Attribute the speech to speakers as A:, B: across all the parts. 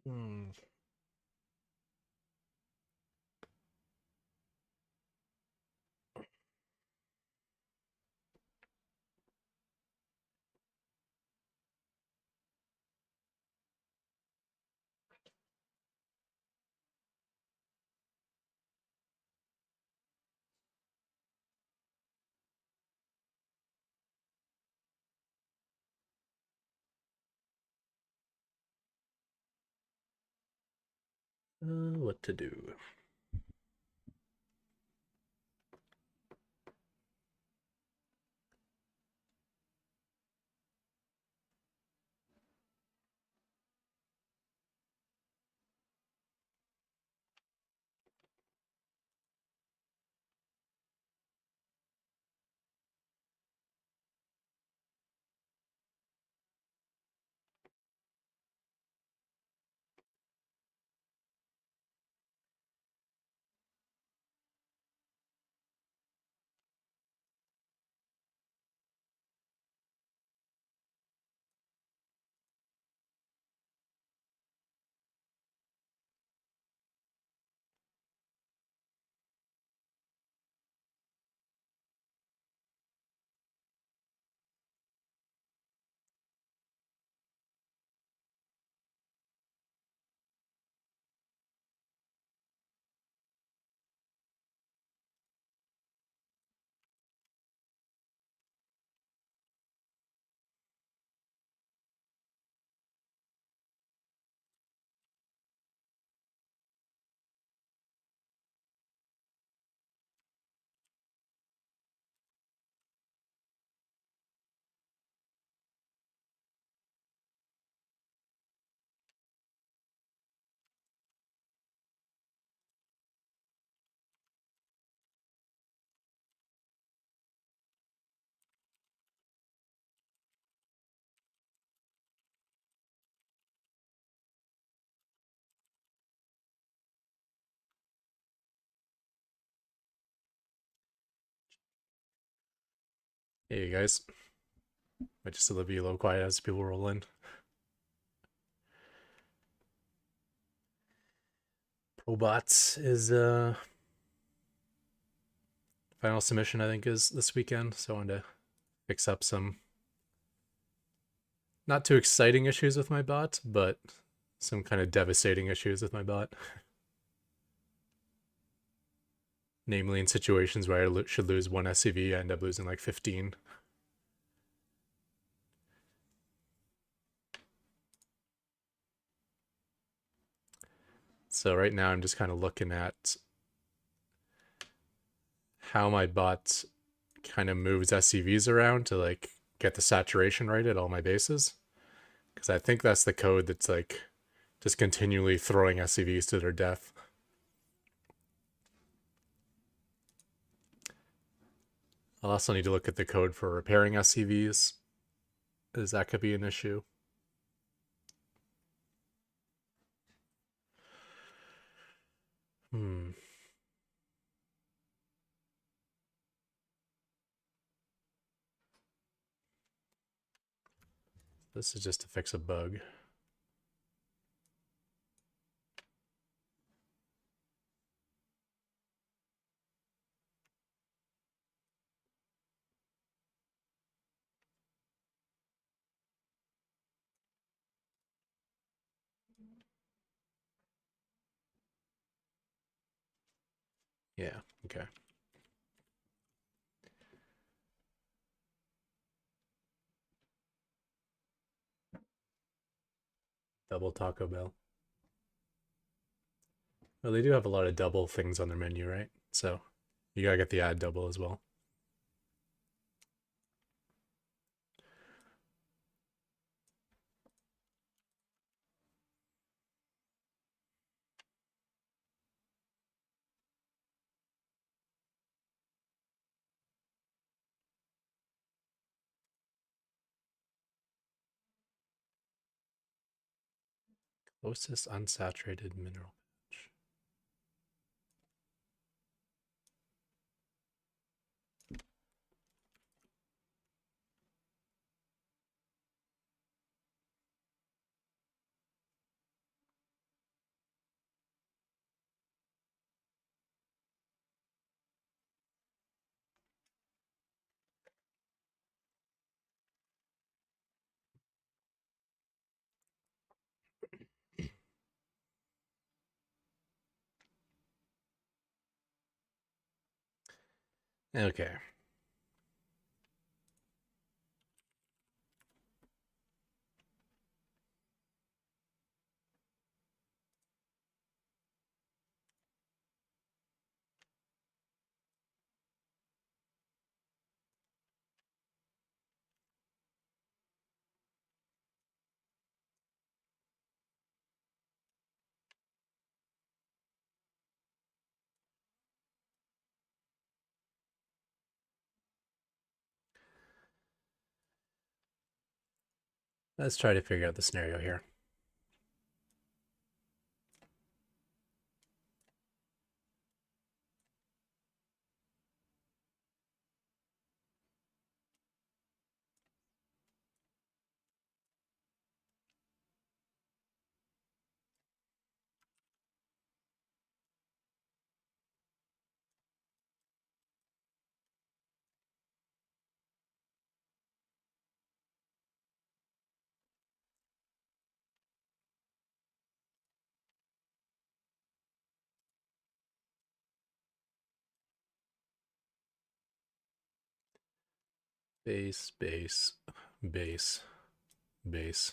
A: Hmm. What to do? Hey you guys, might just be a little quiet as people roll in. Probots is final submission I think is this weekend, so I wanted to fix up some not too exciting issues with my bot, but some kind of devastating issues with my bot. Namely, in situations where I should lose one SCV, I end up losing like 15. So right now I'm just kind of looking at how my bot kind of moves SCVs around to like get the saturation right at all my bases. Because I think that's the code that's like just continually throwing SCVs to their death. I'll also need to look at the code for repairing SCVs, as that could be an issue. Hmm. This is just to fix a bug. Yeah, okay. Double Taco Bell. Well, they do have a lot of double things on their menu, right? So you gotta get the ad double as well. Closest unsaturated mineral patch. Okay. Let's try to figure out the scenario here. Base, base, base, base.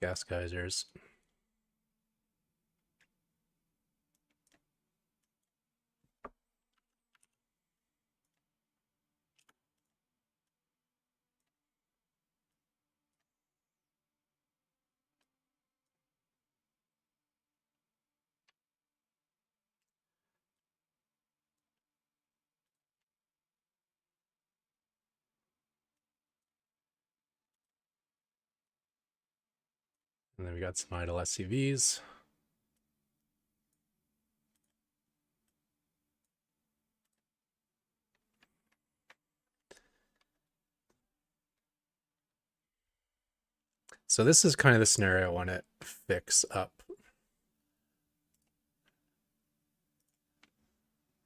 A: Gas geysers. And then we got some idle SCVs. So this is kind of the scenario I want to fix up.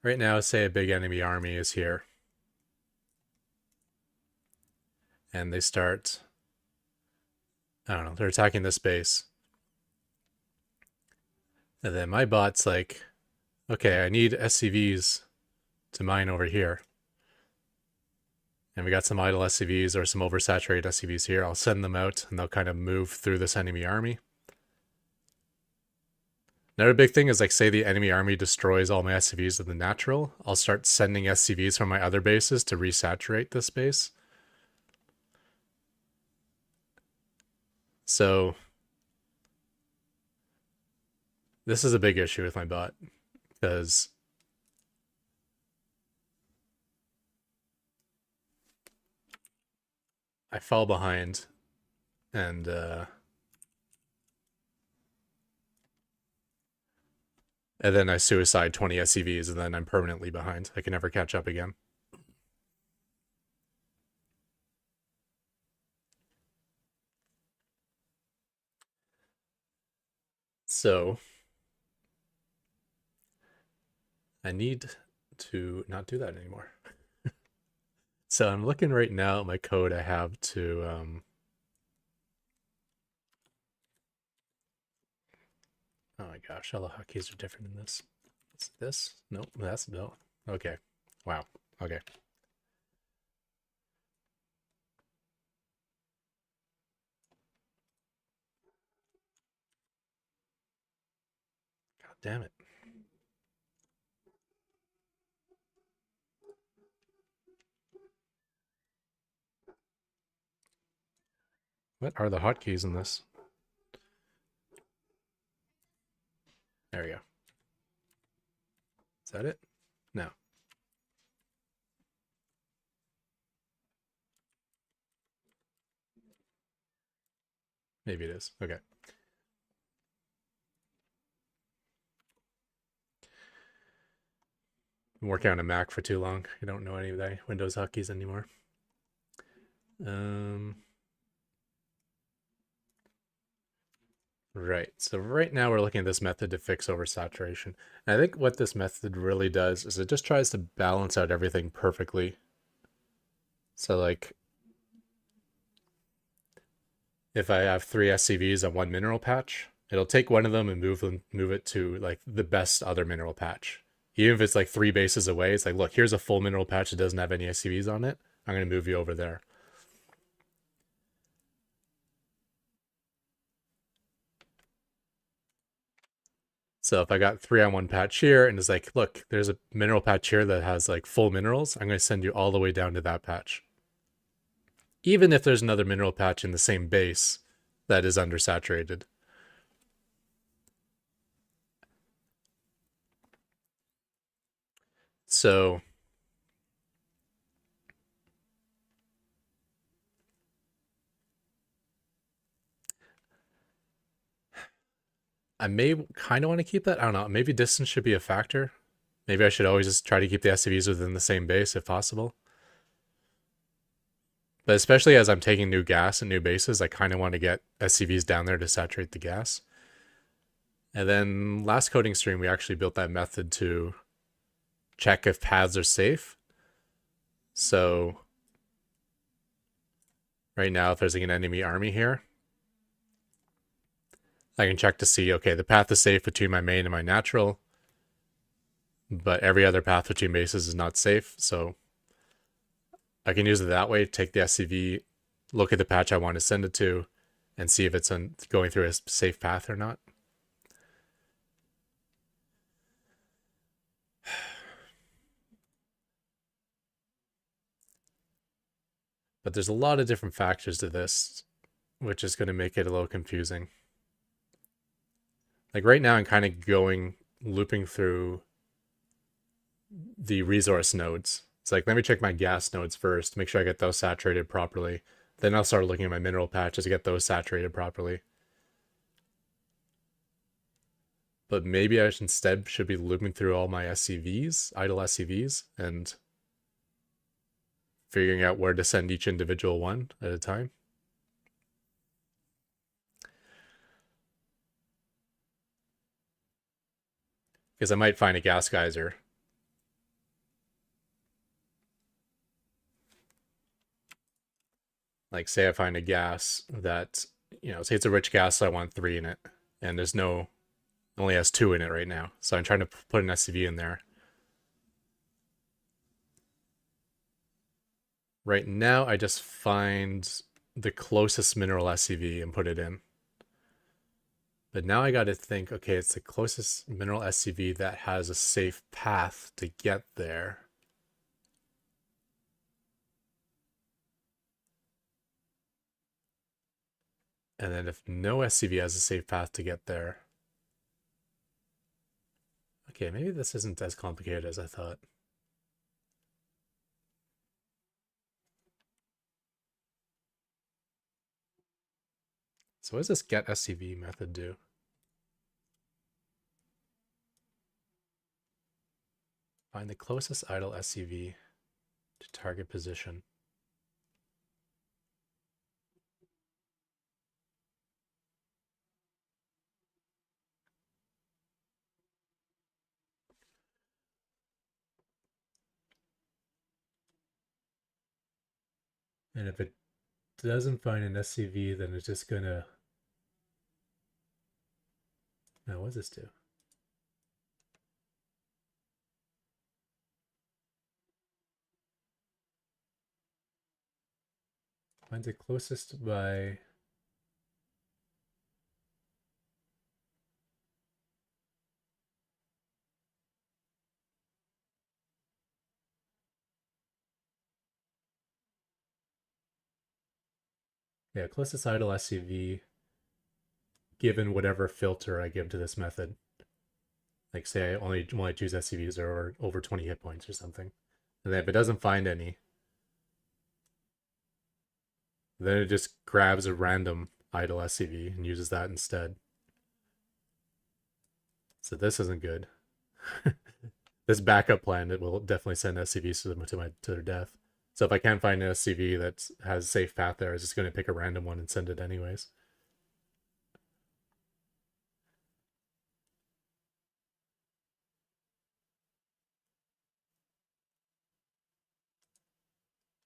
A: Right now, say a big enemy army is here. And they start, I don't know, they're attacking this base. And then my bot's like, okay, I need SCVs to mine over here. And we got some idle SCVs or some oversaturated SCVs here. I'll send them out and they'll kind of move through this enemy army. Another big thing is, like, say the enemy army destroys all my SCVs in the natural, I'll start sending SCVs from my other bases to resaturate this base. So this is a big issue with my bot because I fall behind and then I suicide 20 SCVs and then I'm permanently behind. I can never catch up again. So I need to not do that anymore. So I'm looking right now at my code I have to oh my gosh, all the hotkeys are different in this. Is this? Nope, that's no. Okay. Wow. Okay. God damn it. What are the hotkeys in this? There we go. Is that it? No. Maybe it is. Okay. Been working on a Mac for too long. I don't know any of the Windows hotkeys anymore. Right. So right now we're looking at this method to fix oversaturation. And I think what this method really does is it just tries to balance out everything perfectly. So like if I have 3 SCVs on one mineral patch, it'll take one of them and move it to like the best other mineral patch. Even if it's like 3 bases away, it's like, look, here's a full mineral patch that doesn't have any SCVs on it. I'm going to move you over there. So if I got 3 on 1 patch here and it's like, look, there's a mineral patch here that has like full minerals, I'm going to send you all the way down to that patch. Even if there's another mineral patch in the same base that is undersaturated. So I may kind of want to keep that. I don't know. Maybe distance should be a factor. Maybe I should always just try to keep the SCVs within the same base if possible. But especially as I'm taking new gas and new bases, I kind of want to get SCVs down there to saturate the gas. And then last coding stream, we actually built that method to check if paths are safe. So right now, if there's like an enemy army here, I can check to see, okay, the path is safe between my main and my natural, but every other path between bases is not safe. So I can use it that way, take the SCV, look at the patch I want to send it to, and see if it's going through a safe path or not. But there's a lot of different factors to this, which is going to make it a little confusing. Like right now, I'm kind of looping through the resource nodes. It's like, let me check my gas nodes first, make sure I get those saturated properly. Then I'll start looking at my mineral patches to get those saturated properly. But maybe I instead should be looping through all my SCVs, idle SCVs, and figuring out where to send each individual one at a time. Because I might find a gas geyser. Like say I find a gas that, say it's a rich gas, so I want 3 in it. And there's only has 2 in it right now. So I'm trying to put an SCV in there. Right now, I just find the closest mineral SCV and put it in. But now I got to think, okay, it's the closest mineral SCV that has a safe path to get there. And then if no SCV has a safe path to get there, okay, maybe this isn't as complicated as I thought. So what does this get SCV method do? Find the closest idle SCV to target position. And if it doesn't find an SCV, then it's just gonna... Now, what does this do? Finds it closest by... Yeah, closest idle SCV given whatever filter I give to this method. Like say I only want to choose SCVs that are over 20 hit points or something. And then if it doesn't find any, then it just grabs a random idle SCV and uses that instead. So this isn't good. This backup plan, it will definitely send SCVs to their death. So if I can't find an SCV that has a safe path there, it's just going to pick a random one and send it anyways.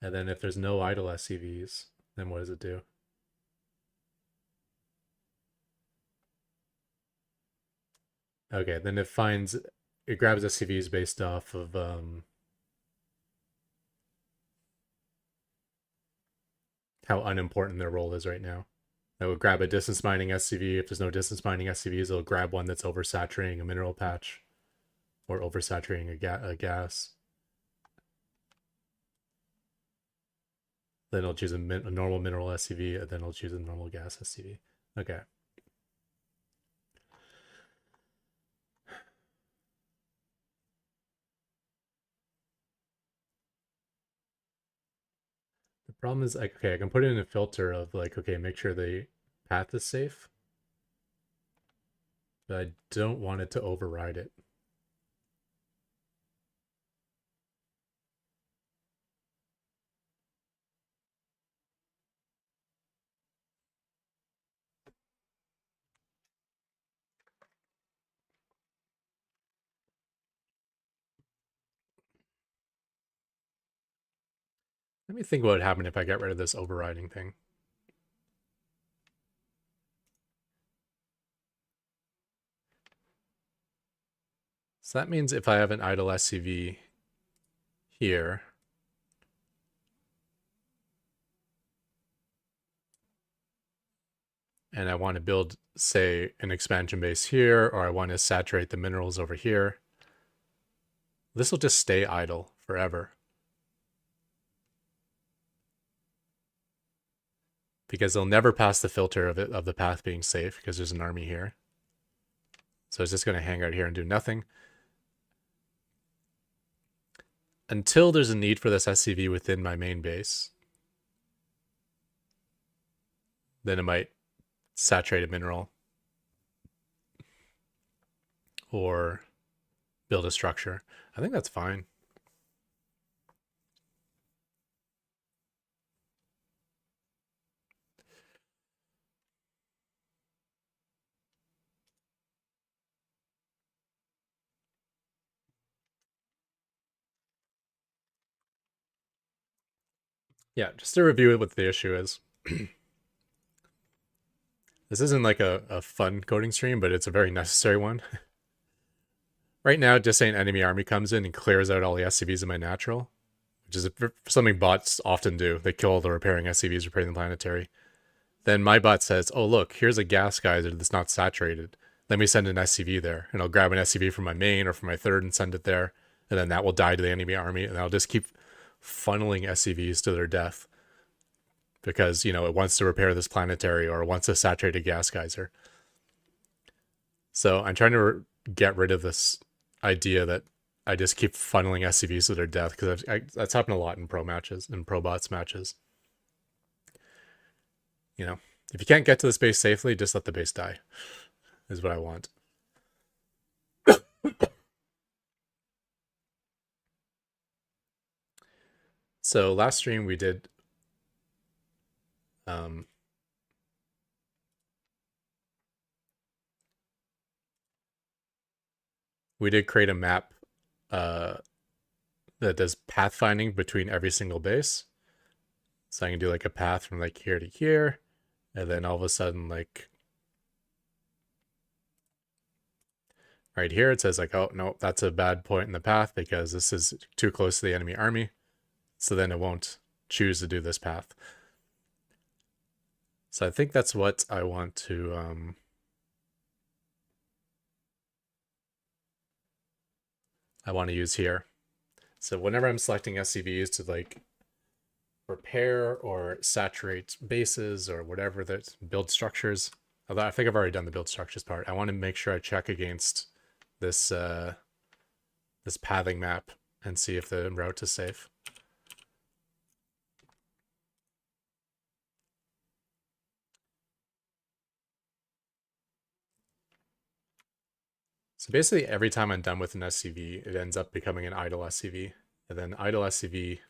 A: And then if there's no idle SCVs, then what does it do? Okay, then it grabs SCVs based off of how unimportant their role is right now. It will grab a distance mining SCV. If there's no distance mining SCVs, it'll grab one that's oversaturating a mineral patch or oversaturating a gas. Then it'll choose a normal mineral SCV, and then it'll choose a normal gas SCV. Okay. The problem is, like, okay, I can put in a filter of like, okay, make sure the path is safe, but I don't want it to override it. Let me think what would happen if I get rid of this overriding thing. So that means if I have an idle SCV here, and I want to build, say, an expansion base here, or I want to saturate the minerals over here, this will just stay idle forever. Because they'll never pass the filter of the path being safe, because there's an army here. So it's just going to hang out here and do nothing. Until there's a need for this SCV within my main base. Then it might saturate a mineral. Or build a structure. I think that's fine. Yeah, just to review what the issue is. This isn't like a fun coding stream, but it's a very necessary one. Right now, just say an enemy army comes in and clears out all the SCVs in my natural, which is something bots often do. They kill all the repairing SCVs, repairing the planetary. Then my bot says, oh, look, here's a gas geyser that's not saturated. Let me send an SCV there. And I'll grab an SCV from my main or from my third and send it there. And then that will die to the enemy army. And I'll just keep funneling SCVs to their death. Because, you know, it wants to repair this planetary or it wants a saturated gas geyser. So I'm trying to get rid of this idea that I just keep funneling SCVs to their death. Because that's happened a lot in pro matches, in pro bots matches. You know, if you can't get to this base safely, just let the base die, is what I want. So last stream we did create a map that does pathfinding between every single base. So I can do like a path from like here to here, and then all of a sudden, like right here, it says like, oh no, that's a bad point in the path because this is too close to the enemy army. So then it won't choose to do this path. So I think that's what I want to use here. So whenever I'm selecting SCVs to like repair or saturate bases or whatever, that build structures, although I think I've already done the build structures part, I want to make sure I check against this this pathing map and see if the route is safe. So basically every time I'm done with an SCV, it ends up becoming an idle SCV. And then idle SCV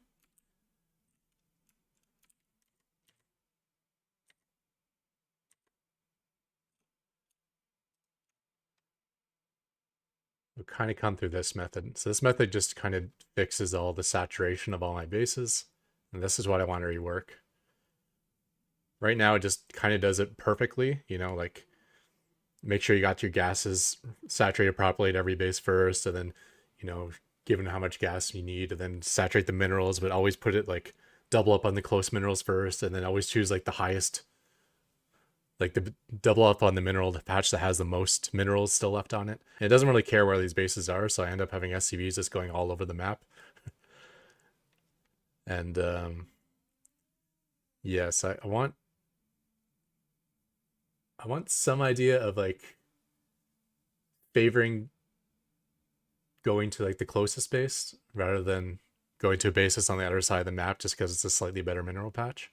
A: will kind of come through this method. So this method just kind of fixes all the saturation of all my bases. And this is what I want to rework. Right now, it just kind of does it perfectly, you know, like make sure you got your gases saturated properly at every base first, and then, you know, given how much gas you need, and then saturate the minerals, but always put it like double up on the close minerals first, and then always choose like the highest, like the double up on the mineral patch that has the most minerals still left on it. And it doesn't really care where these bases are, so I end up having SCVs just going all over the map. And yes, I want some idea of like favoring going to like the closest base rather than going to a base that's on the other side of the map just because it's a slightly better mineral patch.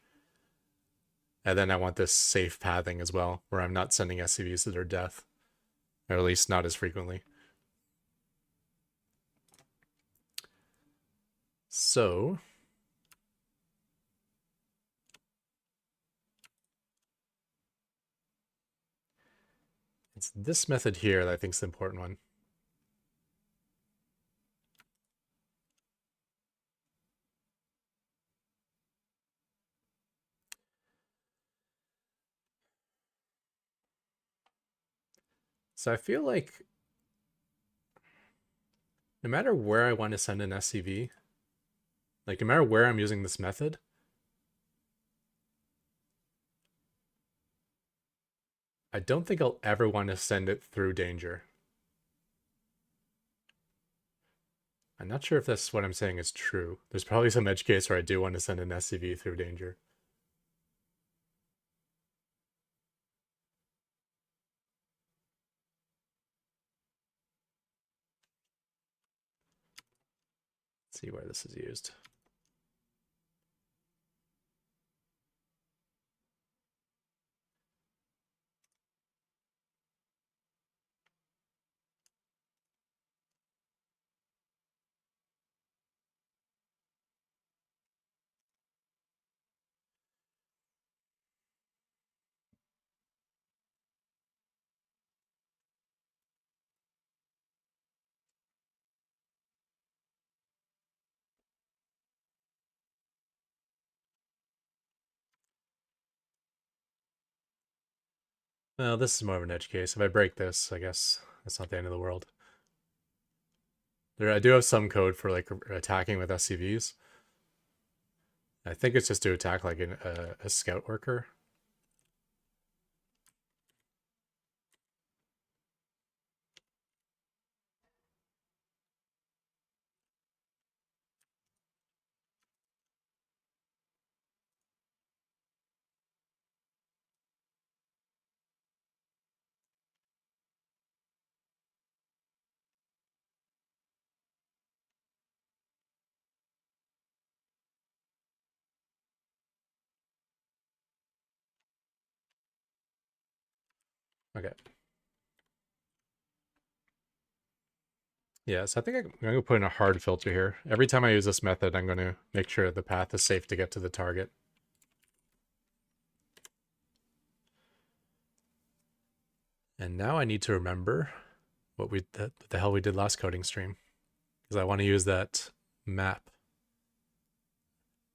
A: And then I want this safe pathing as well, where I'm not sending SCVs to their death, or at least not as frequently. So it's this method here that I think is the important one. So I feel like no matter where I want to send an SCV, like no matter where I'm using this method, I don't think I'll ever want to send it through danger. I'm not sure if that's what I'm saying is true. There's probably some edge case where I do want to send an SCV through danger. Let's see where this is used. Well, this is more of an edge case. If I break this, I guess that's not the end of the world. I do have some code for like attacking with SCVs. I think it's just to attack like a scout worker. Okay. Yeah, so I think I'm going to put in a hard filter here. Every time I use this method, I'm going to make sure the path is safe to get to the target. And now I need to remember what the hell we did last coding stream, because I want to use that map.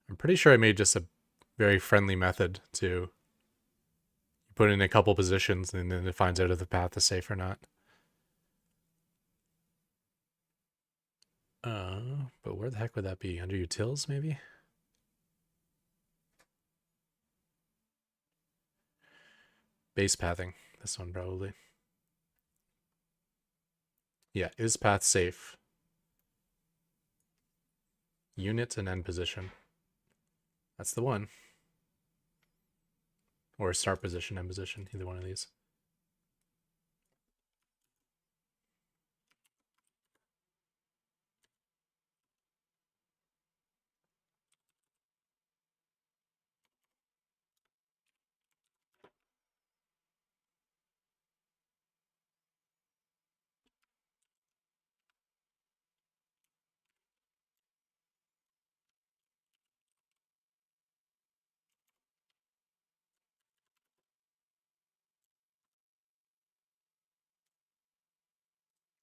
A: I'm pretty sure I made just a very friendly method to put in a couple positions and then it finds out if the path is safe or not. But where the heck would that be? Under utils, maybe? Base pathing. This one probably. Yeah, is path safe? Unit and end position. That's the one. Or start position, end position, either one of these.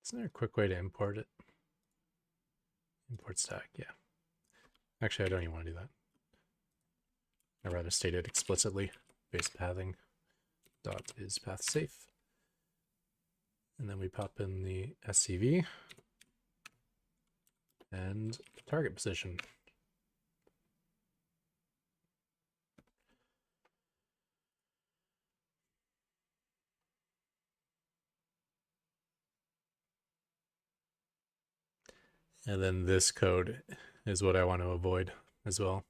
A: Isn't there a quick way to import it? Import stack, yeah. Actually, I don't even want to do that. I'd rather state it explicitly. Base pathing dot is path safe. And then we pop in the SCV and target position. And then this code is what I want to avoid as well.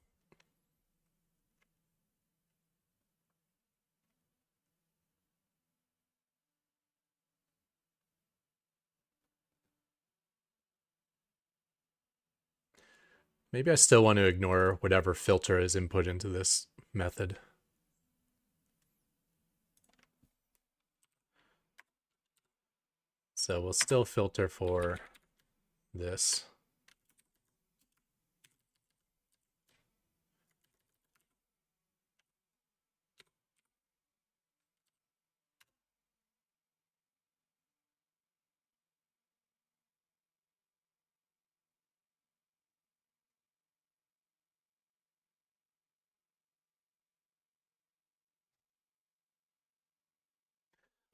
A: Maybe I still want to ignore whatever filter is input into this method. So we'll still filter for this.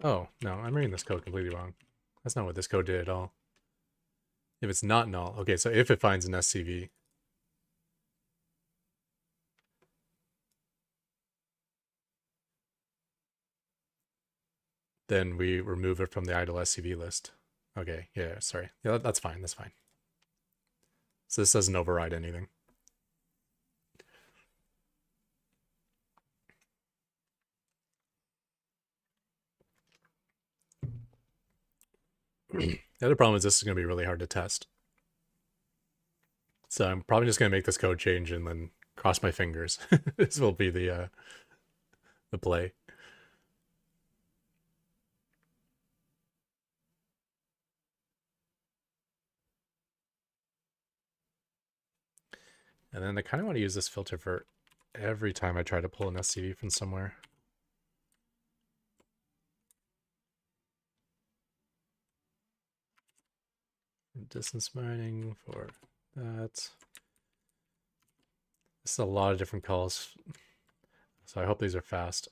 A: Oh, no, I'm reading this code completely wrong. That's not what this code did at all. If it's not null, okay, so if it finds an SCV, then we remove it from the idle SCV list. Okay, yeah, sorry. Yeah, that's fine, that's fine. So this doesn't override anything. The other problem is this is going to be really hard to test. So I'm probably just going to make this code change and then cross my fingers. This will be the play. And then I kind of want to use this filter for every time I try to pull an SCV from somewhere. Distance mining for that. This is a lot of different calls. So I hope these are fast.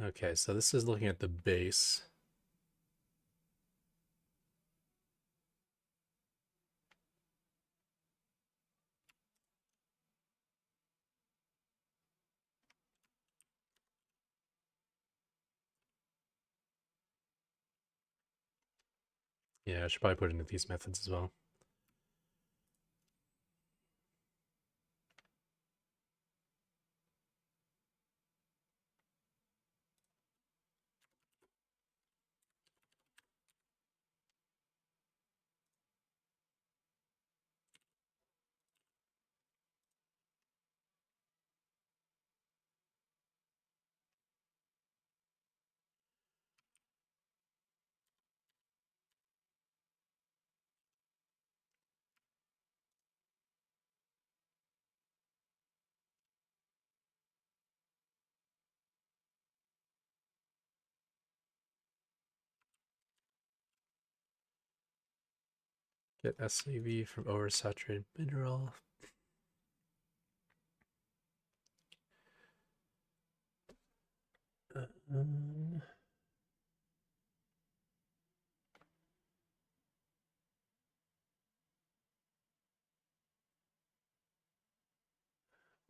A: Okay, so this is looking at the base. Yeah, I should probably put into these methods as well. Get SCV from oversaturated mineral.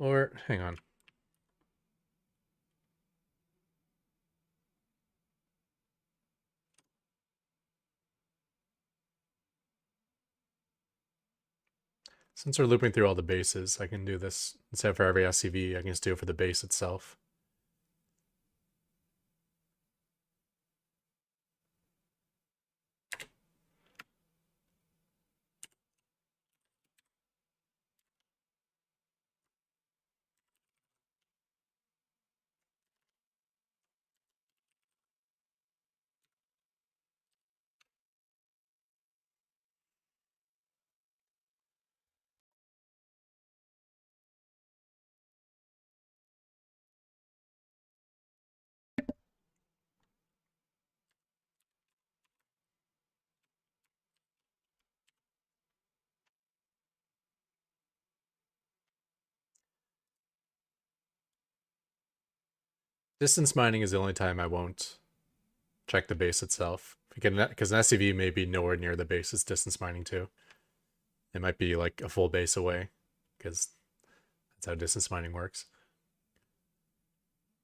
A: Or, hang on. Since we're looping through all the bases, I can do this instead of for every SCV, I can just do it for the base itself. Distance mining is the only time I won't check the base itself. Because an SCV may be nowhere near the base it's distance mining to. It might be like a full base away, because that's how distance mining works.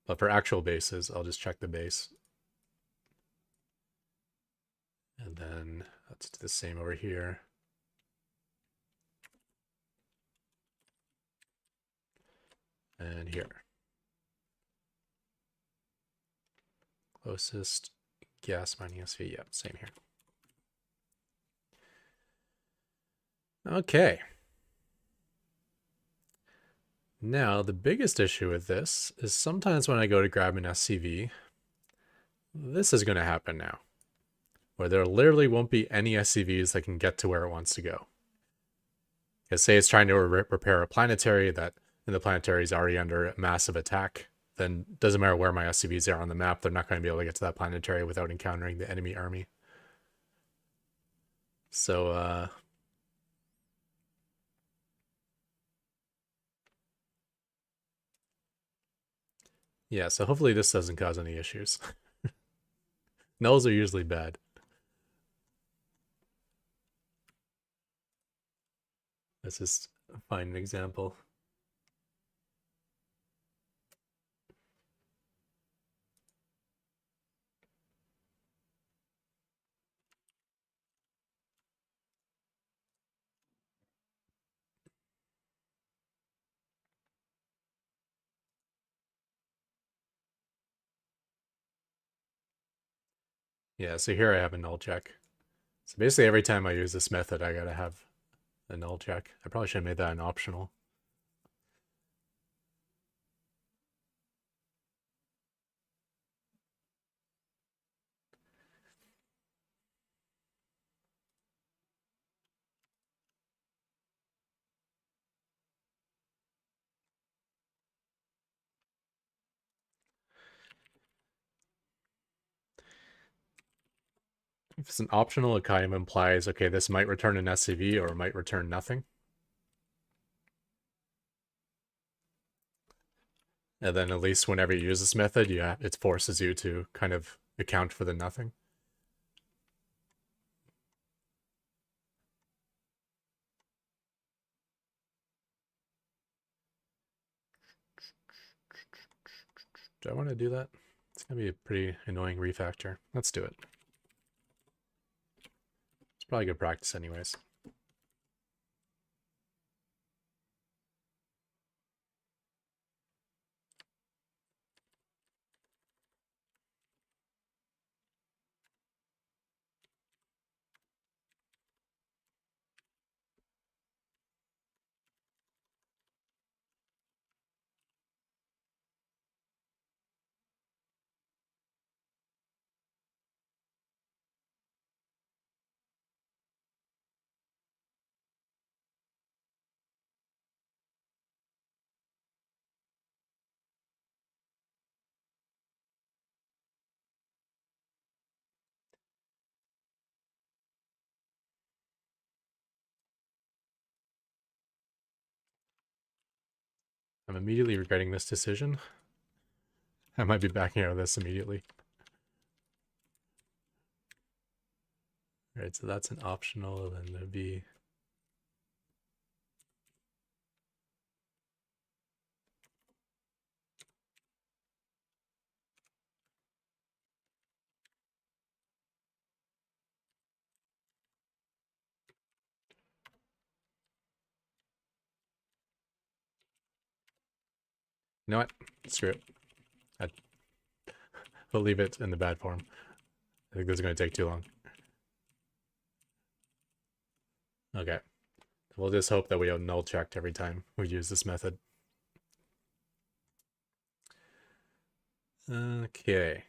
A: But for actual bases, I'll just check the base. And then let's do the same over here. And here. Closest gas mining SV. Yep, same here. Okay. Now, the biggest issue with this is sometimes when I go to grab an SCV, this is going to happen now, where there literally won't be any SCVs that can get to where it wants to go. Because say it's trying to repair a planetary and the planetary is already under a massive attack, then it doesn't matter where my SCVs are on the map, they're not going to be able to get to that planetary without encountering the enemy army. So, yeah, so hopefully this doesn't cause any issues. Nulls are usually bad. Let's just find an example. Yeah, so here I have a null check. So basically every time I use this method, I gotta have a null check. I probably should have made that an optional. If it's an optional, it kind of implies, okay, this might return an SCV or might return nothing. And then at least whenever you use this method, it forces you to kind of account for the nothing. Do I want to do that? It's going to be a pretty annoying refactor. Let's do it. It's probably good practice anyways. I'm immediately regretting this decision. I might be backing out of this immediately. All right, so that's an optional, and then there'd be... You know what? Screw it. We'll leave it in the bad form. I think this is going to take too long. Okay. We'll just hope that we have null checked every time we use this method. Okay.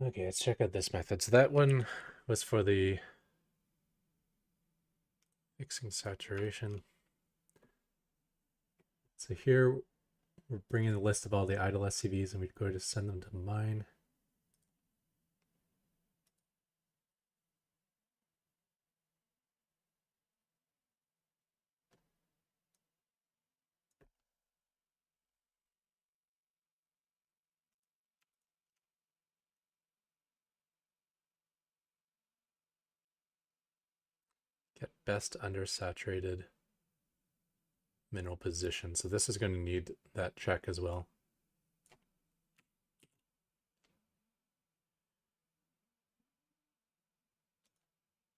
A: Okay, let's check out this method. So that one was for the fixing saturation. So here we're bringing the list of all the idle SCVs and we'd go to send them to mine. Get best undersaturated mineral position. So this is going to need that check as well.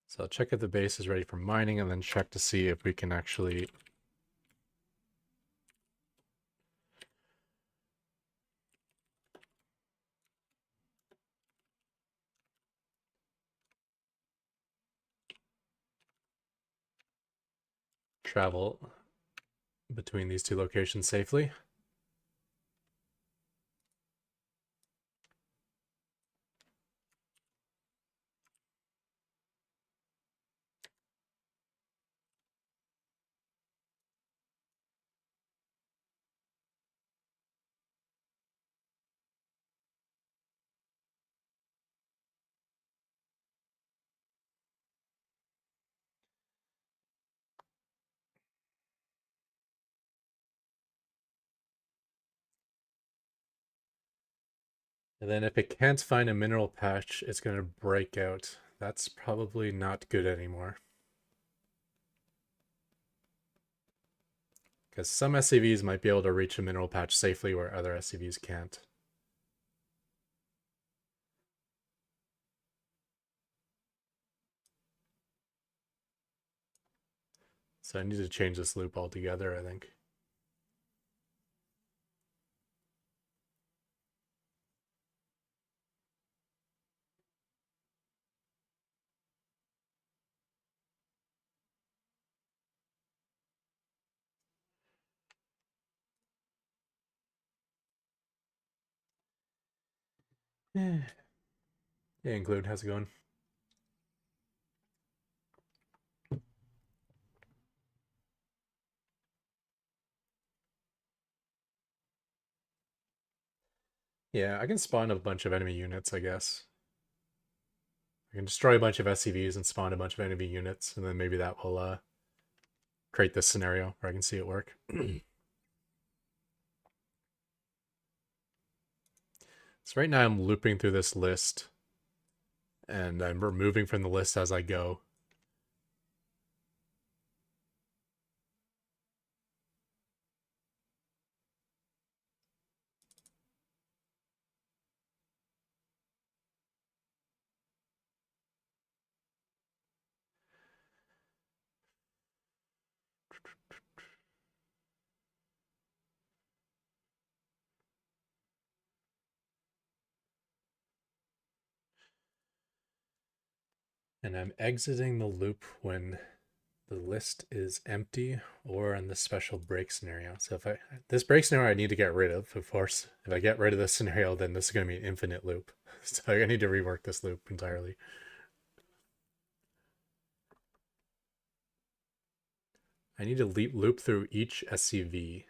A: So I'll check if the base is ready for mining and then check to see if we can actually travel between these two locations safely. And then if it can't find a mineral patch, it's going to break out. That's probably not good anymore. Because some SCVs might be able to reach a mineral patch safely where other SCVs can't. So I need to change this loop altogether, I think. Yeah, include, how's it going? Yeah, I can spawn a bunch of enemy units, I guess. I can destroy a bunch of SCVs and spawn a bunch of enemy units, and then maybe that will create this scenario where I can see it work. So right now I'm looping through this list, and I'm removing from the list as I go. And I'm exiting the loop when the list is empty or in the special break scenario. So if this break scenario I need to get rid of course. If I get rid of this scenario, then this is going to be an infinite loop. So I need to rework this loop entirely. I need to loop through each SCV.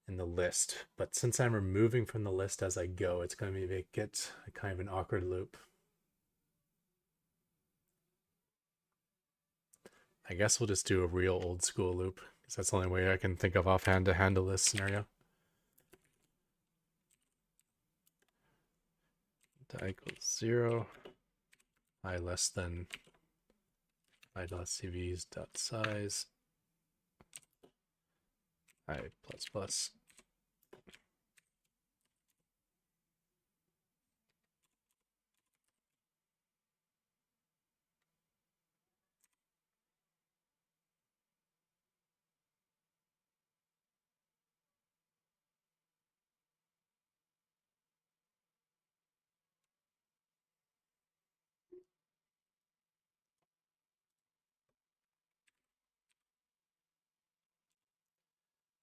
A: In the list, but since I'm removing from the list as I go, it's going to make it a kind of an awkward loop. I guess we'll just do a real old school loop, because that's the only way I can think of offhand to handle this scenario. Die equals 0, I less than I.cvs dot size, I plus plus.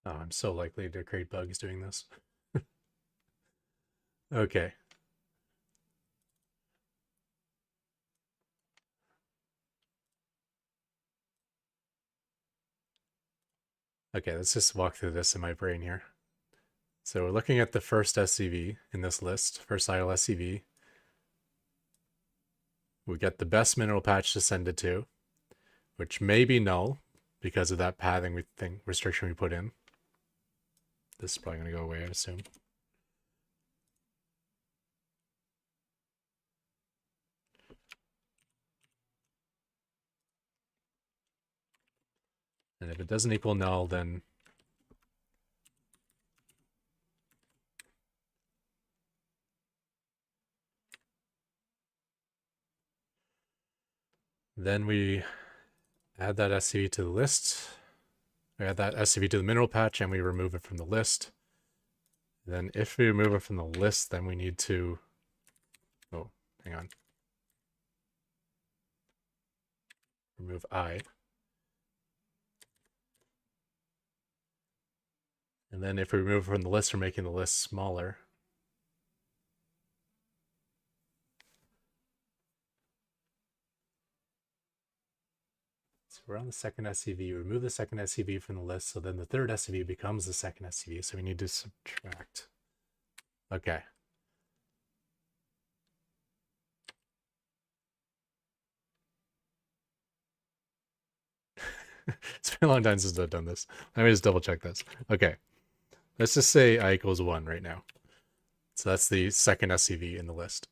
A: Oh, I'm so likely to create bugs doing this. Okay. Okay, let's just walk through this in my brain here. So we're looking at the first SCV in this list, first idle SCV. We get the best mineral patch to send it to, which may be null because of that pathing restriction we put in. This is probably going to go away, I assume. And if it doesn't equal null, then we add that SCV to the list. We add that SCV to the mineral patch and we remove it from the list. Then if we remove it from the list, then we need to, oh, hang on. Remove I. And then if we remove it from the list, we're making the list smaller. So we're on the second SCV, remove the second SCV from the list, so then the third SCV becomes the second SCV, so we need to subtract. Okay. It's been a long time since I've done this. Let me just double check this. Okay. Let's just say I equals 1 right now. So that's the second SCV in the list.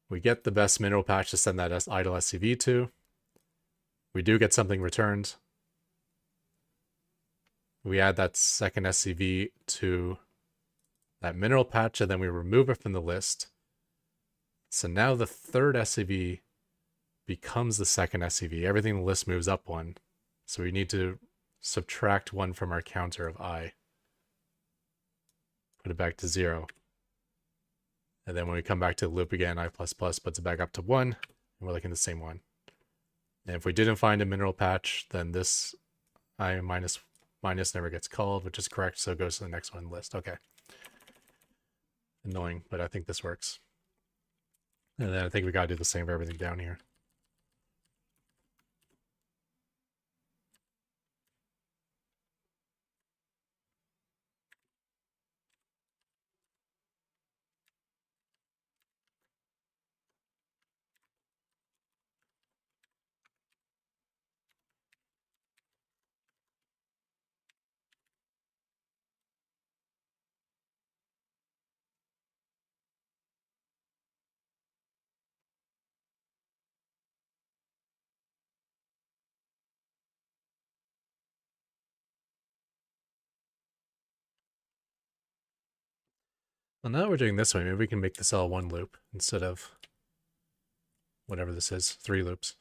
A: We get the best mineral patch to send that idle SCV to. We do get something returned. We add that second SCV to that mineral patch, and then we remove it from the list. So now the third SCV becomes the second SCV. Everything in the list moves up 1. So we need to subtract 1 from our counter of I. Put it back to 0. And then when we come back to the loop again, I++ puts it back up to 1, and we're looking at the same one. And if we didn't find a mineral patch, then this I minus never gets called, which is correct, so it goes to the next one on the list. Okay. Annoying, but I think this works. And then I think we gotta do the same for everything down here. Well, now we're doing this way. Maybe we can make this all one loop instead of whatever this is, 3 loops.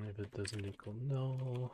A: If it doesn't equal null.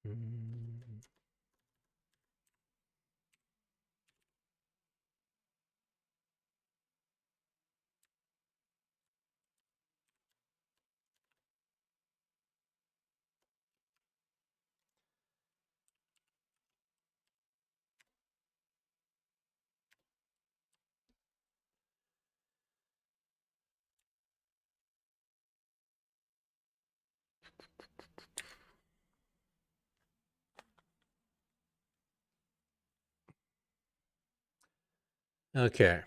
A: Mm. Okay.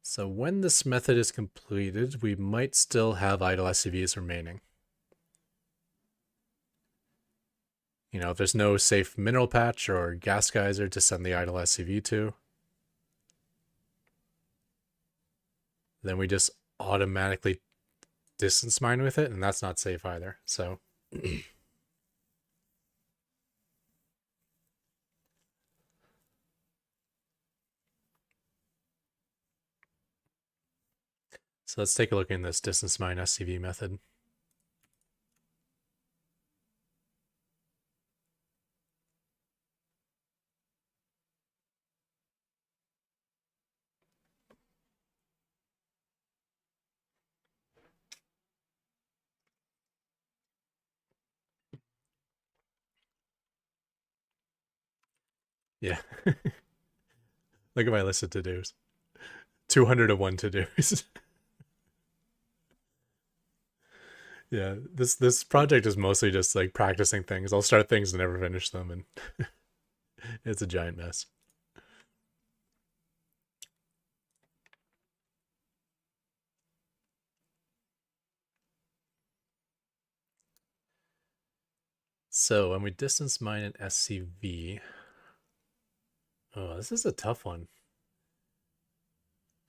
A: So when this method is completed, we might still have idle SCVs remaining. You know, if there's no safe mineral patch or gas geyser to send the idle SCV to, then we just automatically distance mine with it, and that's not safe either. So so let's take a look in this distance mine SCV method. Yeah. Look at my list of to-dos. 201 to-dos. Yeah, this project is mostly just like practicing things. I'll start things and never finish them, and it's a giant mess. So when we distance mine an SCV, oh, this is a tough one.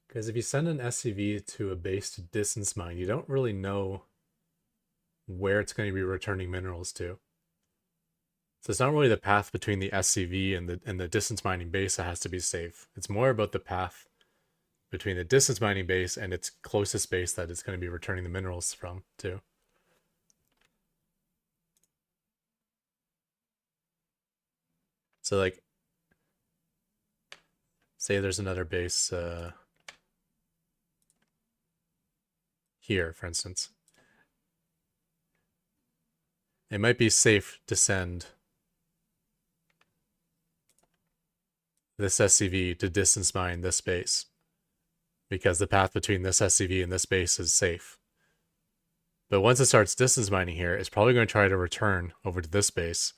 A: Because if you send an SCV to a base to distance mine, you don't really know where it's going to be returning minerals to. So it's not really the path between the SCV and the distance mining base that has to be safe. It's more about the path between the distance mining base and its closest base that it's going to be returning the minerals from too. So like, say there's another base here, for instance. It might be safe to send this SCV to distance mine this base because the path between this SCV and this base is safe. But once it starts distance mining here, it's probably going to try to return over to this base,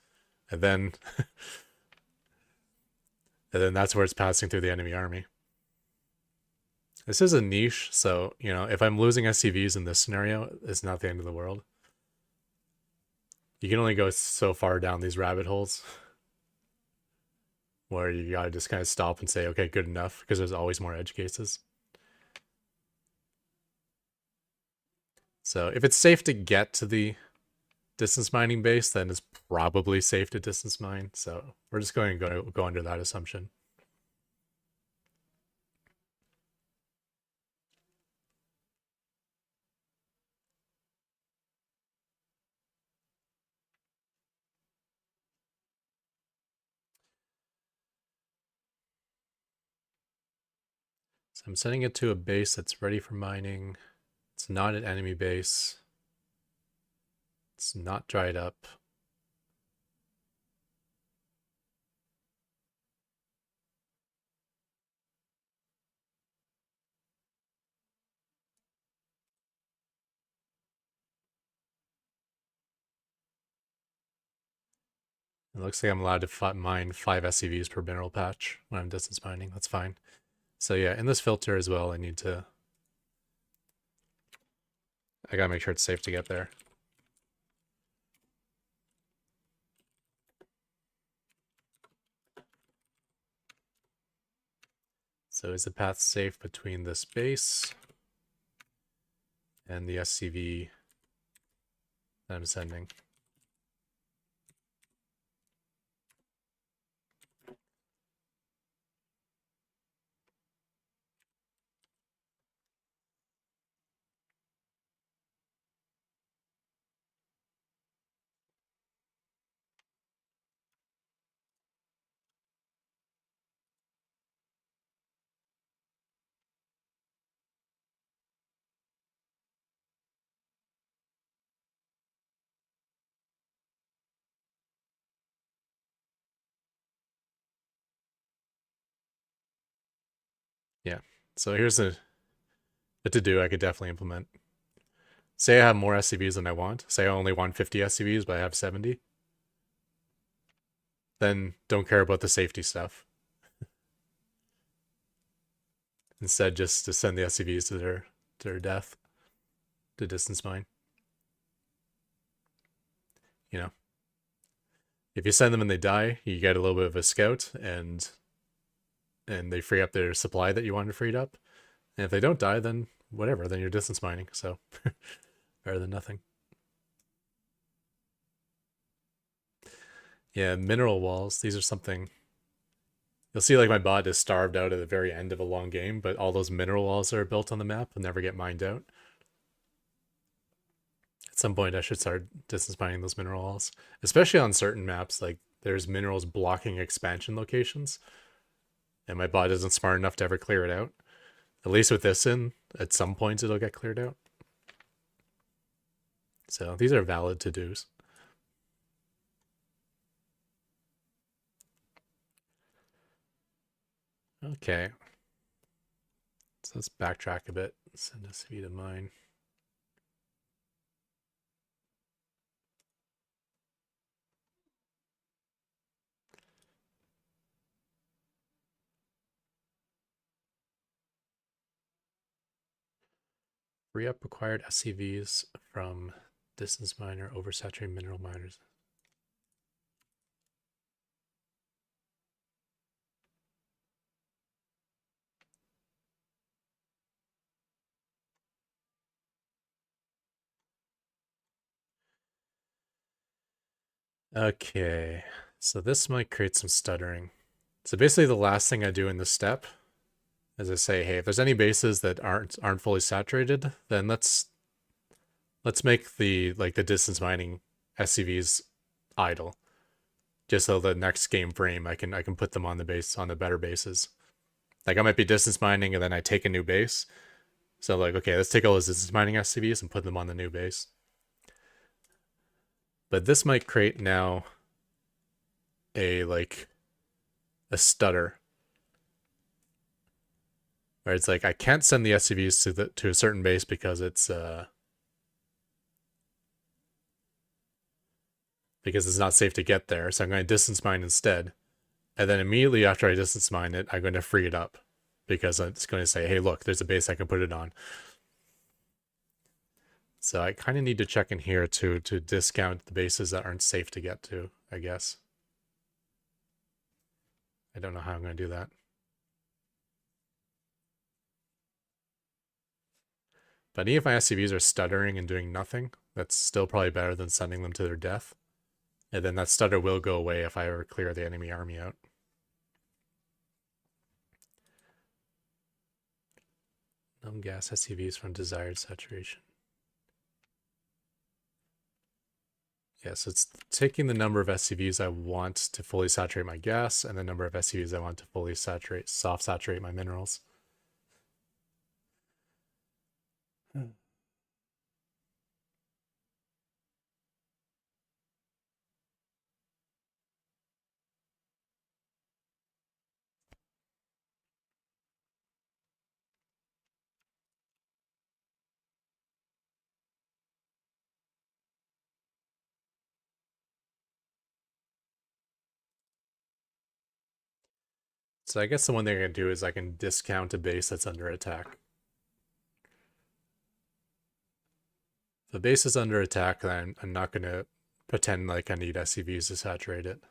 A: and then and then that's where it's passing through the enemy army. This is a niche, so you know if I'm losing SCVs in this scenario, it's not the end of the world. You can only go so far down these rabbit holes where you gotta just kind of stop and say, okay, good enough, because there's always more edge cases. So if it's safe to get to the distance mining base, then it's probably safe to distance mine. So we're just going to go under that assumption. So I'm sending it to a base that's ready for mining. It's not an enemy base. It's not dried up. It looks like I'm allowed to mine 5 SCVs per mineral patch when I'm distance mining. That's fine. So yeah, in this filter as well, I gotta make sure it's safe to get there. So is the path safe between this base and the SCV that I'm sending? So here's a to-do I could definitely implement. Say I have more SCVs than I want. Say I only want 50 SCVs, but I have 70. Then don't care about the safety stuff. Instead, just to send the SCVs to their death, to distance mine. You know, if you send them and they die, you get a little bit of a scout, and they free up their supply that you wanted freed up. And if they don't die, then whatever, then you're distance mining. So better than nothing. Yeah, mineral walls. These are something you'll see. Like my bot is starved out at the very end of a long game, but all those mineral walls that are built on the map will never get mined out. At some point, I should start distance mining those mineral walls, especially on certain maps. Like there's minerals blocking expansion locations, and my bot isn't smart enough to ever clear it out. At least with this in, at some point it'll get cleared out. So these are valid to-dos. Okay. So let's backtrack a bit. Send a CV to mine. Free up required SCVs from distance miner oversaturated mineral miners. Okay, so this might create some stuttering. So basically the last thing I do in this step is I say, hey, if there's any bases that aren't fully saturated, then let's make the distance mining SCVs idle. Just so the next game frame I can put them on the better bases. Like I might be distance mining and then I take a new base. So like, okay, let's take all those distance mining SCVs and put them on the new base. But this might create now a stutter. Where it's like I can't send the SCVs to a certain base because it's not safe to get there. So I'm going to distance mine instead. And then immediately after I distance mine it, I'm going to free it up because it's going to say, hey, look, there's a base I can put it on. So I kind of need to check in here to discount the bases that aren't safe to get to, I guess. I don't know how I'm going to do that. But even if my SCVs are stuttering and doing nothing, that's still probably better than sending them to their death. And then that stutter will go away if I ever clear the enemy army out. Numb gas SCVs from desired saturation. Yes, it's taking the number of SCVs I want to fully saturate my gas and the number of SCVs I want to fully soft saturate my minerals. So I guess the one thing I can do is I can discount a base that's under attack. If the base is under attack, then I'm not going to pretend like I need SCVs to saturate it.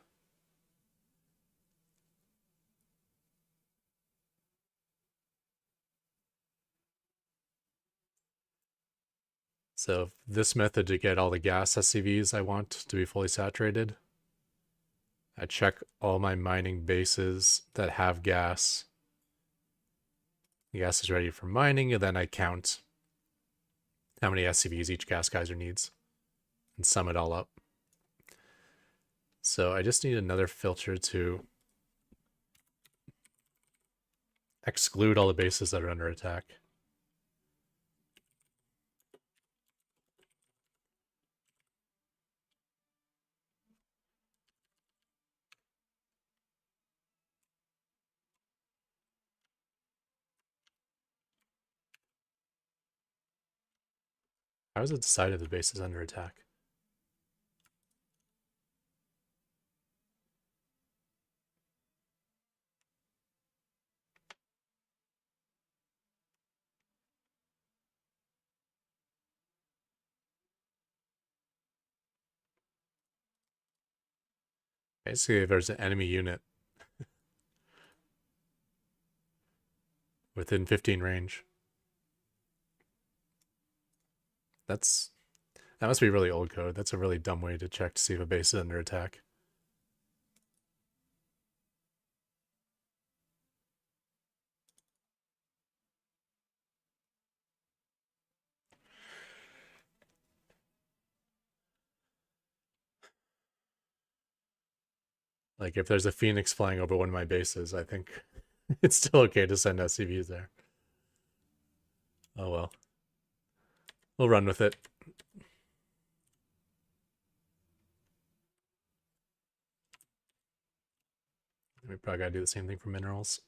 A: So this method to get all the gas SCVs I want to be fully saturated, I check all my mining bases that have gas. The gas is ready for mining, and then I count how many SCVs each gas geyser needs and sum it all up. So I just need another filter to exclude all the bases that are under attack. How is it decided the base is under attack? Basically, if there's an enemy unit within 15 range. That must be really old code. That's a really dumb way to check to see if a base is under attack. Like, if there's a phoenix flying over one of my bases, I think it's still okay to send SCVs there. Oh well. We'll run with it. We probably gotta do the same thing for minerals.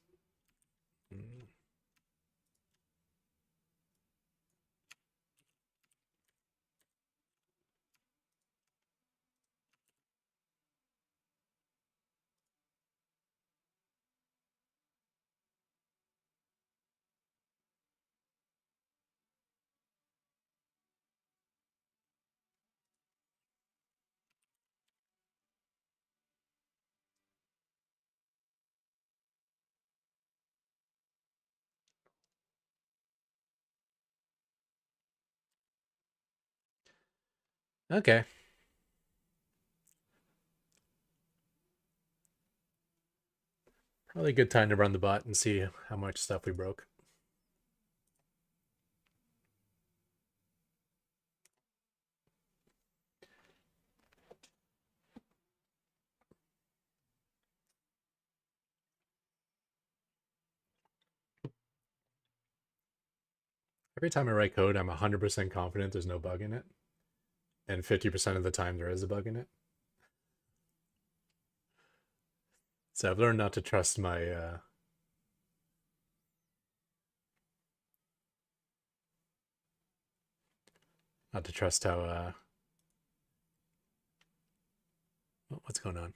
A: Okay. Probably a good time to run the bot and see how much stuff we broke. Every time I write code, I'm 100% confident there's no bug in it. And 50% of the time there is a bug in it. So I've learned not to trust my not to trust how what's going on?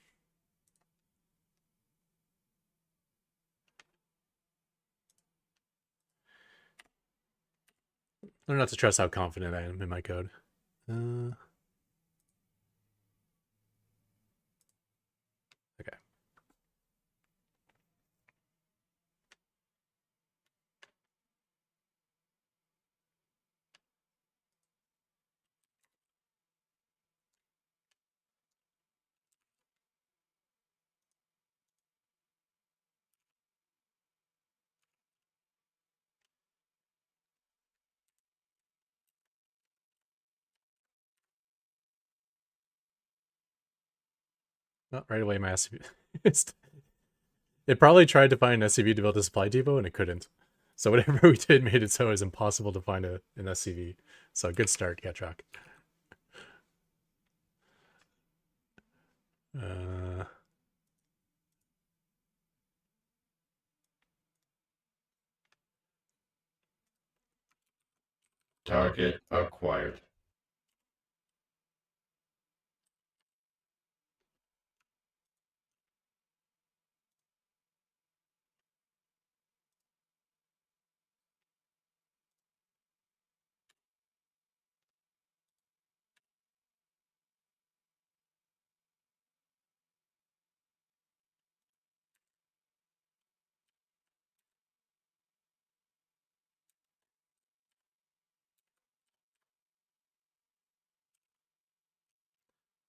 A: Learn not to trust how confident I am in my code. Okay. Not right away, my SCV. It probably tried to find an SCV to build a supply depot and it couldn't. So whatever we did made it so it was impossible to find an SCV. So good start, Getrock.
B: Target acquired.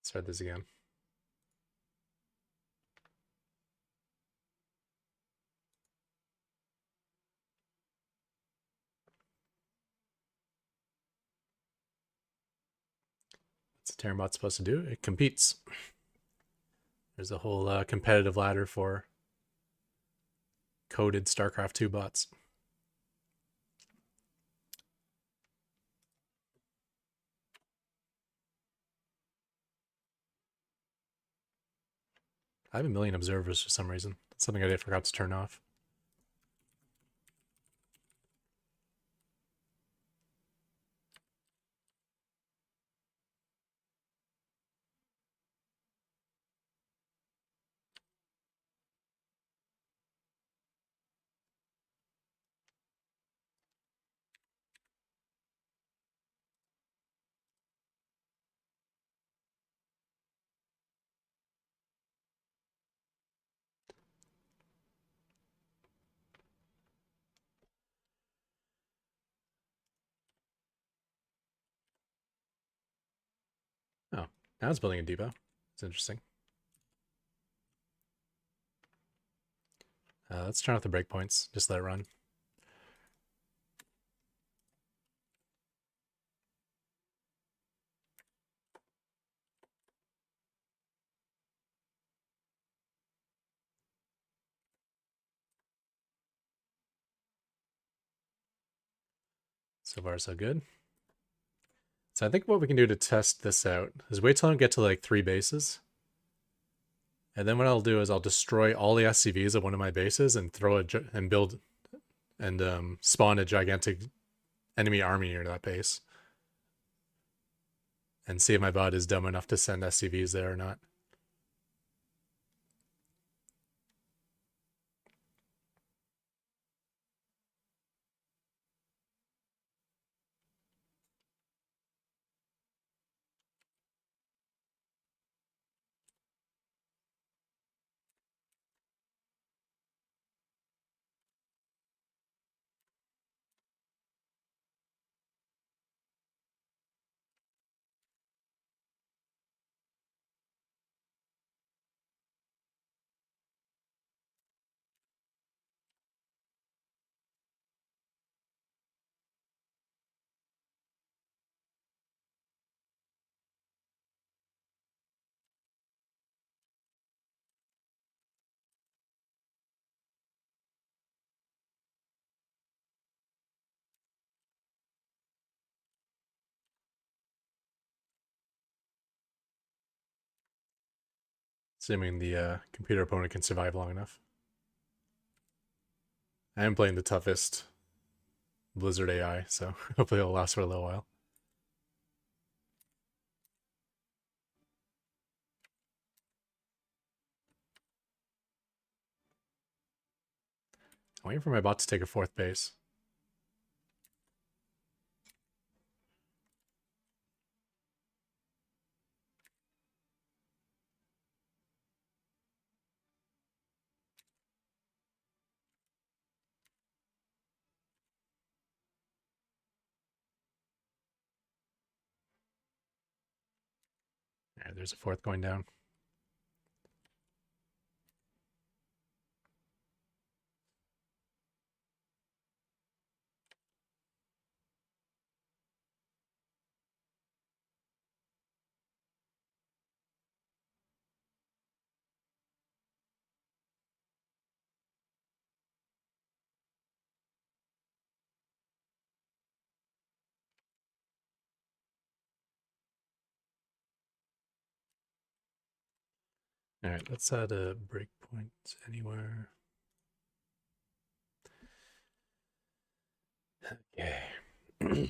A: Let's try this again. What's a Terran supposed to do? It competes. There's a whole competitive ladder for coded StarCraft 2 bots. I have 1 million observers for some reason. That's something I forgot to turn off. Now it's building a depot. It's interesting. Let's turn off the breakpoints. Just let it run. So far, so good. So I think what we can do to test this out is wait till I get to like 3 bases. And then what I'll do is I'll destroy all the SCVs of one of my bases and throw and build and spawn a gigantic enemy army near that base. And see if my bot is dumb enough to send SCVs there or not. Assuming the computer opponent can survive long enough. I am playing the toughest Blizzard AI, so hopefully it'll last for a little while. I'm waiting for my bot to take a 4th base. Yeah, there's a 4th going down. All right, let's add a breakpoint anywhere. Okay.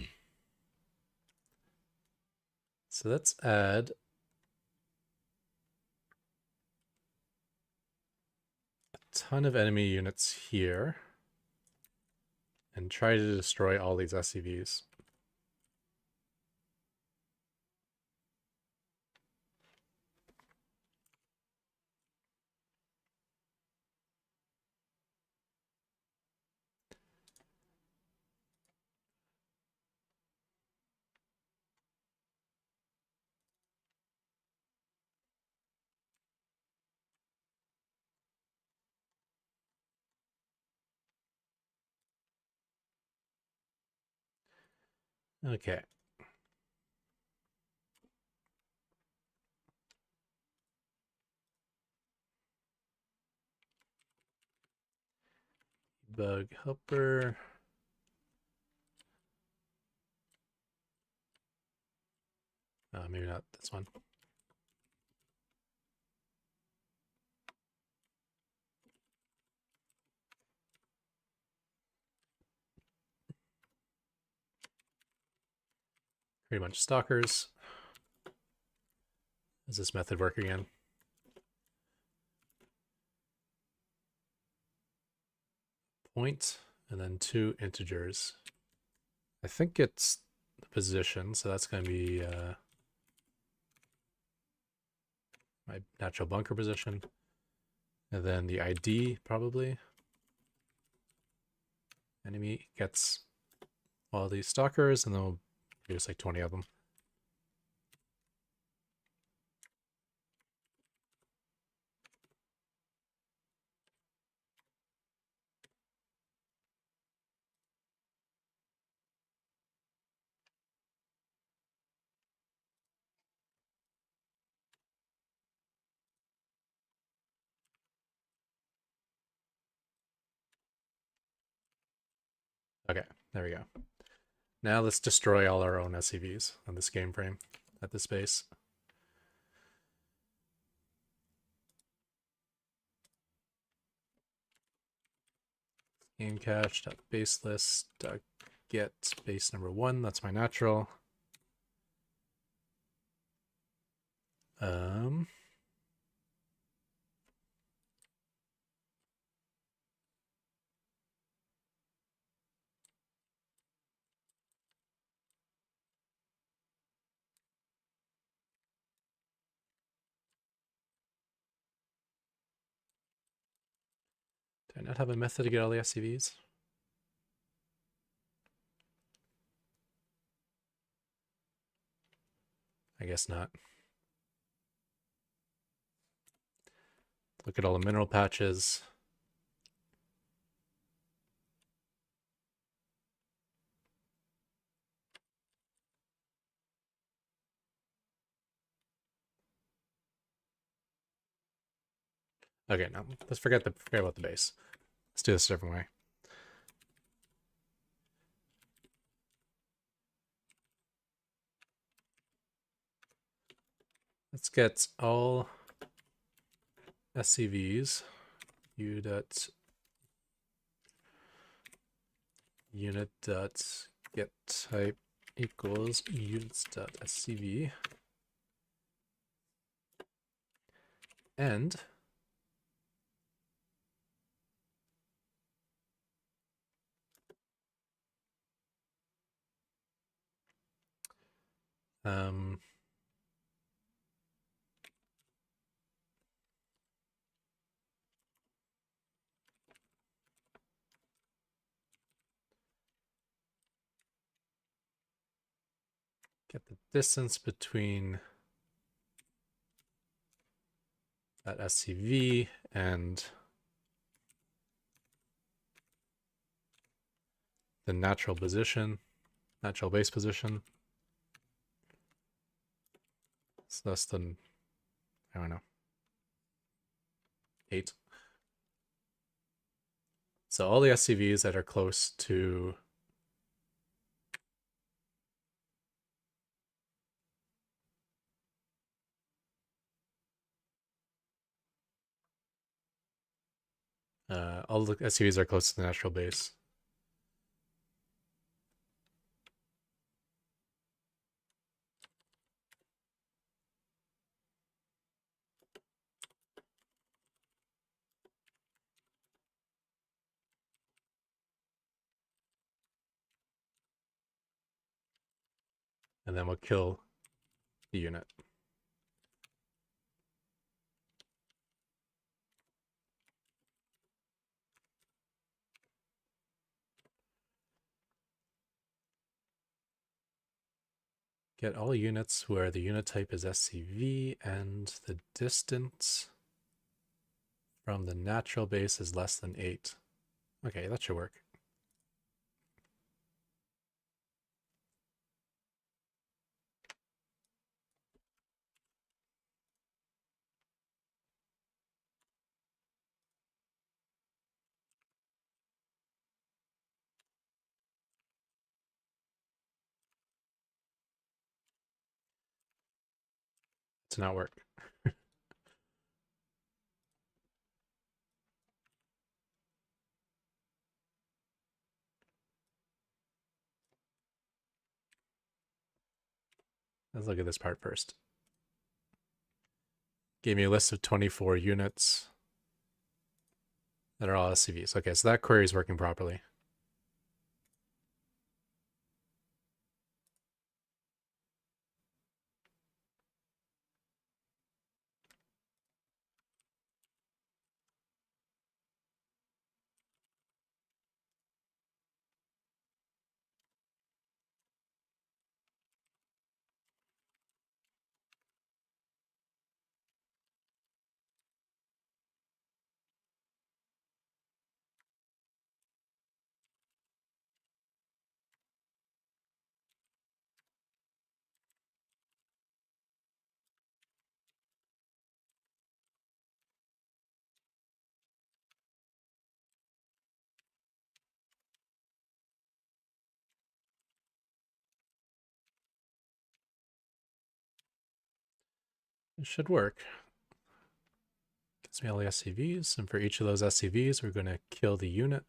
A: So let's add a ton of enemy units here and try to destroy all these SCVs. Okay. Bug helper. Maybe not this one. Create a bunch of stalkers. Does this method work again? Point and then 2 integers. I think it's the position, so that's going to be my natural bunker position. And then the ID, probably. Enemy gets all these stalkers, and then we'll use like 20 of them. Okay, there we go. Now let's destroy all our own SCVs on this game frame at this base. Game cache base list get base number 1. That's my natural. Do I not have a method to get all the SCVs? I guess not. Look at all the mineral patches. Okay, no, let's forget about the base. Let's do this a different way. Let's get all SCVs u dot unit dot get type equals units dot scv and get the distance between that SCV and the natural base position. It's less than, I don't know, 8. So all the SCVs that are close to all the SCVs are close to the natural base. And then we'll kill the unit. Get all units where the unit type is SCV and the distance from the natural base is less than 8. Okay, that should work. It's not work. Let's look at this part first. Gave me a list of 24 units that are all SCVs. Okay, so that query is working properly. It should work. Gives me all the SCVs, and for each of those SCVs, we're going to kill the unit.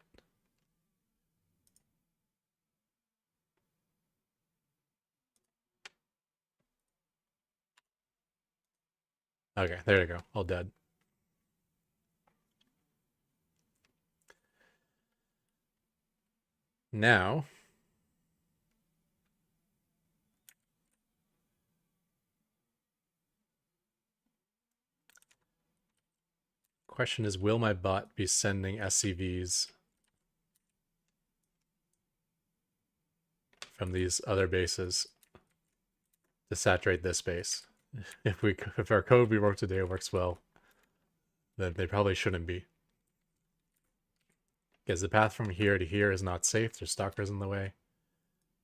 A: Okay, there you go. All dead. Now, question is, will my bot be sending SCVs from these other bases to saturate this base? If our code we wrote today works well, then they probably shouldn't be. Because the path from here to here is not safe. There's stalkers in the way.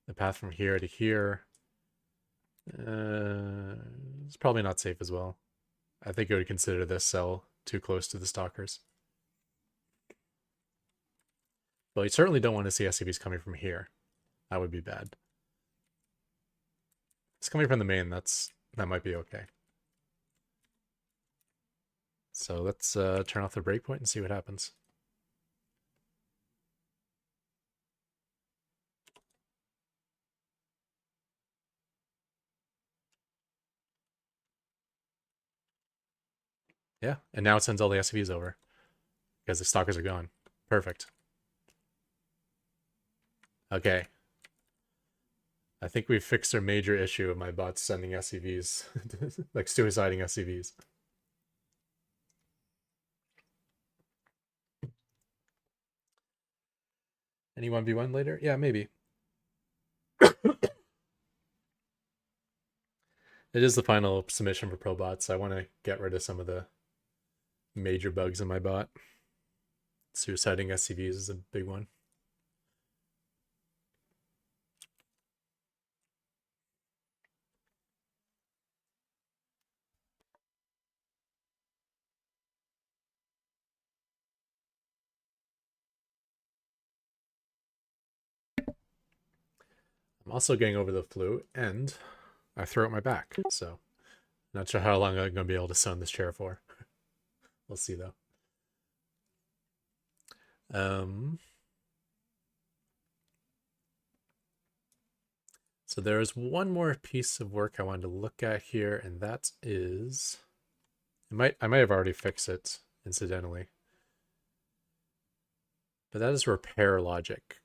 A: The path from here to here is probably not safe as well. I think I would consider this cell too close to the stalkers. Well, you certainly don't want to see SCVs coming from here. That would be bad. It's coming from the main. That might be okay. So let's turn off the breakpoint and see what happens. Yeah, and now it sends all the SCVs over because the stalkers are gone. Perfect. Okay. I think we fixed our major issue of my bots sending SCVs, like suiciding SCVs. Any 1v1 later? Yeah, maybe. It is the final submission for ProBots. I want to get rid of some of the major bugs in my bot. Suiciding SCVs is a big one. I'm also getting over the flu, and I threw out my back, so not sure how long I'm going to be able to sit on this chair for. We'll see, though. So there's one more piece of work I wanted to look at here, and that is... I might have already fixed it, incidentally. But that is repair logic.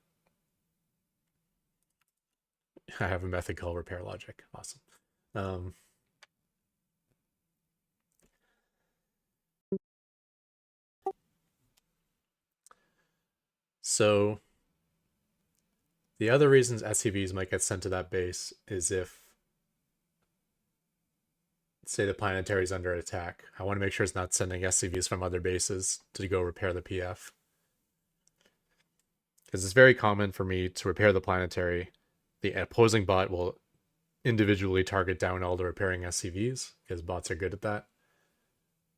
A: I have a method called repair logic. Awesome. So the other reasons SCVs might get sent to that base is if, say, the planetary is under attack. I want to make sure it's not sending SCVs from other bases to go repair the PF. Because it's very common for me to repair the planetary. The opposing bot will individually target down all the repairing SCVs, because bots are good at that.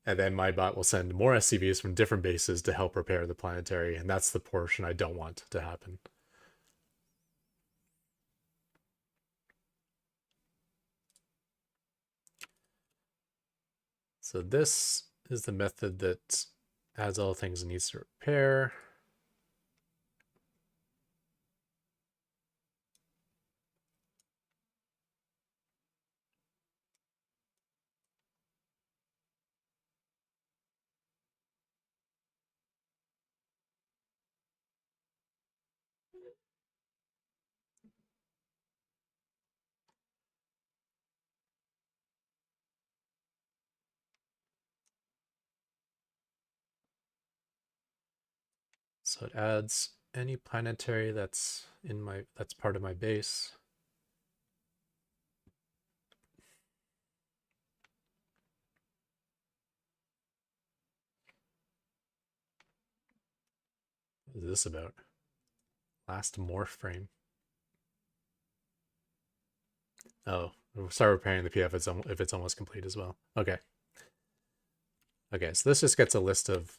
A: And then my bot will send more SCVs from different bases to help repair the planetary, and that's the portion I don't want to happen. So this is the method that adds all the things it needs to repair. So it adds any planetary that's part of my base. What is this about? Last morph frame. Oh, we'll start repairing the PF if it's almost complete as well. Okay. Okay, so this just gets a list of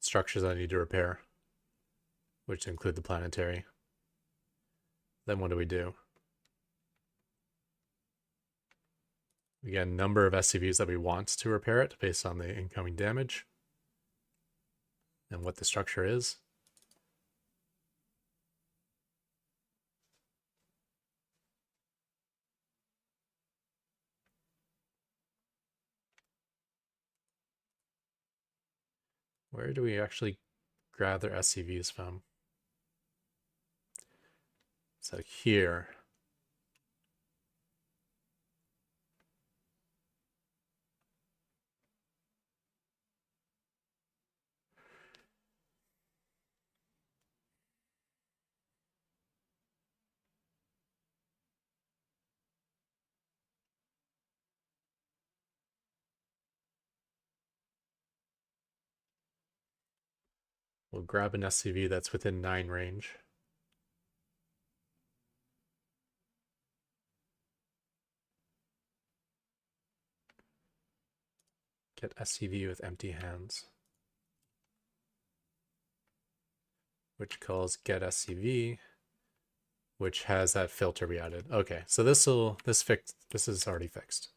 A: structures I need to repair, which include the planetary. Then what do? Again, number of SCVs that we want to repair it based on the incoming damage and what the structure is. Where do we actually grab their SCVs from? So here. We'll grab an SCV that's within 9 range. Get SCV with empty hands. Which calls get SCV, which has that filter we added. Okay, so this is already fixed.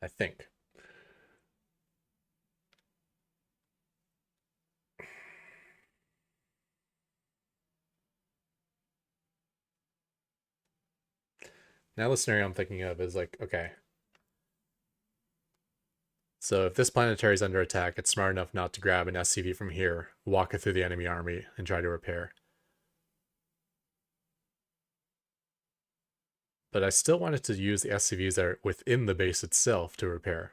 A: I think. Now the scenario I'm thinking of is like, okay. So if this planetary is under attack, it's smart enough not to grab an SCV from here, walk it through the enemy army, and try to repair. But I still wanted to use the SCVs that are within the base itself to repair.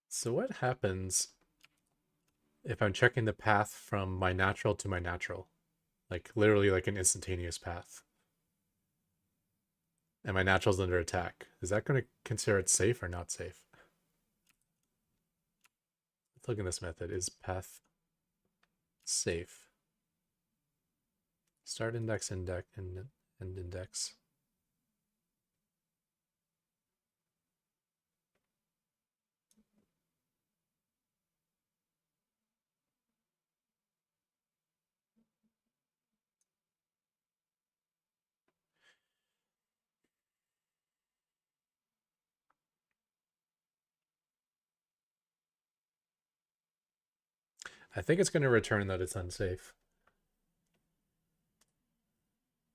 A: So what happens if I'm checking the path from my natural to my natural? Like literally like an instantaneous path. And my natural's under attack. Is that going to consider it safe or not safe? Let's look at this method. Is path safe? Start index, and end index. I think it's going to return that it's unsafe.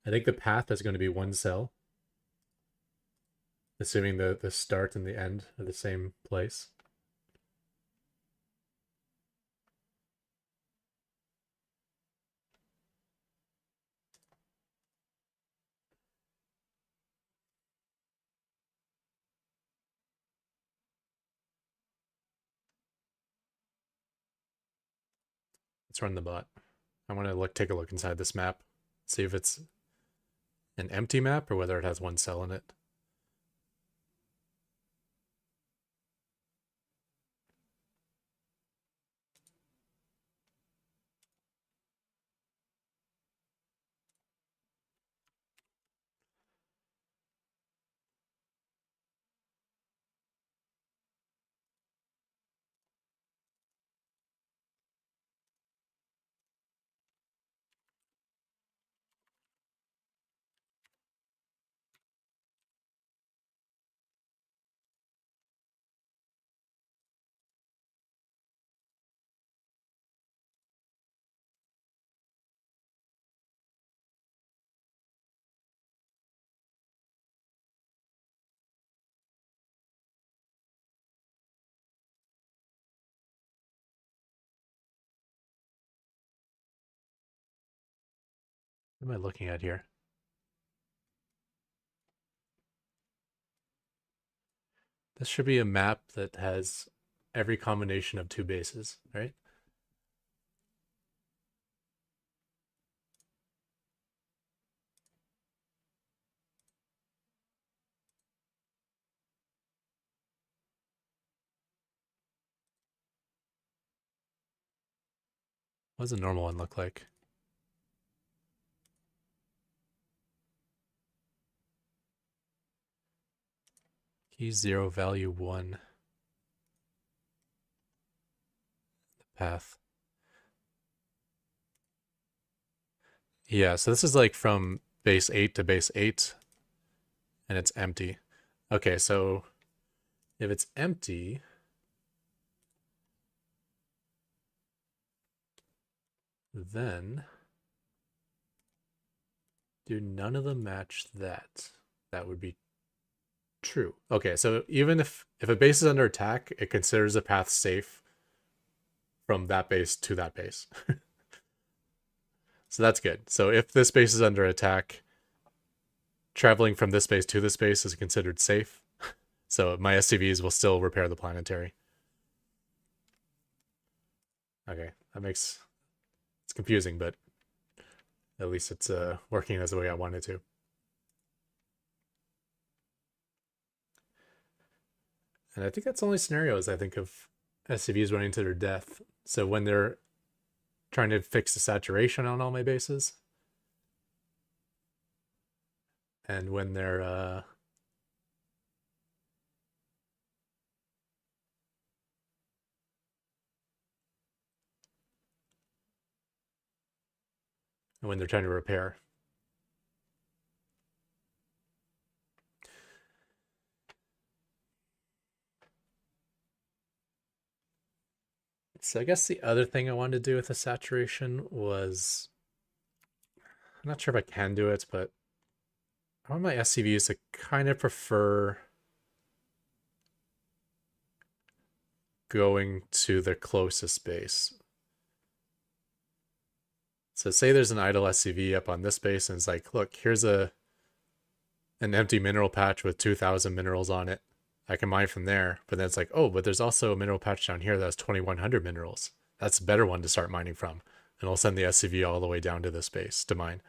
A: I think the path is going to be one cell, assuming the start and the end are the same place. Let's run the bot. I want to take a look inside this map, see if it's an empty map or whether it has one cell in it. What am I looking at here? This should be a map that has every combination of two bases, right? What does a normal one look like? Key 0, value 1. Path. Yeah, so this is like from base 8 to base 8, and it's empty. Okay, so if it's empty, then do none of them match that? That would be true. Okay, so even if a base is under attack, it considers a path safe from that base to that base. So that's good. So if this base is under attack, traveling from this base to this base is considered safe. So my SCVs will still repair the planetary. Okay, it's confusing, but at least it's working as the way I wanted to. And I think that's the only scenarios I think of SCVs running to their death. So when they're trying to fix the saturation on all my bases, and when they're trying to repair. So I guess the other thing I wanted to do with the saturation was, I'm not sure if I can do it, but I want my SCVs to kind of prefer going to the closest base. So say there's an idle SCV up on this base, and it's like, look, here's an empty mineral patch with 2,000 minerals on it. I can mine from there, but then it's like, oh, but there's also a mineral patch down here that has 2,100 minerals. That's a better one to start mining from. And I'll send the SCV all the way down to this base to mine.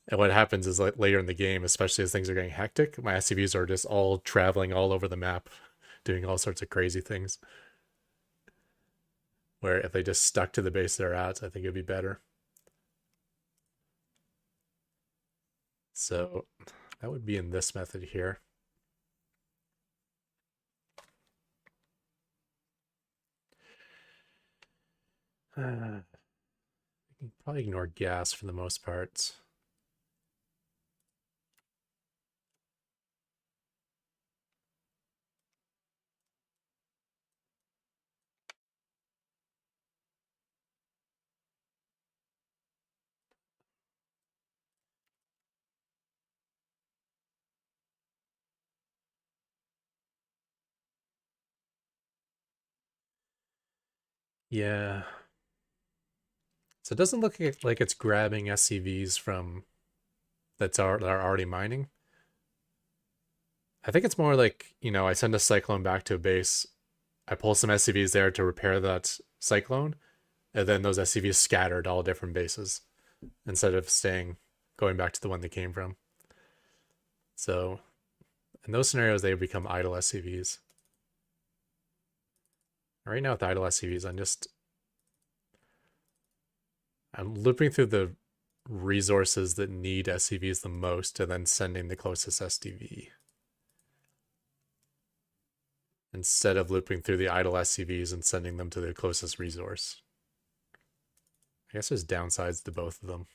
A: And what happens is, like, later in the game, especially as things are getting hectic, my SCVs are just all traveling all over the map, doing all sorts of crazy things. Where if they just stuck to the base they're at, I think it'd be better. So that would be in this method here. You can probably ignore gas for the most part. Yeah. So it doesn't look like it's grabbing SCVs from that are already mining. I think it's more like, I send a cyclone back to a base, I pull some SCVs there to repair that cyclone, and then those SCVs scattered all different bases instead of going back to the one they came from. So in those scenarios, they become idle SCVs. Right now with idle SCVs, I'm looping through the resources that need SCVs the most and then sending the closest SDV. Instead of looping through the idle SCVs and sending them to the closest resource. I guess there's downsides to both of them.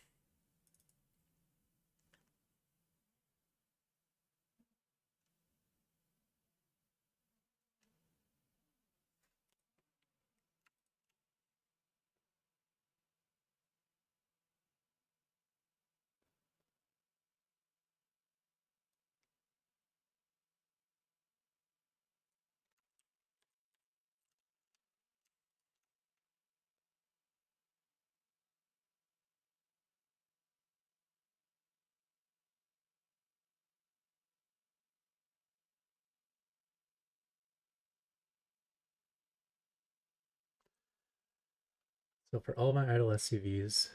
A: So for all my idle SCVs,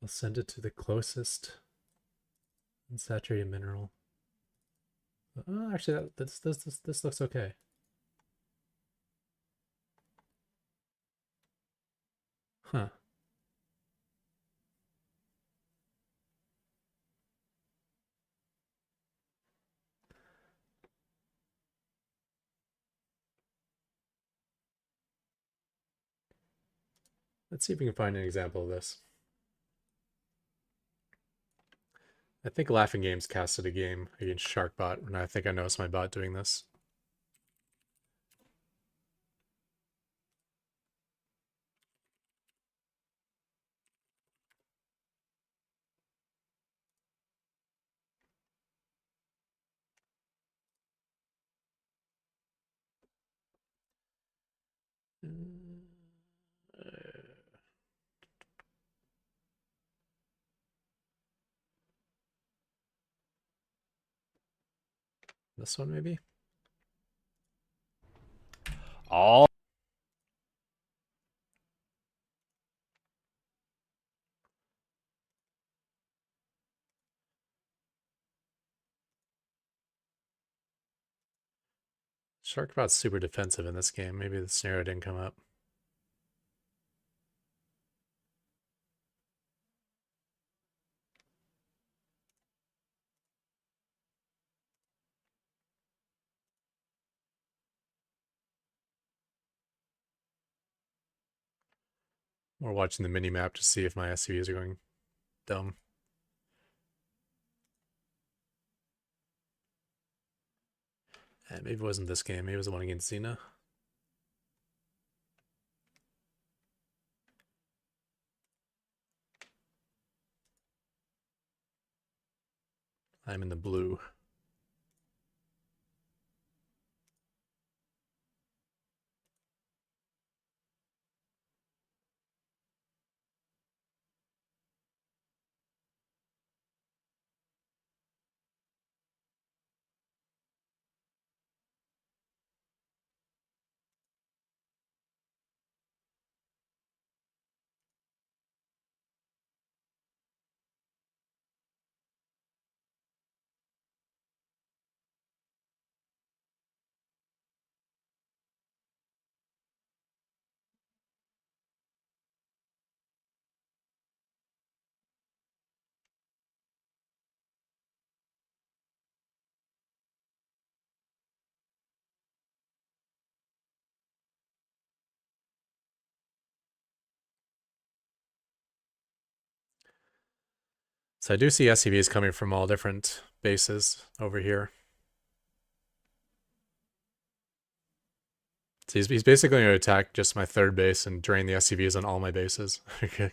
A: I'll send it to the closest unsaturated mineral. Actually, this looks okay. Huh. Let's see if we can find an example of this. I think Laughing Games casted a game against Sharkbot, and I think I noticed my bot doing this. This one maybe?
C: All
A: Sharkbot's super defensive in this game. Maybe the scenario didn't come up. Or watching the mini map to see if my SCVs are going dumb. And maybe it wasn't this game. Maybe it was the one against Xena. I'm in the blue. So I do see SCVs coming from all different bases over here. So he's basically going to attack just my third base and drain the SCVs on all my bases. Okay.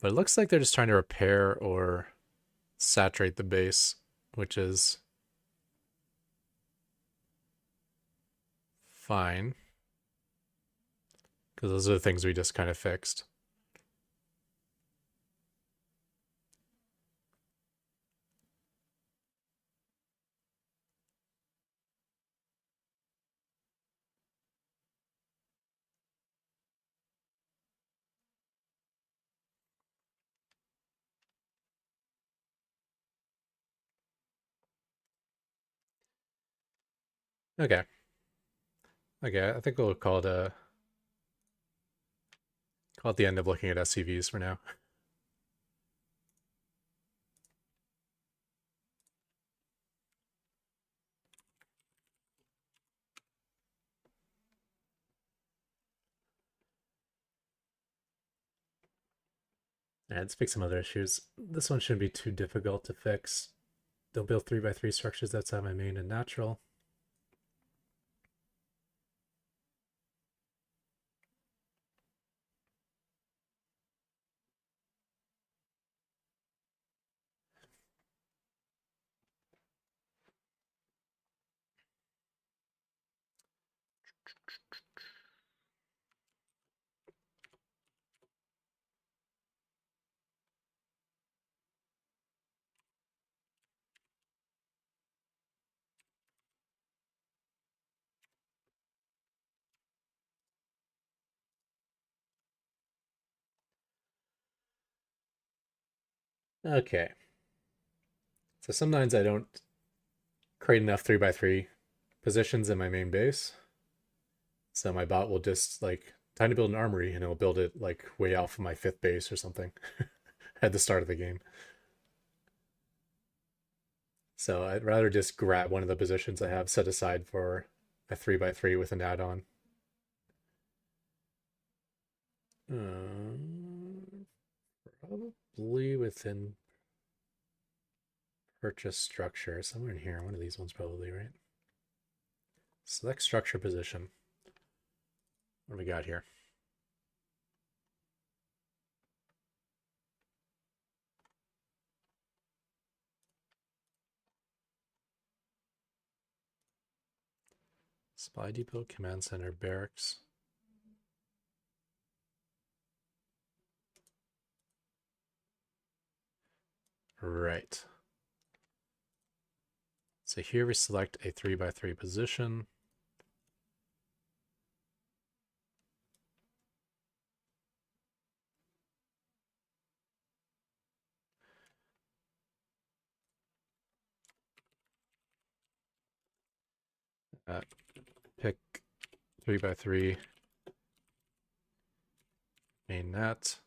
A: But it looks like they're just trying to repair or saturate the base, which is fine. Because those are the things we just kind of fixed. Okay. Okay, I think we'll call it the end of looking at SCVs for now. Alright, let's fix some other issues. This one shouldn't be too difficult to fix. Don't build 3x3 structures outside my main and natural. Okay. So sometimes I don't create enough 3x3 positions in my main base. So my bot will just like time to build an armory, and it'll build it like way off of my 5th base or something at the start of the game. So I'd rather just grab one of the positions I have set aside for a 3x3 with an add-on. Probably within purchase structure, somewhere in here. One of these ones probably, right? Select structure position. What do we got here? Supply depot, command center, barracks. Right. So here we select a 3x3 position. Pick 3x3 main net.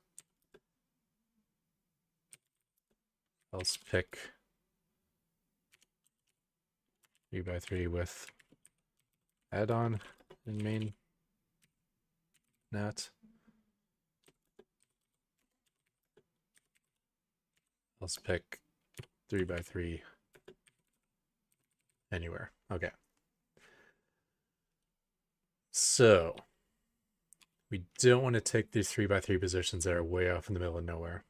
A: Let's pick 3x3 with add-on in main net. Let's pick 3x3 anywhere. Okay. So we don't want to take these 3x3 positions that are way off in the middle of nowhere.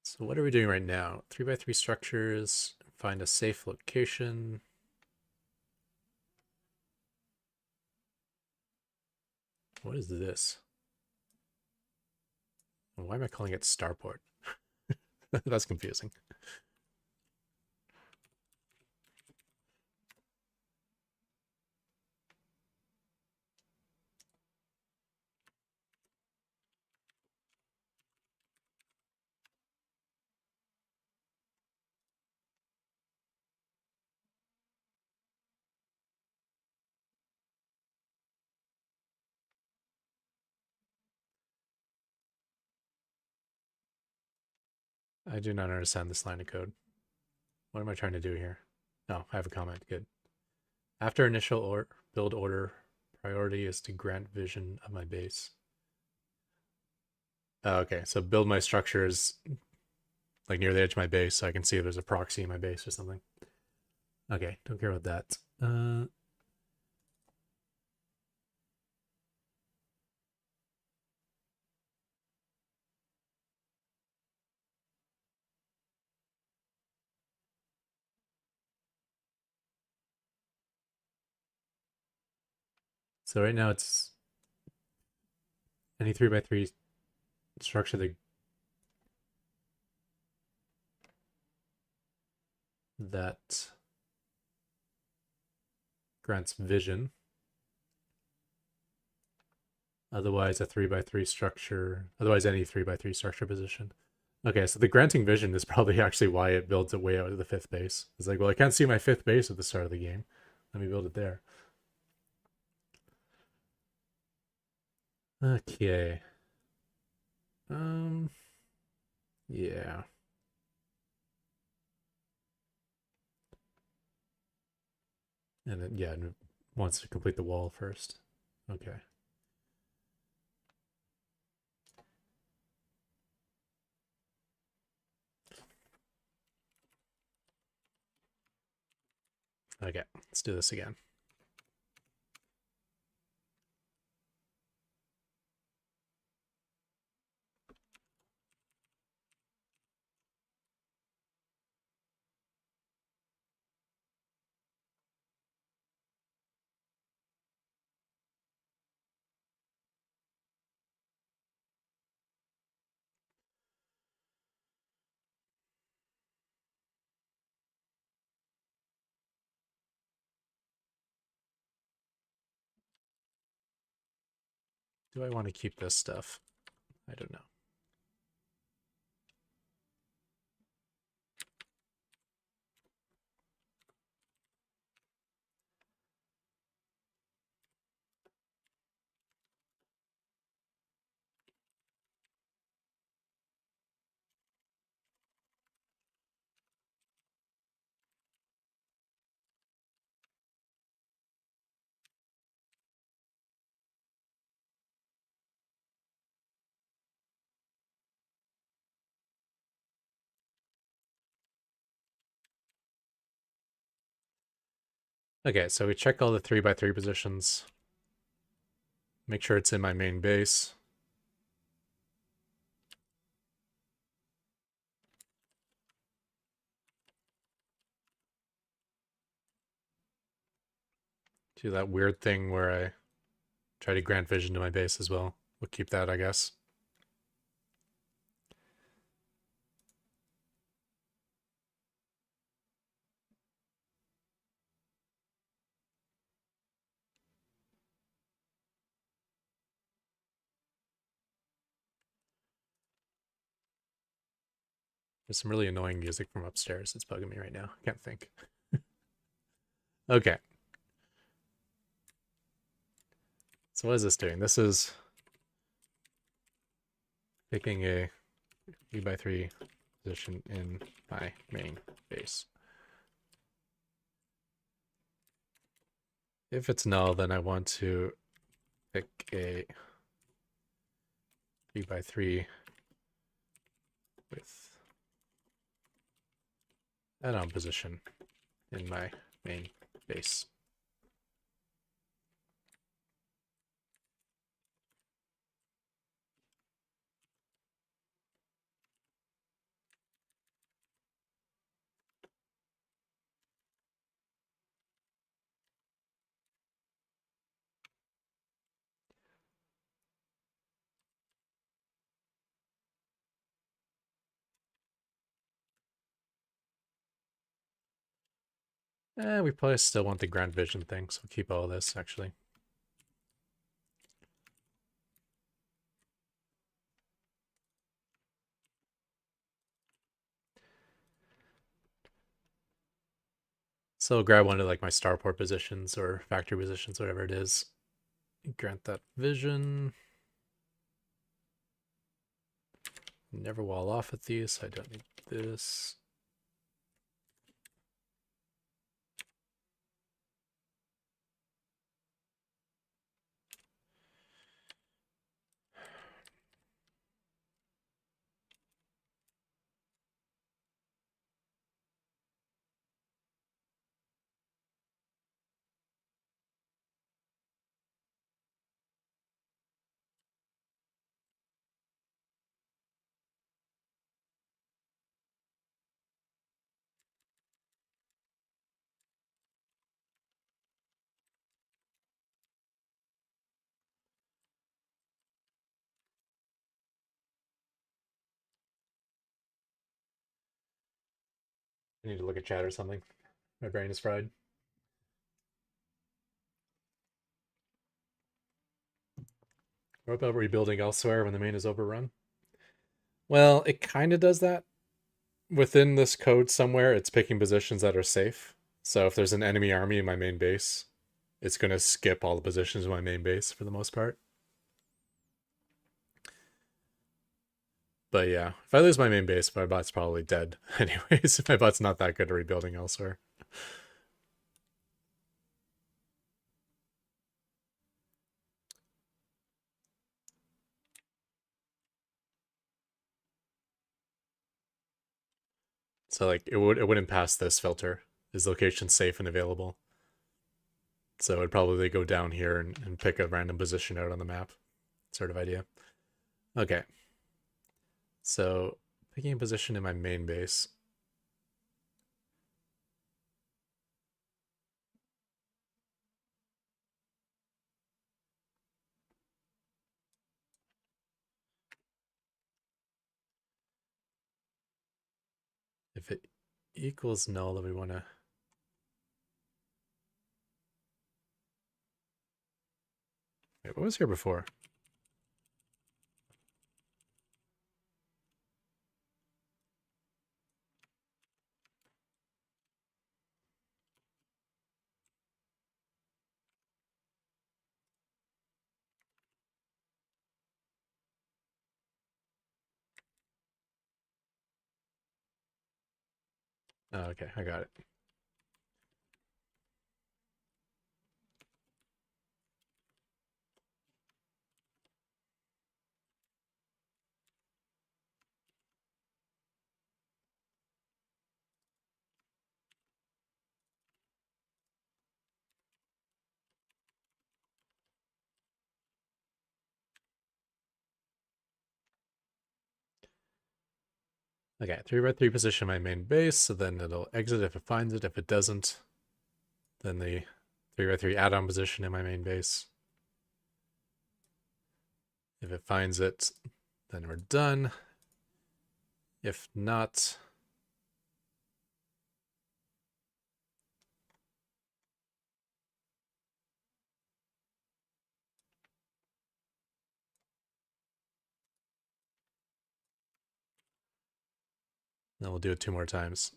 A: So what are we doing right now? 3x3 structures, find a safe location. What is this? Why am I calling it Starport? That's confusing. I do not understand this line of code. What am I trying to do here? Oh, I have a comment. Good. After initial or build order, priority is to grant vision of my base. Oh, okay, so build my structures like near the edge of my base so I can see if there's a proxy in my base or something. Okay, don't care about that. So right now it's any 3x3 structure that grants vision. Otherwise, a 3x3 structure. Otherwise, any 3x3 structure position. Okay, so the granting vision is probably actually why it builds it way out of the 5th base. It's like, well, I can't see my 5th base at the start of the game. Let me build it there. Okay. Yeah. And then, yeah, it wants to complete the wall first. Okay. Okay, let's do this again. Do I want to keep this stuff? I don't know. Okay, so we check all the 3x3 positions. Make sure it's in my main base. Do that weird thing where I try to grant vision to my base as well. We'll keep that, I guess. There's some really annoying music from upstairs. It's bugging me right now. I can't think. Okay. So what is this doing? This is picking a 3x3 position in my main base. If it's null, then I want to pick a 3x3 with add-on position in my main base. We probably still want the ground vision thing, so we'll keep all this actually. So I'll grab one of like my starport positions or factory positions, whatever it is. Grant that vision. Never wall off at these, so I don't need this. I need to look at chat or something. My brain is fried. What about rebuilding elsewhere when the main is overrun? Well, it kind of does that. Within this code somewhere, it's picking positions that are safe. So if there's an enemy army in my main base, it's going to skip all the positions in my main base for the most part. But yeah, if I lose my main base, my bot's probably dead. Anyways, my bot's not that good at rebuilding elsewhere. So like it wouldn't pass this filter. Is location safe and available? So it'd probably go down here and pick a random position out on the map, sort of idea. Okay. So picking a position in my main base. If it equals null, then we want to. Wait, what was here before? Oh, okay, I got it. Okay, 3x3 position my main base, so then it'll exit if it finds it. If it doesn't, then the 3x3 add-on position in my main base. If it finds it, then we're done. If not, then we'll do it 2 more times.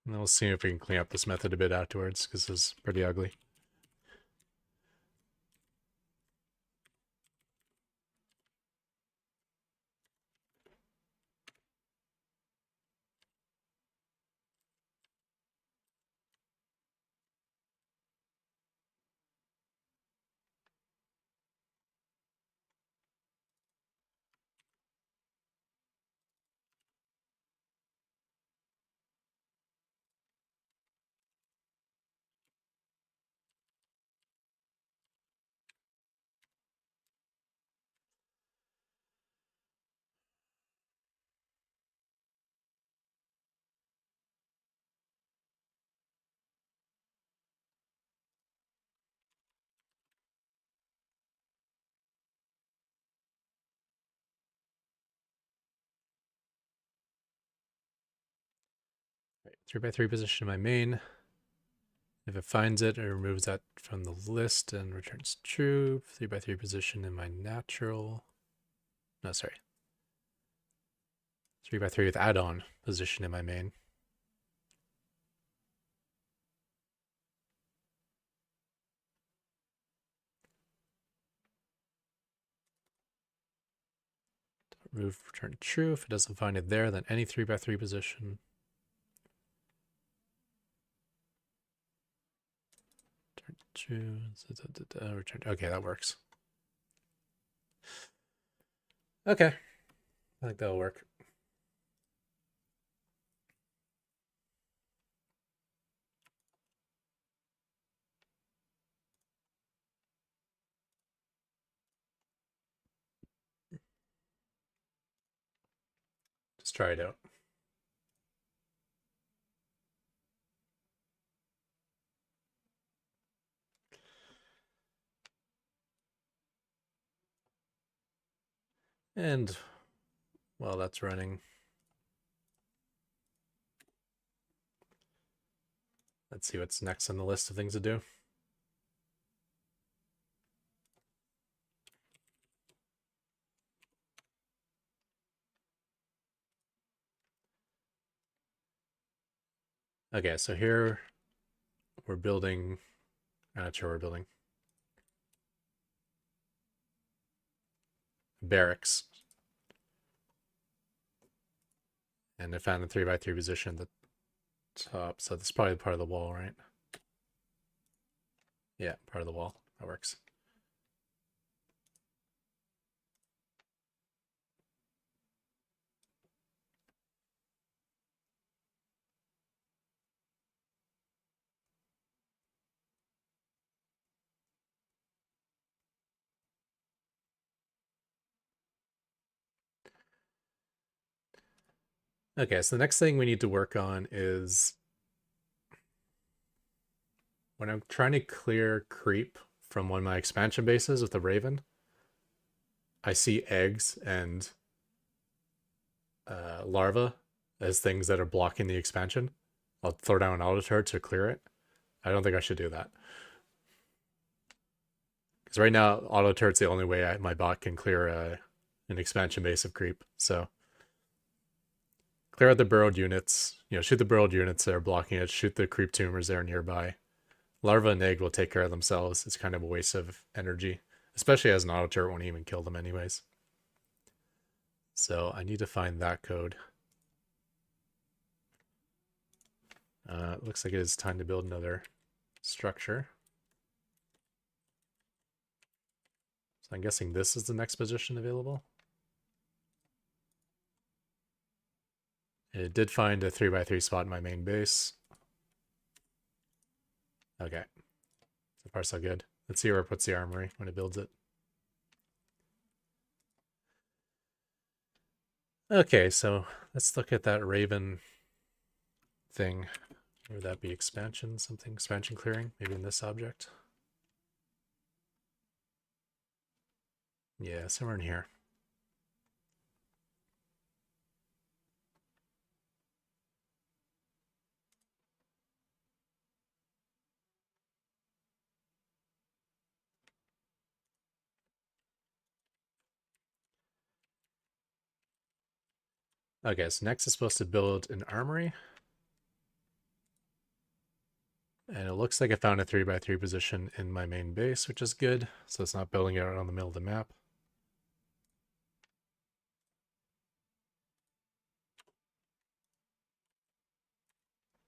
A: And then we'll see if we can clean up this method a bit afterwards, because this is pretty ugly. Right, 3x3 position in my main. If it finds it, it removes that from the list and returns true. 3x3 position in my natural. No, sorry. 3x3 with add-on position in my main. Remove, return true. If it doesn't find it there, then any 3x3 position. Return true. Return. Okay, that works. Okay. I think that'll work. Just try it out. And while that's running, let's see what's next on the list of things to do. Okay, so here we're building, I'm not sure we're building barracks. And I found a 3x3 position at the top. So that's probably part of the wall, right? Yeah, part of the wall. That works. Okay, so the next thing we need to work on is when I'm trying to clear creep from one of my expansion bases with the Raven, I see eggs and larva as things that are blocking the expansion. I'll throw down an auto turret to clear it. I don't think I should do that. Because right now, auto turret's the only way my bot can clear an expansion base of creep. So clear out the burrowed units. Shoot the burrowed units that are blocking it. Shoot the creep tumors that are nearby. Larva and egg will take care of themselves. It's kind of a waste of energy, especially as an auto turret won't even kill them anyways. So I need to find that code. Looks like it is time to build another structure. So I'm guessing this is the next position available. It did find a 3x3 spot in my main base. Okay. So far so good. Let's see where it puts the armory when it builds it. Okay, so let's look at that Raven thing. Would that be expansion? Something expansion clearing? Maybe in this object? Yeah, somewhere in here. Okay, so next is supposed to build an armory. And it looks like I found a 3x3 position in my main base, which is good. So it's not building it out on the middle of the map.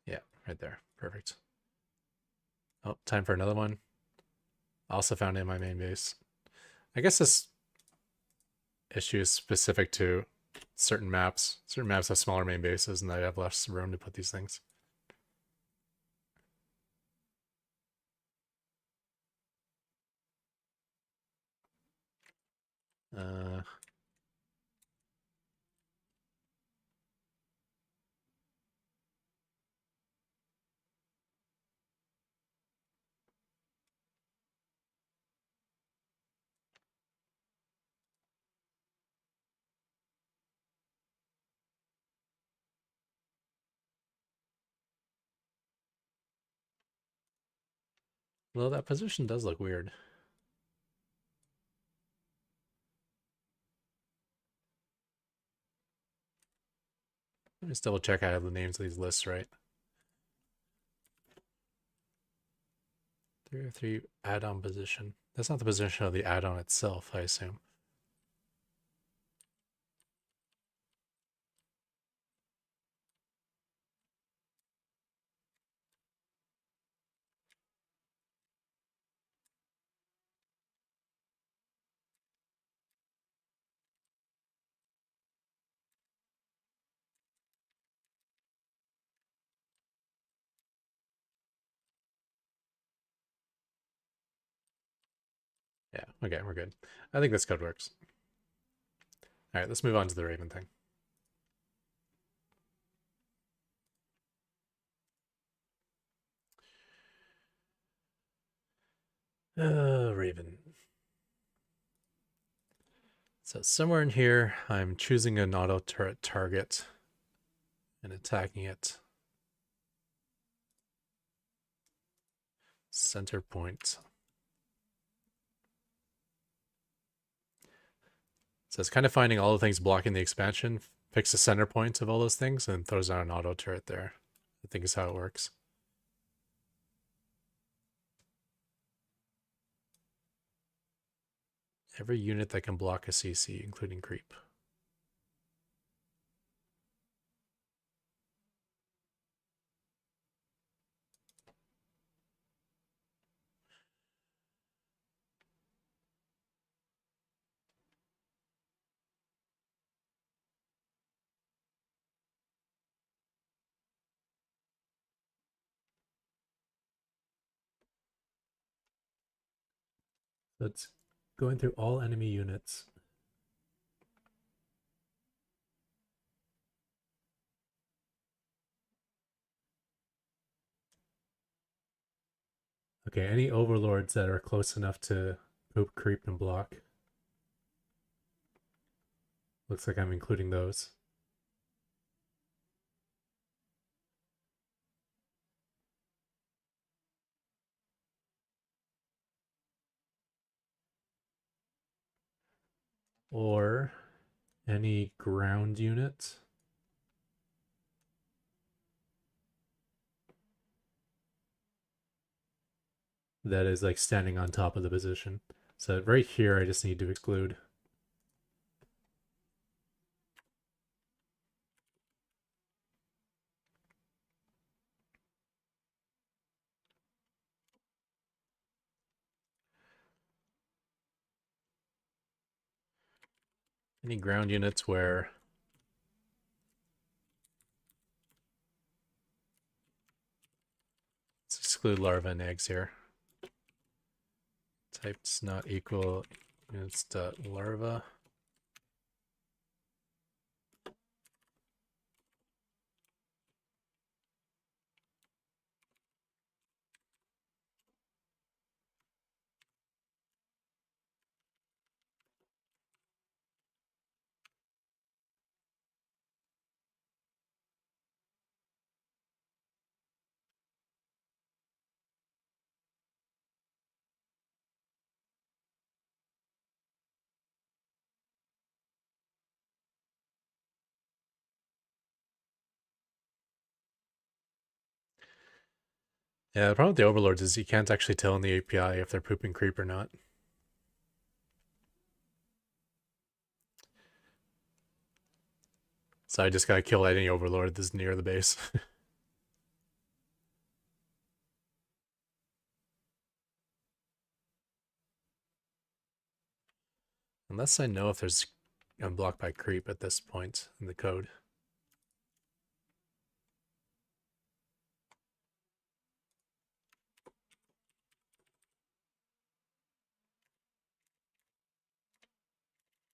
A: Yeah, right there. Perfect. Oh, time for another one. Also found it in my main base. I guess this issue is specific to certain maps. Certain maps have smaller main bases and they have less room to put these things. Uh, well, that position does look weird. Let me just double check I have the names of these lists right. 3 add-on position. That's not the position of the add-on itself, I assume. Yeah, okay, we're good. I think this code works. All right, let's move on to the Raven thing. Raven. So somewhere in here, I'm choosing an auto turret target and attacking it. Center point. So it's kind of finding all the things blocking the expansion, picks the center points of all those things, and throws out an auto turret there. I think is how it works. Every unit that can block a CC, including creep. So it's going through all enemy units. Okay, any overlords that are close enough to poop, creep, and block. Looks like I'm including those. Or any ground unit that is like standing on top of the position. So right here, I just need to exclude. Any ground units where let's exclude larvae and eggs here. Types not equal units dot larva. Yeah, the problem with the overlords is you can't actually tell in the API if they're pooping creep or not. So I just gotta kill any overlord that's near the base. Unless I know if there's unblocked by creep at this point in the code.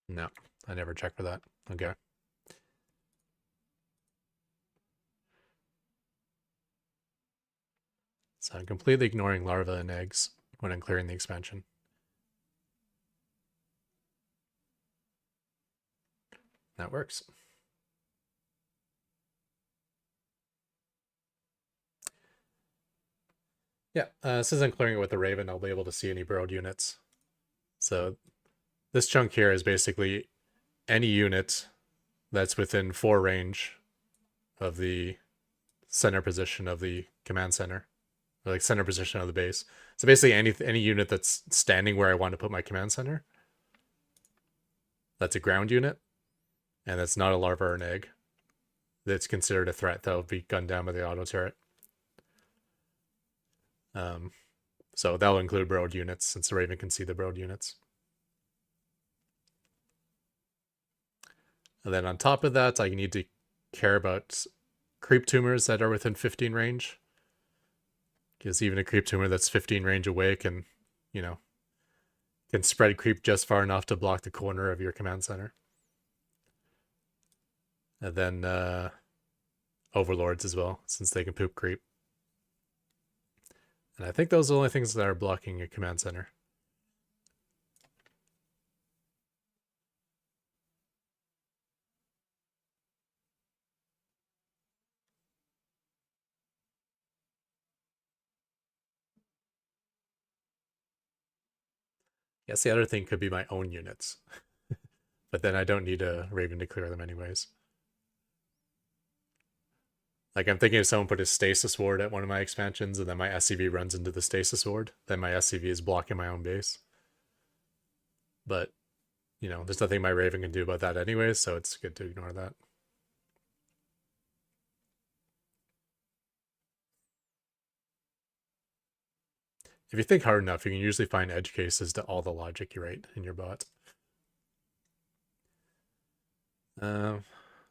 A: No, I never checked for that. Okay. So I'm completely ignoring larvae and eggs when I'm clearing the expansion. That works. Yeah, since I'm clearing it with the Raven, I'll be able to see any burrowed units. So this chunk here is basically any unit that's within 4 range of the center position of the command center, or like center position of the base. So basically any unit that's standing where I want to put my command center, that's a ground unit, and that's not a larva or an egg, that's considered a threat that will be gunned down by the auto turret. So that'll include burrowed units since the Raven can see the burrowed units. And then on top of that, I need to care about creep tumors that are within 15 range. Because even a creep tumor that's 15 range away can, you know, can spread creep just far enough to block the corner of your command center. And then overlords as well, since they can poop creep. And I think those are the only things that are blocking your command center. Yes, the other thing could be my own units. But then I don't need a Raven to clear them anyways. Like I'm thinking if someone put a stasis ward at one of my expansions and then my SCV runs into the stasis ward, then my SCV is blocking my own base. But, you know, there's nothing my Raven can do about that anyways, so it's good to ignore that. If you think hard enough, you can usually find edge cases to all the logic you write in your bot.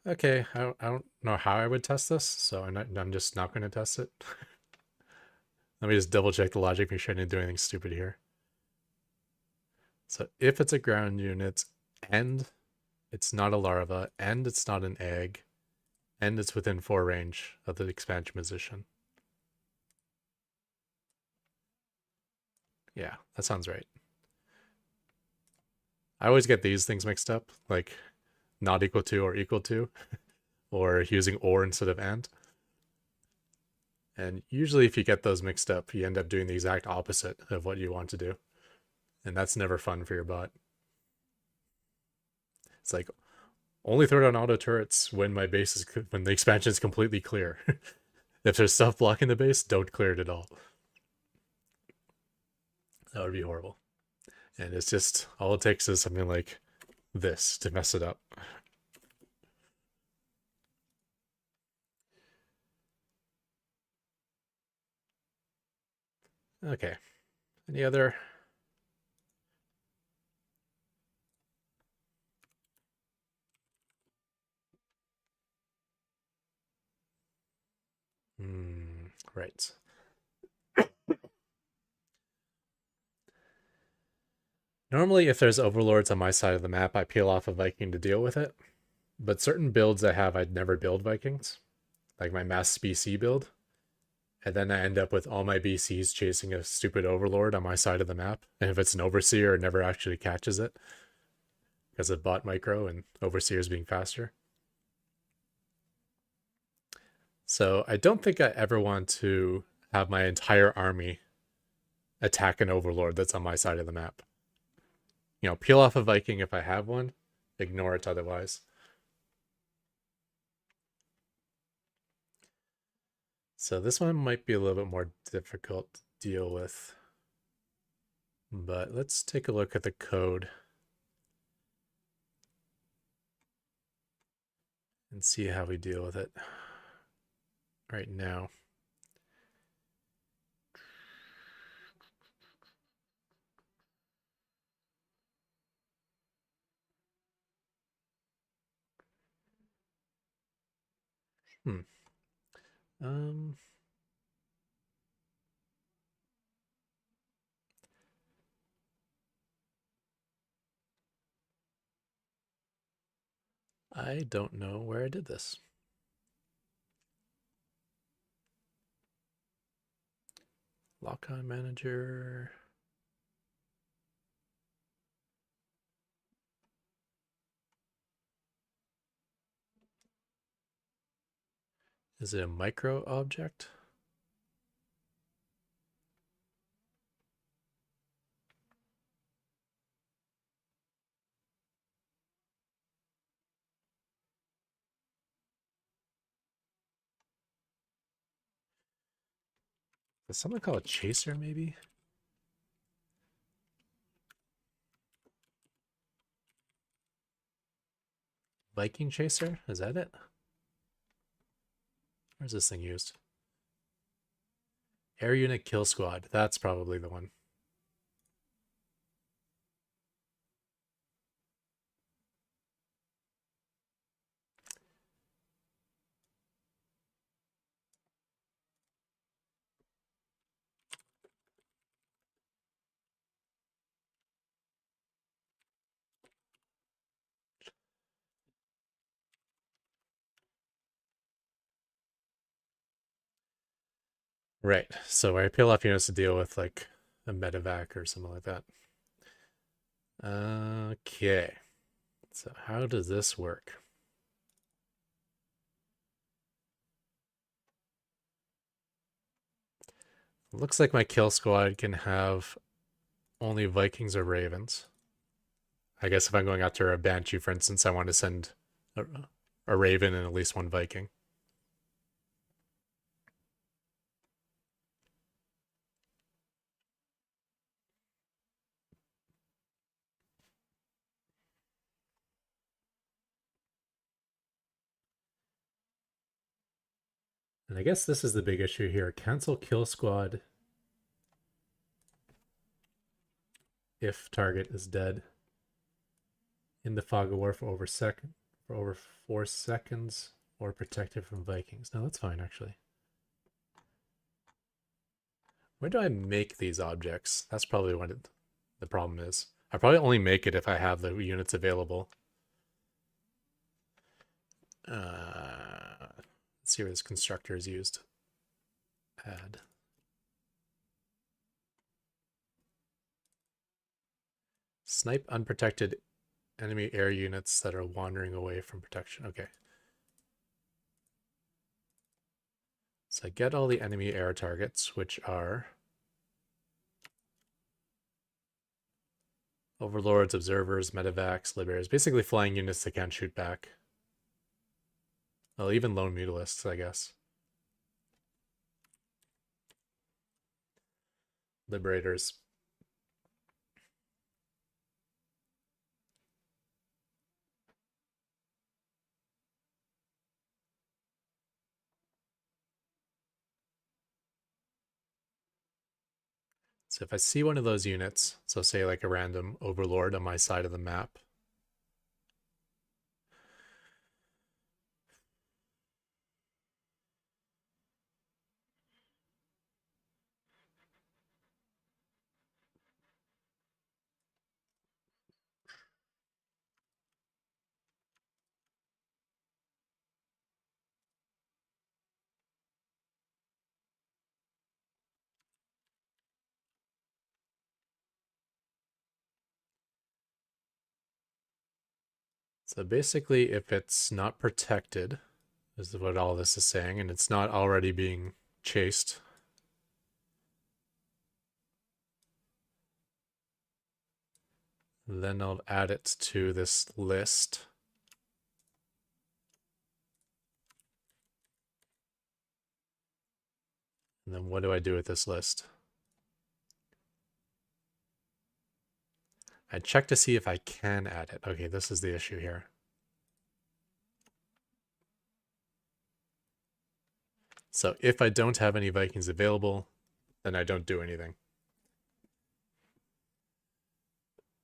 A: Okay, I don't know how I would test this, so I'm just not going to test it. Let me just double check the logic, make sure I didn't do anything stupid here. So if it's a ground unit and it's not a larva and it's not an egg and it's within 4 range of the expansion position, Yeah, that sounds right. I always get these things mixed up, like not equal to or equal to, or using or instead of and. And usually if you get those mixed up, you end up doing the exact opposite of what you want to do. And that's never fun for your bot. It's like, only throw down auto turrets when my base is, when the expansion is completely clear. If there's stuff blocking the base, don't clear it at all. That would be horrible. And it's just, all it takes is something like this to mess it up. Okay. Any other? Right. Normally, if there's overlords on my side of the map, I peel off a Viking to deal with it. But certain builds I have, I'd never build Vikings. Like my mass BC build. And then I end up with all my BCs chasing a stupid overlord on my side of the map. And if it's an overseer, it never actually catches it because of bot micro and overseers being faster. So I don't think I ever want to have my entire army attack an overlord that's on my side of the map. You know, peel off a Viking if I have one, ignore it otherwise. So this one might be a little bit more difficult to deal with. But let's take a look at the code and see how we deal with it right now. Um, I don't know where I did this. Lock-on manager. Is it a micro object? Is something called a chaser, maybe? Viking chaser? Is that it? Where's this thing used? Air unit kill squad. That's probably the one. Right. So I peel off units to deal with like a medevac or something like that. Okay. So how does this work? Looks like my kill squad can have only Vikings or Ravens. I guess if I'm going after a Banshee, for instance, I want to send a Raven and at least one Viking. And I guess this is the big issue here. Cancel kill squad if target is dead in the fog of war for over 4 seconds or protected from Vikings. No, that's fine actually. Where do I make these objects? That's probably what the problem is. I probably only make it if I have the units available. Let's see where this constructor is used. Add. Snipe unprotected enemy air units that are wandering away from protection. Okay. So I get all the enemy air targets, which are Overlords, Observers, Medevacs, Liberators. Basically flying units that can't shoot back. Well, even Lone Mutalists, I guess. Liberators. So if I see one of those units, so say like a random Overlord on my side of the map, so basically if it's not protected, is what all this is saying, and it's not already being chased, then I'll add it to this list. And then what do I do with this list? I check to see if I can add it. Okay, this is the issue here. So if I don't have any Vikings available, then I don't do anything.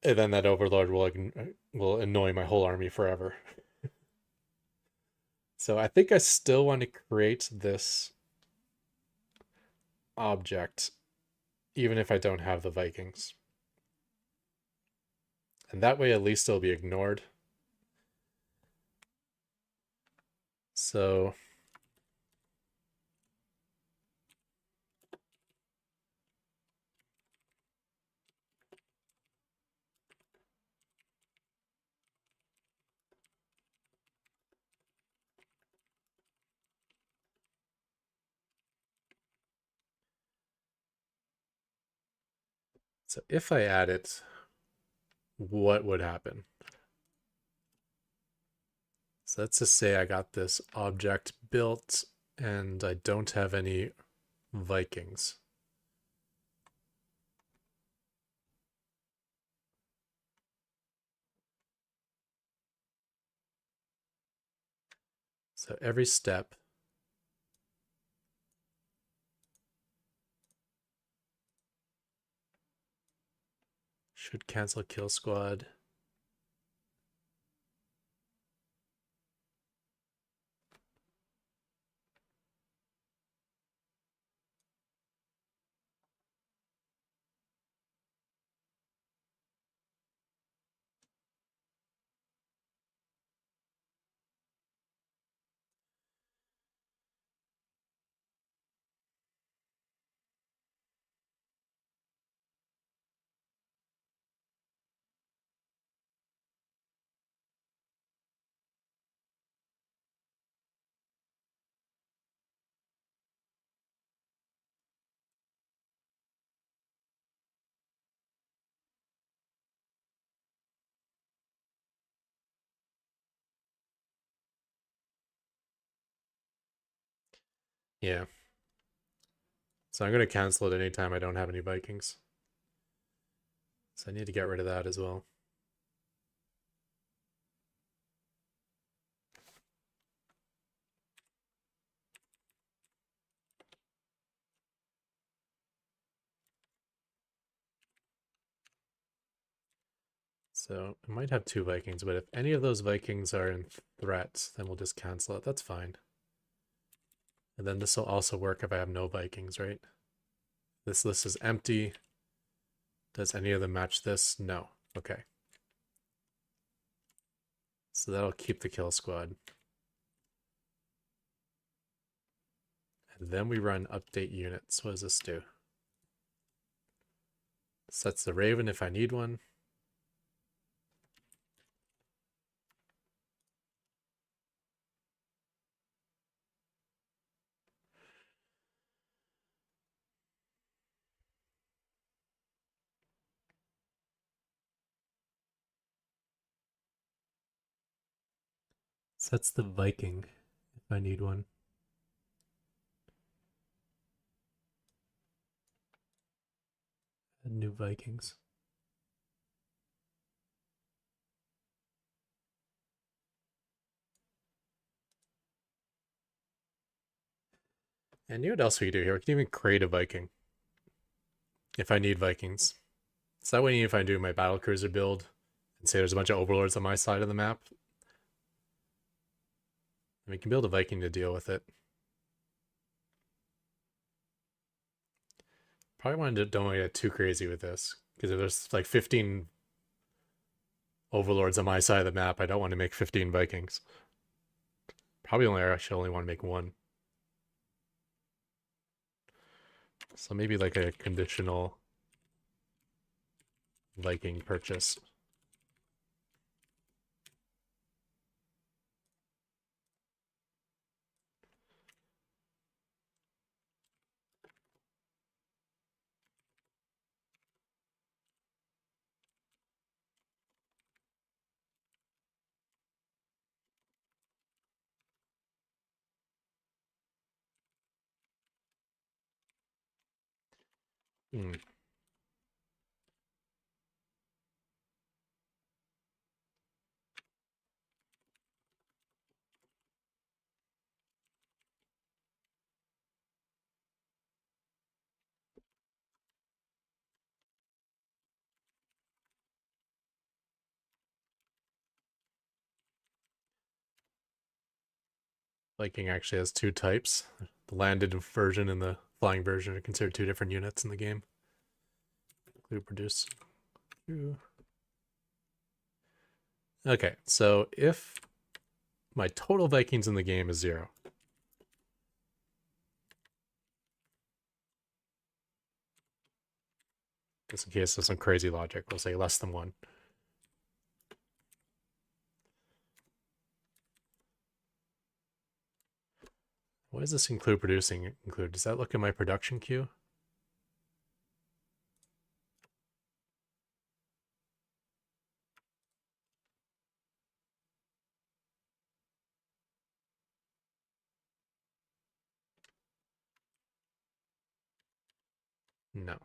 A: And then that Overlord will annoy my whole army forever. So I think I still want to create this object, even if I don't have the Vikings. And that way at least it'll be ignored. So if I add it, what would happen? So let's just say I got this object built and I don't have any Vikings. So every step should cancel kill squad. Yeah. So I'm going to cancel it anytime I don't have any Vikings. So I need to get rid of that as well. So I might have two Vikings, but if any of those Vikings are in threat, then we'll just cancel it. That's fine. And then this will also work if I have no Vikings, right? This list is empty. Does any of them match this? No. Okay. So that'll keep the kill squad. And then we run update units. What does this do? Sets the Raven if I need one. So that's the Viking, if I need one. New Vikings. And you know what else we can do here? We can even create a Viking if I need Vikings. So that way, if I do my battle cruiser build and say there's a bunch of overlords on my side of the map, we can build a Viking to deal with it. Probably want to don't want to get too crazy with this because if there's like 15 overlords on my side of the map, I don't want to make 15 Vikings. Probably I should only want to make one. So maybe like a conditional Viking purchase. Hmm. Viking actually has two types. The landed version and the flying version are considered two different units in the game. Clue produce. Okay, so if my total Vikings in the game is 0, just in case of some crazy logic, we'll say less than 1. What does this include producing include? Does that look at my production queue? No.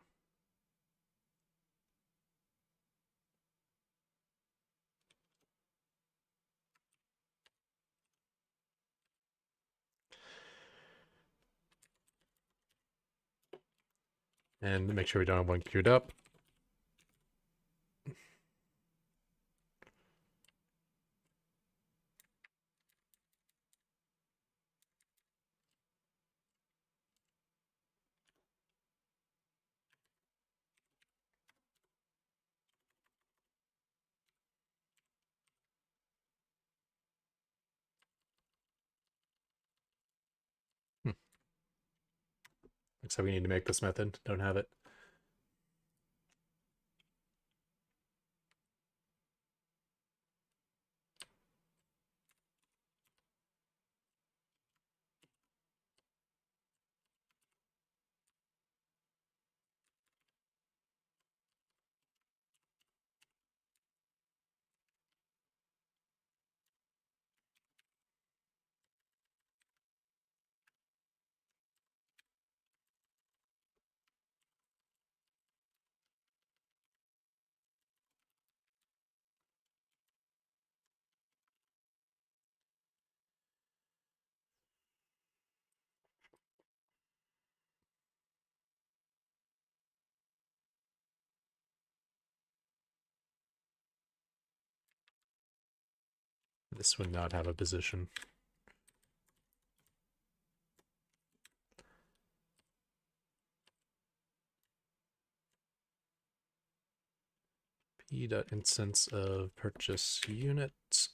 A: And make sure we don't have one queued up. Hmm. Looks like we need to make this method. Don't have it. This would not have a position. P.instance of purchase unit.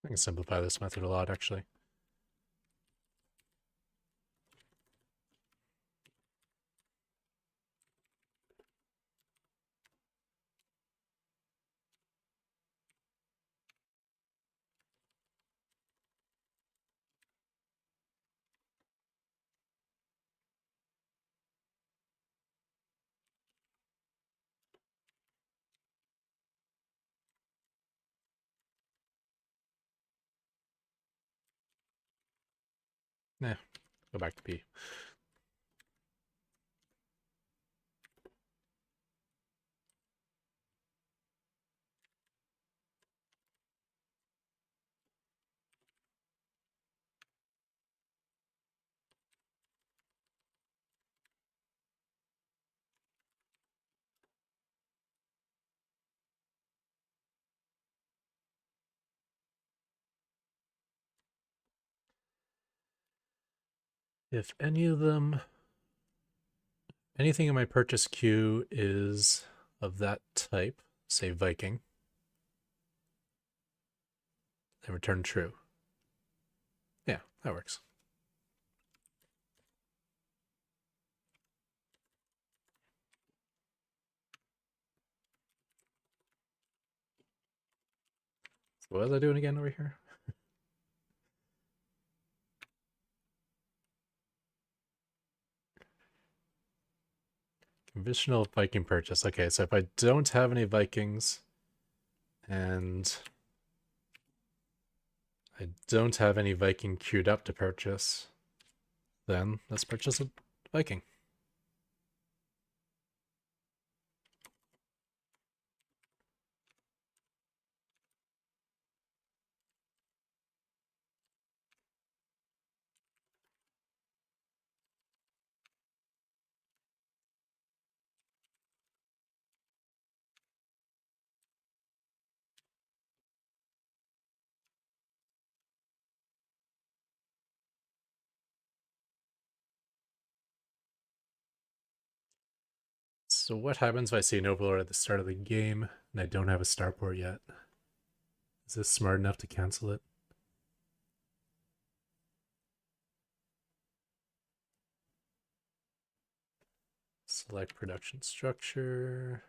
A: I can simplify this method a lot, actually. Nah, go back to P. If any of them, anything in my purchase queue is of that type, say Viking, then return true. Yeah, that works. So what was I doing again over here? Conditional Viking purchase. Okay, so if I don't have any Vikings and I don't have any Viking queued up to purchase, then let's purchase a Viking. So what happens if I see an overlord at the start of the game and I don't have a starport yet? Is this smart enough to cancel it? Select production structure.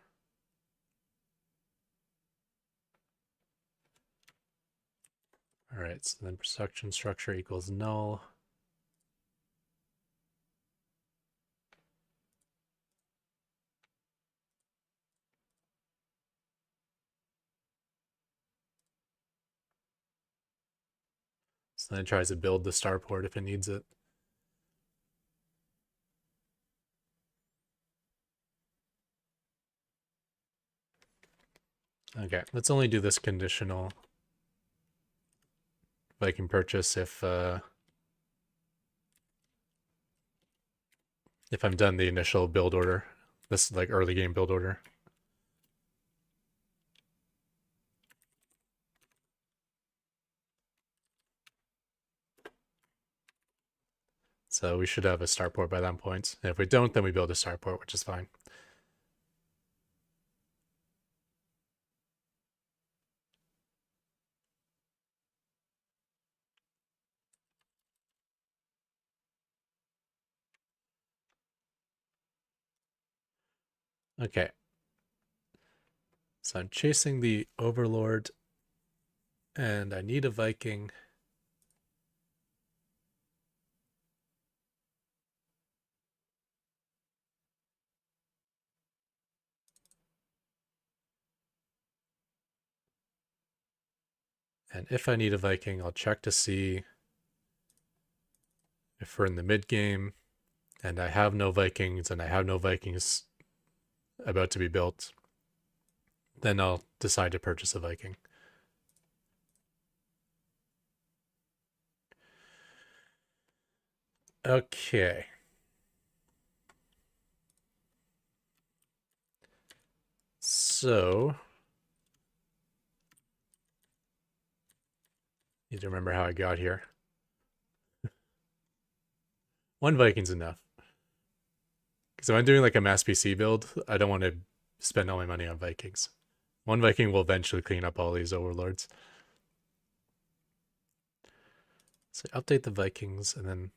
A: All right, so then production structure equals null. So then it tries to build the starport if it needs it. Okay, let's only do this conditional Viking purchase if I'm done the initial build order. This like early game build order. So we should have a starport by that point. And if we don't, then we build a starport, which is fine. Okay. So I'm chasing the overlord and I need a Viking. And if I need a Viking, I'll check to see if we're in the mid game and I have no Vikings and I have no Vikings about to be built, then I'll decide to purchase a Viking. Okay. So need to remember how I got here. One Viking's enough. Because if I'm doing like a mass PC build, I don't want to spend all my money on Vikings. One Viking will eventually clean up all these overlords. So update the Vikings and then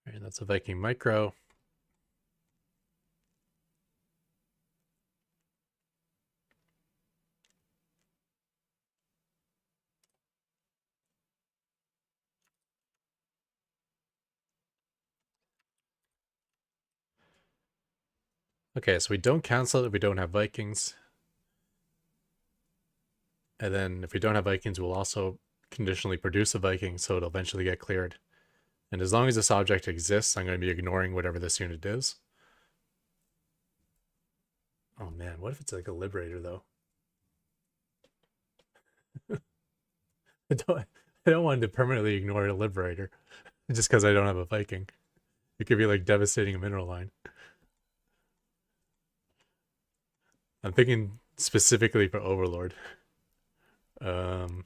A: and that's a Viking micro. Okay, so we don't cancel it if we don't have Vikings. And then if we don't have Vikings, we'll also conditionally produce a Viking, so it'll eventually get cleared. And as long as this object exists, I'm going to be ignoring whatever this unit is. Oh man, what if it's like a Liberator though? I don't want to permanently ignore a Liberator just because I don't have a Viking. It could be like devastating a mineral line. I'm thinking specifically for Overlord. Um,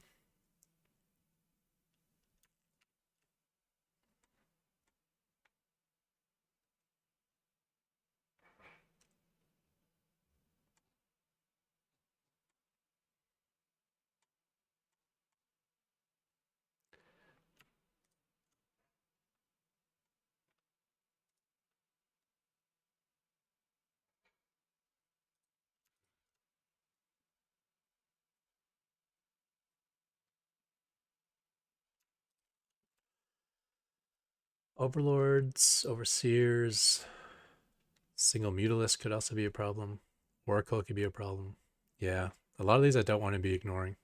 A: Overlords, Overseers, Single Mutalist could also be a problem. Oracle could be a problem. Yeah, a lot of these I don't want to be ignoring.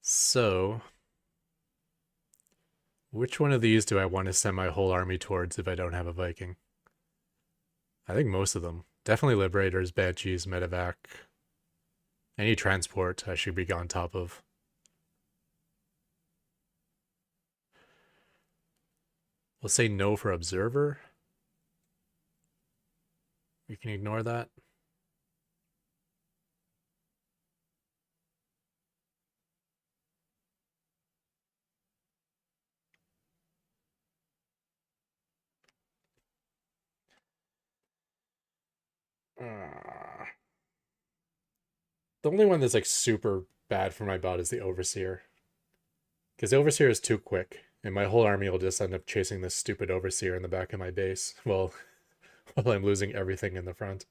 A: So, which one of these do I want to send my whole army towards if I don't have a Viking? I think most of them. Definitely Liberators, Banshees, Medevac. Any transport I should be on top of. We'll say no for Observer. We can ignore that. Uh, the only one that's like super bad for my bot is the Overseer. Because the Overseer is too quick, and my whole army will just end up chasing this stupid Overseer in the back of my base. Well, while I'm losing everything in the front.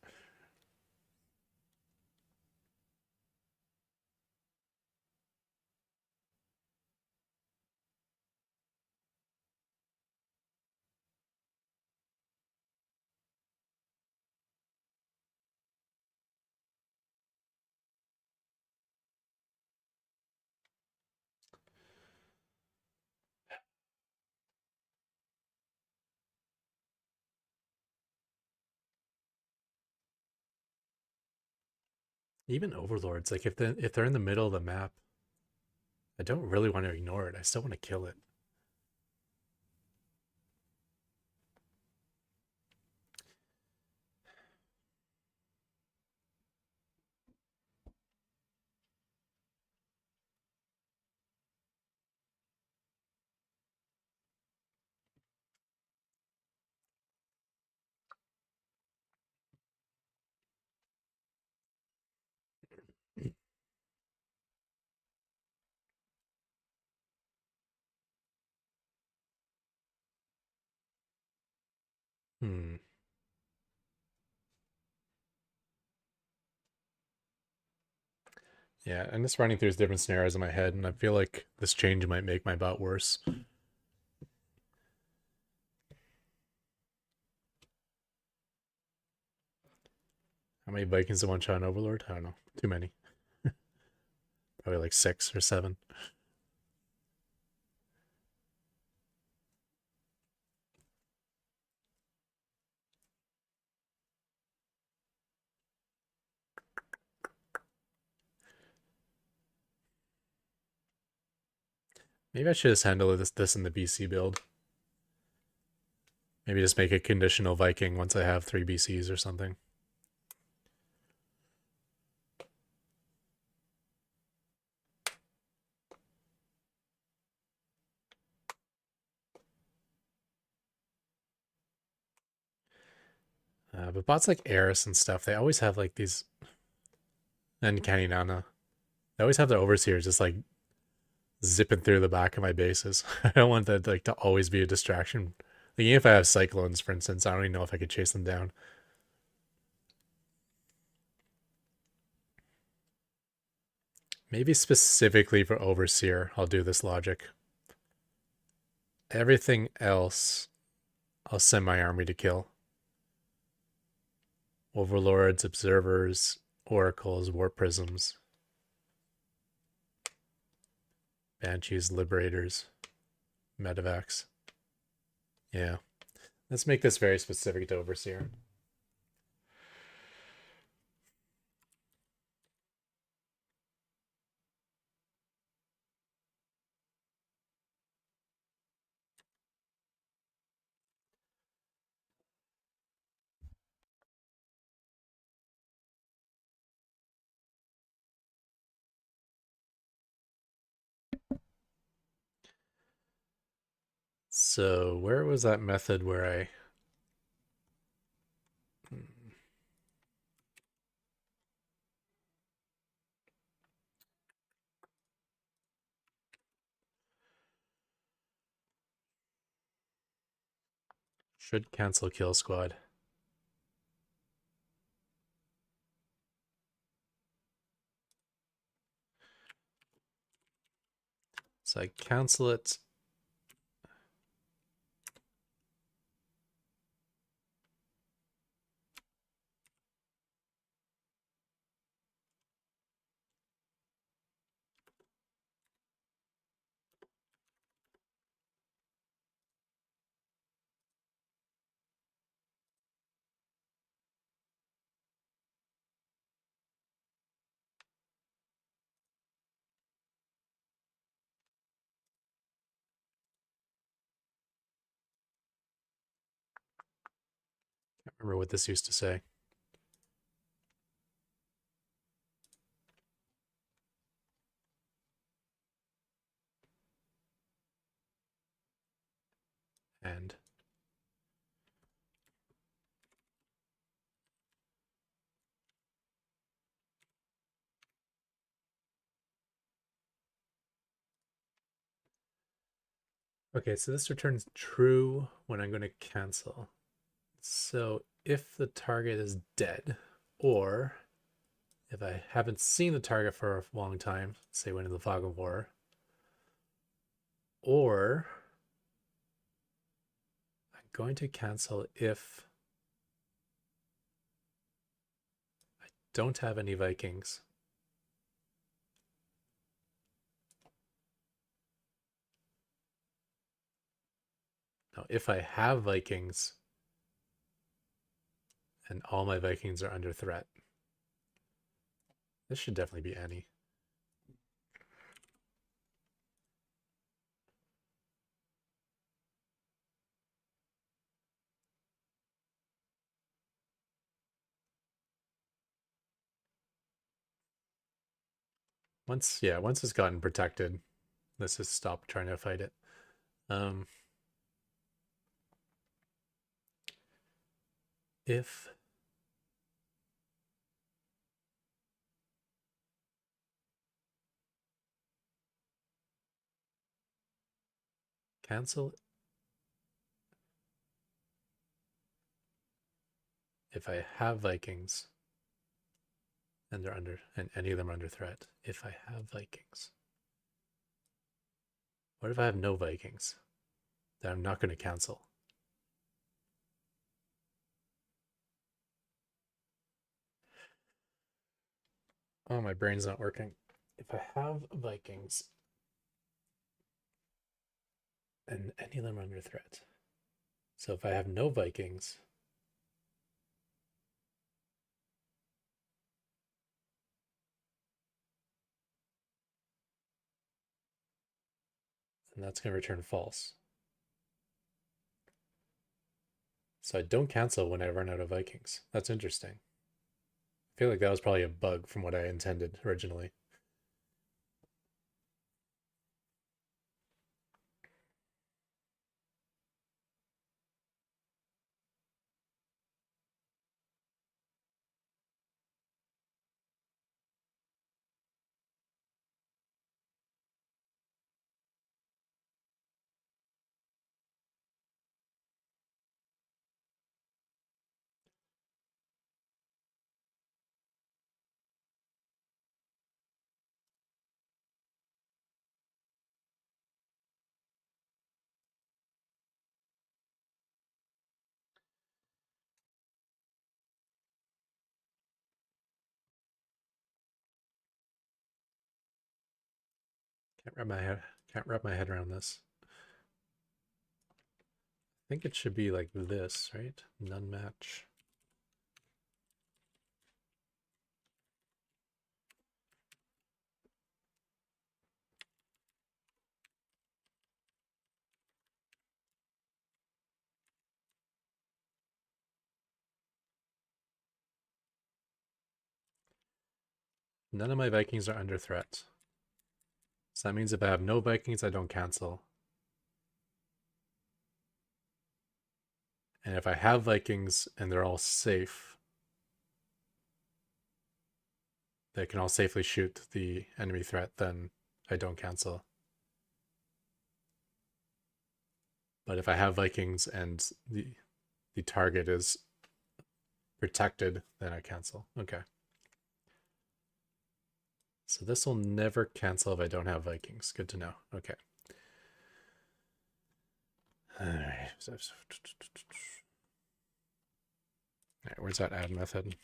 A: Even Overlords, like if they're in the middle of the map, I don't really want to ignore it. I still want to kill it. Hmm. Yeah, I'm just running through different scenarios in my head, and I feel like this change might make my bot worse. How many Vikings to one shot an Overlord? I don't know. Too many. Probably like 6 or 7. Maybe I should just handle this in the BC build. Maybe just make a conditional Viking once I have 3 BCs or something. But bots like Eris and stuff, they always have like these, and Canny Nana, they always have their overseers just like zipping through the back of my bases. I don't want that like to always be a distraction. Like even if I have cyclones, for instance, I don't even know if I could chase them down. Maybe specifically for overseer, I'll do this logic. Everything else, I'll send my army to kill. Overlords, observers, oracles, war prisms, banshees, liberators, medevacs. Yeah. Let's make this very specific to overseer. So where was that method where I should cancel kill squad? So I cancel it. Can't remember what this used to say. And okay, so this returns true when I'm going to cancel. So if the target is dead, or if I haven't seen the target for a long time, say when in the fog of war, or I'm going to cancel if I don't have any Vikings. Now, if I have Vikings and all my Vikings are under threat, this should definitely be any. Once it's gotten protected, let's just stop trying to fight it. If cancel if I have Vikings and they're under and any of them are under threat. If I have Vikings. What if I have no Vikings that I'm not going to cancel? Oh, my brain's not working. If I have Vikings and any of them are under threat. So if I have no Vikings, then that's going to return false. So I don't cancel when I run out of Vikings. That's interesting. I feel like that was probably a bug from what I intended originally. Can't wrap my head around this. I think it should be like this, right? None match. None of my Vikings are under threat. So that means if I have no Vikings, I don't cancel. And if I have Vikings and they're all safe, they can all safely shoot the enemy threat, then I don't cancel. But if I have Vikings and the target is protected, then I cancel. Okay. So this will never cancel if I don't have Vikings. Good to know. Okay. All right. All right, where's that add method?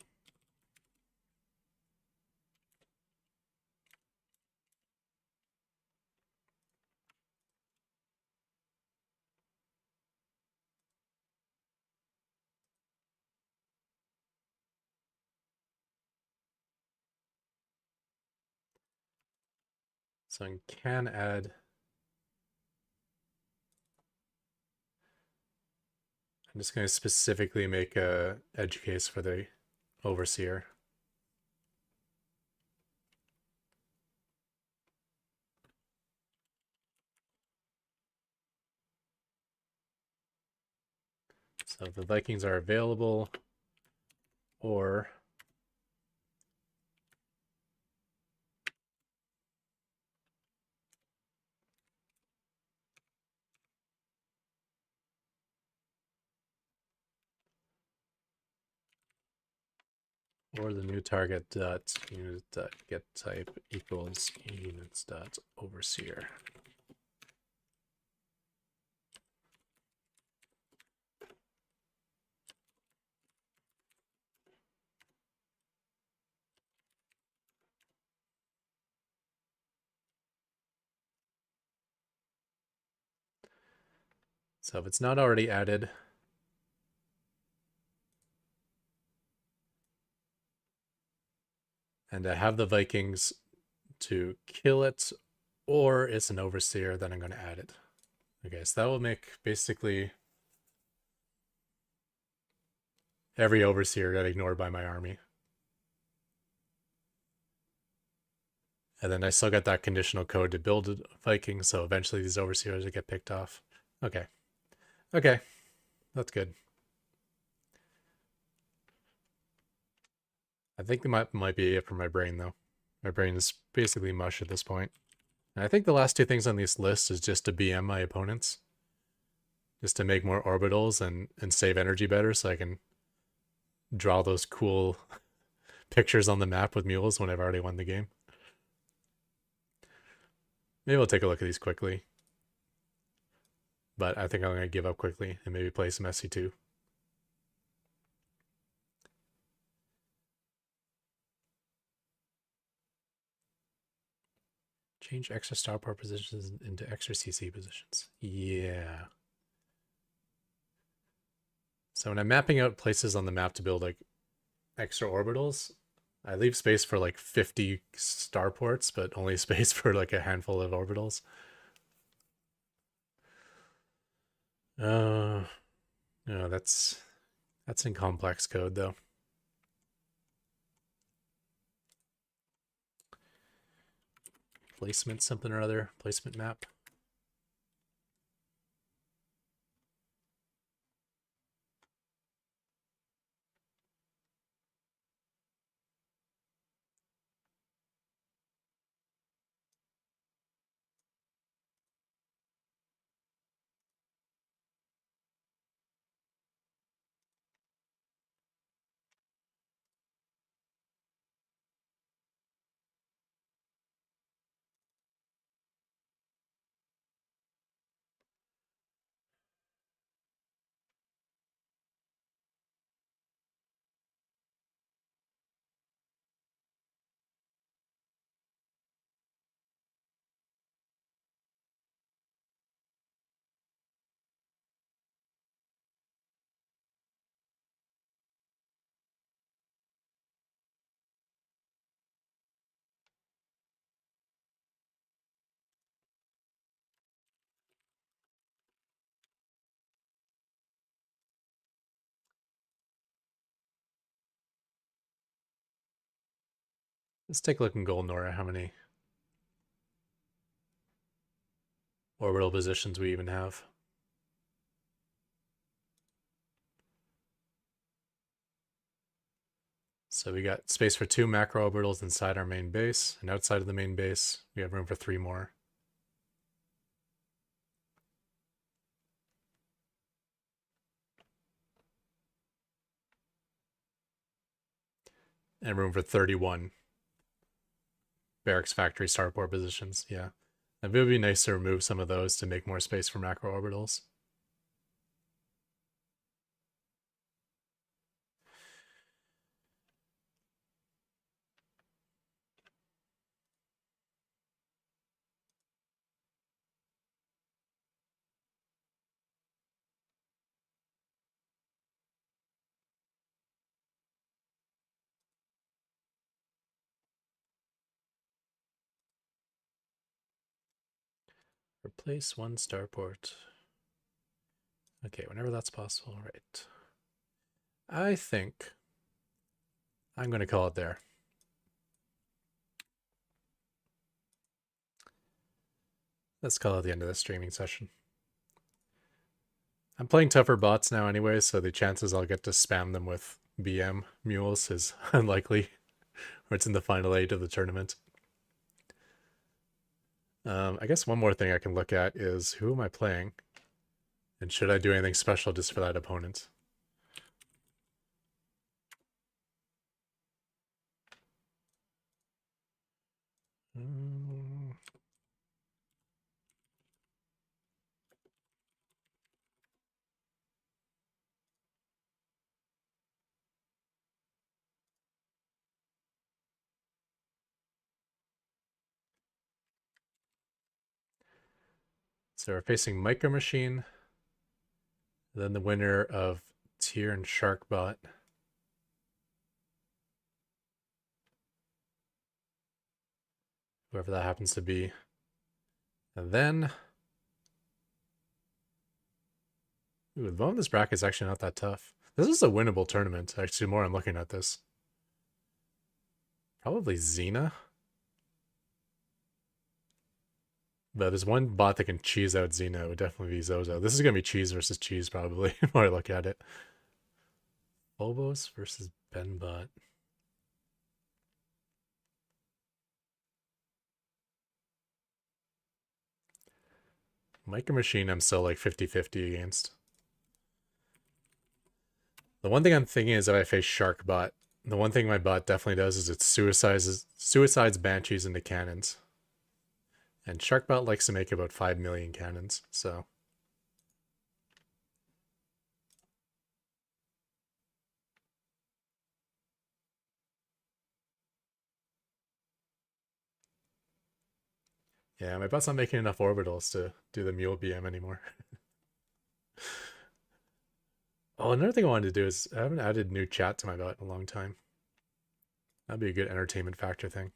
A: So I can add. I'm just going to specifically make a edge case for the overseer. So the Vikings are available, or the new target dot unit dot get type equals units dot overseer. So if it's not already added, and I have the Vikings to kill it, or it's an overseer, then I'm going to add it. Okay, so that will make basically every overseer get ignored by my army. And then I still got that conditional code to build a Viking, so eventually these overseers will get picked off. Okay. Okay. That's good. I think that might be it for my brain, though. My brain is basically mush at this point. And I think the last two things on this list is just to BM my opponents. Just to make more orbitals and save energy better so I can draw those cool pictures on the map with mules when I've already won the game. Maybe we'll take a look at these quickly. But I think I'm going to give up quickly and maybe play some SC2. Change extra starport positions into extra CC positions. Yeah. So when I'm mapping out places on the map to build like extra orbitals, I leave space for like 50 starports, but only space for like a handful of orbitals. No, that's in complex code though. Placement something or other, placement map. Let's take a look in Golnora, how many orbital positions we even have. So we got space for 2 macro orbitals inside our main base, and outside of the main base, we have room for 3 more. And room for 31 barracks factory starport positions. Yeah. It would be nice to remove some of those to make more space for macro orbitals. Replace 1 starport. Okay, whenever that's possible, right. I think I'm going to call it there. Let's call it the end of the streaming session. I'm playing tougher bots now anyway, so the chances I'll get to spam them with BM mules is unlikely, or it's in the final 8 of the tournament. I guess one more thing I can look at is who am I playing? And should I do anything special just for that opponent? So we're facing Micro Machine, then the winner of Tier and Sharkbot. Whoever that happens to be. And then... Ooh, the bottom of this bracket is actually not that tough. This is a winnable tournament, actually, the more I'm looking at this. Probably Xena. But there's one bot that can cheese out Xena. It would definitely be Zozo. This is going to be cheese versus cheese, probably, when I look at it. Phobos versus Benbot. Micro Machine, I'm still like 50-50 against. The one thing I'm thinking is if I face Sharkbot, the one thing my bot definitely does is it suicides Banshees into cannons. And Sharkbot likes to make about 5 million cannons, so... Yeah, my bot's not making enough orbitals to do the Mule BM anymore. Oh, another thing I wanted to do is I haven't added new chat to my bot in a long time. That'd be a good entertainment factor thing.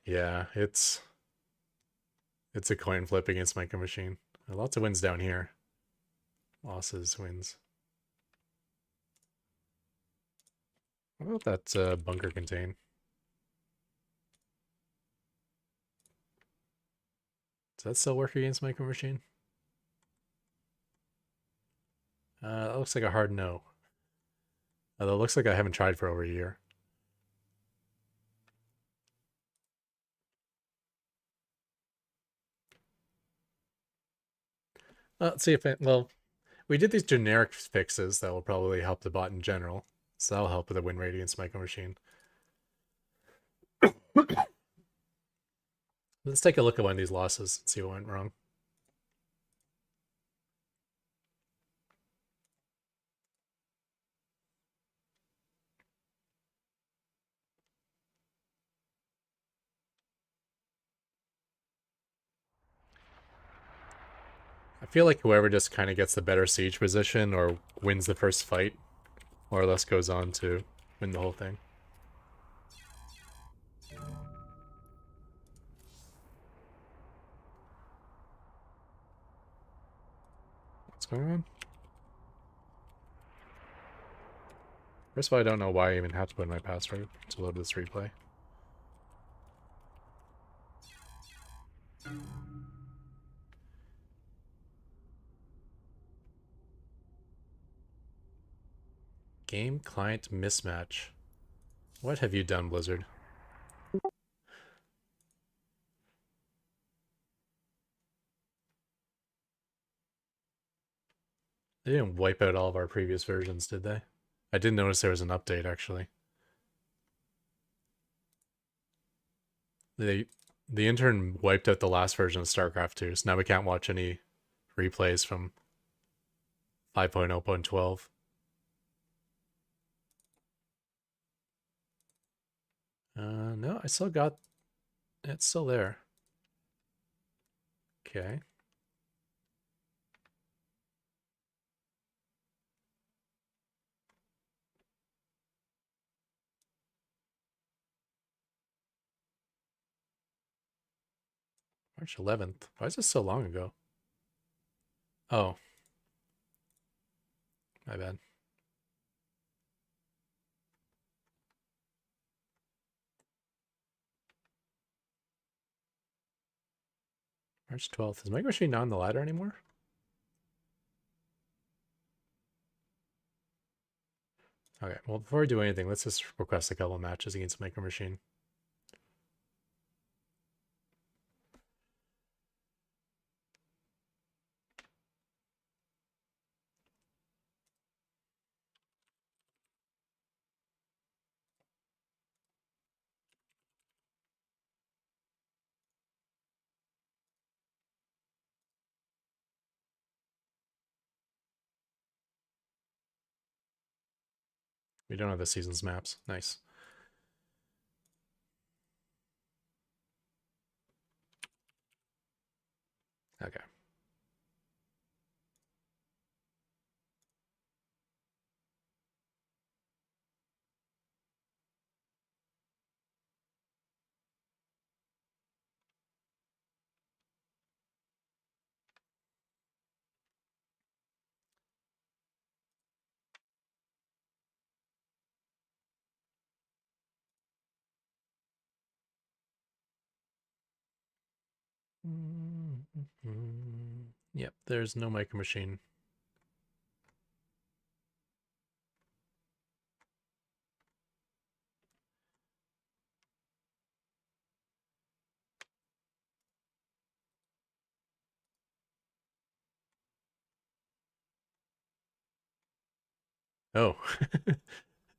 A: Yeah, it's a coin flip against Micro Machine. Lots of wins down here. Losses, wins. What about that bunker contain? Does that still work against Micro Machine? That looks like a hard no. Although it looks like I haven't tried for over a year. Let's see if it, well, we did these generic fixes that will probably help the bot in general. So that'll help with the win rate against Micro Machine. Let's take a look at one of these losses and see what went wrong. I feel like whoever just kind of gets the better siege position or wins the first fight, more or less goes on to win the whole thing. What's going on? First of all, I don't know why I even have to put in my password to load this replay. Game client mismatch. What have you done, Blizzard? They didn't wipe out all of our previous versions, did they? I did notice there was an update, actually. The intern wiped out the last version of StarCraft 2, so now we can't watch any replays from 5.0.12. No, I still got... It's still there. Okay. March 11th. Why is this so long ago? Oh. My bad. March 12th. Is Mega Machine not on the ladder anymore? Okay, well, before we do anything, let's just request a couple matches against Micro Machine. We don't have the seasons maps. Nice. Okay. Yep, there's no Micro Machine. Oh.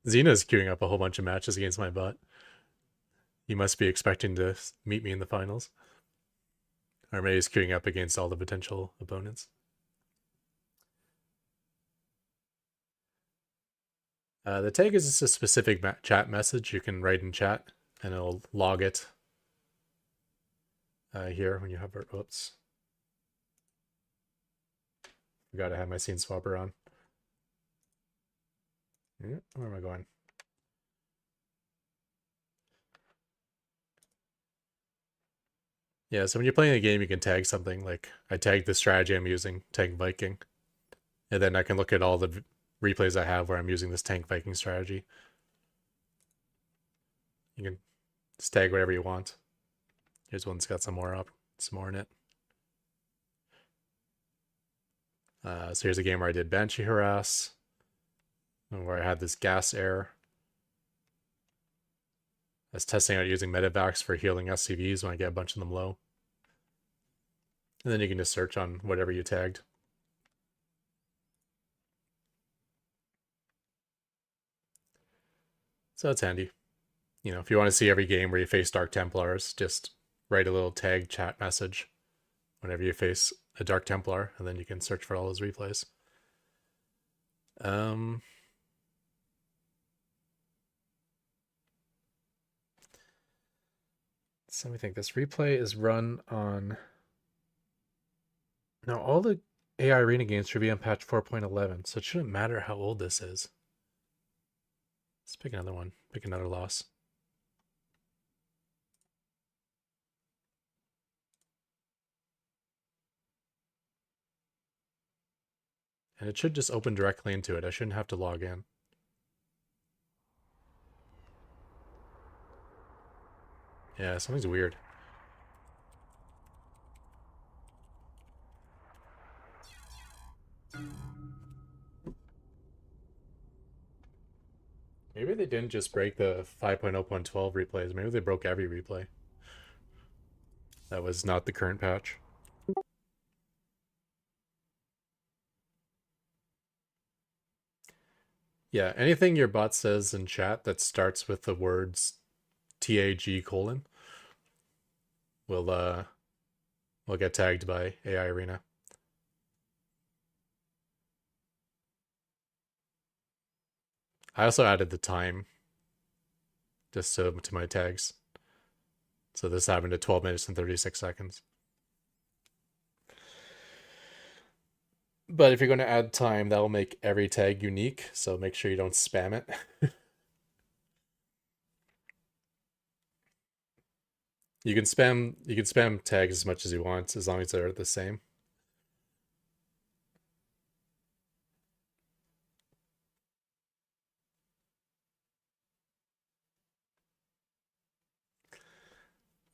A: Xena's queuing up a whole bunch of matches against my bot. He must be expecting to meet me in the finals. Or maybe he's queuing up against all the potential opponents. The tag is just a specific chat message you can write in chat, and it'll log it here when you hover. Oops. Forgot I have my scene swapper on. Yeah, where am I going? Yeah, so when you're playing a game, you can tag something. Like, I tagged the strategy I'm using, Tank Viking. And then I can look at all the replays I have where I'm using this Tank Viking strategy. You can just tag whatever you want. Here's one that's got some more in it. So here's a game where I did Banshee harass, where I had this gas air. I was testing out using medevacs for healing SCVs when I get a bunch of them low. And then you can just search on whatever you tagged. So it's handy. You know, if you want to see every game where you face Dark Templars, just write a little tag chat message whenever you face a Dark Templar, and then you can search for all those replays. So let me think. This replay is run on... No, all the AI Arena games should be on patch 4.11, so it shouldn't matter how old this is. Let's pick another one. Pick another loss. And it should just open directly into it. I shouldn't have to log in. Yeah, something's weird. Maybe they didn't just break the 5.0.12 replays. Maybe they broke every replay. That was not the current patch. Yeah, anything your bot says in chat that starts with the words TAG colon will get tagged by AI Arena. I also added the time just to my tags. So this happened at 12 minutes and 36 seconds. But if you're going to add time, that'll make every tag unique. So make sure you don't spam it. You can spam tags as much as you want as long as they're the same.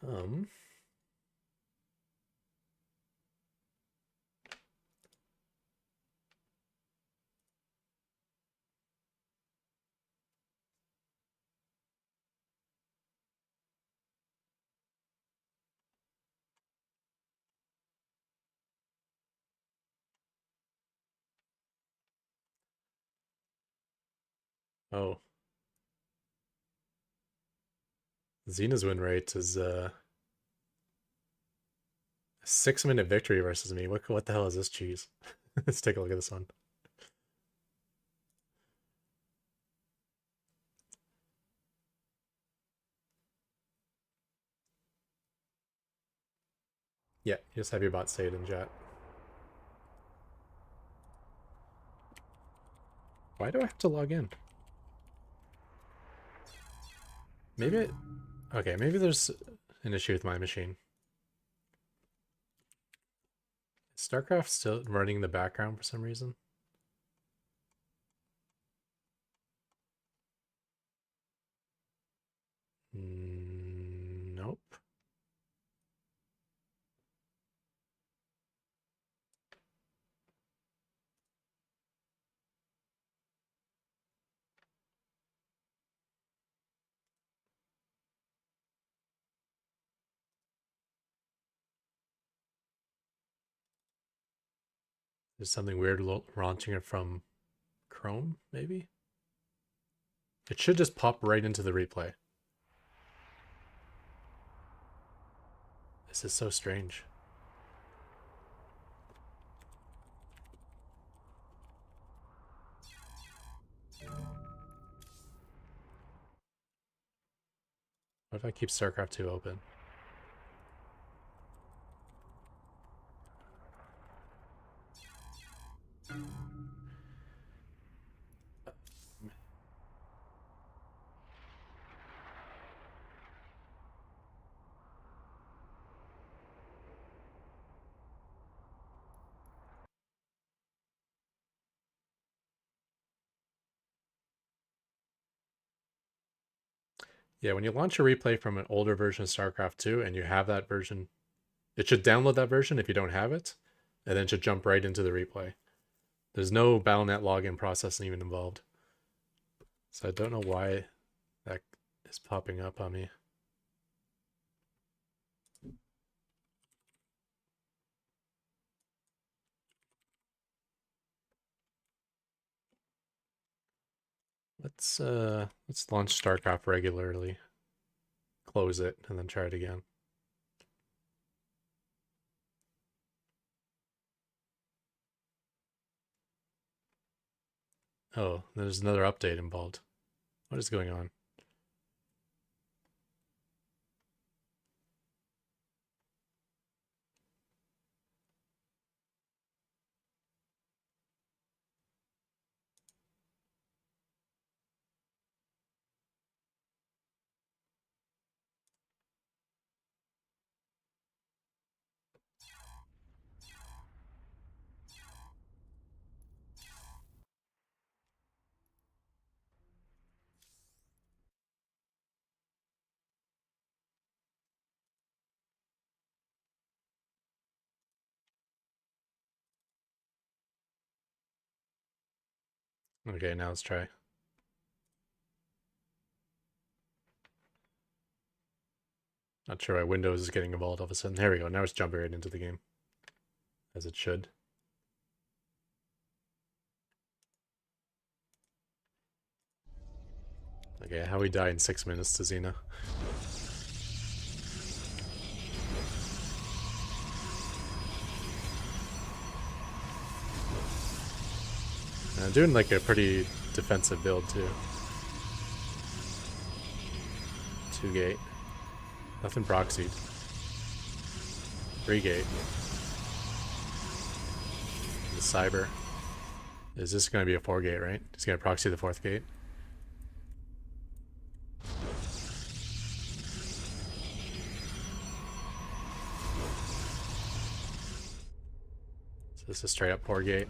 A: Um oh, Xena's win rate is a 6-minute victory versus me. What the hell is this cheese? Let's take a look at this one. Yeah, you just have your bot say it in chat. Why do I have to log in? Maybe okay, maybe there's an issue with my machine. Is StarCraft still running in the background for some reason? Nope. There's something weird launching it from Chrome, maybe? It should just pop right into the replay. This is so strange. What if I keep StarCraft 2 open? Yeah, when you launch a replay from an older version of StarCraft 2 and you have that version, it should download that version if you don't have it, and then it should jump right into the replay. There's no Battle.net login processing even involved. So I don't know why that is popping up on me. Let's launch StarCraft regularly. Close it and then try it again. Oh, there's another update involved. What is going on? Okay, now let's try. Not sure why Windows is getting involved all of a sudden. There we go. Now it's jumping right into the game. As it should. Okay, how we die in 6 minutes to Xena. I'm doing like a pretty defensive build too. 2-gate. Nothing proxied. 3-gate. The cyber. Is this going to be a 4-gate, right? He's going to proxy the 4th gate. So this is straight up 4-gate.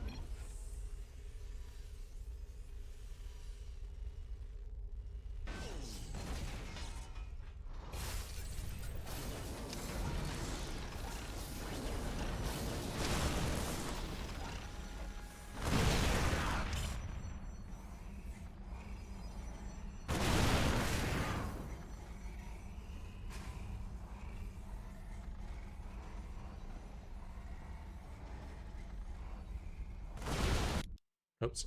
A: Oops.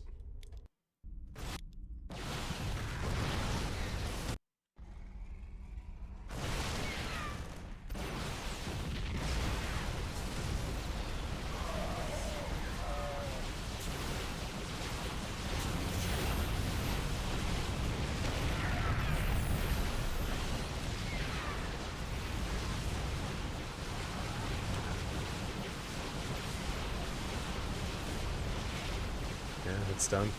A: Yeah, it's done.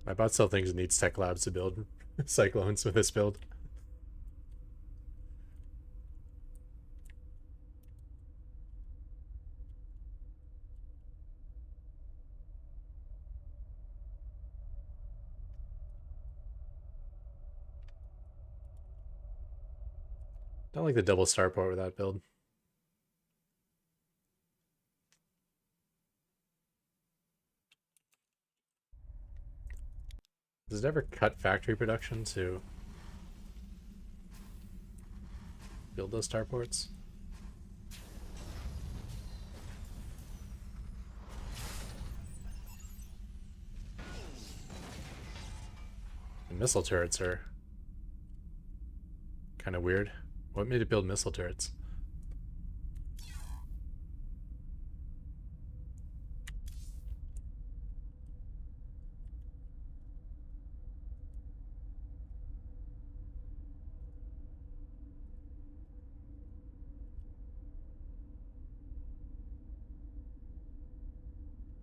A: My bot still thinks it needs tech labs to build cyclones with this build. Don't like the double starport with that build. Does it ever cut factory production to build those starports? The missile turrets are kind of weird. What made it build missile turrets?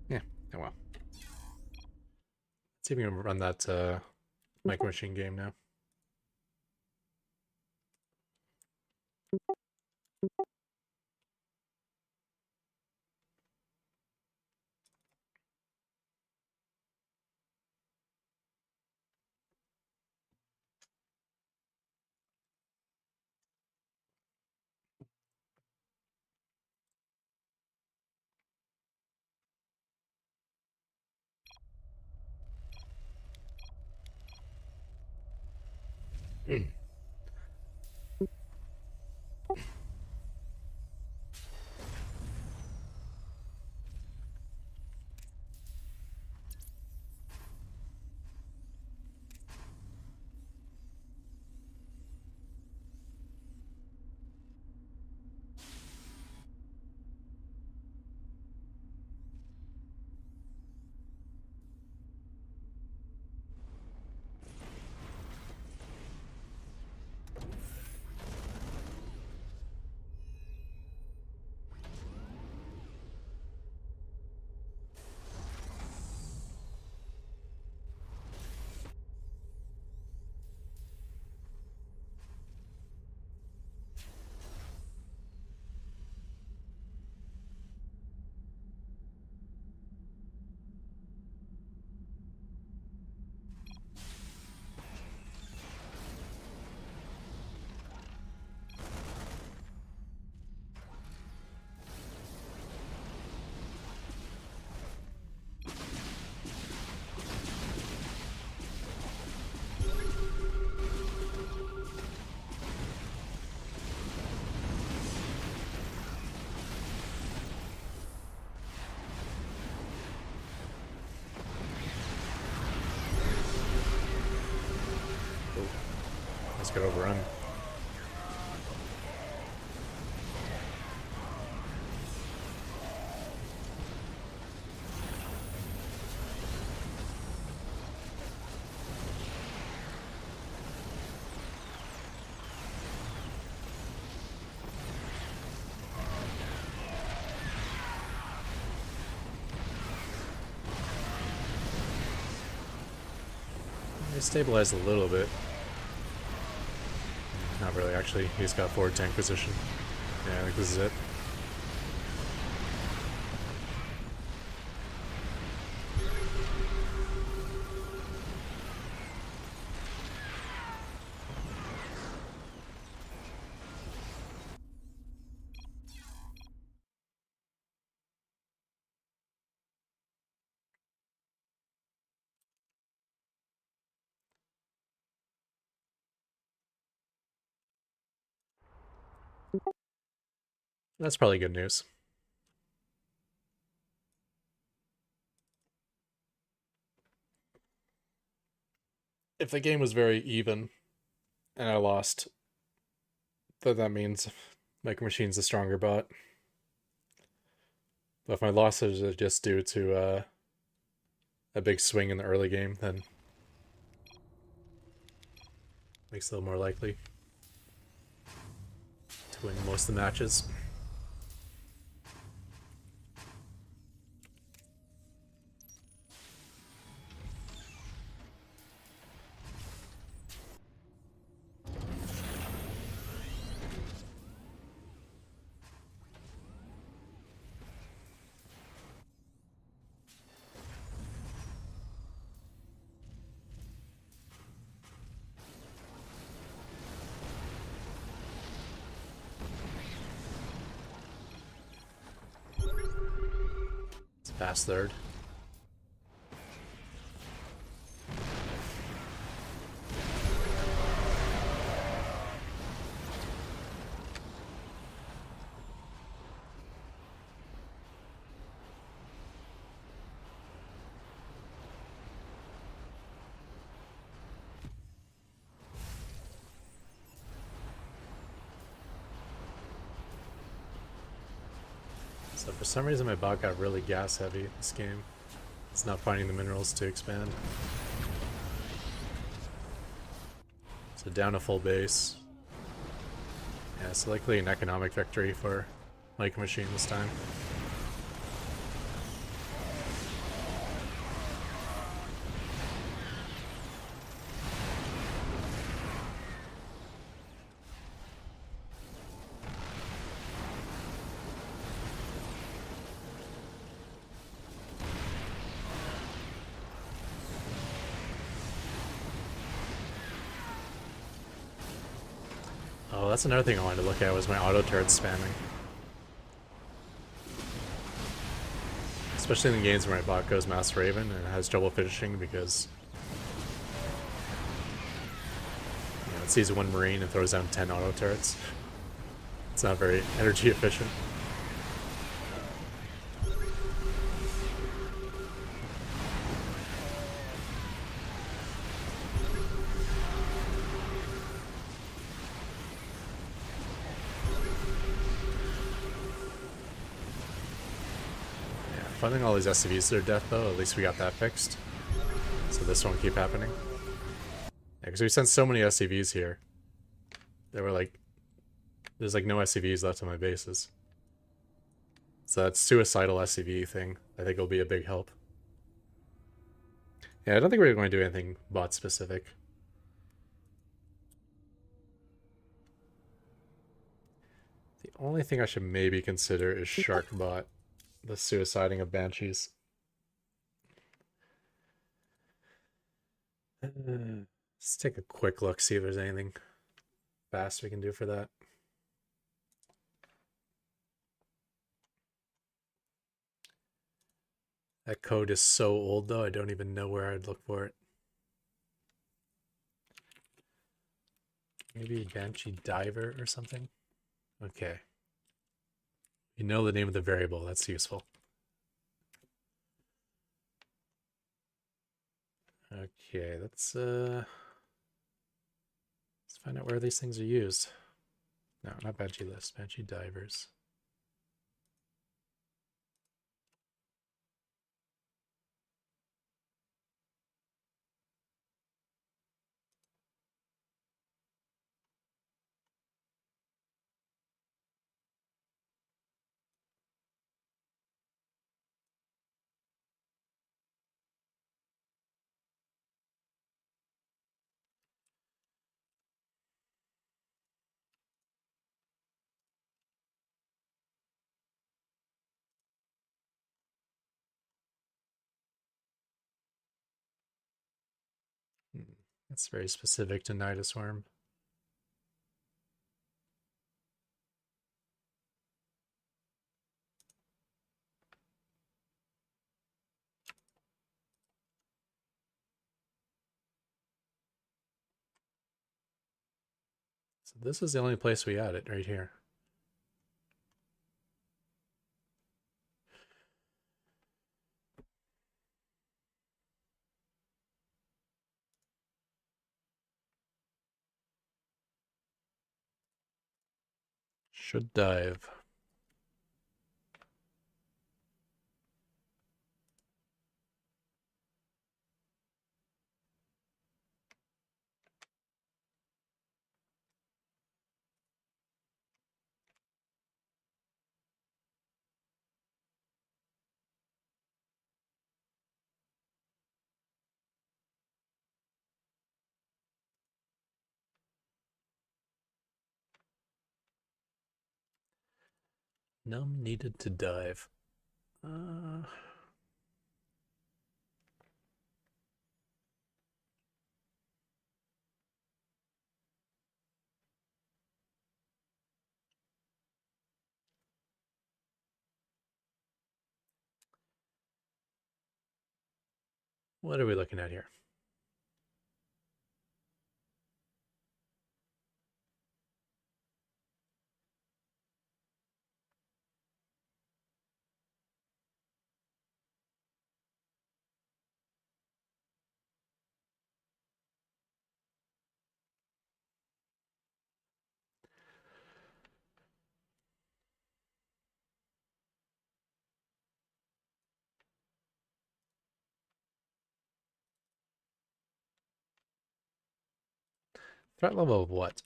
A: Yeah, oh well. Let's see if we can run that Micro Machine game now. Just get overrun. They stabilized a little bit. Not really, actually. He's got forward tank position. Yeah, I think this is it. That's probably good news. If the game was very even and I lost, then that means Micro Machine's the stronger bot. But if my losses are just due to a big swing in the early game, then makes it a little more likely to win most of the matches. It's past third. So for some reason my bot got really gas heavy this game. It's not finding the minerals to expand. So down a full base. Yeah, it's likely an economic victory for Micro Machine this time. Oh, that's another thing I wanted to look at was my auto turrets spamming. Especially in the games where my bot goes Mass Raven and has trouble finishing because it sees one Marine and throws down 10 auto turrets. It's not very energy efficient. Funding all these SCVs to their death though, at least we got that fixed. So this won't keep happening. Yeah, because we sent so many SCVs here. There were like, there's like no SCVs left on my bases. So that suicidal SCV thing, I think will be a big help. Yeah, I don't think we're going to do anything bot specific. The only thing I should maybe consider is Shark bot, the suiciding of Banshees. Let's take a quick look, see if there's anything fast we can do for that. That code is so old though, I don't even know where I'd look for it. Maybe Banshee Diver or something? Okay. You know the name of the variable, that's useful. Okay, let's Let's find out where these things are used. No, not Banshee list, Banshee divers. That's very specific to Nidus Worm. So this is the only place we had it, right here. Should dive. Num needed to dive. What are we looking at here? Threat level of what?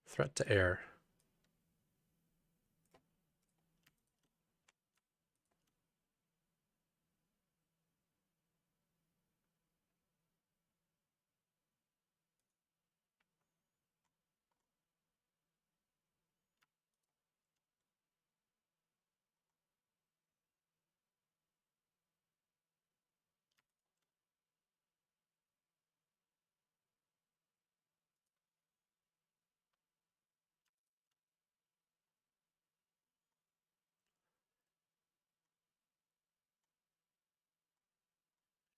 A: Threat to air.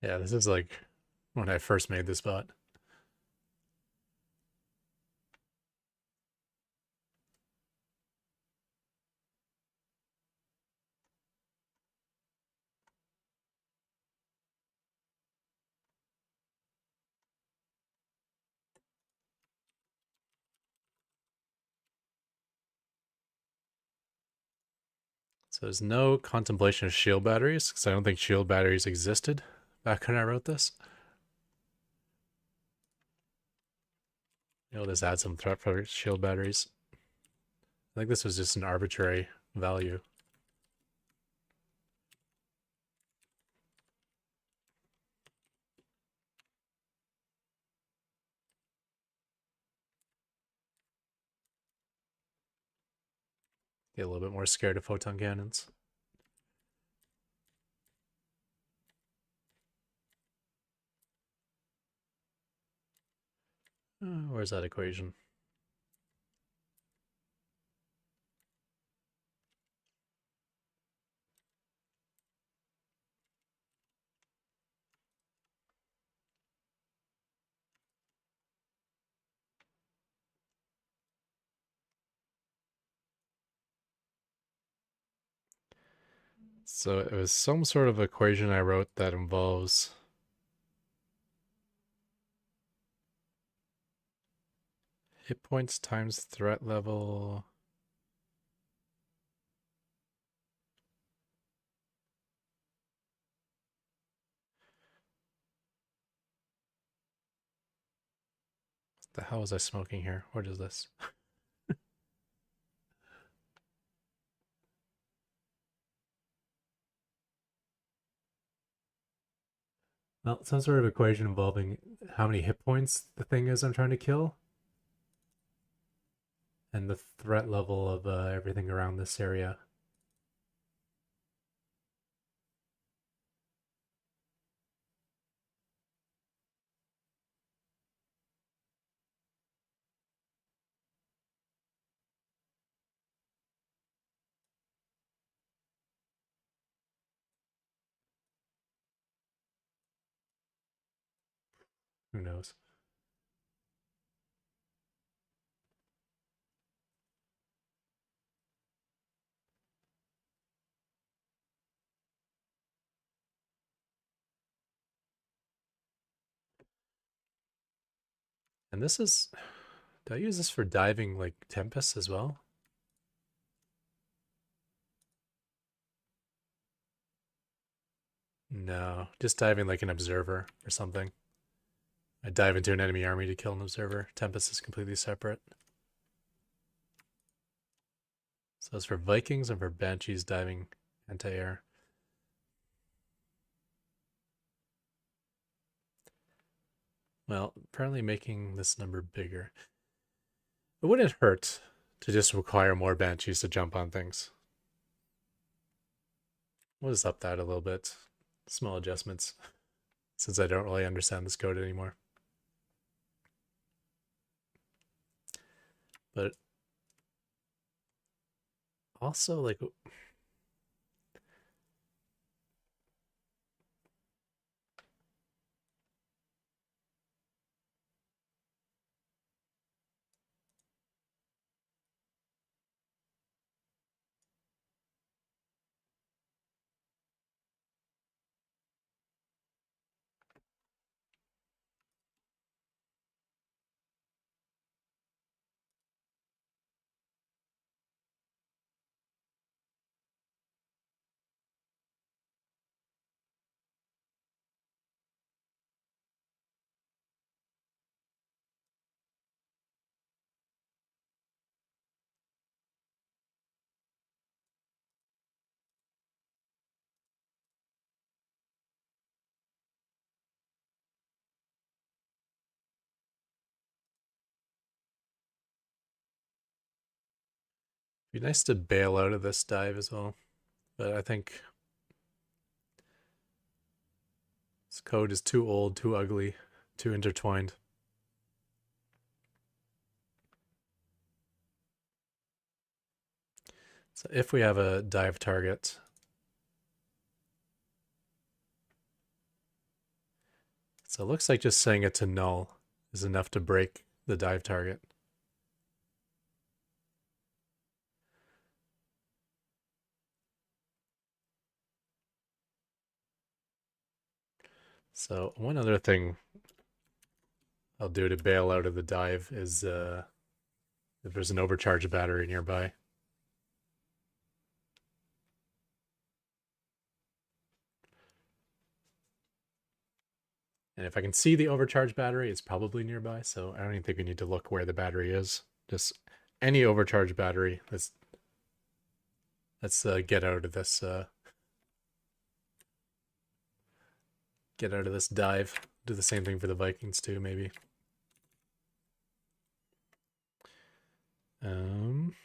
A: Yeah, this is like when I first made this bot. So there's no contemplation of shield batteries, because I don't think shield batteries existed back when I wrote this. You'll just add some threat for shield batteries. I think this was just an arbitrary value. Get a little bit more scared of photon cannons. Where's that equation? So it was some sort of equation I wrote that involves hit points times threat level. What the hell was I smoking here? What is this? Well, some sort of equation involving how many hit points the thing is I'm trying to kill, and the threat level of everything around this area. Who knows? And this is, do I use this for diving like Tempest as well? No, just diving like an observer or something. I dive into an enemy army to kill an observer. Tempest is completely separate. So that's for Vikings and for Banshees diving anti-air. Well, apparently making this number bigger. It wouldn't hurt to just require more Banshees to jump on things. We'll just up that a little bit. Small adjustments, since I don't really understand this code anymore. But also, like, it'd be nice to bail out of this dive as well. But I think this code is too old, too ugly, too intertwined. So if we have a dive target, so it looks like just setting it to null is enough to break the dive target. So one other thing I'll do to bail out of the dive is if there's an overcharged battery nearby. And if I can see the overcharged battery, it's probably nearby. So I don't even think we need to look where the battery is. Just any overcharged battery. Let's get out of this. Get out of this dive. Do the same thing for the Vikings too, maybe. Um,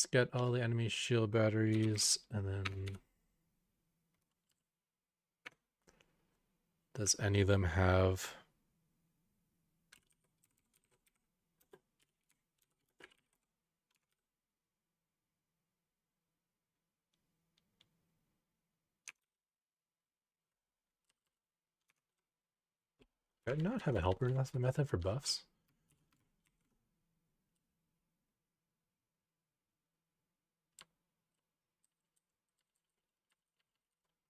A: Let's get all the enemy shield batteries, and then does any of them have... Do I not have a helper method for buffs?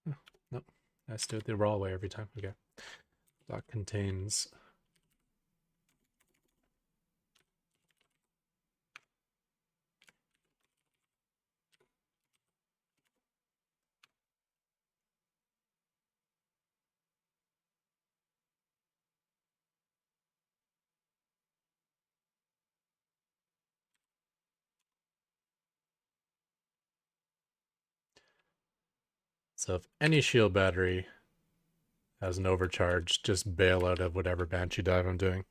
A: Oh, nope. I have to do it the raw way every time. Okay. Doc contains... So if any shield battery has an overcharge, just bail out of whatever Banshee dive I'm doing.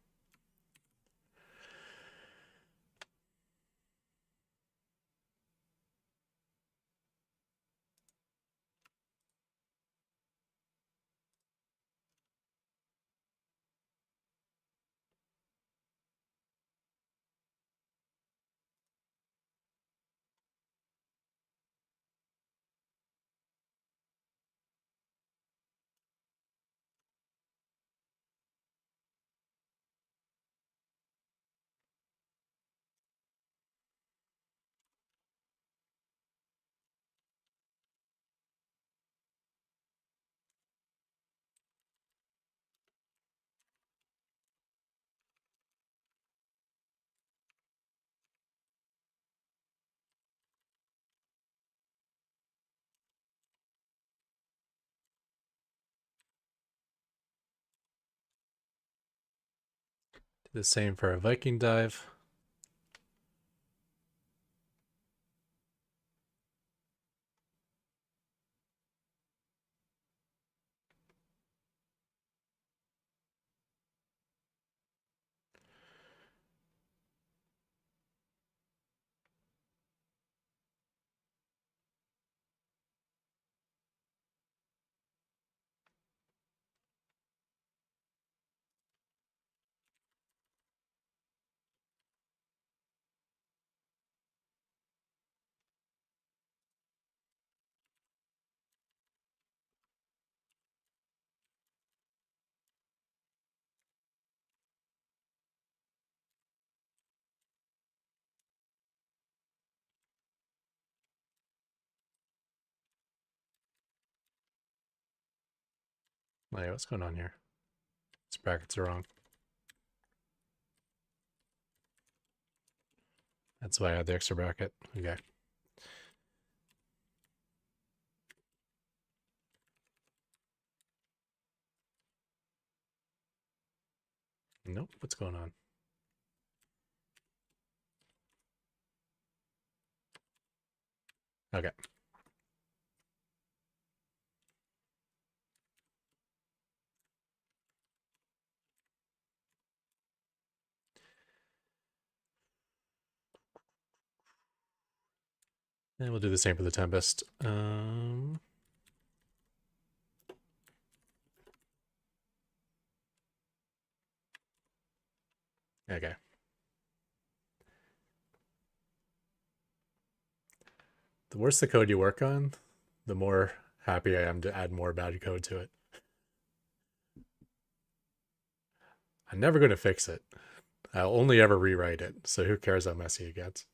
A: Do the same for a Viking dive. Wait, what's going on here? These brackets are wrong. That's why I had the extra bracket. Okay. Nope. What's going on? Okay. And we'll do the same for the Tempest. Okay. The worse the code you work on, the more happy I am to add more bad code to it. I'm never going to fix it. I'll only ever rewrite it, so who cares how messy it gets.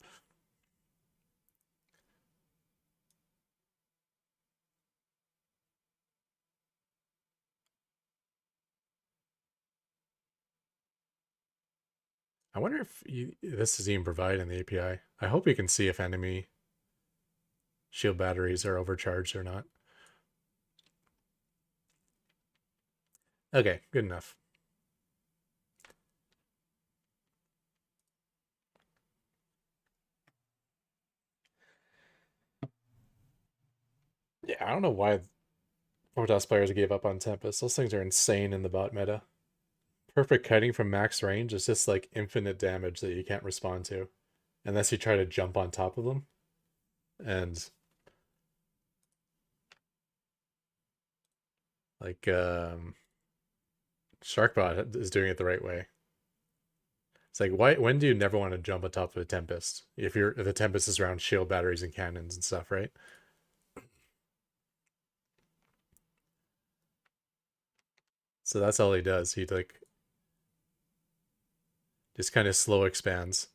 A: I wonder if this is even provided in the API. I hope you can see if enemy shield batteries are overcharged or not. Okay, good enough. Yeah, I don't know why Protoss players gave up on Tempest. Those things are insane in the bot meta. Perfect kiting from max range is just like infinite damage that you can't respond to unless you try to jump on top of them. And like Sharkbot is doing it the right way. It's like why when do you never want to jump on top of a Tempest? If the Tempest is around shield batteries and cannons and stuff, right? So that's all he does. He like just kind of slow expands.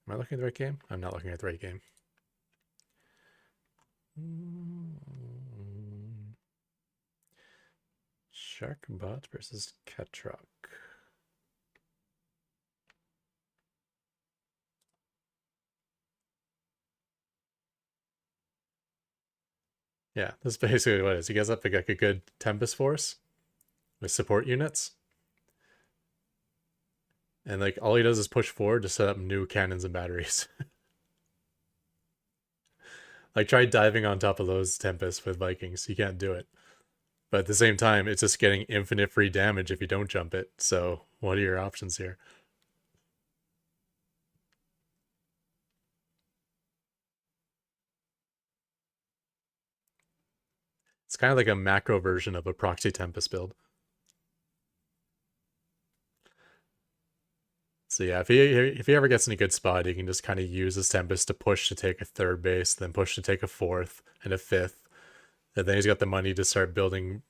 A: Am I looking at the right game? I'm not looking at the right game. Sharkbot versus Ketrock. Yeah, that's basically what it is. He gets up like a good Tempest force with support units. And like all he does is push forward to set up new cannons and batteries. Like try diving on top of those Tempests with Vikings. You can't do it. But at the same time, it's just getting infinite free damage if you don't jump it. So what are your options here? It's kind of like a macro version of a proxy Tempest build. So yeah, if he ever gets in a good spot, he can just kind of use his Tempest to push to take a third base, then push to take a fourth and a fifth. And then he's got the money to start building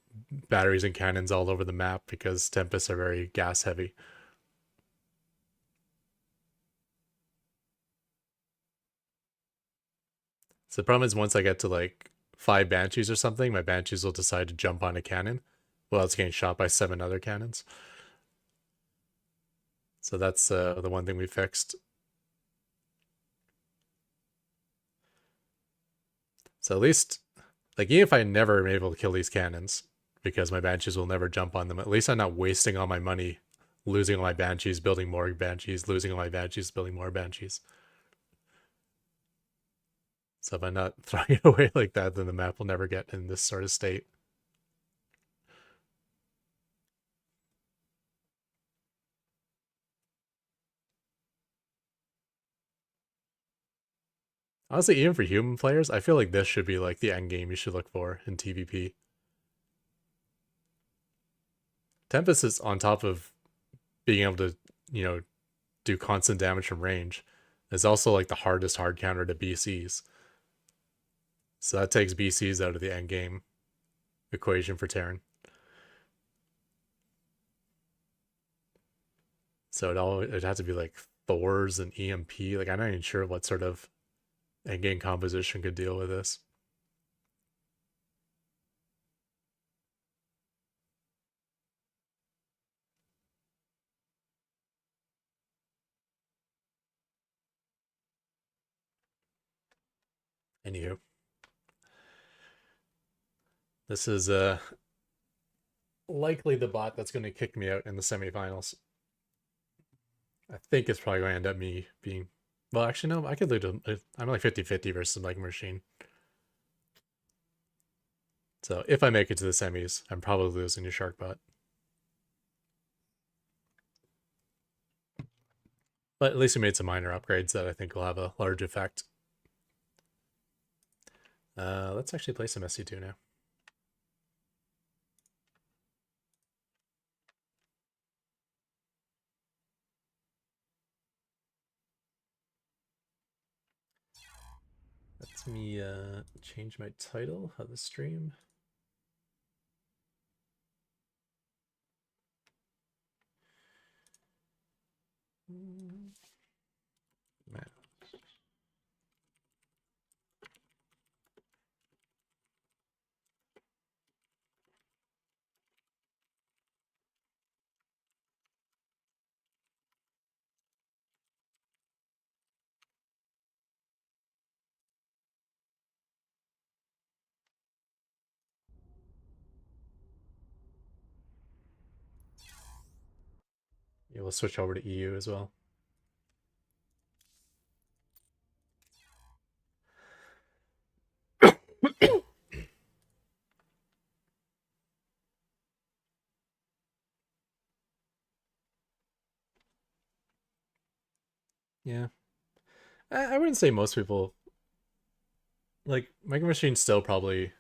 A: batteries and cannons all over the map because Tempests are very gas heavy. So the problem is once I get to like 5 Banshees or something, my Banshees will decide to jump on a cannon while it's getting shot by 7 other cannons. So that's the one thing we fixed. So at least, like, even if I never am able to kill these cannons, because my Banshees will never jump on them, at least I'm not wasting all my money losing all my Banshees, building more Banshees, losing all my Banshees, building more Banshees. So if I'm not throwing it away like that, then the map will never get in this sort of state. Honestly, even for human players, I feel like this should be like the end game you should look for in TvP. Tempest is on top of being able to, you know, do constant damage from range. Is also like the hardest hard counter to BCs. So that takes BCs out of the end game equation for Terran. It has to be like Thors and EMP. Like I'm not even sure what sort of end game composition could deal with this. Anywho, this is likely the bot that's going to kick me out in the semifinals. I think it's probably going to end up me being. Well, actually, no. I could lose. I'm like 50-50 versus like machine. So if I make it to the semis, I'm probably losing to Sharkbot. But at least we made some minor upgrades that I think will have a large effect. Let's actually play some SC2 now. Let me change my title of the stream. Man. Yeah, we'll switch over to EU as well. Yeah. I wouldn't say most people Like Micro Machine's still probably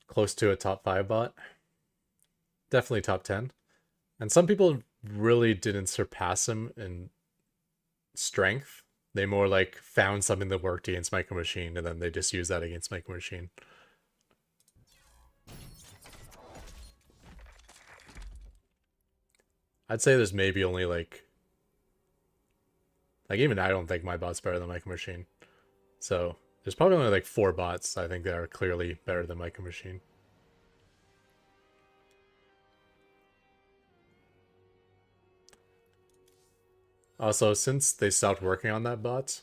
A: close to a top 5 bot. Definitely top 10. And some people really didn't surpass him in strength. They more like found something that worked against Micro Machine and then they just use that against Micro Machine. I'd say there's maybe only like even I don't think my bot's better than Micro Machine. So there's probably only like 4 bots I think that are clearly better than Micro Machine. Also, since they stopped working on that bot,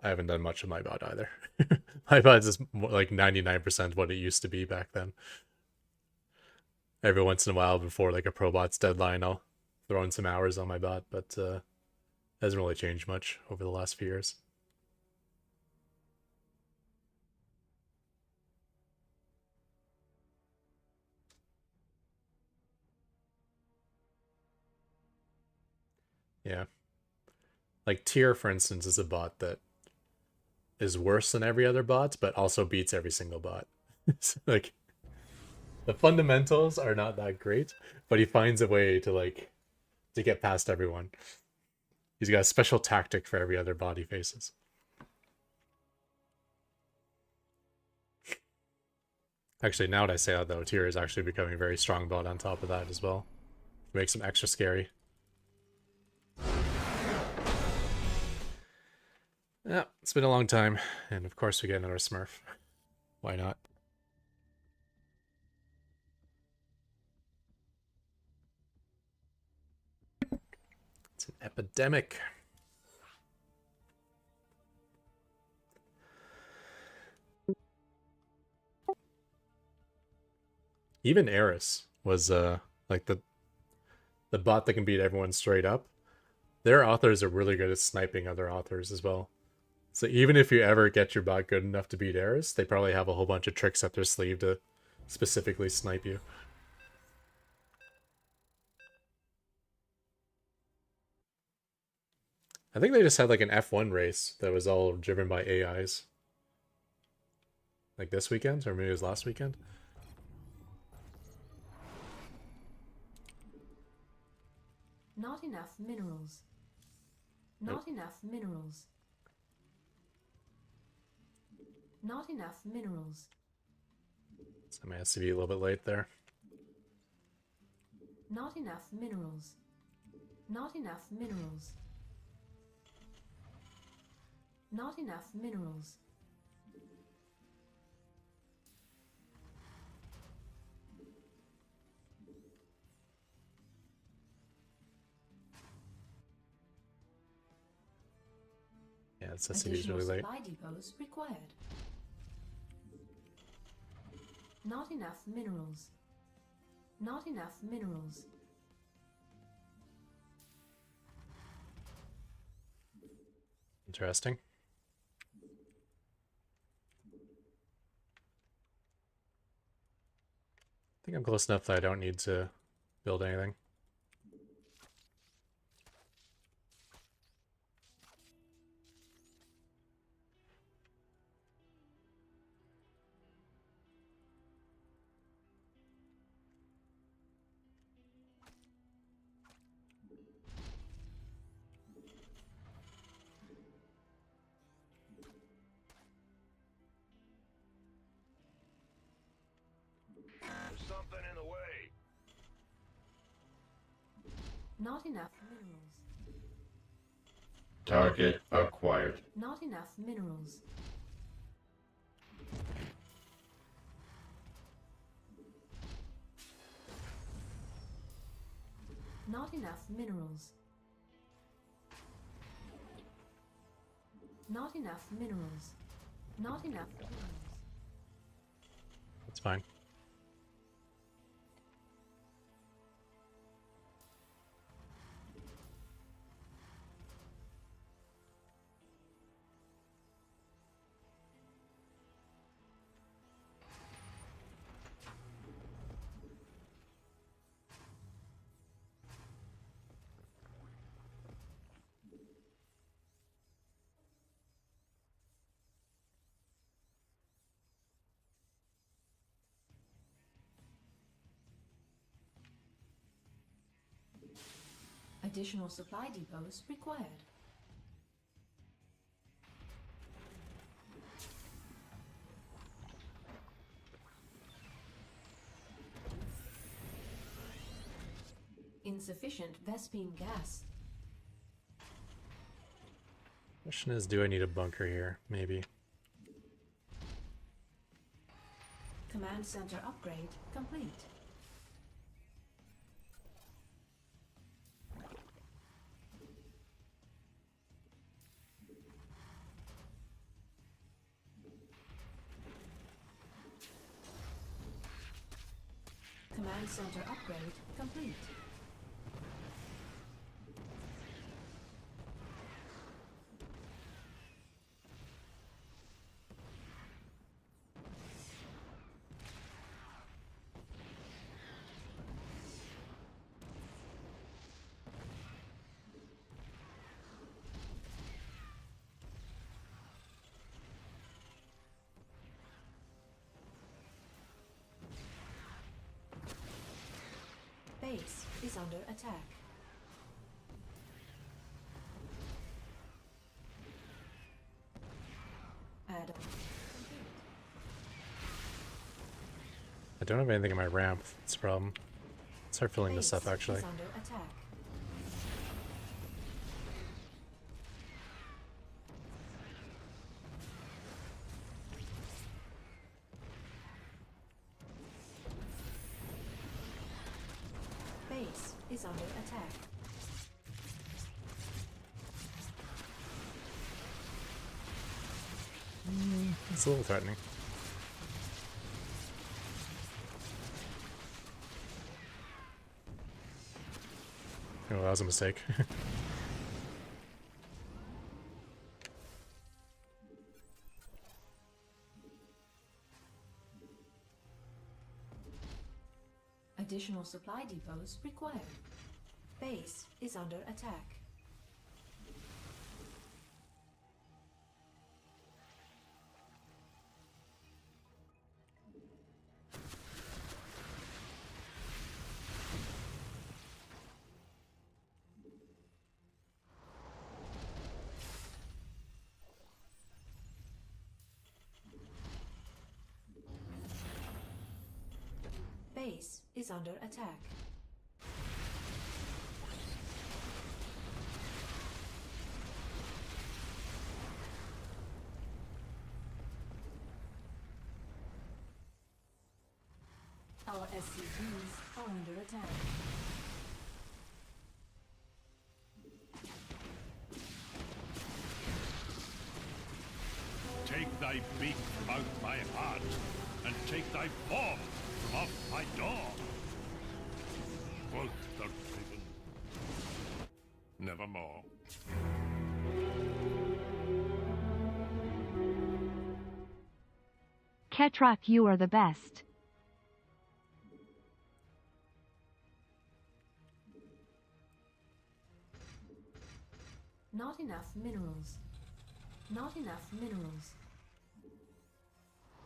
A: I haven't done much of my bot either. My bot is like 99% what it used to be back then. Every once in a while before like a pro bot's deadline, I'll throw in some hours on my bot, but hasn't really changed much over the last few years. Yeah. Like Tier, for instance, is a bot that is worse than every other bot, but also beats every single bot. Like the fundamentals are not that great, but he finds a way to like to get past everyone. He's got a special tactic for every other bot he faces. Actually, now that I say that though, Tier is actually becoming a very strong bot on top of that as well. It makes him extra scary. Yeah, it's been a long time, and of course we get another Smurf. Why not? It's an epidemic. Even Eris was like the bot that can beat everyone straight up. Their authors are really good at sniping other authors as well. So even if you ever get your bot good enough to beat Eris, they probably have a whole bunch of tricks up their sleeve to specifically snipe you. I think they just had like an F1 race that was all driven by AIs. Like this weekend, or maybe it was last weekend.
C: Not enough minerals. Not enough minerals. Not enough minerals.
A: So I may have to be a little bit late there.
C: Not enough minerals. Not enough minerals. Not enough minerals.
A: Yeah, it's SCV's really late.
C: Supply depots required. Not enough minerals. Not enough minerals.
A: Interesting. I think I'm close enough that I don't need to build anything.
B: There's something in the way.
C: Not enough minerals.
B: Target acquired.
C: Not enough minerals. Not enough minerals. Not enough minerals. Not enough minerals.
A: That's fine.
C: Additional supply depots required. Insufficient Vespine gas.
A: Question is, do I need a bunker here? Maybe.
C: Command center upgrade complete. Command center upgrade complete. Base is under attack. Add-on.
A: I don't have anything in my ramp. That's a problem. Let's start filling this up,
C: Base
A: actually.
C: is under attack. Base is under attack.
A: It's a little threatening. Oh, that was a mistake.
C: Additional supply depots required. Base is under attack. Base is under attack. Our SCVs are under attack.
D: Take thy beak from out my heart, and take thy form from off my door. Quoth the raven. Nevermore.
E: Ketrak, you are the best.
C: Not enough minerals. Not enough minerals.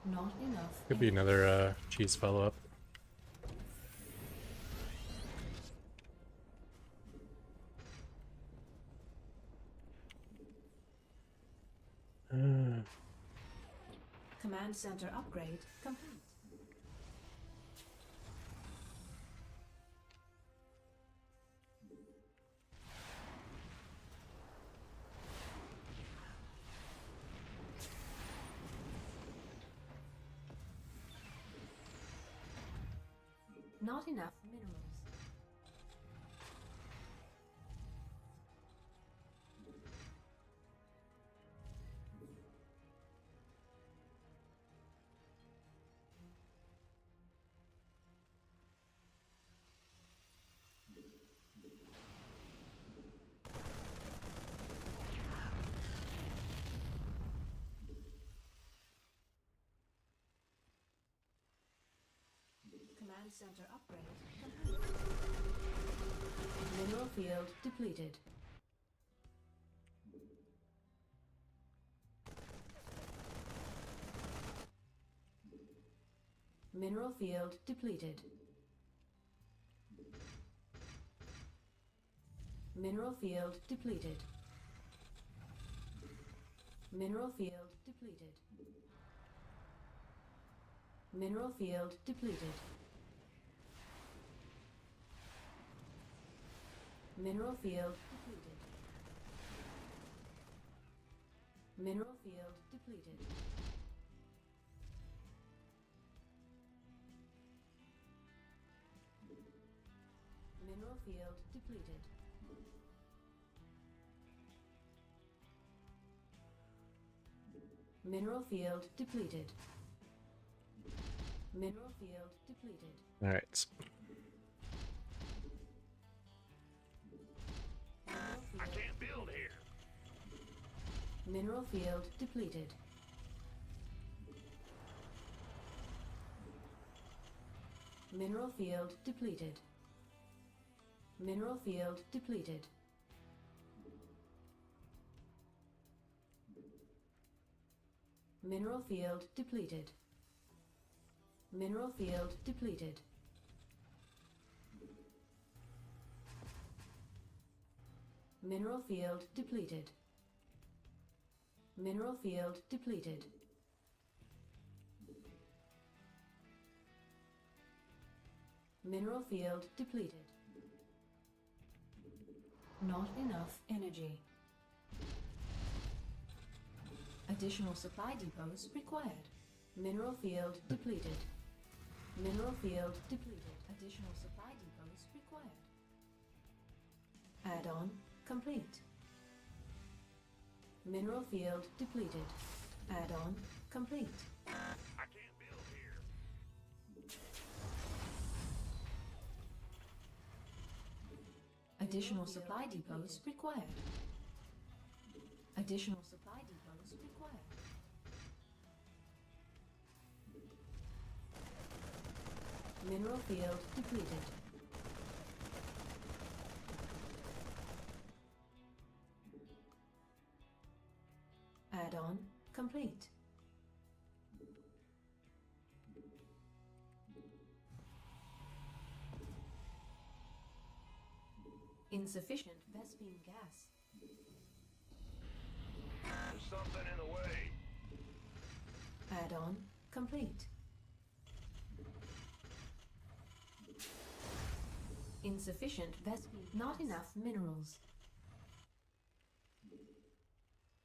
C: Not enough.
A: Could be another cheese follow-up.
C: Command center upgrade complete. Not enough minerals. Command center upgrade complete. Mineral field depleted. Mineral field depleted. Mineral field depleted. Mineral field depleted. Mineral field depleted. Mineral field depleted. Mineral field depleted. Mineral field depleted. Mineral field depleted. Mineral field depleted.
A: All right.
B: I can't build here.
C: Mineral field depleted. Mineral field depleted. Mineral field depleted. Mineral field depleted. Mineral field depleted. Mineral field depleted. Mineral field depleted. Mineral field depleted. Not enough energy. Additional supply depots required. Mineral field depleted. Mineral field depleted. Additional supply depots required. Add-on complete. Mineral field depleted. Add-on complete.
B: I can't build here.
C: Additional supply depots required. Additional supply depots required. Mineral field depleted. Add-on complete. Insufficient Vespine gas.
B: There's something in the way.
C: Add-on complete. Insufficient Vespine. Not enough minerals.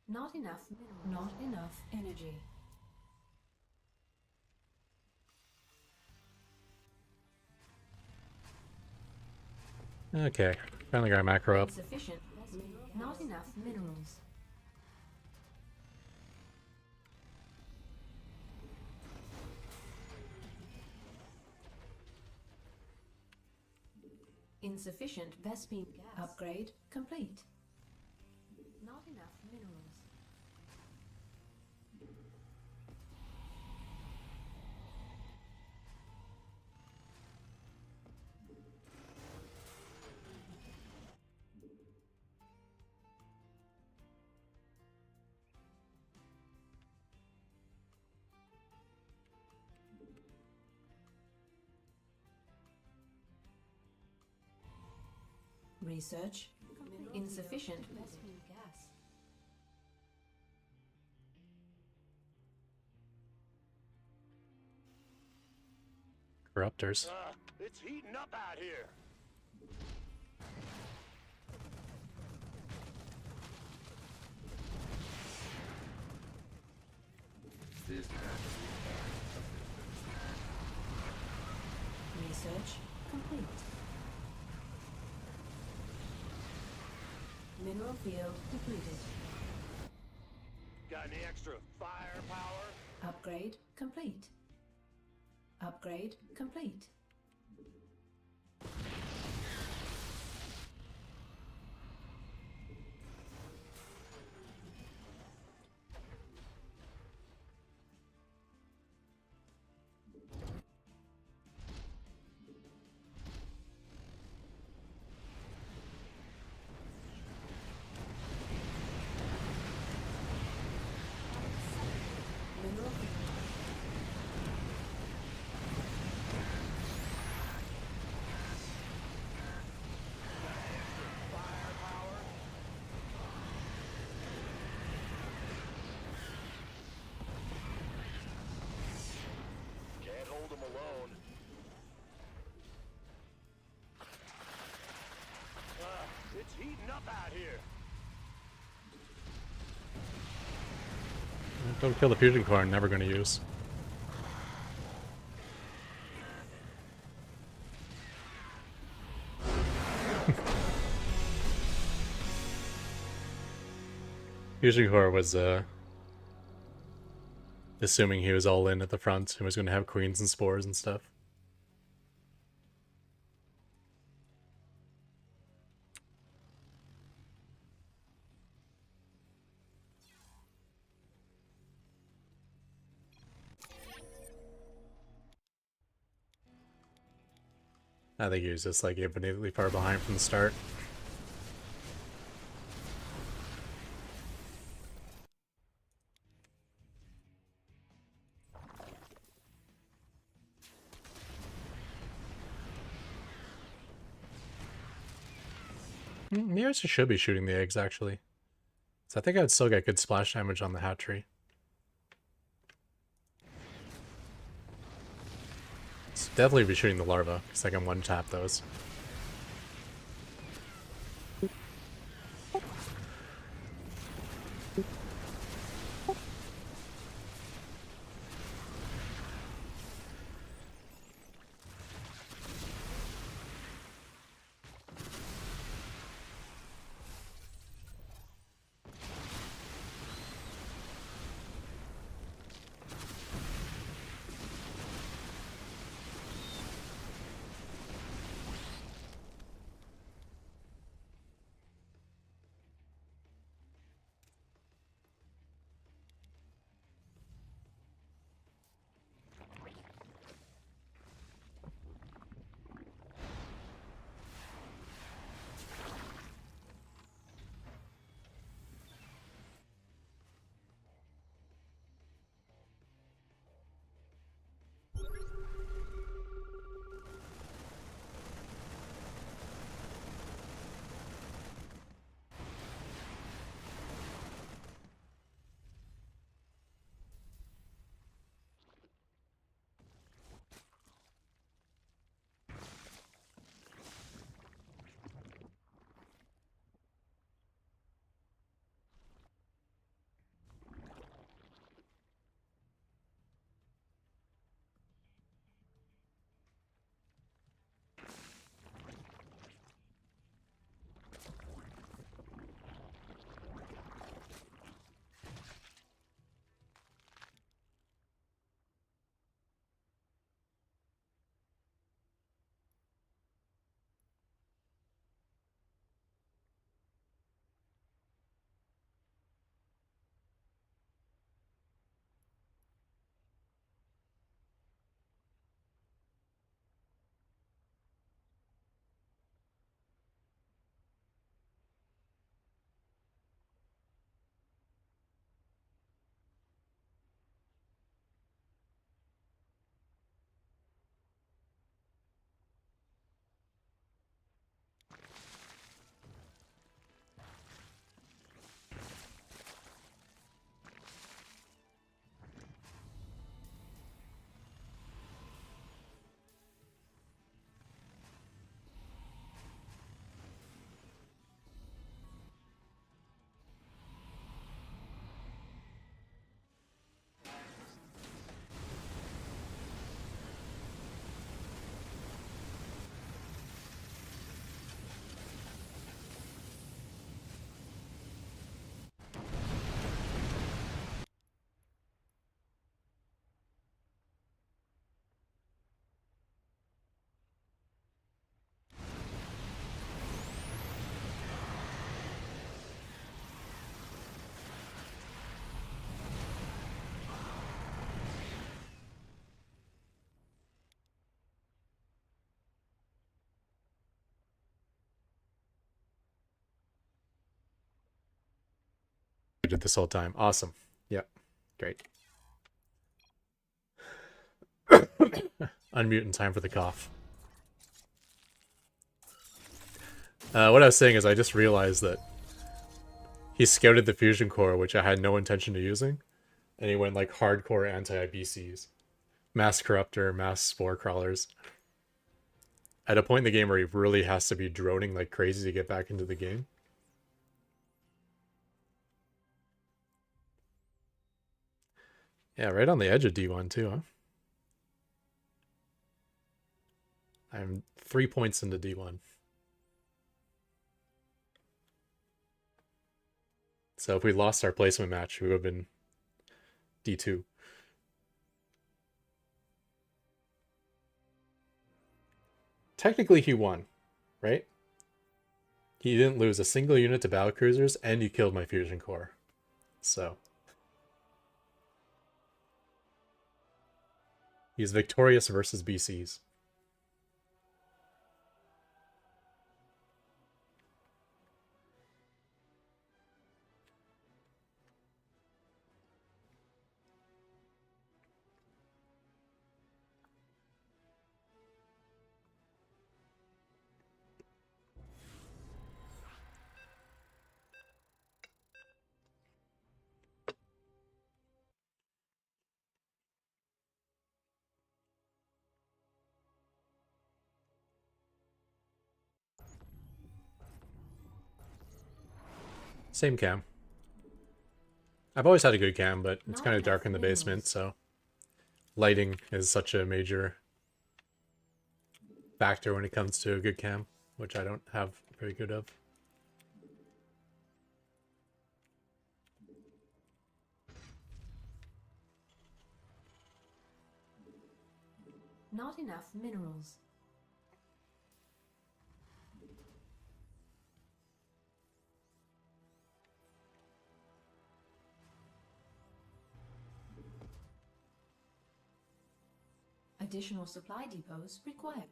C: Not enough minerals. Not enough energy.
A: Okay. Finally got a macro up.
C: Insufficient Vespine. Not enough minerals. Insufficient Vespine gas. Upgrade complete. Not enough minerals. Research. Insufficient Vespine gas.
A: Corruptors.
B: It's heating up out here.
C: Research complete. Mineral field depleted.
B: Got any extra firepower?
C: Upgrade complete. Upgrade complete. Mineral field.
B: out here.
A: Don't kill the fusion core, I'm never going to use. Fusion core was assuming he was all in at the front and was going to have queens and spores and stuff. I think he was just like infinitely far behind from the start. Maybe I should be shooting the eggs actually. So I think I'd still get good splash damage on the hatchery. So definitely be shooting the larva, because I can one-tap those. Did this whole time. Awesome. Yep. Great. Unmute in time for the cough. What I was saying is I just realized that he scouted the fusion core, which I had no intention of using, and he went like hardcore anti-IBCs. Mass corruptor, mass spore crawlers. At a point in the game where he really has to be droning like crazy to get back into the game. Yeah, right on the edge of D1 too, huh? I'm 3 points into D1. So if we lost our placement match, we would have been D2. Technically, he won, right? He didn't lose a single unit to battlecruisers, and you killed my fusion core. So he's victorious versus BCs. Same cam. I've always had a good cam, but it's
C: Not
A: kind of
C: enough
A: dark in the
C: minerals.
A: basement, so lighting is such a major factor when it comes to a good cam, which I don't have very good of.
C: Not enough minerals. Additional supply depots required.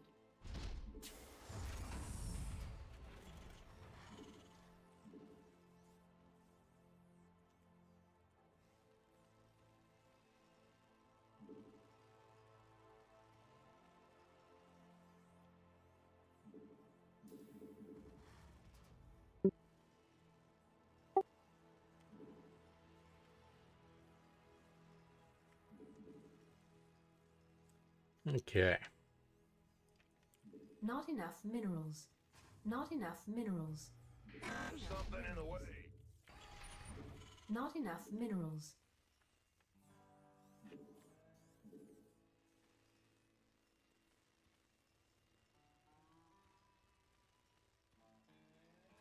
A: Okay.
C: Not enough minerals. Not enough minerals.
B: There's something in the way.
C: Not enough minerals.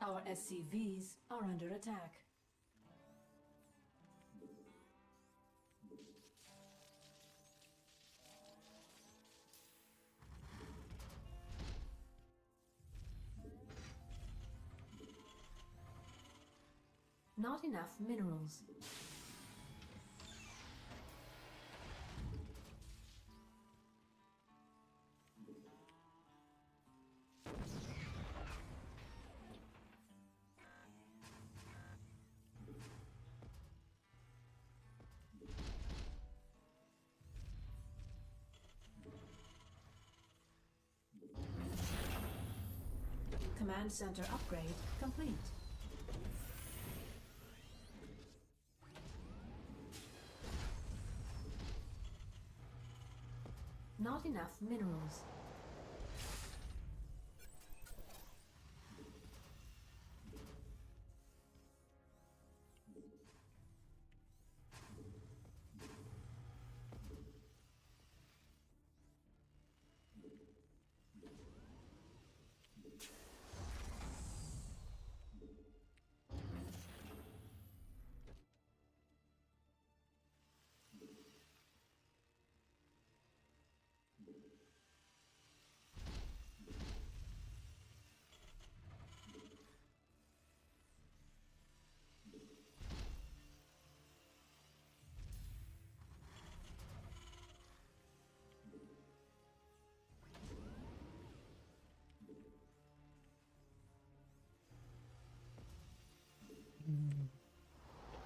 C: Our SCVs are under attack. Not enough minerals. Command center upgrade complete. Not enough minerals.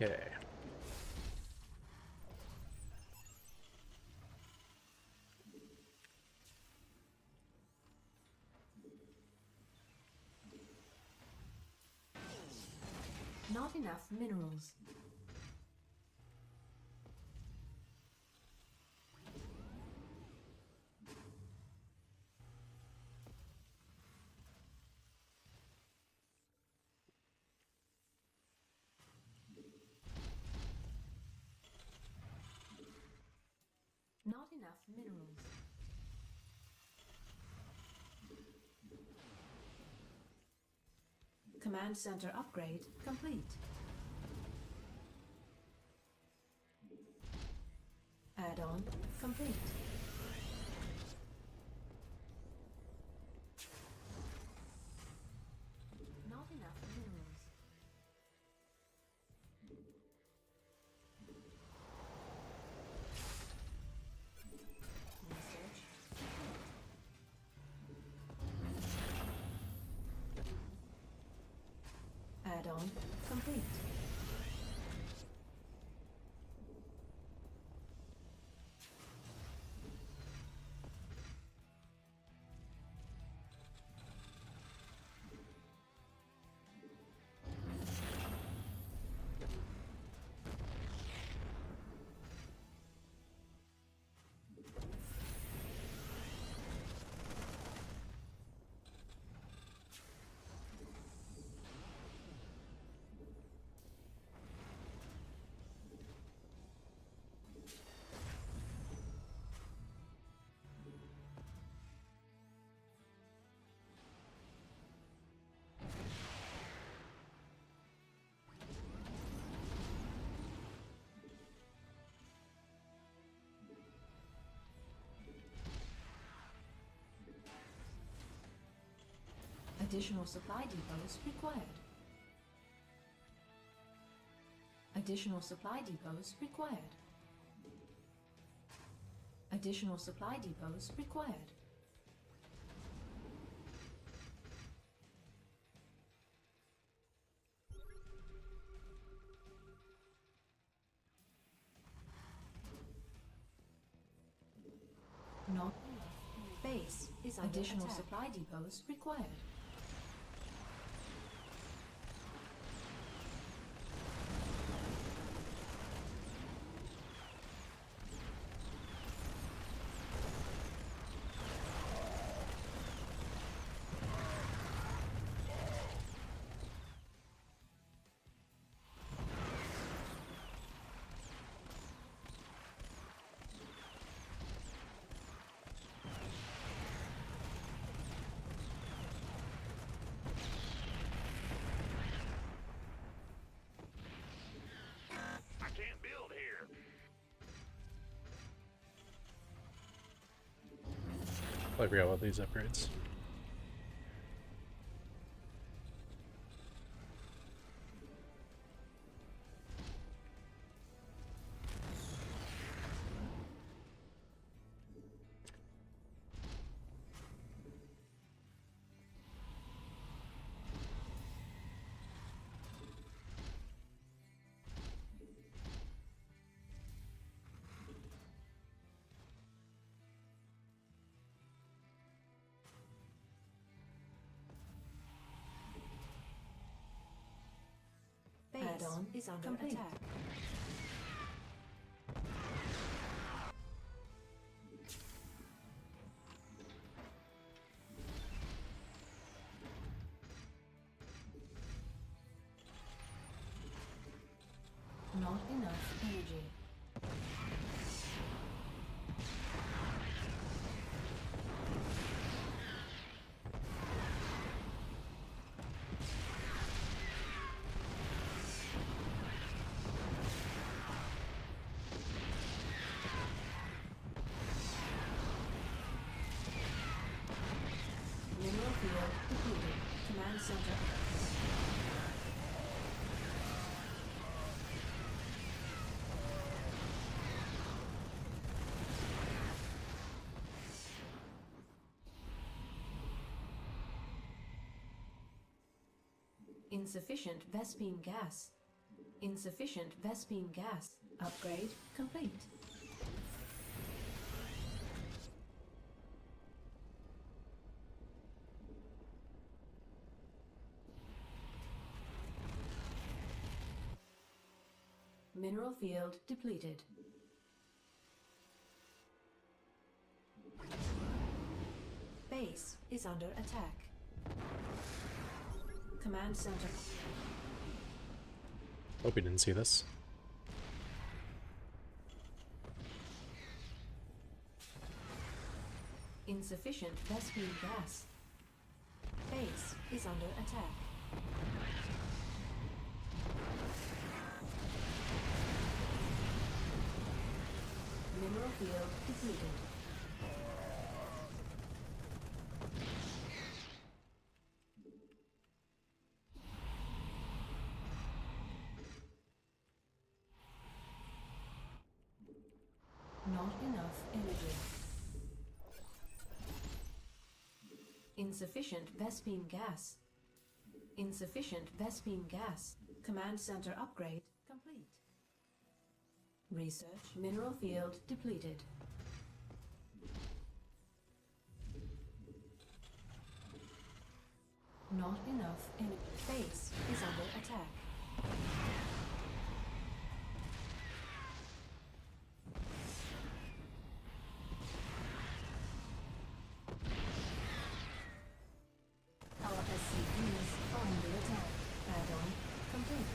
A: Okay.
C: Not enough minerals. Not enough minerals. Command center upgrade complete. Add-on complete. Not enough minerals. Research complete. Add-on complete. Additional supply depots required. Additional supply depots required. Additional supply depots required. Not base is under additional attack. Supply depots required.
B: I can't build here.
A: I forgot about these upgrades.
C: Add-on is under attack. Not enough energy. Mineral field depleted. Command center. Insufficient Vespine gas. Insufficient Vespine gas. Upgrade complete. Mineral field depleted. Base is under attack. Command center.
A: Hope you didn't see this.
C: Insufficient Vespine gas. Base is under attack. Mineral field depleted. Not enough energy. Insufficient Vespine gas. Insufficient Vespine gas. Command center upgrade complete. Research mineral field depleted. Not enough energy. Base is under attack. Our SCVs are under attack. Add-on complete.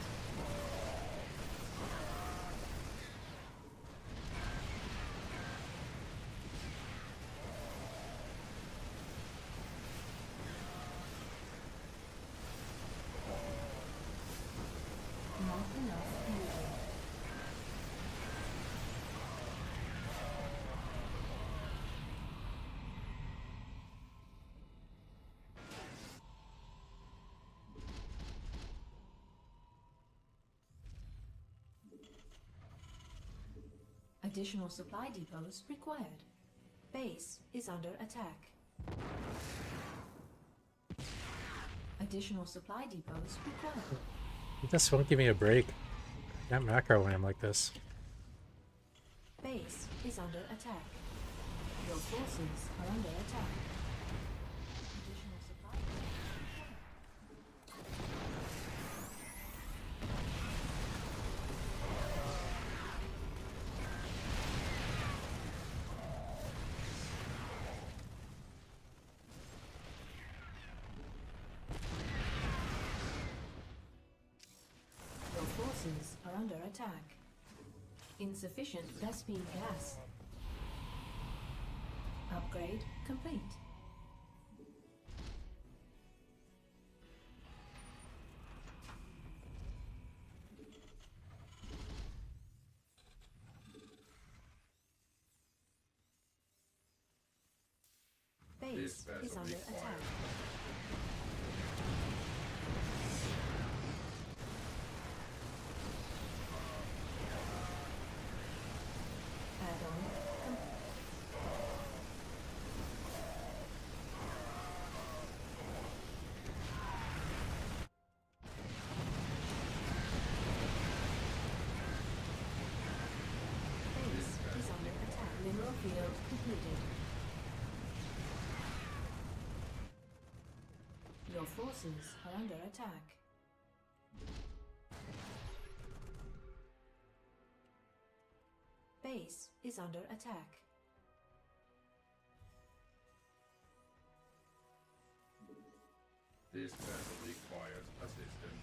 C: Not enough energy. Additional supply depots required. Base is under attack. Additional supply depots required.
A: You just won't give me a break. Can't macro when I'm like this.
C: Base is under attack. Your forces are under attack. Additional supply Your forces are under attack. Insufficient Vespine gas. Upgrade complete. Base is under attack. Add-on complete. Base is under attack. Mineral field depleted. Your forces are under attack. Base is under attack.
B: This vessel requires assistance.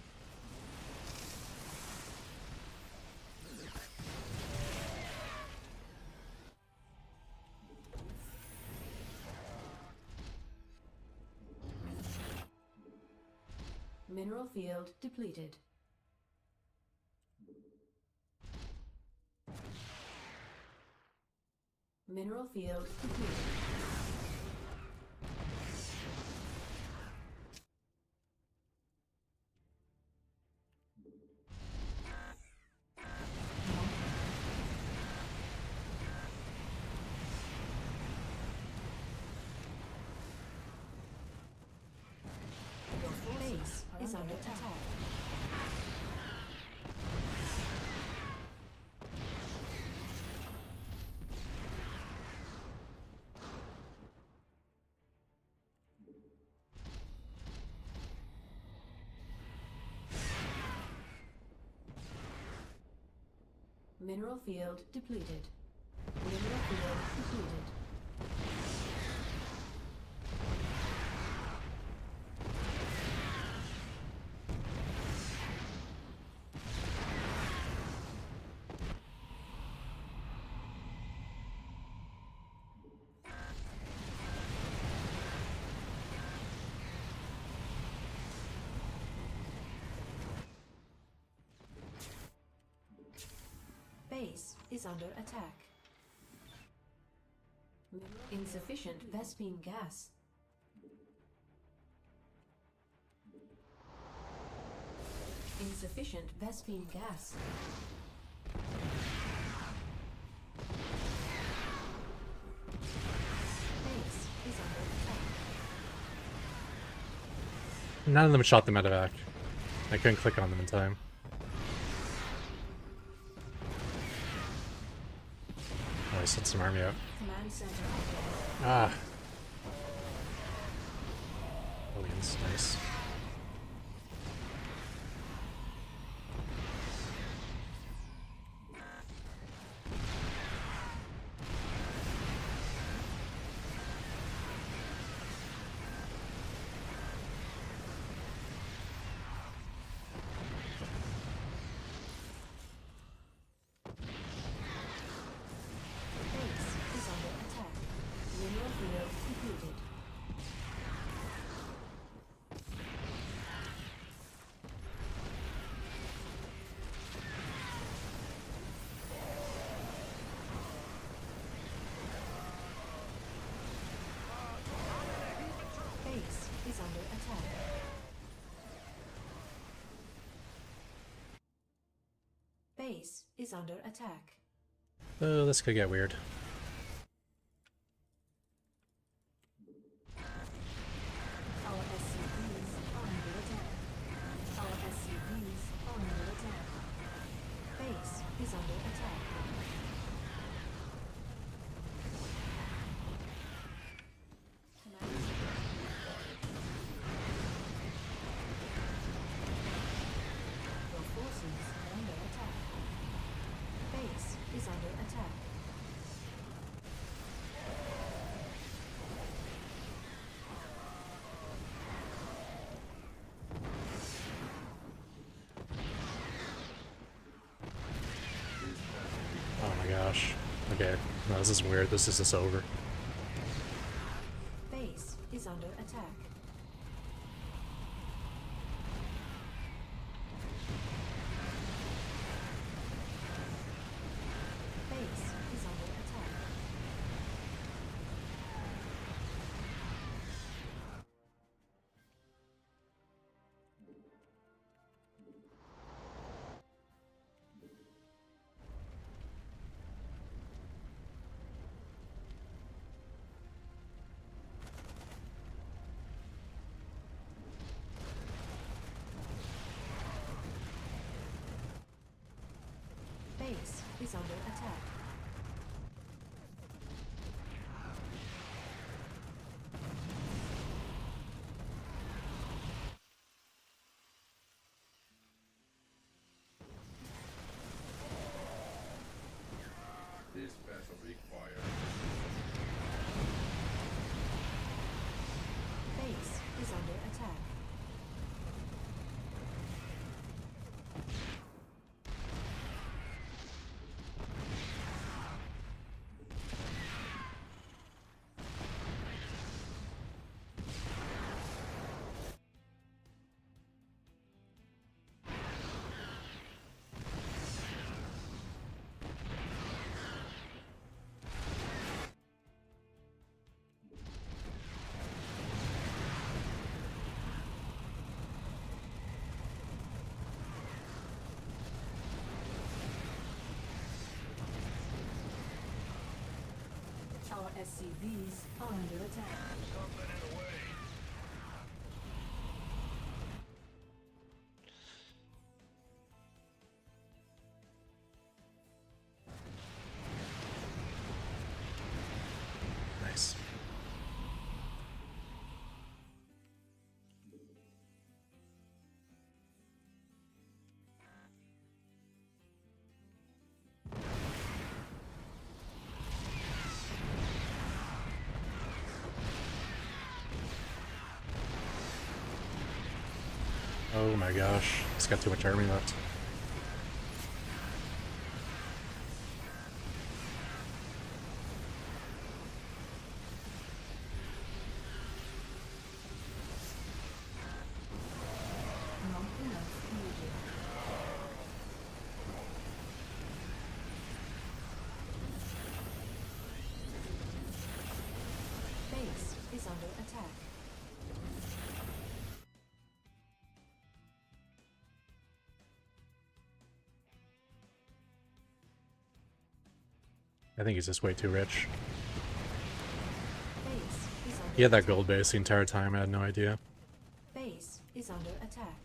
C: Mineral field depleted. Mineral field depleted. Your base is under attack. Mineral field depleted. Mineral field depleted. Base is under attack. Insufficient Vespine gas. Insufficient Vespine gas. Base is under attack.
A: None of them shot the medevac. I couldn't click on them in time. Oh, I sent some army out.
C: Command center operated.
A: Ah. Aliens, nice.
C: Base is under attack. Mineral field completed. Base is under attack. Base is under attack.
A: Oh, this could get weird.
C: Our SCVs are under attack. Our SCVs are under attack. Base is under attack. Command Your forces are under attack. Base is under attack.
A: Oh my gosh. Okay, no, this is weird. This is just over.
C: Base is under attack. Base is under attack. Base is under attack.
B: This vessel requires
C: Base is under attack. Our SCVs are under attack.
A: Nice. Oh my gosh, it's got too much army left.
C: Not enough needed.
A: I think he's just way too rich.
C: Base is under
A: He had that
C: attack.
A: gold base the entire time, I had no idea.
C: Base is under attack.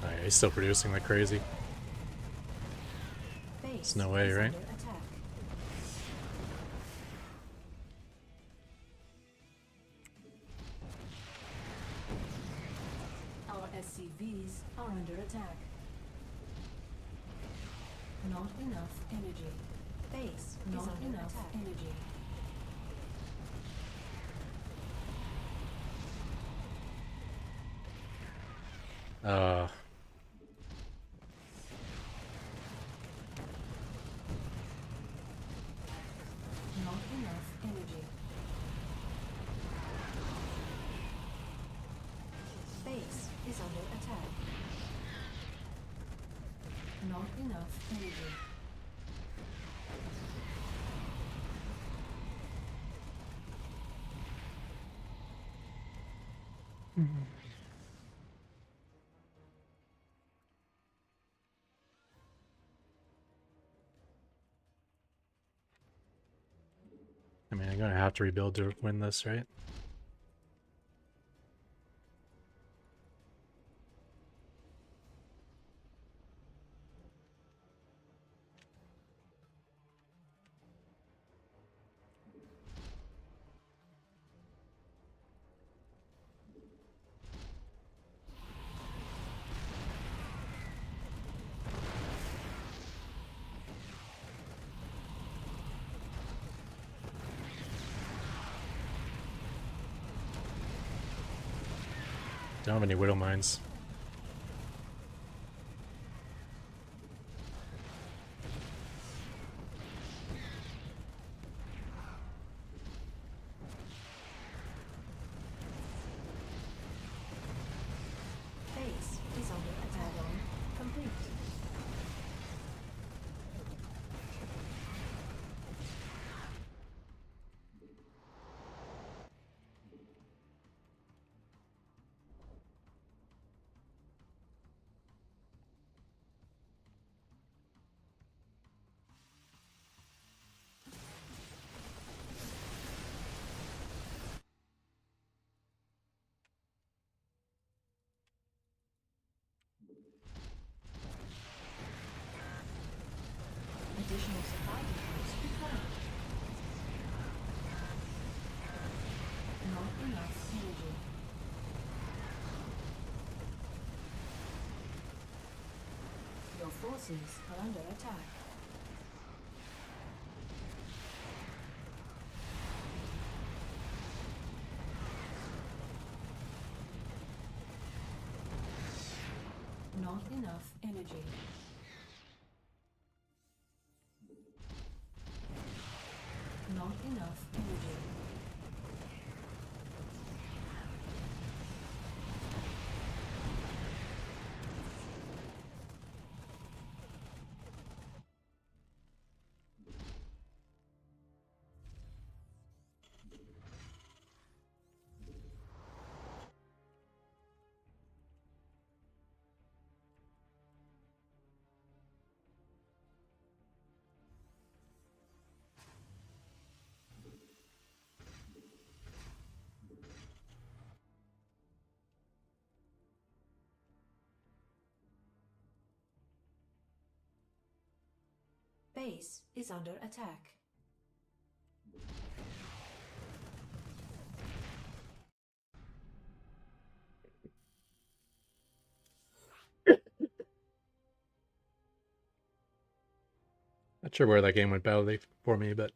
A: Oh, yeah, he's still producing like crazy.
C: Base
A: no way,
C: is
A: right?
C: under attack. Our SCVs are under attack. Not enough energy. Base not is under enough attack. Energy.
A: Uh,
C: Not enough energy. Base is under attack. Not enough energy.
A: I mean, I'm gonna have to rebuild to win this, right? Don't have any Widow Mines.
C: Base is under attack. Add-on complete. Additional supply depots required. Not enough energy. Your forces are under attack. Not enough energy. Not enough energy. Base is under attack.
A: Not sure where that game went badly for me, but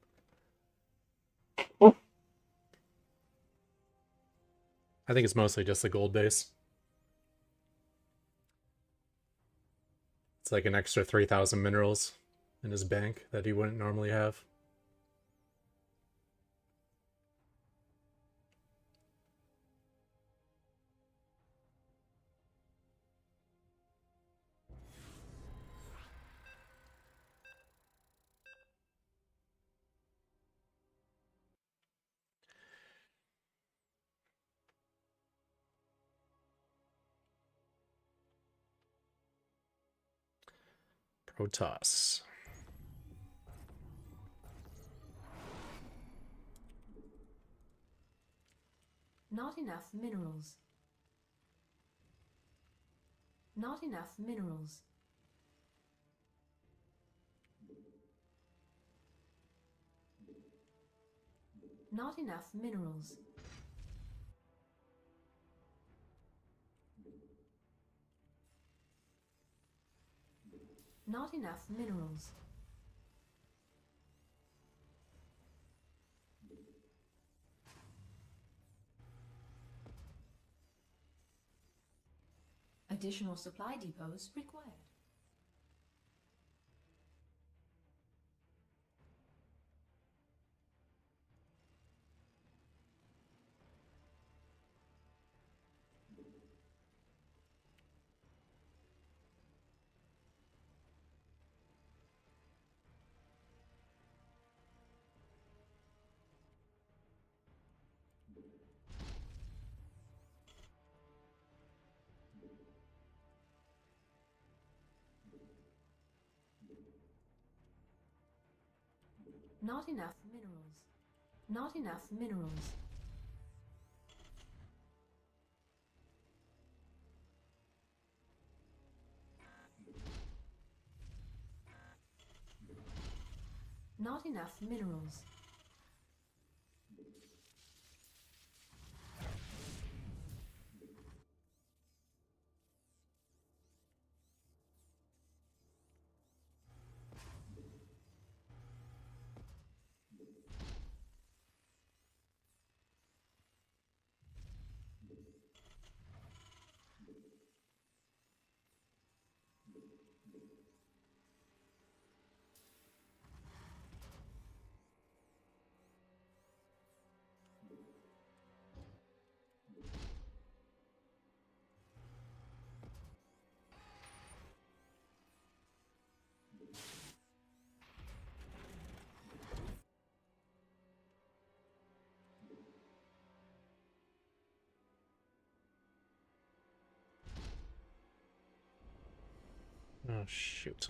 A: I think it's mostly just the gold base. It's like an extra 3,000 minerals in his bank that he wouldn't normally have. Protoss.
C: Not enough minerals. Not enough minerals. Not enough minerals. Not enough minerals. Additional supply depots required. Not enough minerals. Not enough minerals. Not enough minerals.
A: Oh, shoot.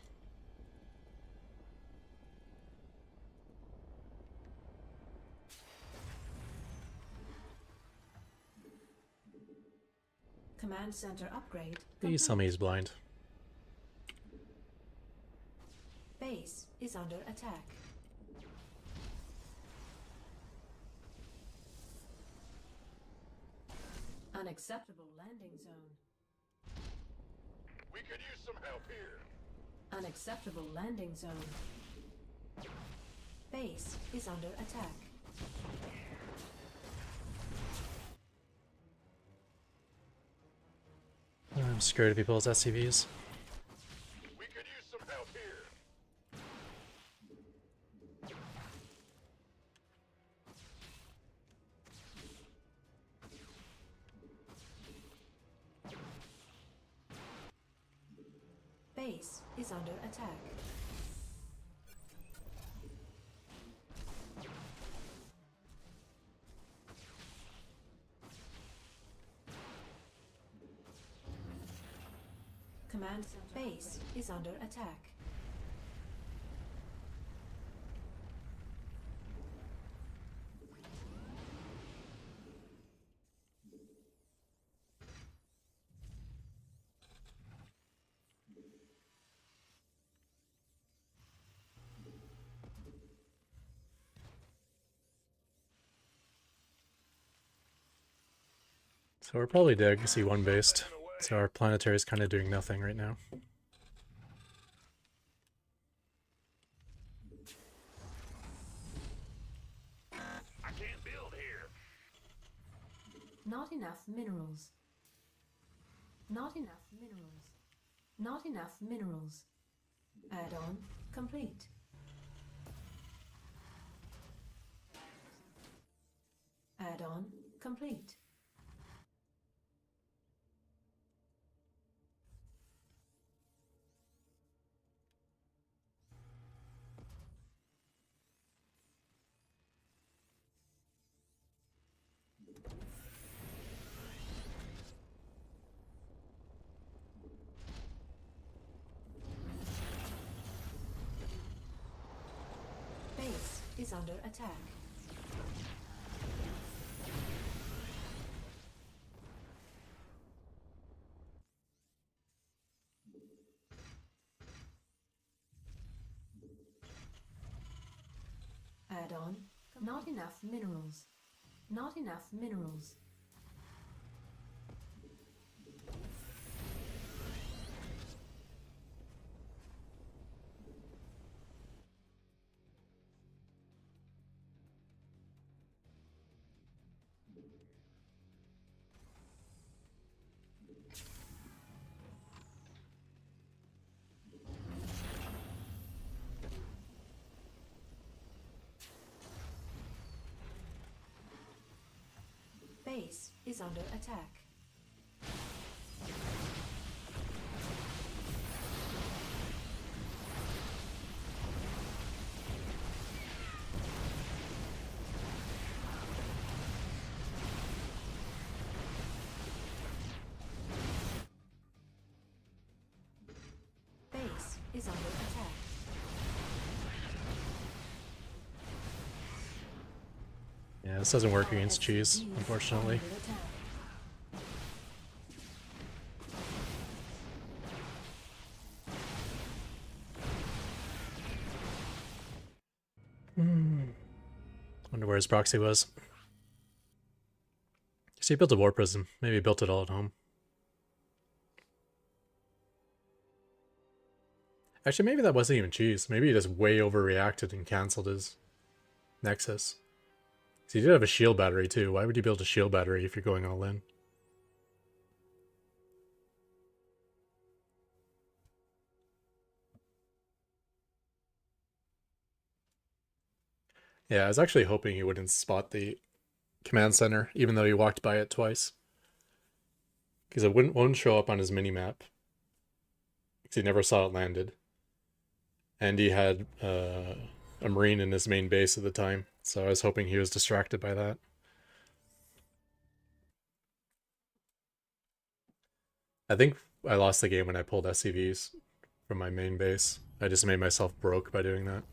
C: Command center upgrade.
A: Please tell me he's blind.
C: Base is under attack. Unacceptable landing zone.
B: We could use some help here.
C: Unacceptable landing zone. Base is under attack.
A: I'm scared of people's SCVs.
B: We could use some help here.
C: Base is under attack. Command center base is under attack.
A: So we're probably dead C1 based. So our planetary is kind of doing nothing right now.
B: I can't build here.
C: Not enough minerals. Not enough minerals. Not enough minerals. Add-on complete. Add-on complete. Base is under attack. Add-on. Not enough minerals. Not enough minerals. Base is under attack. Base is under attack.
A: Yeah, this doesn't work
C: Our
A: against cheese,
C: SCVs
A: unfortunately.
C: are under attack.
A: Wonder where his proxy was. So he built a war prison. Maybe he built it all at home. Actually, maybe that wasn't even cheese. Maybe he just way overreacted and canceled his Nexus. So he did have a shield battery too. Why would you build a shield battery if you're going all in? Yeah, I was actually hoping he wouldn't spot the command center, even though he walked by it twice. Because it won't show up on his mini-map. Because he never saw it landed. And he had a Marine in his main base at the time, so I was hoping he was distracted by that. I think I lost the game when I pulled SCVs from my main base. I just made myself broke by doing that.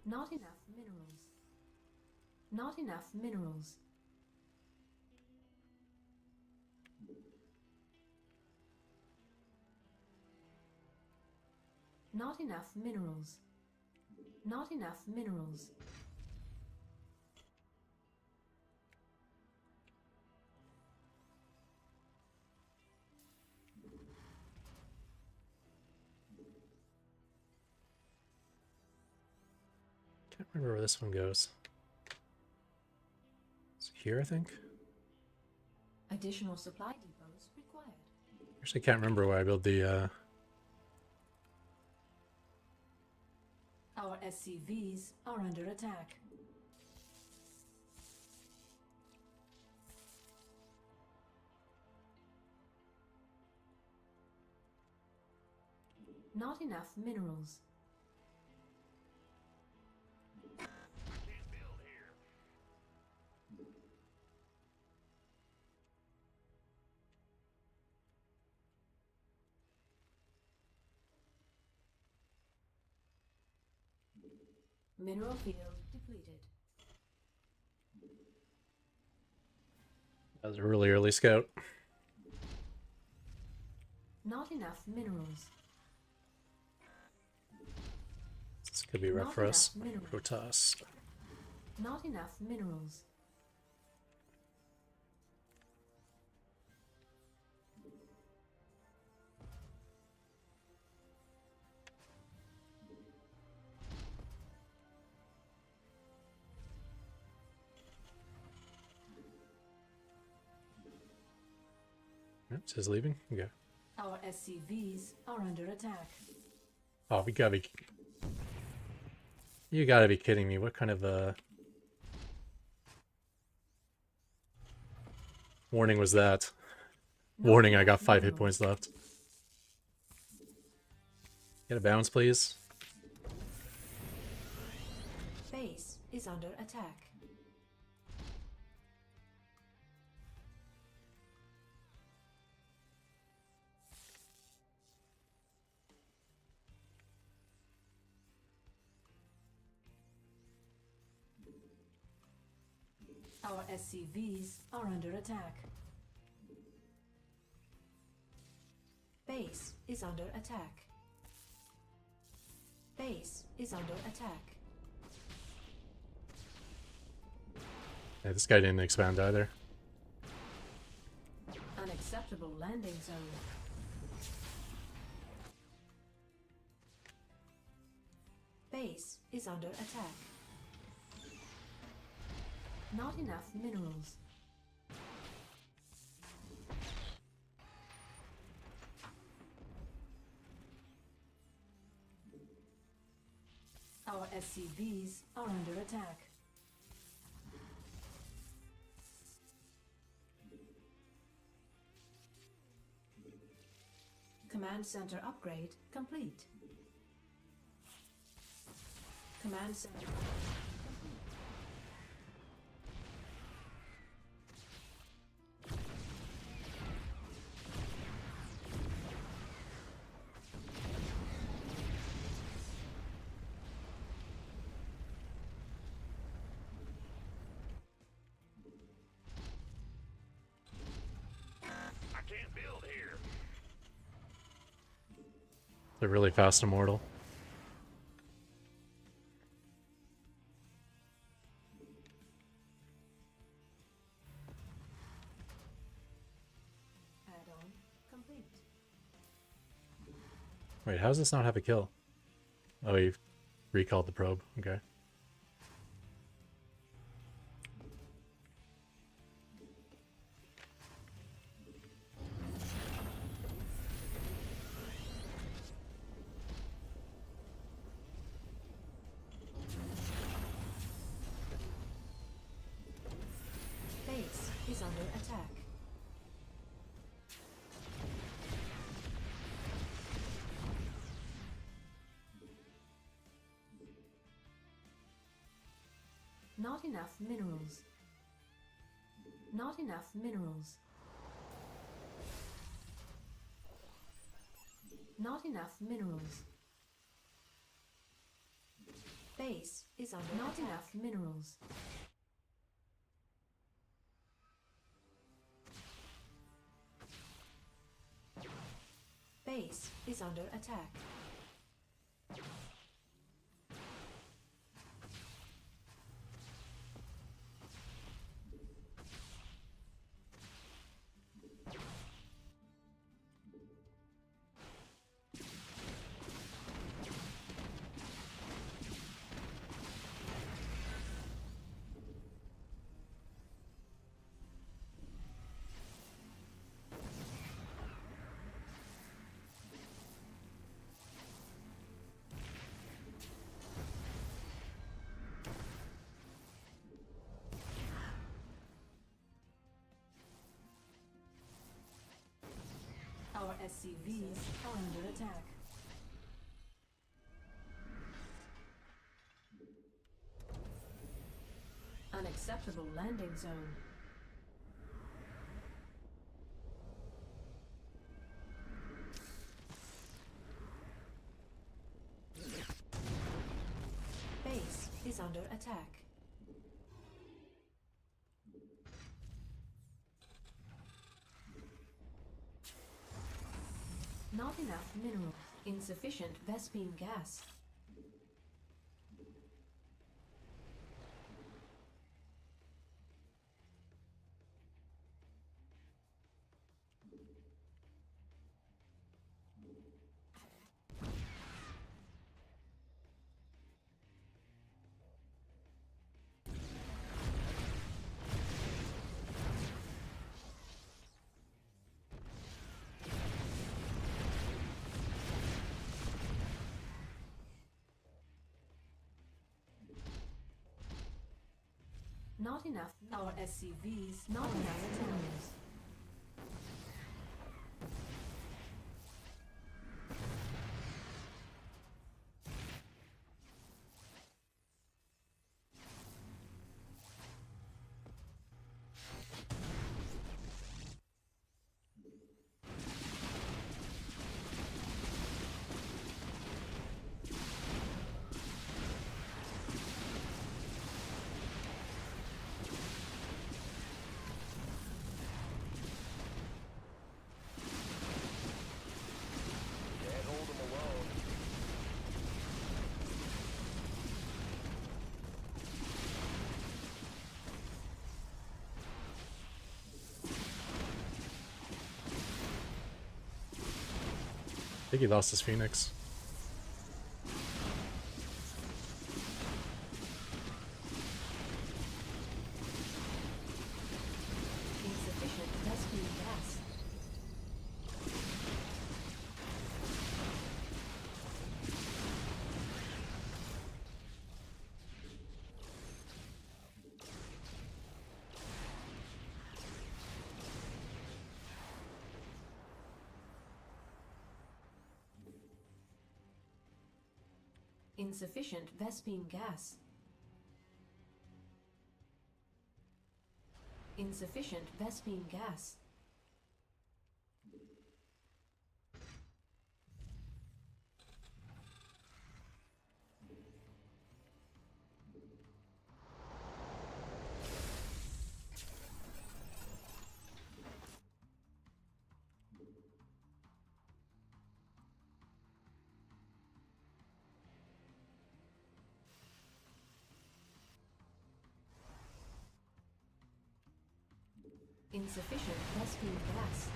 C: Not enough minerals. Not enough minerals. Not enough minerals. Not enough minerals.
A: Can't remember where this one goes. It's here, I think.
C: Additional supply depots required.
A: Actually, can't remember where I built the.
C: Our SCVs are under attack. Not enough minerals.
B: Can't build here.
C: Mineral field depleted.
A: That was a really early scout.
C: Not enough minerals.
A: This could be rough
C: Not
A: for us.
C: enough minerals.
A: Protoss.
C: Not enough minerals.
A: Oops, he's leaving. Okay.
C: Our SCVs are under attack.
A: Oh, we gotta be. You gotta be kidding me. What kind of warning was that?
C: Not
A: Warning, I got
C: enough
A: 5 hit
C: minerals.
A: points left. Get a bounce, please.
C: Base is under attack. Our SCVs are under attack. Base is under attack. Base is under attack.
A: Yeah, this guy didn't expand either.
C: Unacceptable landing zone. Base is under attack. Not enough minerals. Our SCVs are under attack. Command center upgrade complete. Command center.
B: I can't build here.
A: They're really fast immortal.
C: Add-on complete.
A: Wait, how does this not have a kill? Oh, he recalled the probe. Okay.
C: Base is under attack. Not enough minerals. Not enough minerals. Not enough minerals. Base is under not enough minerals. Base is under attack. Our SCVs are under attack. Unacceptable landing zone. Base is under attack. Not enough minerals. Insufficient Vespine gas. Not enough. Our SCVs. Not enough minerals.
A: think he lost his Phoenix.
C: Insufficient rescue gas. Insufficient Vespine gas. Insufficient Vespine gas. Insufficient Vespine gas.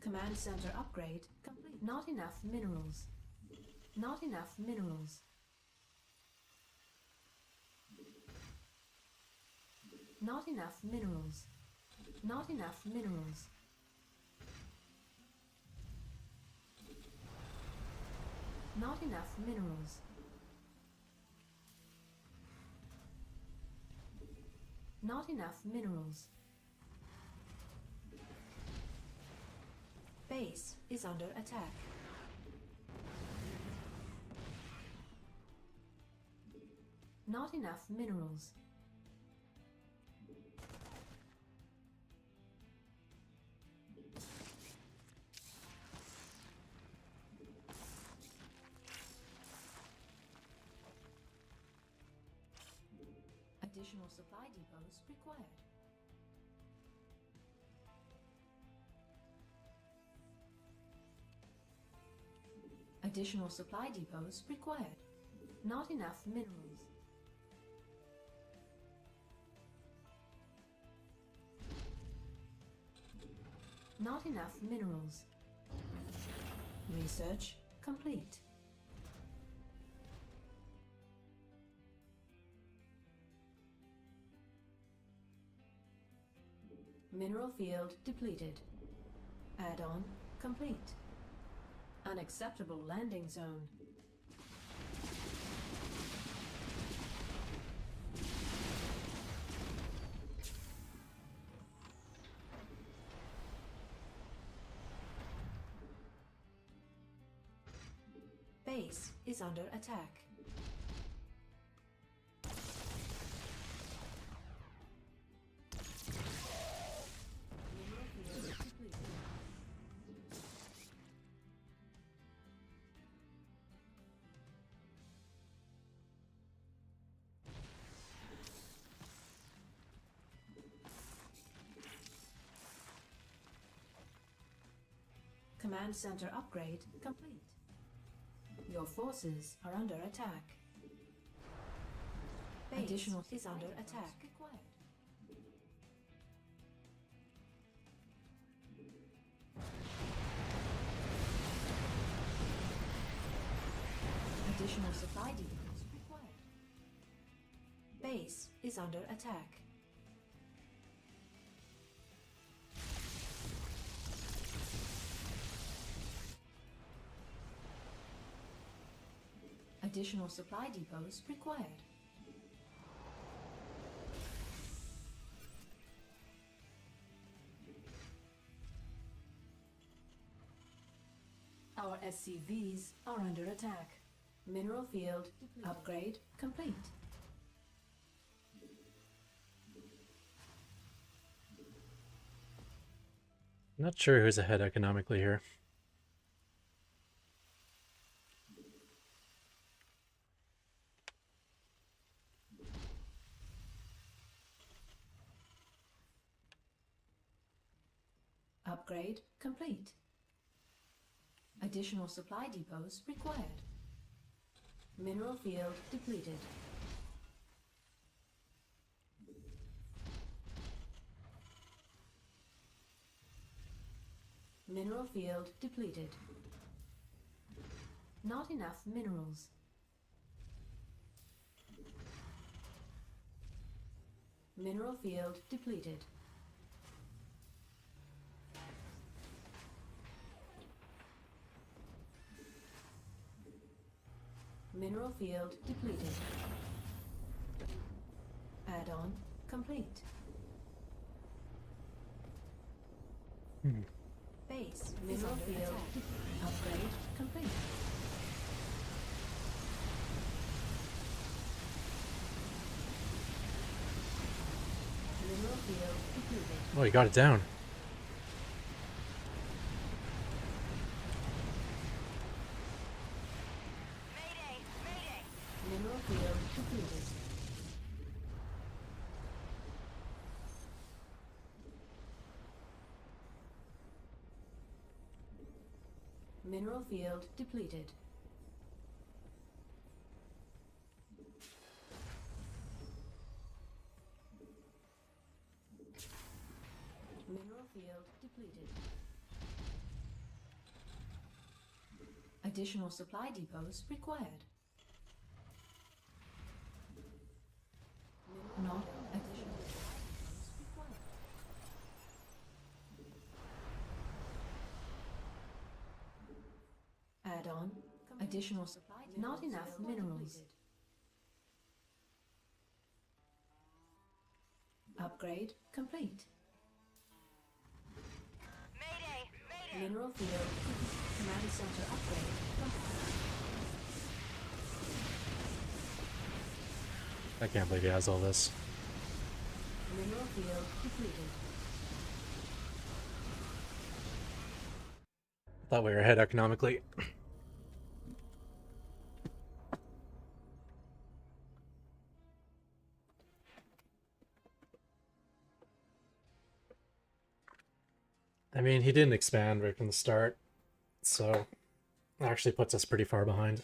C: Command center upgrade complete. Not enough minerals. Not enough minerals. Not enough minerals. Not enough minerals. Not enough minerals. Not enough minerals. Base is under attack. Not enough minerals. Additional supply depots required. Additional supply depots required. Not enough minerals. Not enough minerals. Research complete. Mineral field depleted. Add-on complete. Unacceptable landing zone. Base is under attack. Mineral field depleted. Command center upgrade complete. Your forces are under attack. Base additional is under attack. Required. Additional supply depots required. Base is under attack. Additional supply depots required. Our SCVs are under attack. Mineral field upgrade complete.
A: Not sure who's ahead economically here.
C: Upgrade complete. Additional supply depots required. Mineral field depleted. Mineral field depleted. Not enough minerals. Mineral field depleted. Mineral field depleted. Add-on complete. Base mineral field upgrade complete. Mineral field depleted.
A: Oh, you got it down.
C: Mineral field depleted. Mineral field depleted. Mineral field depleted. Additional supply depots required. Not additional supply depots required. Add-on. Additional supply depots. Not enough minerals. Upgrade complete. Mineral field. Command center upgrade complete.
A: I can't believe he has all this.
C: Mineral field depleted.
A: Thought we were ahead economically. I mean, he didn't expand right from the start, so it actually puts us pretty far behind.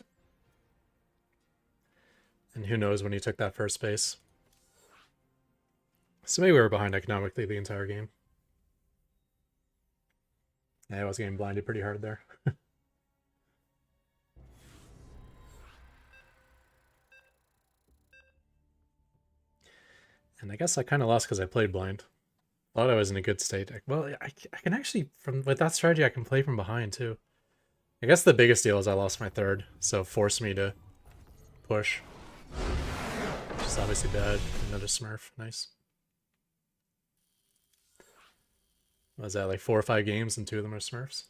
A: And who knows when he took that first base. So maybe we were behind economically the entire game. Yeah, I was getting blinded pretty hard there. And I guess I kind of lost because I played blind. Thought I was in a good state. Well, I can actually, with that strategy, I can play from behind too. I guess the biggest deal is I lost my third, so forced me to push. Which is obviously bad. Another Smurf, nice. Was that like 4 or 5 games and 2 of them are Smurfs?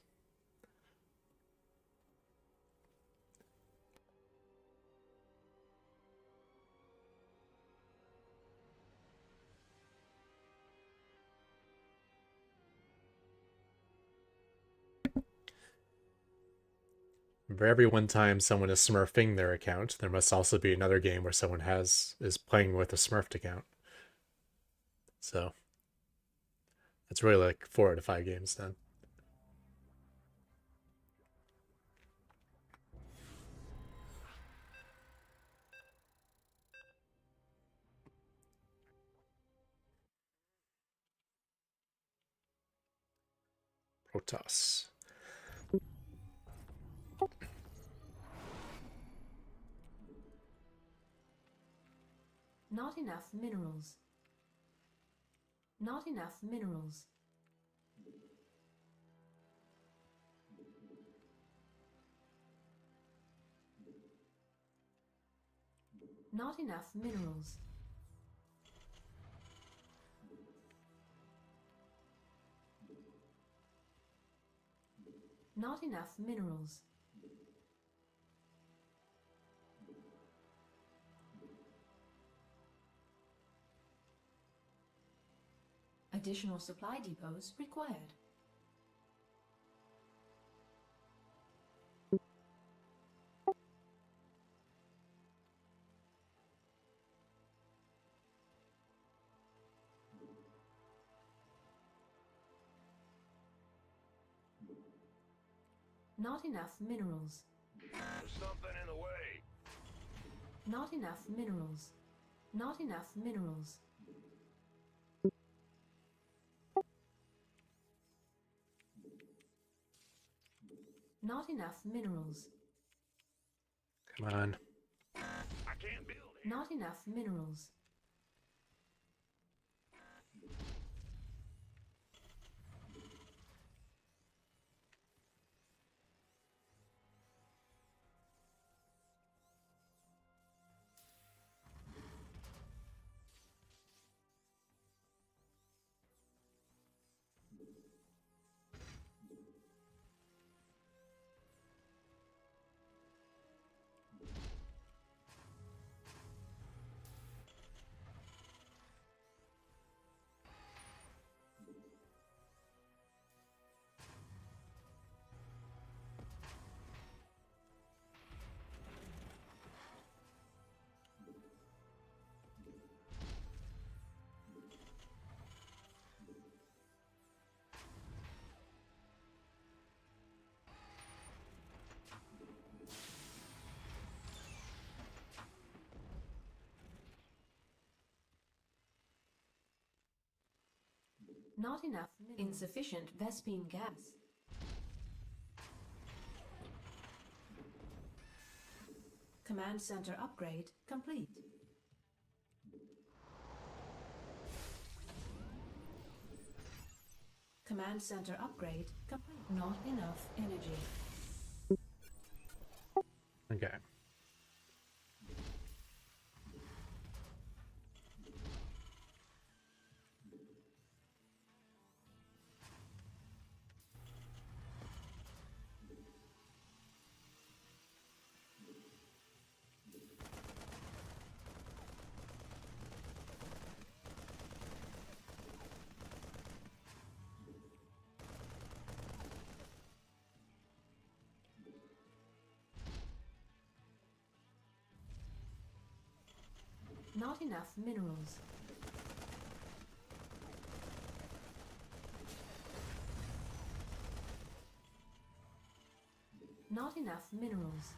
A: For every one time someone is smurfing their account, there must also be another game where someone is playing with a smurfed account. So it's really like 4 out of 5 games then. Protoss.
C: Not enough minerals. Not enough minerals. Not enough minerals. Not enough minerals. Additional supply depots required. Not enough minerals.
B: There's something in the way.
C: Not enough minerals. Not enough minerals. Not enough minerals.
A: Come on.
B: I can't build here.
C: Not enough minerals. Not enough minerals. Insufficient Vespine gas. Command center upgrade complete. Command center upgrade complete. Not enough energy.
A: Okay.
C: Not enough minerals. Not enough minerals.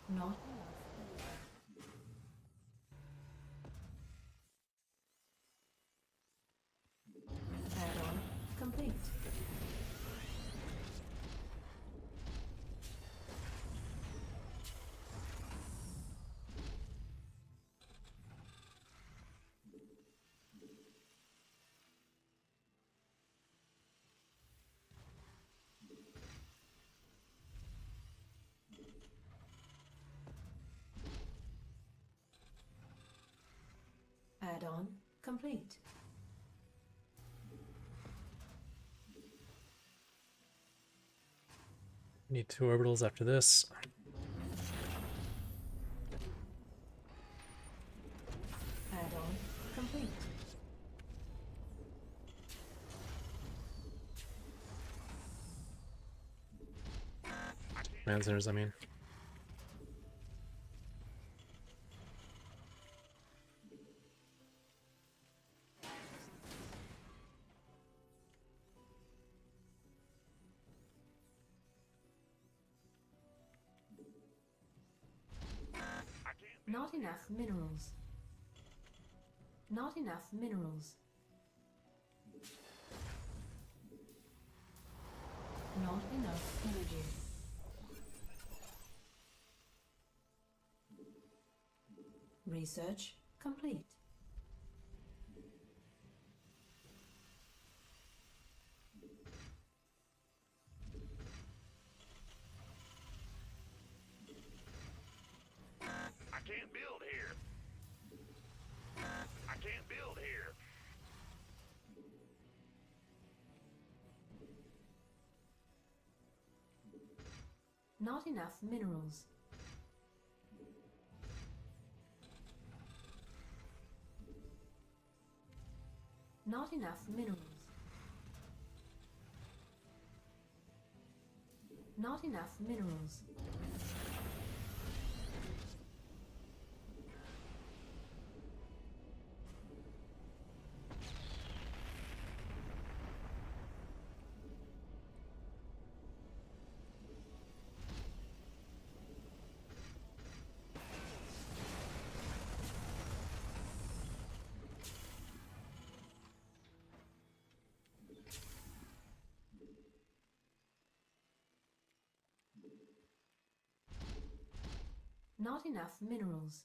C: Not enough. Add-on complete. Add-on complete.
A: Need 2 orbitals after this.
C: Add-on complete.
A: Command centers, I mean.
C: Not enough minerals. Not enough minerals. Not enough energy. Research complete.
B: I can't build here. I can't build here.
C: Not enough minerals. Not enough minerals. Not enough minerals. Not enough minerals.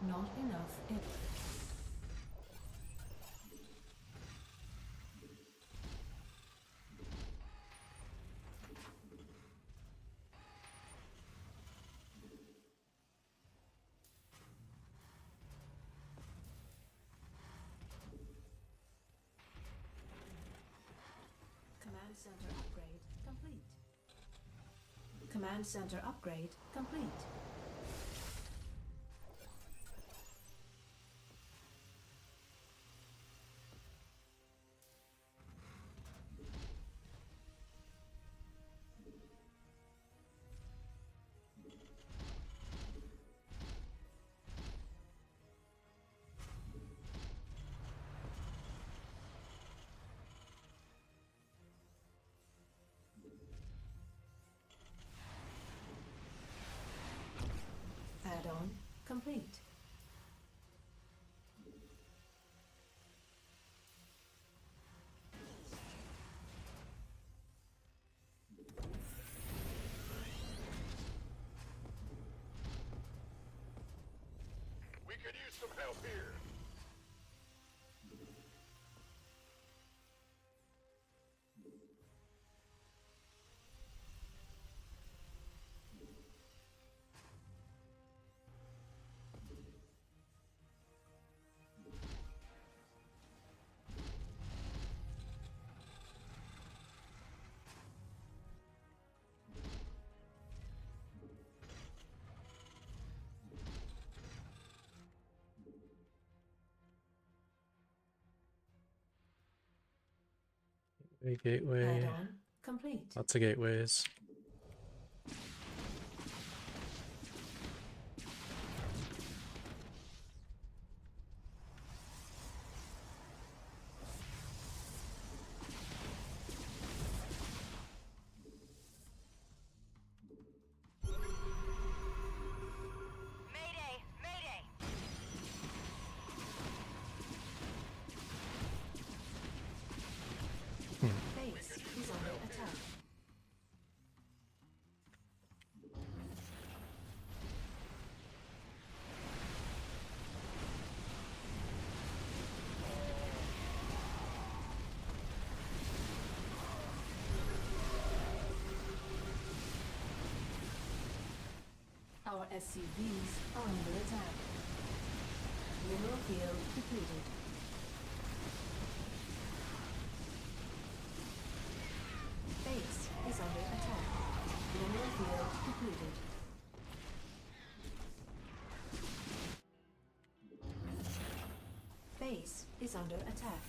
C: Not enough. Command center upgrade complete. Command center upgrade complete. Add-on complete.
B: We could use some help here.
A: Gateway.
C: Add-on complete.
A: Lots of gateways.
F: Mayday! Mayday!
C: Base is under attack. Our SCVs are under attack. Mineral field depleted. Base is under attack. Mineral field depleted. Base is under attack.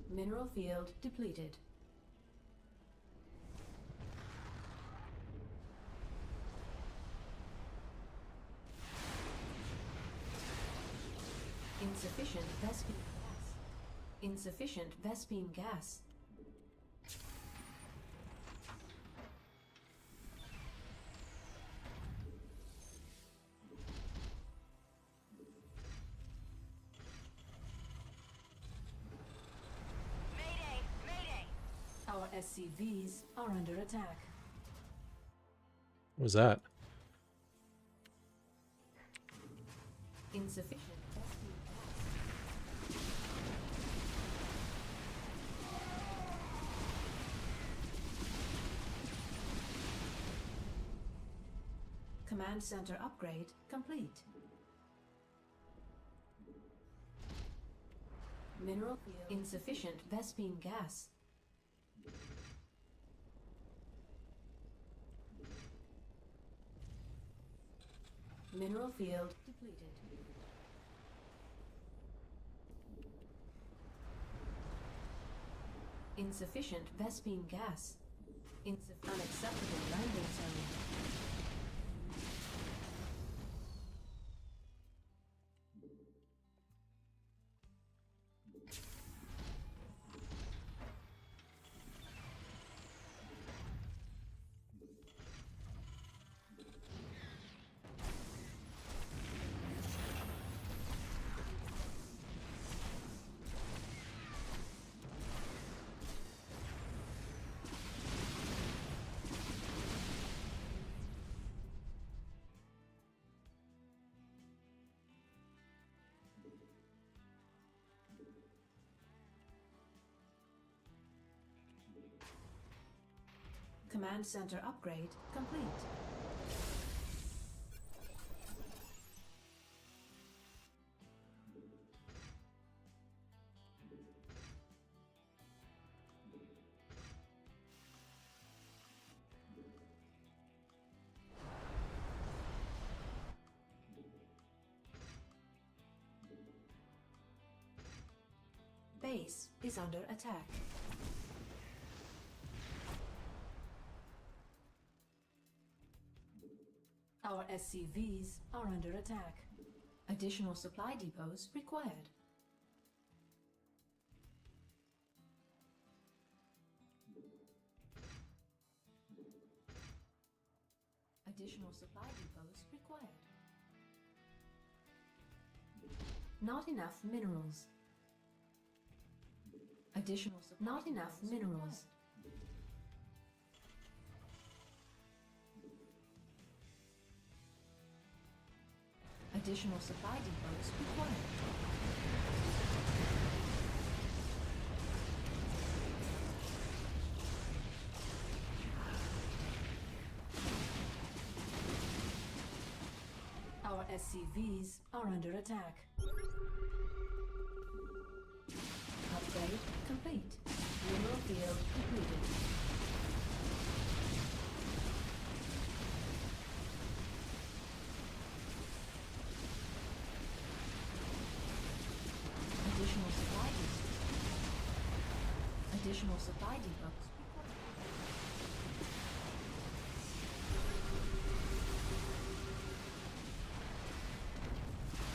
C: Mineral field depleted. Insufficient Vespine gas. Insufficient Vespine gas.
F: Mayday! Mayday!
C: Our SCVs are under attack.
A: What was that?
C: Insufficient Vespine gas. Command center upgrade complete. Mineral field insufficient Vespine gas. Mineral field depleted. Insufficient Vespine gas. Unacceptable landing zone. Command center upgrade complete. Base is under attack. Our SCVs are under attack. Additional supply depots required. Additional supply depots required. Not enough minerals. Not enough minerals. Additional supply depots required. Our SCVs are under attack. Upgrade complete. Mineral field completed. Additional supply depots. Additional supply depots required.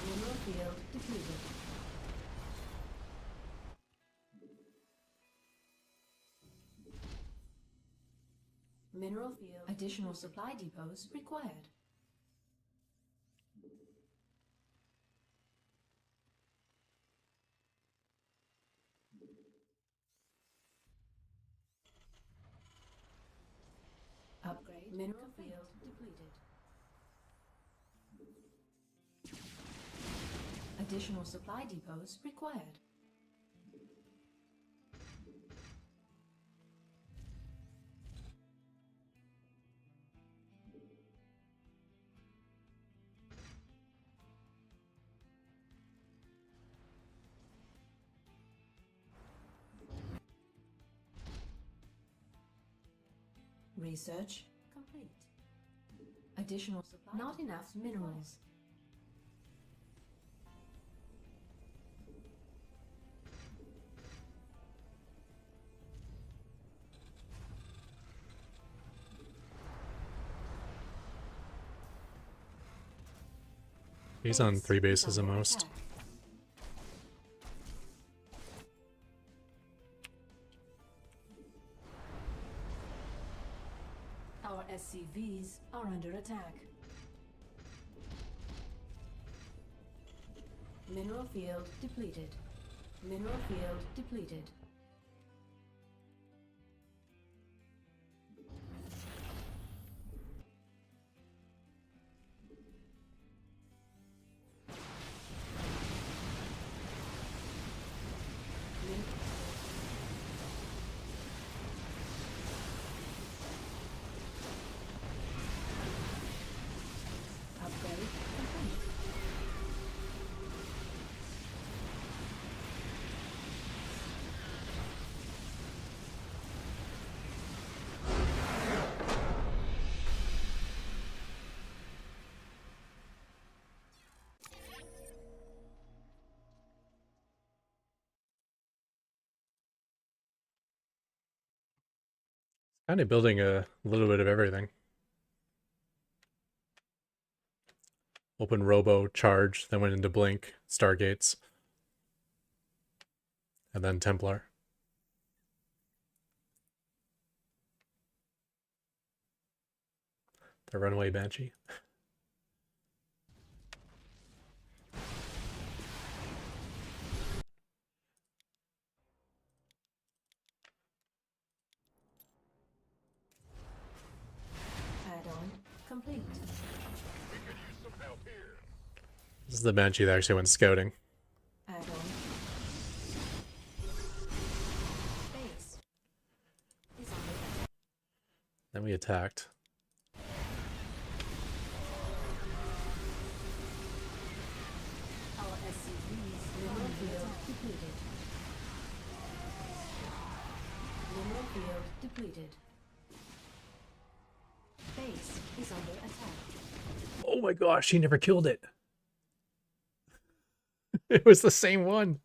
C: Mineral field depleted. Mineral field. Additional supply depots required. Upgrade. Mineral field depleted. Additional supply depots required. Research complete. Additional supply. Not enough minerals.
A: He's on 3 bases at
C: under
A: most.
C: attack. Our SCVs are under attack. Mineral field depleted. Mineral field depleted. Upgrade complete.
A: Kind of building a little bit of everything. Open Robo, Charge, then went into Blink, Stargates, and then Templar. The Runaway Banshee.
C: Add-on complete.
B: We could use some help here.
A: This is the Banshee that actually went scouting.
C: Add-on. Base is under attack.
A: Then we attacked.
C: Our SCVs mineral field depleted. Mineral field depleted. Base is under attack.
A: Oh my gosh, he never killed it. It was the same one.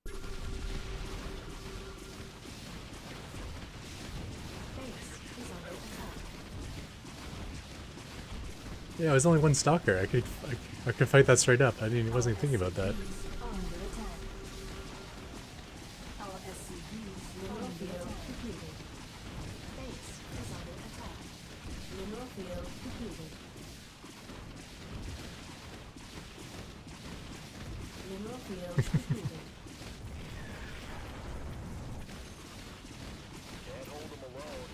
C: Base is under attack.
A: Yeah, it was only one stalker. I could fight that straight up. Wasn't even thinking about that.
C: SCVs are under attack. Our SCVs mineral field depleted. Base is under attack. Mineral field depleted. Mineral field depleted.
B: Can't hold them alone.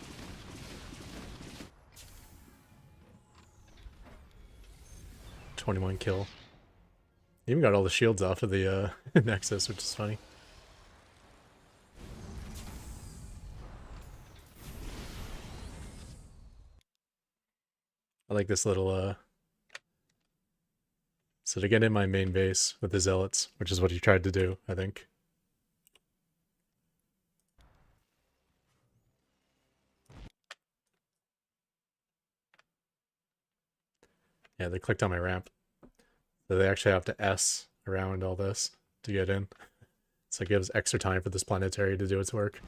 A: 21 kill. Even got all the shields off of the Nexus, which is funny. I like this little so to get in my main base with the zealots, which is what he tried to do, I think. Yeah, they clicked on my ramp. So they actually have to S around all this to get in. So it gives extra time for this planetary to do its work.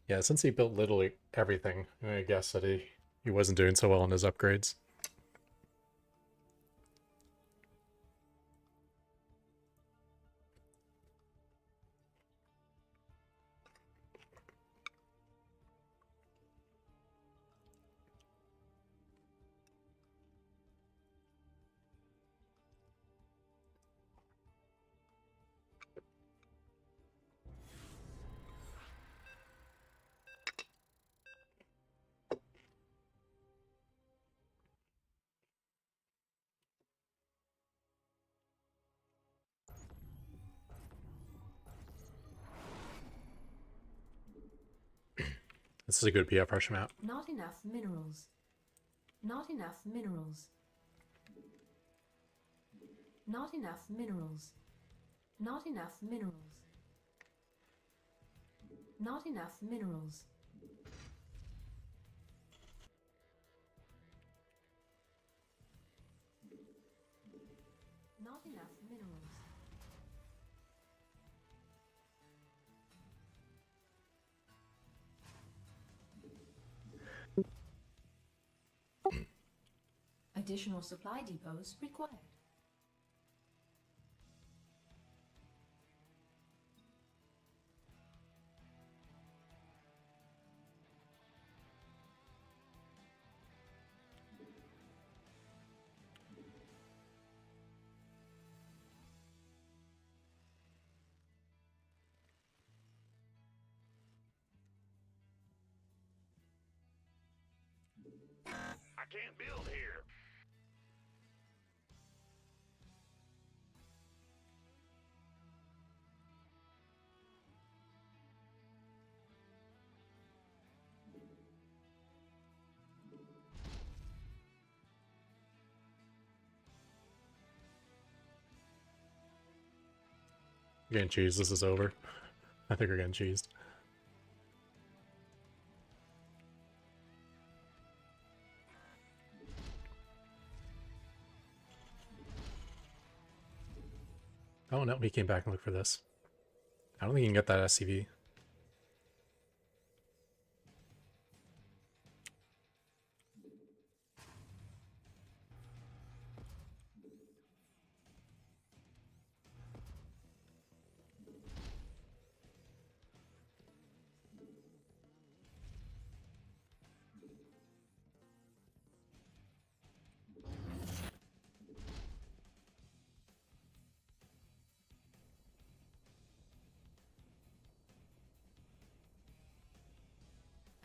A: Yeah, since he built literally everything, I guess that he wasn't doing so well on his upgrades. This is a good PF rush map.
C: Not enough minerals. Not enough minerals. Not enough minerals. Not enough minerals. Not enough minerals. Not enough minerals. Additional supply depots required.
B: can't build here.
A: We're getting cheesed. This is over. I think we're getting cheesed. Oh no, he came back and looked for this. I don't think you can get that SCV.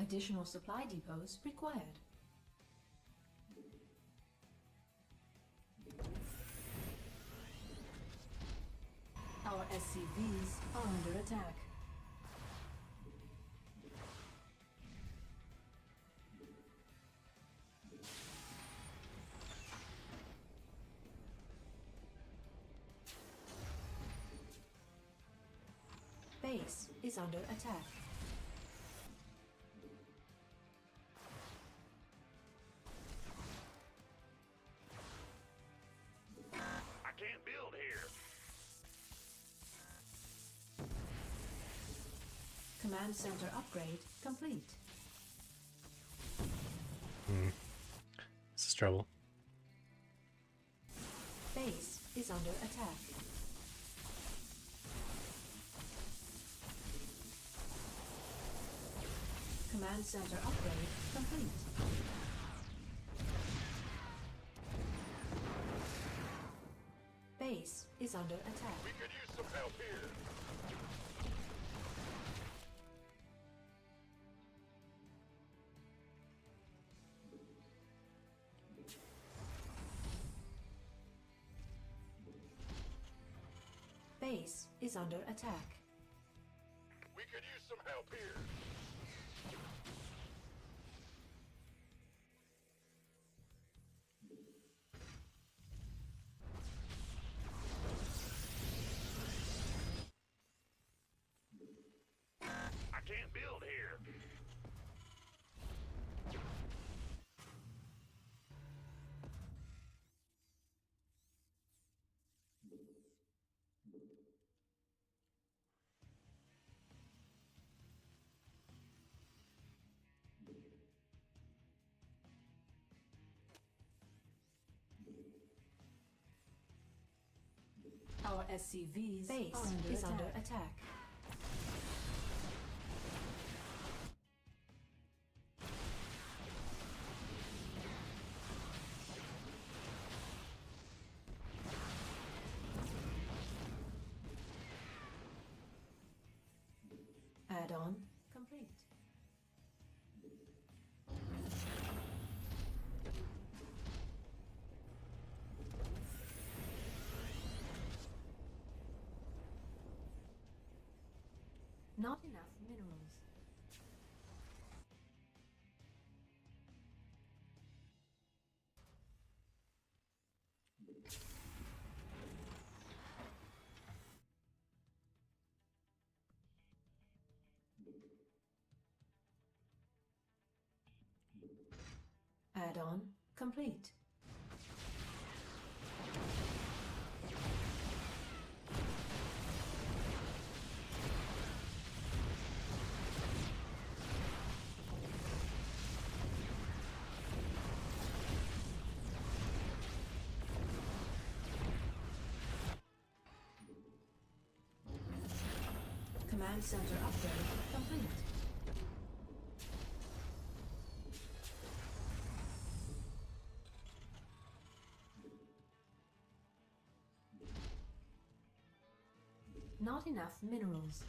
C: Additional supply depots required. Our SCVs are under attack. Base is under attack.
B: I can't build here.
C: Command center upgrade complete.
A: This is trouble.
C: Base is under attack. Command center upgrade complete. Base is under attack.
B: We could use some help here.
C: Base is under attack.
B: We could use some help here. I can't build here.
C: Our SCV's base is under attack. Add-on complete. Not enough minerals. Add-on complete. Command center upgrade complete. Not enough minerals.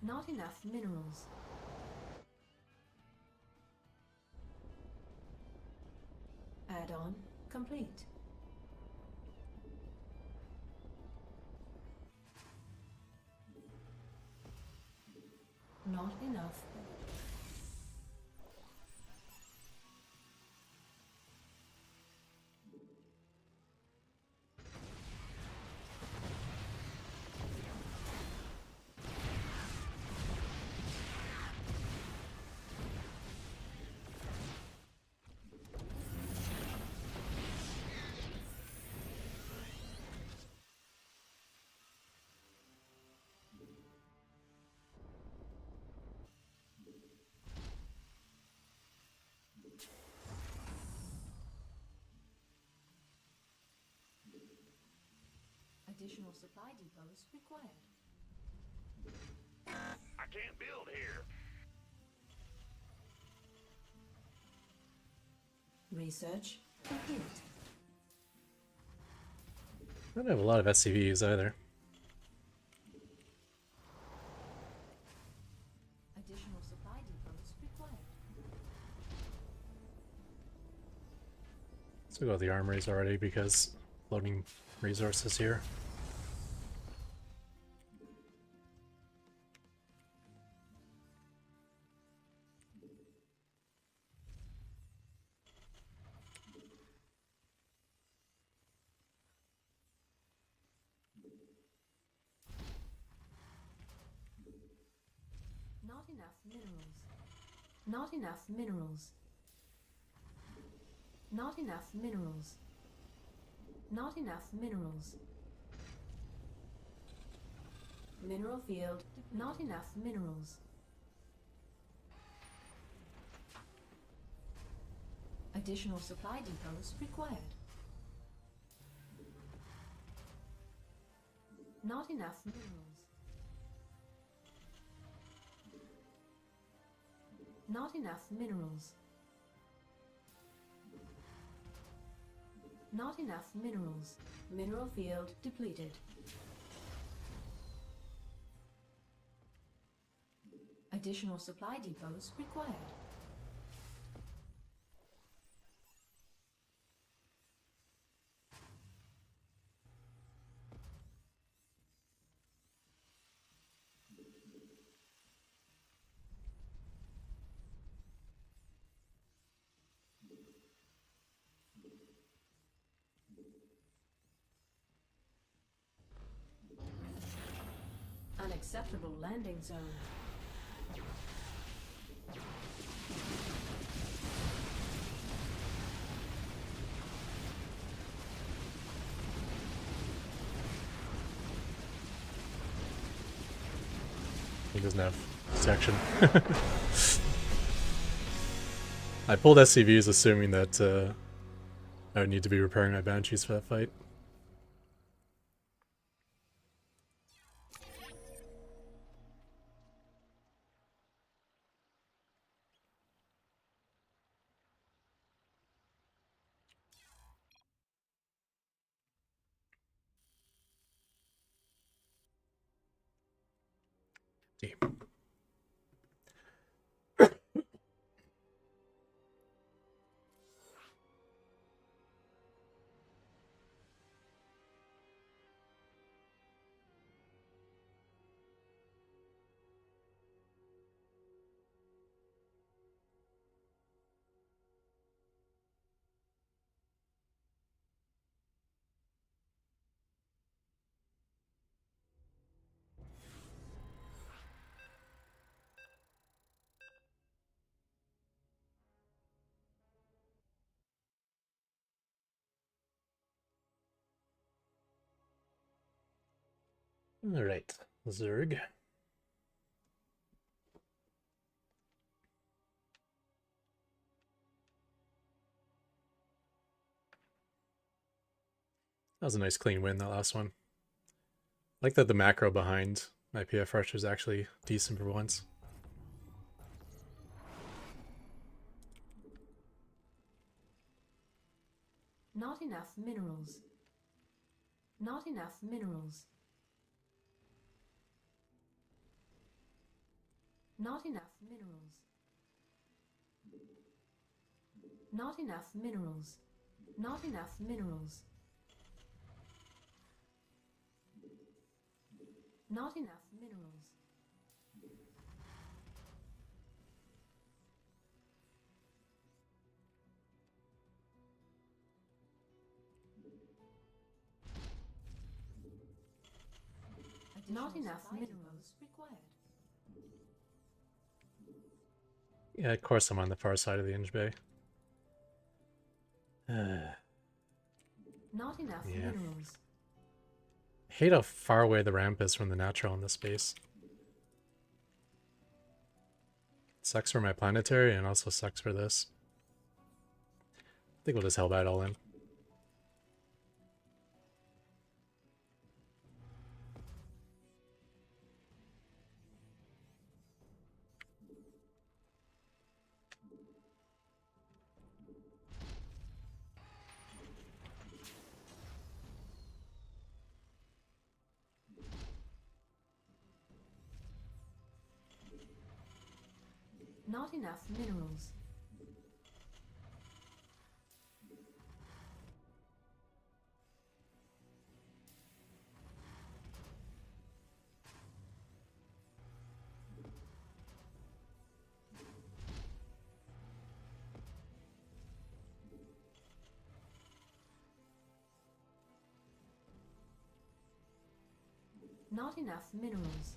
C: Not enough minerals. complete. Not enough. Additional supply depots required.
B: I can't build here.
C: Research complete.
A: I don't have a lot of SCVs either.
C: Additional supply depots required.
A: Let's go with the armories already because loading resources here.
C: Not enough minerals. Not enough minerals. Not enough minerals. Not enough minerals. Mineral field. Not enough minerals. Additional supply depots required. Not enough minerals. Not enough minerals. Not enough minerals. Mineral field depleted. Additional supply depots required. Unacceptable landing zone.
A: He doesn't have section. I pulled SCVs assuming that I would need to be repairing my Banshees for that fight. See. Alright, Zerg. That was a nice clean win, that last one. I like that the macro behind my PF Rush was actually decent for once.
C: Not enough minerals. Not enough minerals. Not enough minerals. Not enough minerals. Not enough minerals. Not enough minerals. Not enough minerals required.
A: Yeah, of course I'm on the far side of the Inge Bay.
C: Not enough
A: Yeah.
C: minerals.
A: Hate how far away the ramp is from the natural in this space. Sucks for my planetary and also sucks for this. I think we'll just hell bat all in.
C: Not enough minerals. Not enough minerals.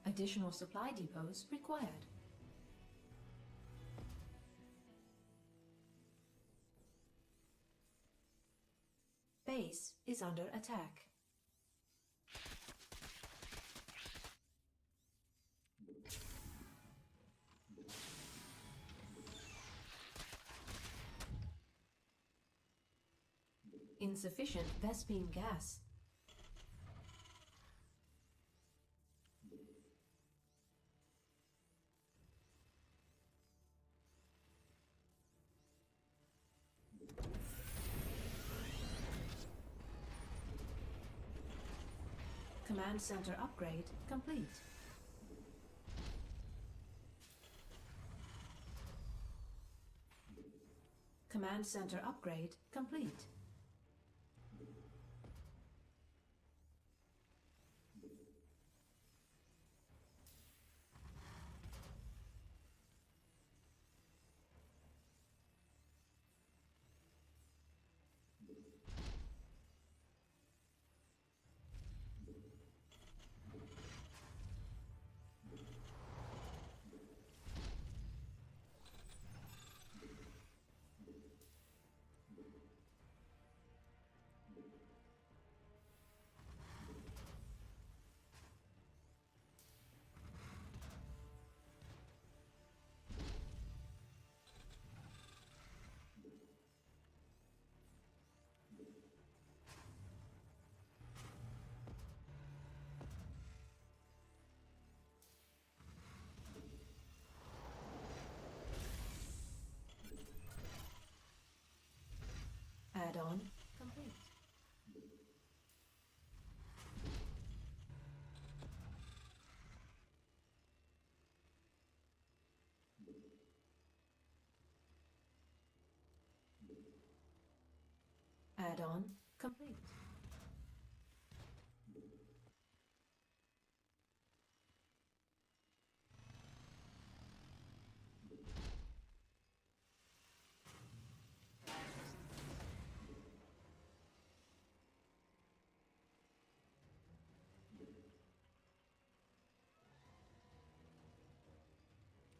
C: Additional supply depots required. Base is under attack. Insufficient Vespine gas. Command center upgrade complete. Command center upgrade complete. Add-on complete. Add-on complete.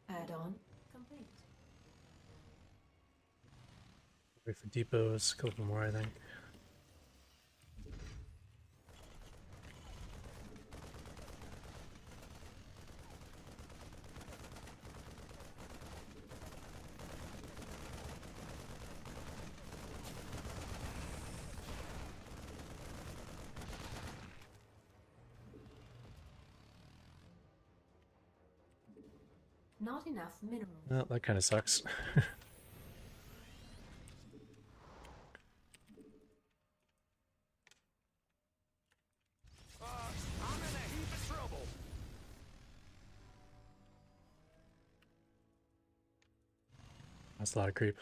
C: Add-on complete.
A: Wait for depots, a couple more I think.
C: Not enough minerals.
A: Well, that kind of sucks.
B: I'm in a heap of trouble.
A: That's a lot of creep.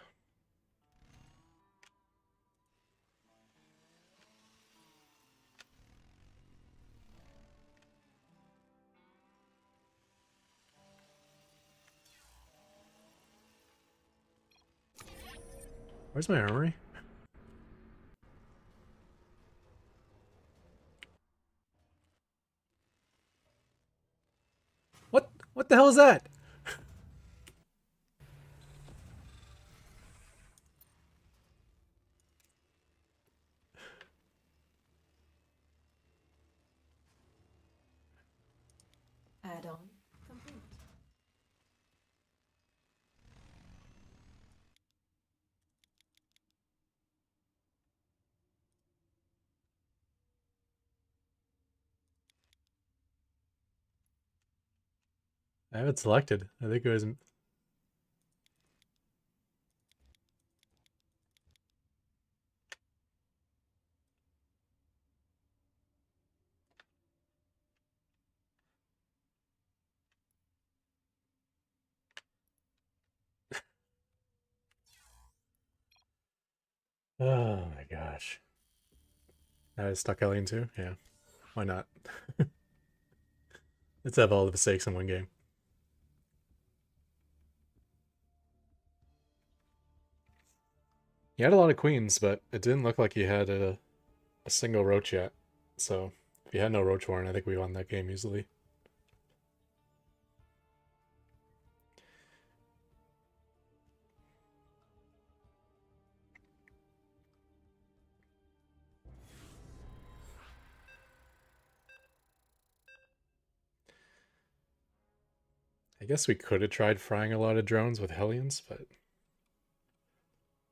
A: Where's my armory? What? What the hell is that?
C: Add-on complete.
A: I have it selected. I think it was. Oh my gosh. I stuck Alien too? Yeah. Why not? Let's have all of the stakes in one game. He had a lot of queens, but it didn't look like he had a single roach yet. So if he had no roach warren, I think we won that game easily. I guess we could have tried frying a lot of drones with Hellions, but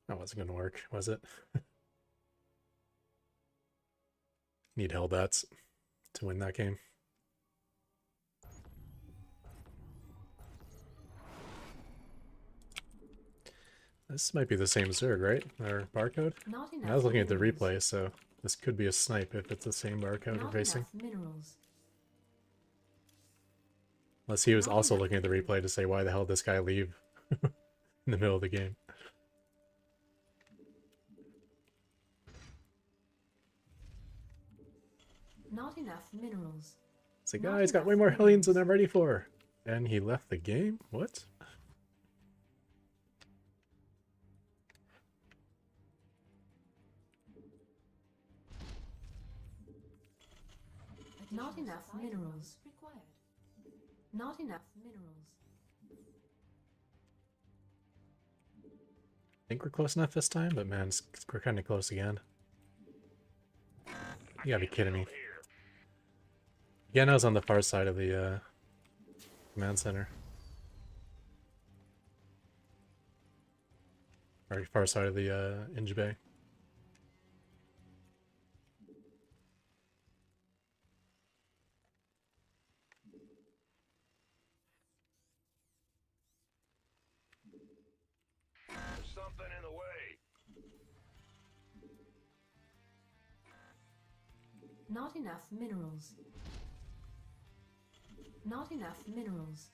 A: that wasn't going to work, was it? Need Hellbats to win that game. This might be the same Zerg, right? Our barcode?
C: Not enough
A: I was looking at the
C: minerals.
A: replay, so this could be a snipe if it's the same barcode we're
C: Not
A: facing.
C: enough minerals.
A: Unless he was
C: Not
A: also
C: enough
A: looking at the replay to say, why the hell did this guy leave in the middle of the game?
C: Not enough minerals.
A: It's like,
C: Not
A: guys, got
C: enough
A: way more Hellions than
C: minerals.
A: I'm ready for. And he left the game? What?
C: Not enough minerals required. Not enough minerals.
A: I think we're close enough this time, but man, we're kind of close again. You gotta be kidding me. Again, I was on the far side of the command center. Or far side of the Inge Bay.
B: There's something in the way.
C: Not enough minerals. Not enough minerals.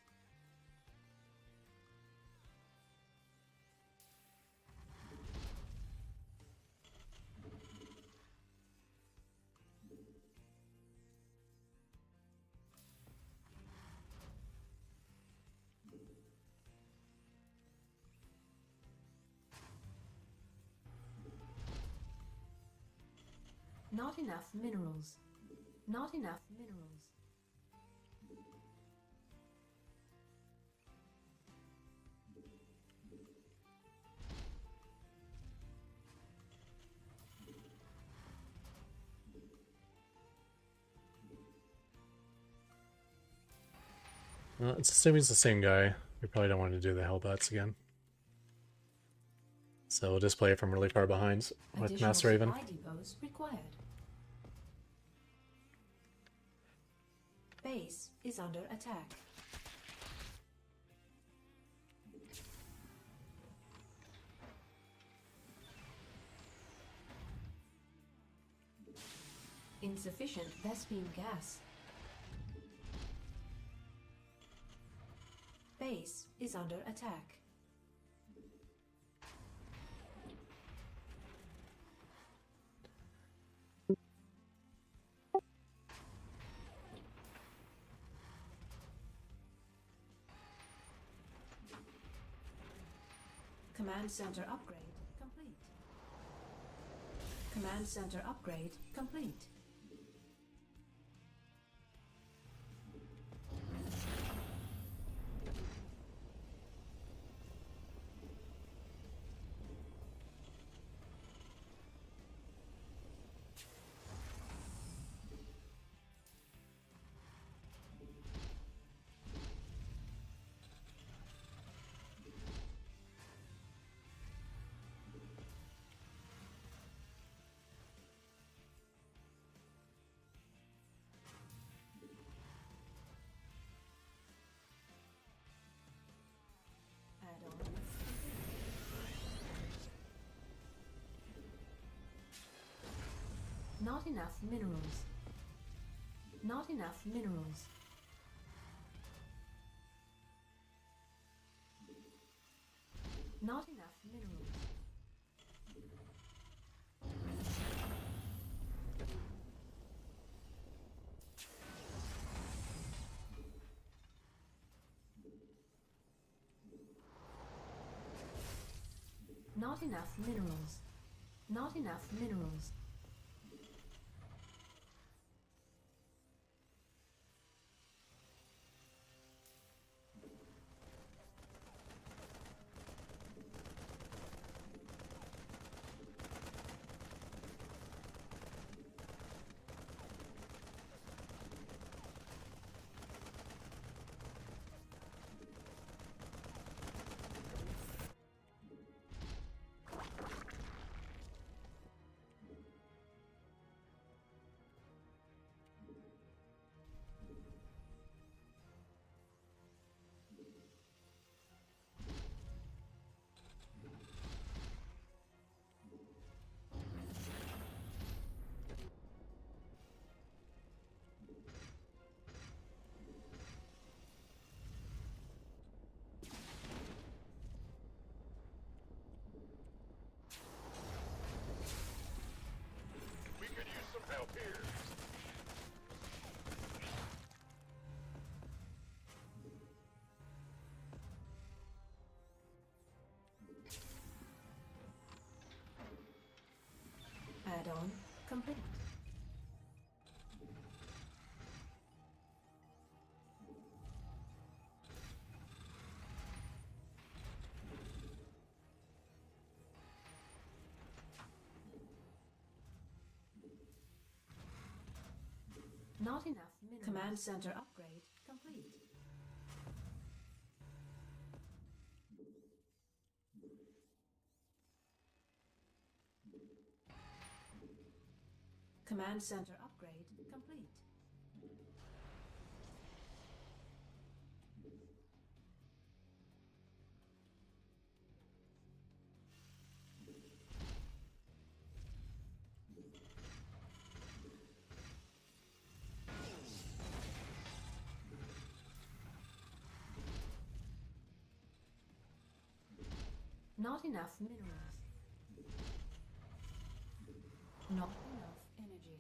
C: Not enough minerals. Not enough minerals.
A: Well, it's assuming it's the same guy. We probably don't want to do the Hellbats again. So we'll just play it from really far behind with
C: Additional
A: Master Raven.
C: supply depots required. Base is under attack. Insufficient Vespene gas. Base is under attack. Command center upgrade complete. Command center upgrade complete. Add-on. Not enough minerals. Not enough minerals. Not enough minerals. Not enough minerals. Not enough minerals.
B: We could use some help here.
C: Add-on complete. Not enough minerals. Command center upgrade complete. Command center upgrade complete. Not enough minerals. Not enough energy.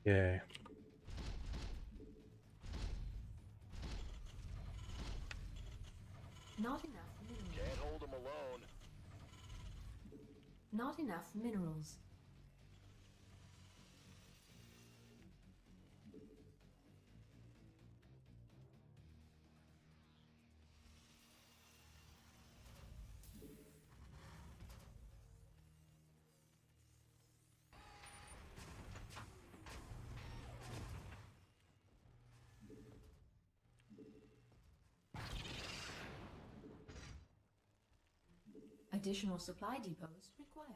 A: Yay.
C: Not enough minerals.
B: Can't hold them alone.
C: Not enough minerals. Additional supply depots required.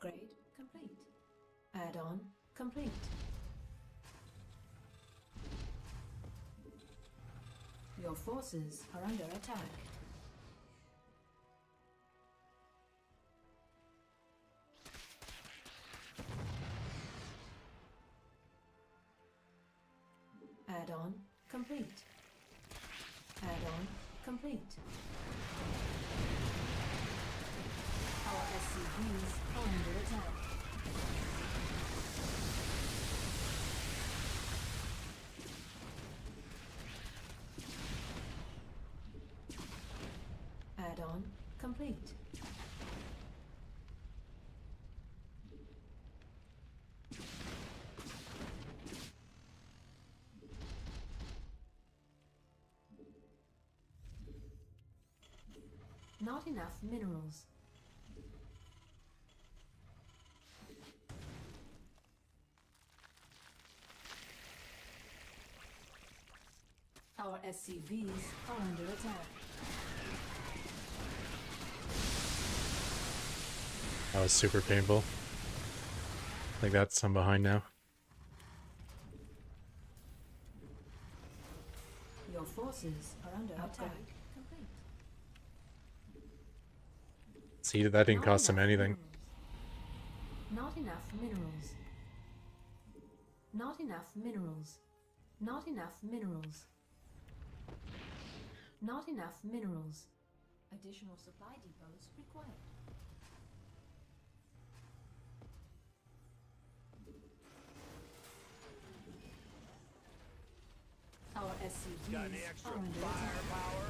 C: Upgrade complete. Add-on complete. Your forces are under attack. Add-on complete. Add-on complete. Our SCVs are under attack. Add-on complete. Not enough minerals. Our SCVs are under attack.
A: That was super painful. Like that's I'm behind now.
C: Your forces are under attack. Complete.
A: See, that didn't
C: Not
A: cost him
C: enough
A: anything.
C: minerals. Not enough minerals. Not enough minerals. Not enough minerals. Not enough minerals. Additional supply depots required. Our SCVs
B: Got any extra
C: are under attack.
B: firepower?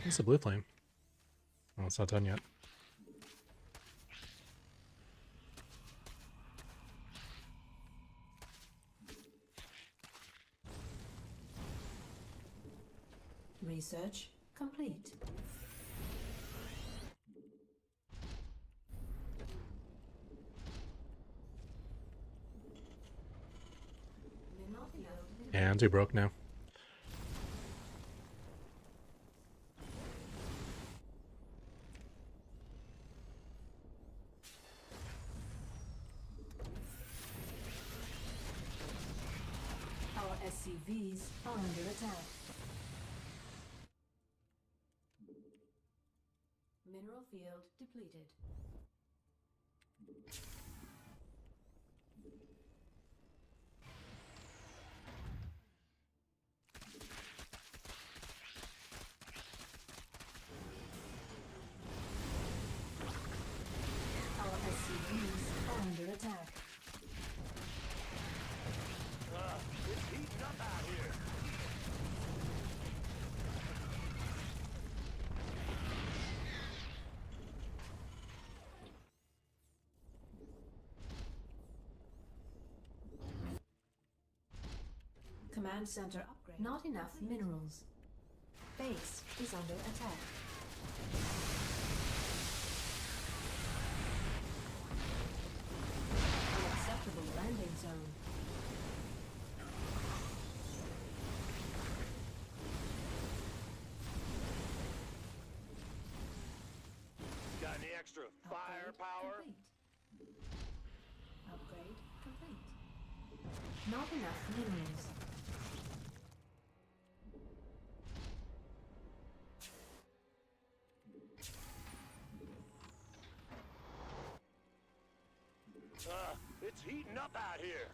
A: Where's the blue flame? Oh, it's not done yet.
C: Research complete. Mineral field.
A: Hands are broke now.
C: Our SCVs are under attack. Mineral field depleted. Our SCVs are under attack.
B: It's heating up out here.
C: Command center upgrade. Not enough minerals. Base is under attack. Unacceptable landing zone.
B: Got any extra firepower?
C: Upgrade complete. Not enough minerals.
B: It's heating up out here.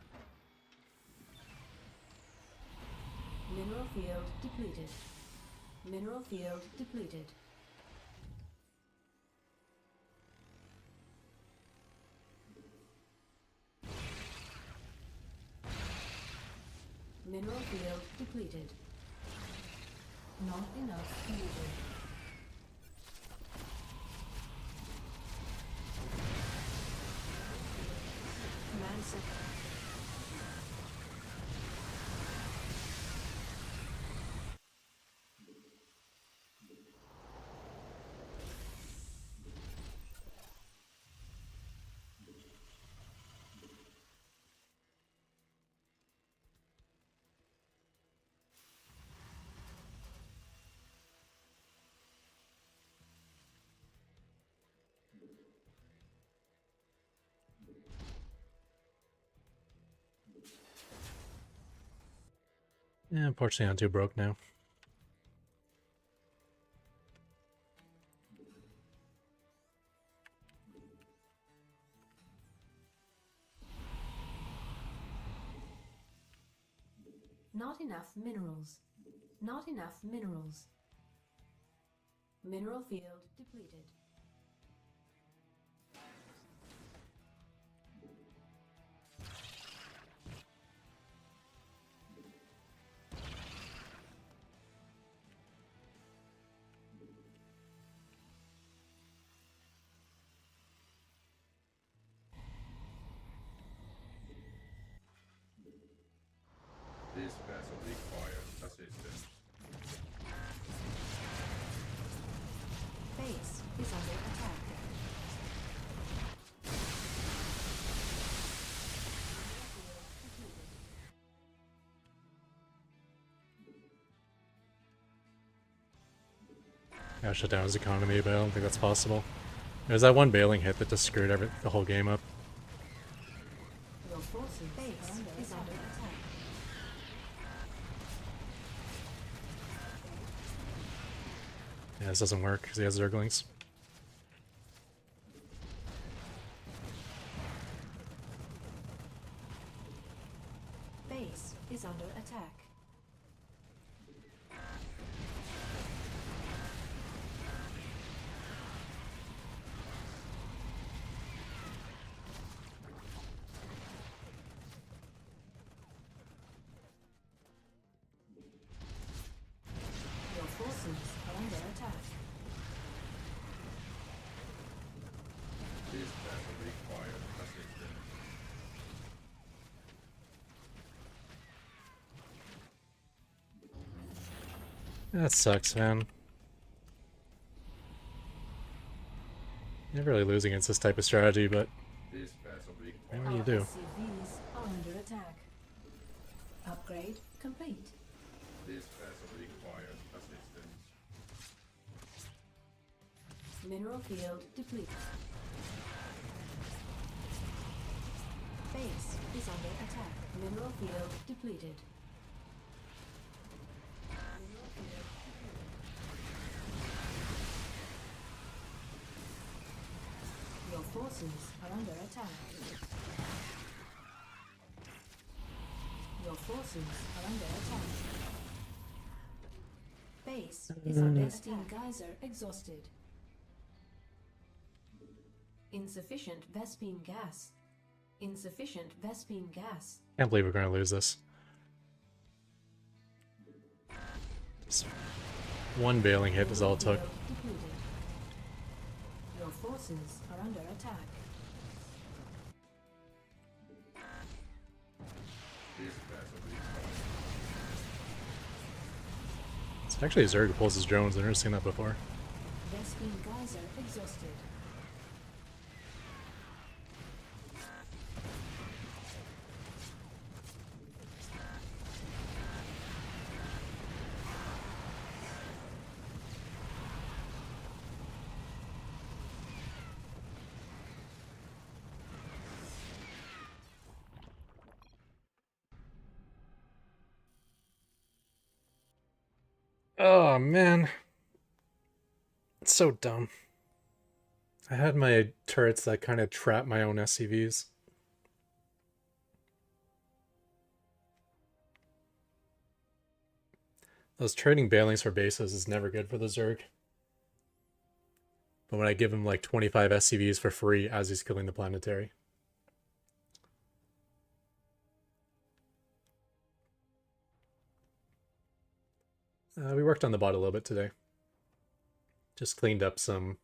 C: Mineral field depleted. Mineral field depleted. Mineral field depleted. Not enough fusion. Command center.
A: Yeah, unfortunately I'm too broke now.
C: Not enough minerals. Not enough minerals. Mineral field depleted.
B: This vessel requires assistance.
C: Base is under attack.
A: Gotta shut down his economy, but I don't think that's possible. There's that one bailing hit that just screwed the whole game up.
C: Your forces base is under attack.
A: Yeah, this doesn't work because he has Zerglings.
C: Base is under attack. Your forces are under attack.
B: This vessel requires assistance.
A: That sucks, man. Never really lose against this type of strategy, but
B: This vessel
A: what
B: requires
A: do you do?
C: SCVs are under attack. Upgrade complete.
B: This vessel requires assistance.
C: Mineral field depleted. Base is under attack. Mineral field depleted. Mineral field depleted. Your forces are under attack. Your forces are under attack. Base is under Steam Geyser exhausted. Insufficient Vespine gas. Insufficient Vespine gas.
A: Can't believe we're gonna lose this. Just one bailing hit is all it took.
C: Depleted. Your forces are under attack.
B: This vessel requires
A: It's actually a Zerg who pulls his drones. I've never seen that before.
C: Vespine Geyser exhausted.
A: Oh man, it's so dumb. I had my turrets that kind of trap my own SCVs. Those trading bailings for bases is never good for the Zerg. But when I give him like 25 SCVs for free as he's killing the planetary. We worked on the bot a little bit today. Just cleaned up some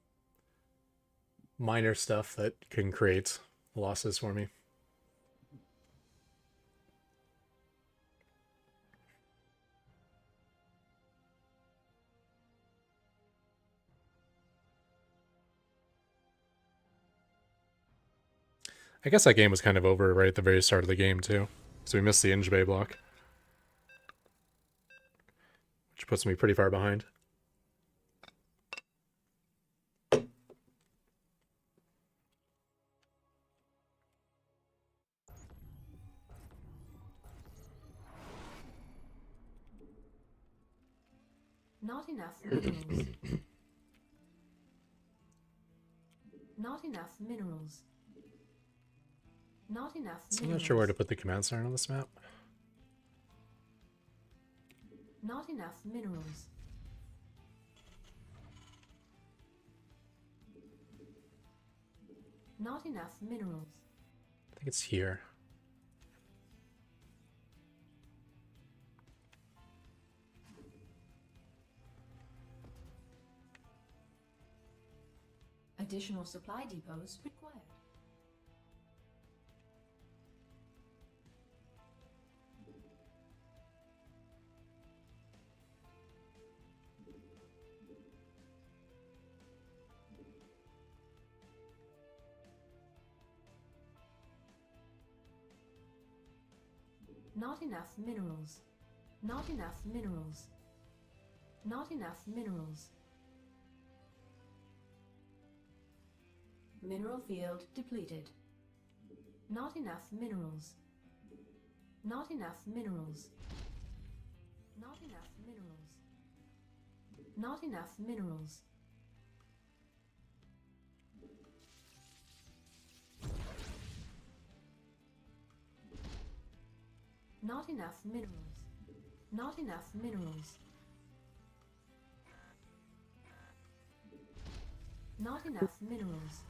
A: minor stuff that can create losses for me. I guess that game was kind of over right at the very start of the game too. So we missed the Inge Bay block. Which puts me pretty far behind.
C: Not enough minerals. Not enough minerals. Not enough
A: So
C: minerals.
A: I'm not sure where to put the command center on this map.
C: Not enough minerals. Not enough minerals.
A: I think it's here.
C: Additional supply depots required. Not enough minerals. Not enough minerals. Not enough minerals. Mineral field depleted. Not enough minerals. Not enough minerals. Not enough minerals. Not enough minerals. Not enough minerals. Not enough minerals. Not enough minerals.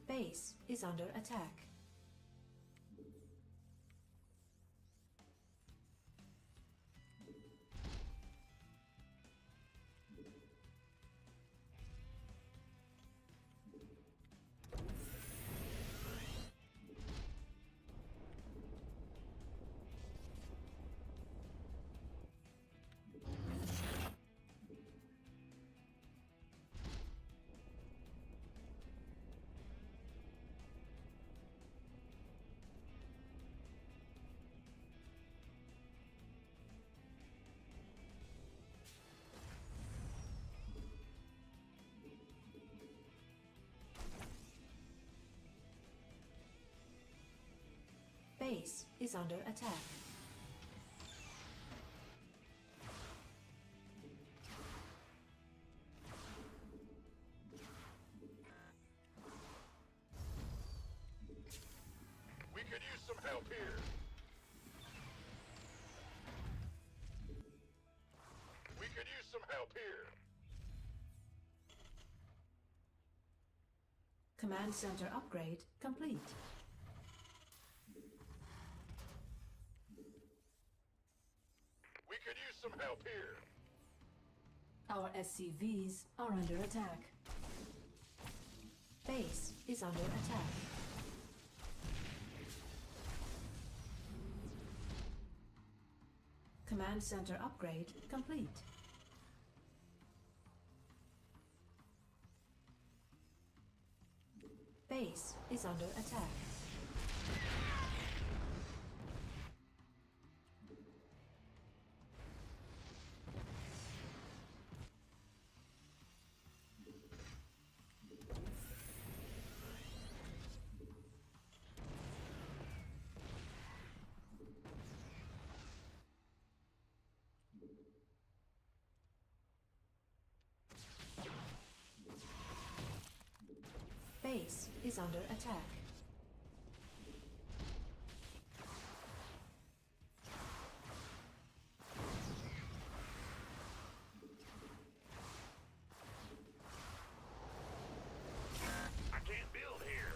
C: Base is under attack. Base is under attack.
B: We could use some help here. We could use some help here.
C: Command center upgrade complete.
B: We could use some help here.
C: Our SCVs are under attack. Base is under attack. Command center upgrade complete. Base is under attack. Base is under attack.
B: I can't build here.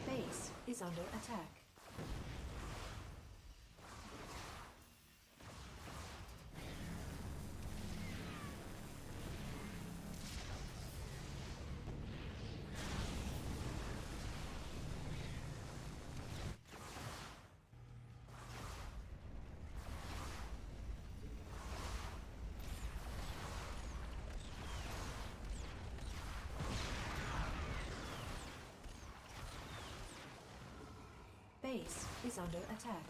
C: Base is under attack. Base is under attack.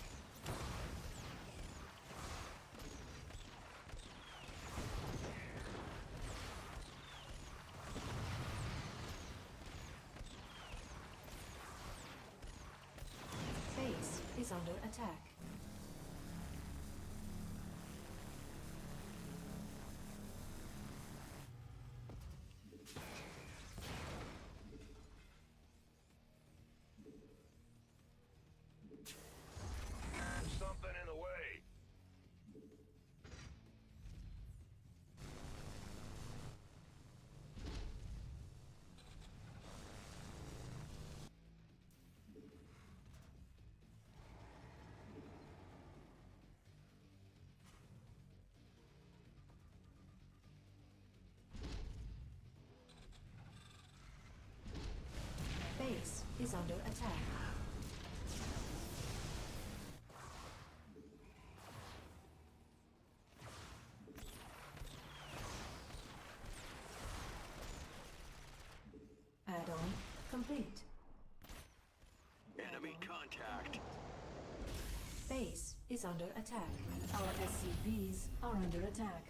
C: is under attack.
B: There's something in the way.
C: Base is under attack. Add-on complete.
B: Enemy contact.
C: Base is under attack. Our SCVs are under attack.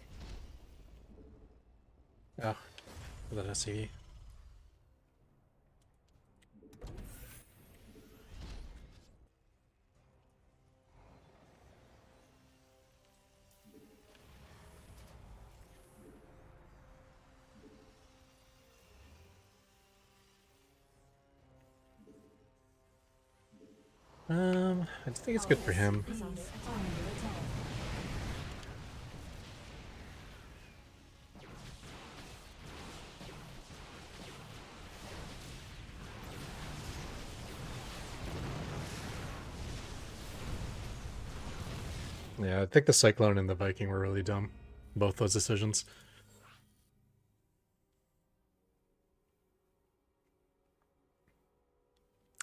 A: Oh, that SCV. I think it's good for him.
C: Is under attack.
A: Yeah, I think the Cyclone and the Viking were really dumb. Both those decisions.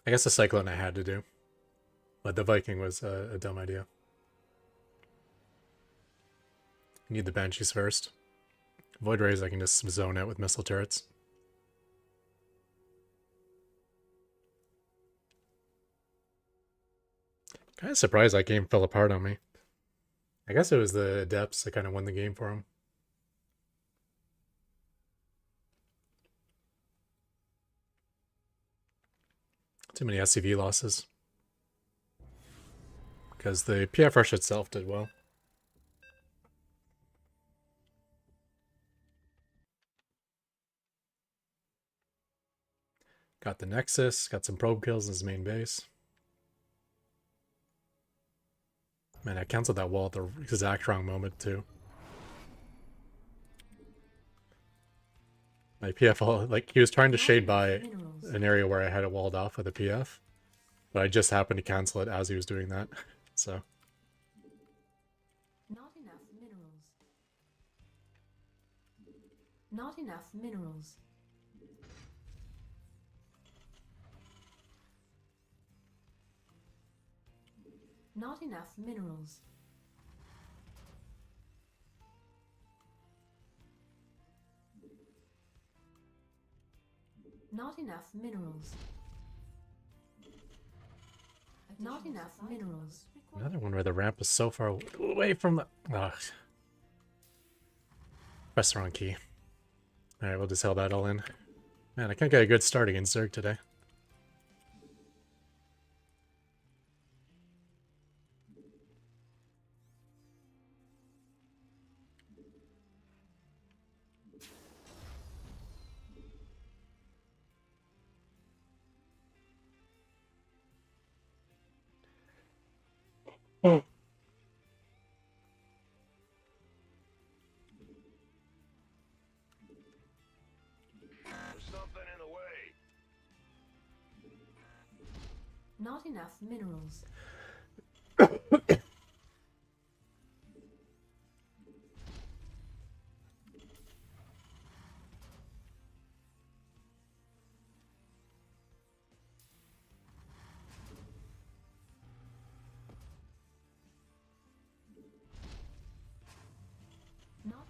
A: I guess the Cyclone I had to do. But the Viking was a dumb idea. Need the Banshees first. Void Rays I can just zone out with missile turrets. Kind of surprised that game fell apart on me. I guess it was the Adepts that kind of won the game for him. Too many SCV losses. Because the PF Rush itself did well. Got the Nexus, got some probe kills in his main base. Man, I canceled that wall at the exact wrong moment too. My PF, like, he was trying to shade by an area where I had it walled off with a PF. But I just happened to cancel it as he was doing that. So.
C: Not enough minerals. Not enough minerals. Not enough minerals. Not enough minerals. Not enough minerals.
A: Another one where the ramp is so far away from the... Ugh. Press the wrong key. Alright, we'll just held that all in. Man, I can't get a good start against Zerg today. Oh.
B: There's something in the way.
C: Not enough minerals. Not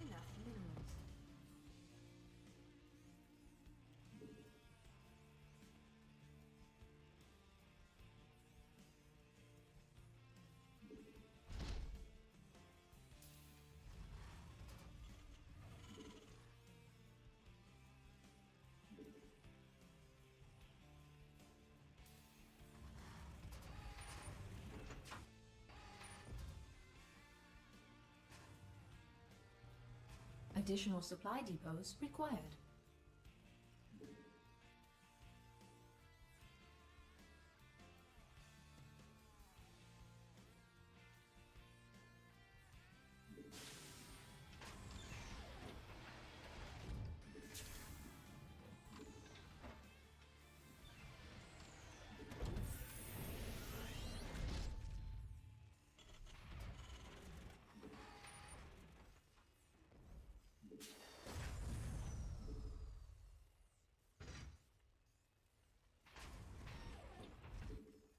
C: enough minerals. Additional supply depots required.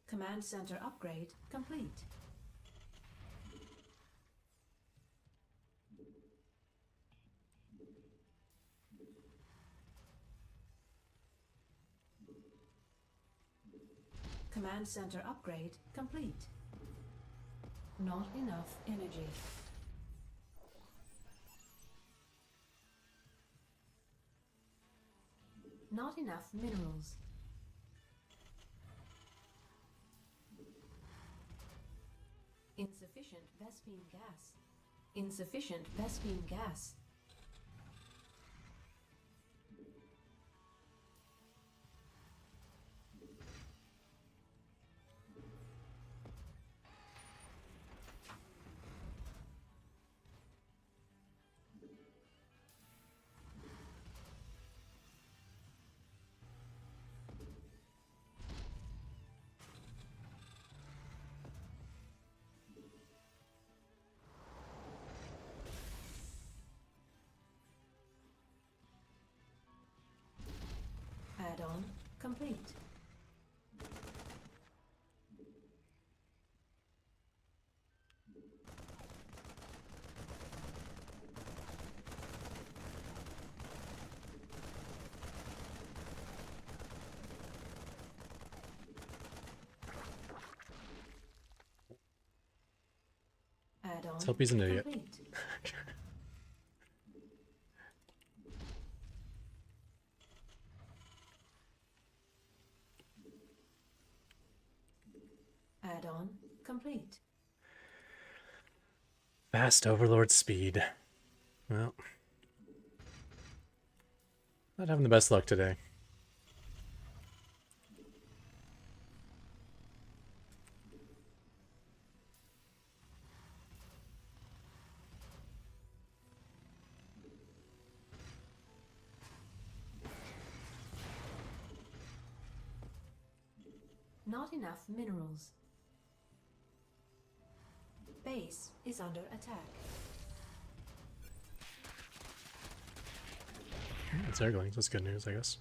C: Command center upgrade complete. Command center upgrade complete. Not enough energy. Not enough minerals. Insufficient Vespine gas. Insufficient Vespine gas. Add-on complete. Add-on
A: Let's hope he's an idiot.
C: complete. Add-on complete.
A: Fast overlord speed. Well, not having the best luck today.
C: Not enough minerals. Base is under attack.
A: It's Zerglings. That's good news, I guess.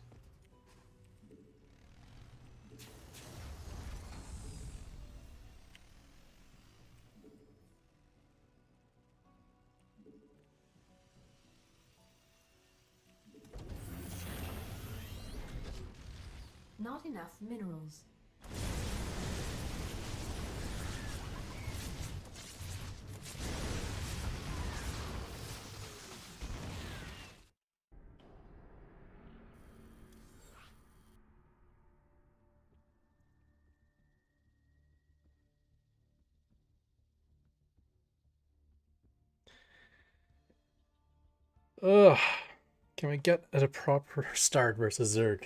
C: Not enough minerals.
A: Ugh. Can we get at a proper start versus Zerg?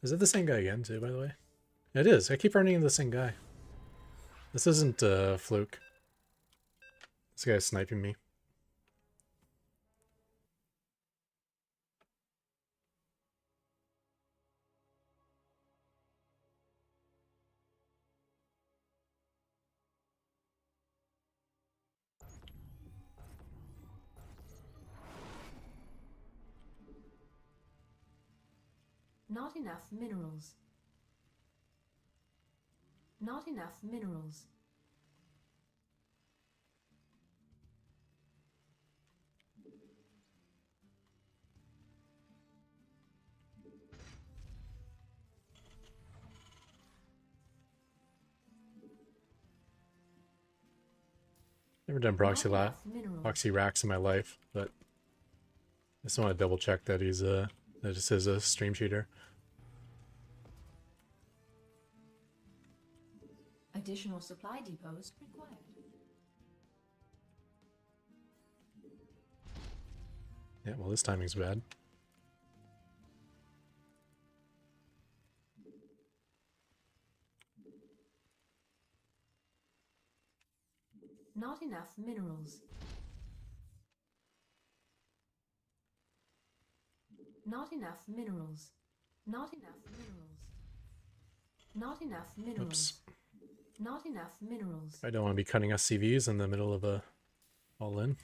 A: Is it the same guy again, too, by the way? It is. I keep running into the same guy. This isn't a fluke. This guy's sniping me.
C: Not enough minerals. Not enough minerals.
A: Never done
C: Not enough minerals.
A: proxy racks in my life, but I just want to double check that he's that this is a stream cheater.
C: Additional supply depots required.
A: Yeah, well, this timing's bad.
C: Not enough minerals. Not enough minerals. Not enough minerals. Not enough minerals.
A: Oops.
C: Not enough minerals.
A: I don't want to be cutting SCVs in the middle of a all-in.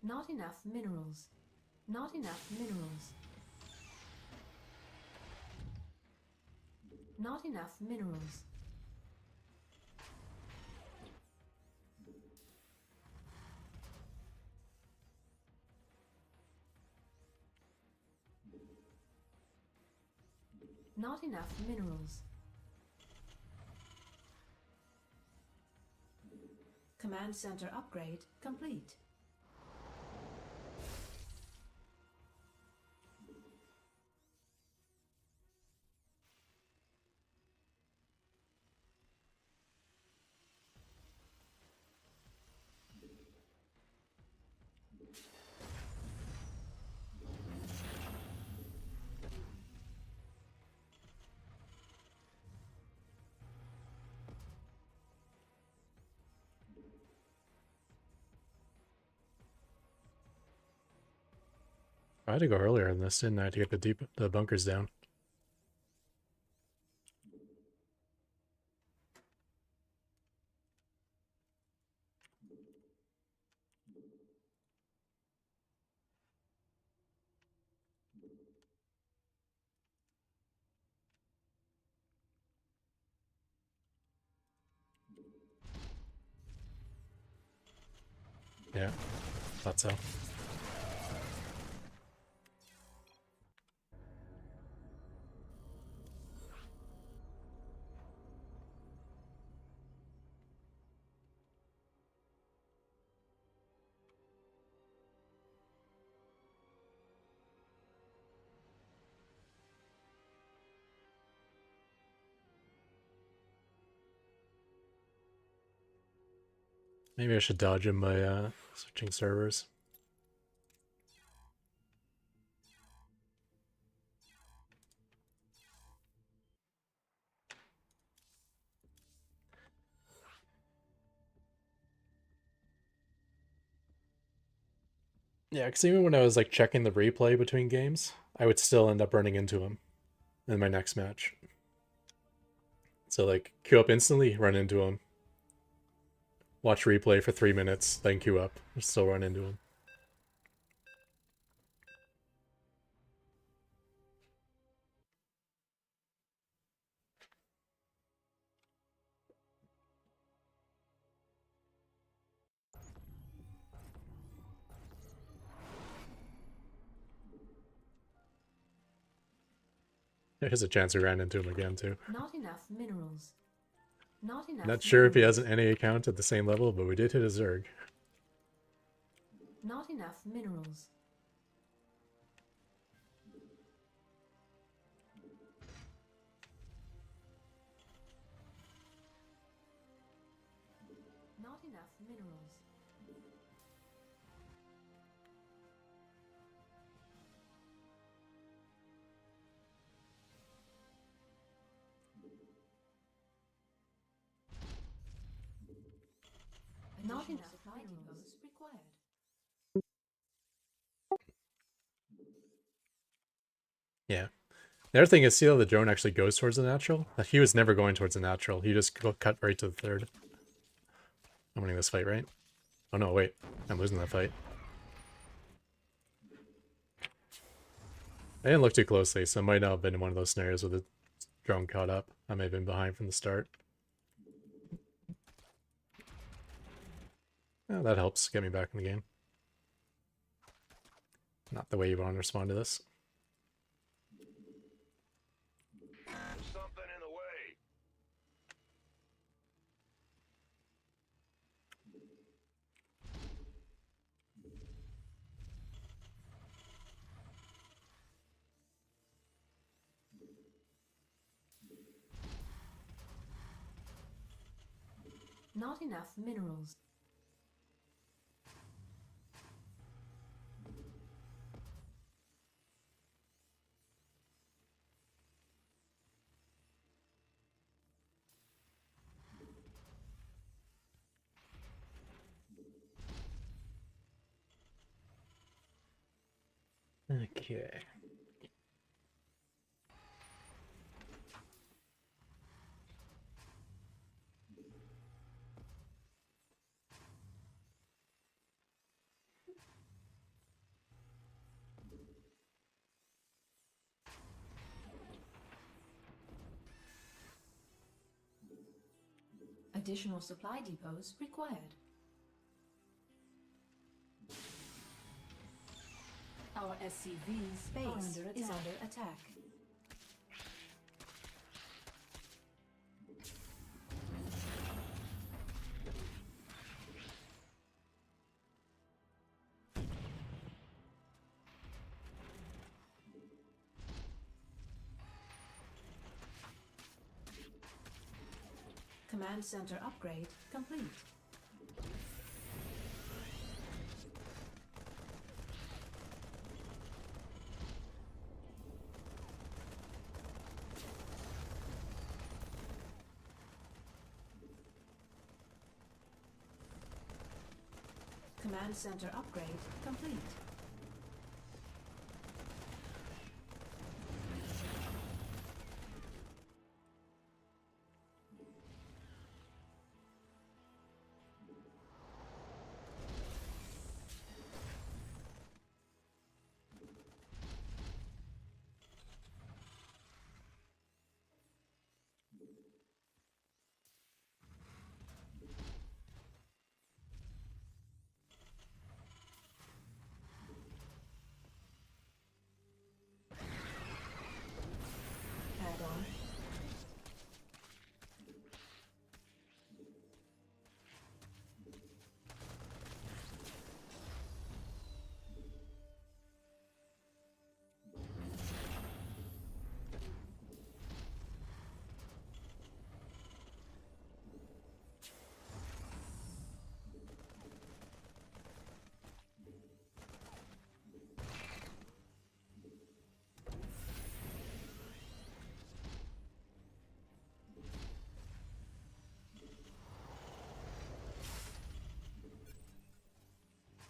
C: Not enough minerals. Not enough minerals. Not enough minerals. Not enough minerals. Command center upgrade complete.
A: I had to go earlier in this, didn't I, to get the bunkers down. Yeah, thought so. Maybe I should dodge him by switching servers. Yeah, because even when I was like checking the replay between games, I would still end up running into him in my next match. So like queue up instantly, run into him. Watch replay for 3 minutes, then queue up, still run into him. There's a chance we ran into him again too.
C: Not enough minerals. Not enough.
A: Not sure if he
C: minerals.
A: has an NA account at the same level, but we did hit a Zerg.
C: Not enough minerals. Not enough minerals. Not enough minerals required.
A: Yeah. The other thing is, see how the drone actually goes towards the natural? Like, he was never going towards the natural. He just cut right to the third. I'm winning this fight, right? Oh no, wait. I'm losing that fight. I didn't look too closely, so it might not have been one of those scenarios where the drone caught up. I may have been behind from the start. Oh, that helps get me back in the game. Not the way you want to respond to this.
B: There's something in the way.
C: Not enough minerals.
A: Okay.
C: Additional supply depots required. Our SCV's base is under attack. Command center upgrade complete. Command center upgrade complete. Add on.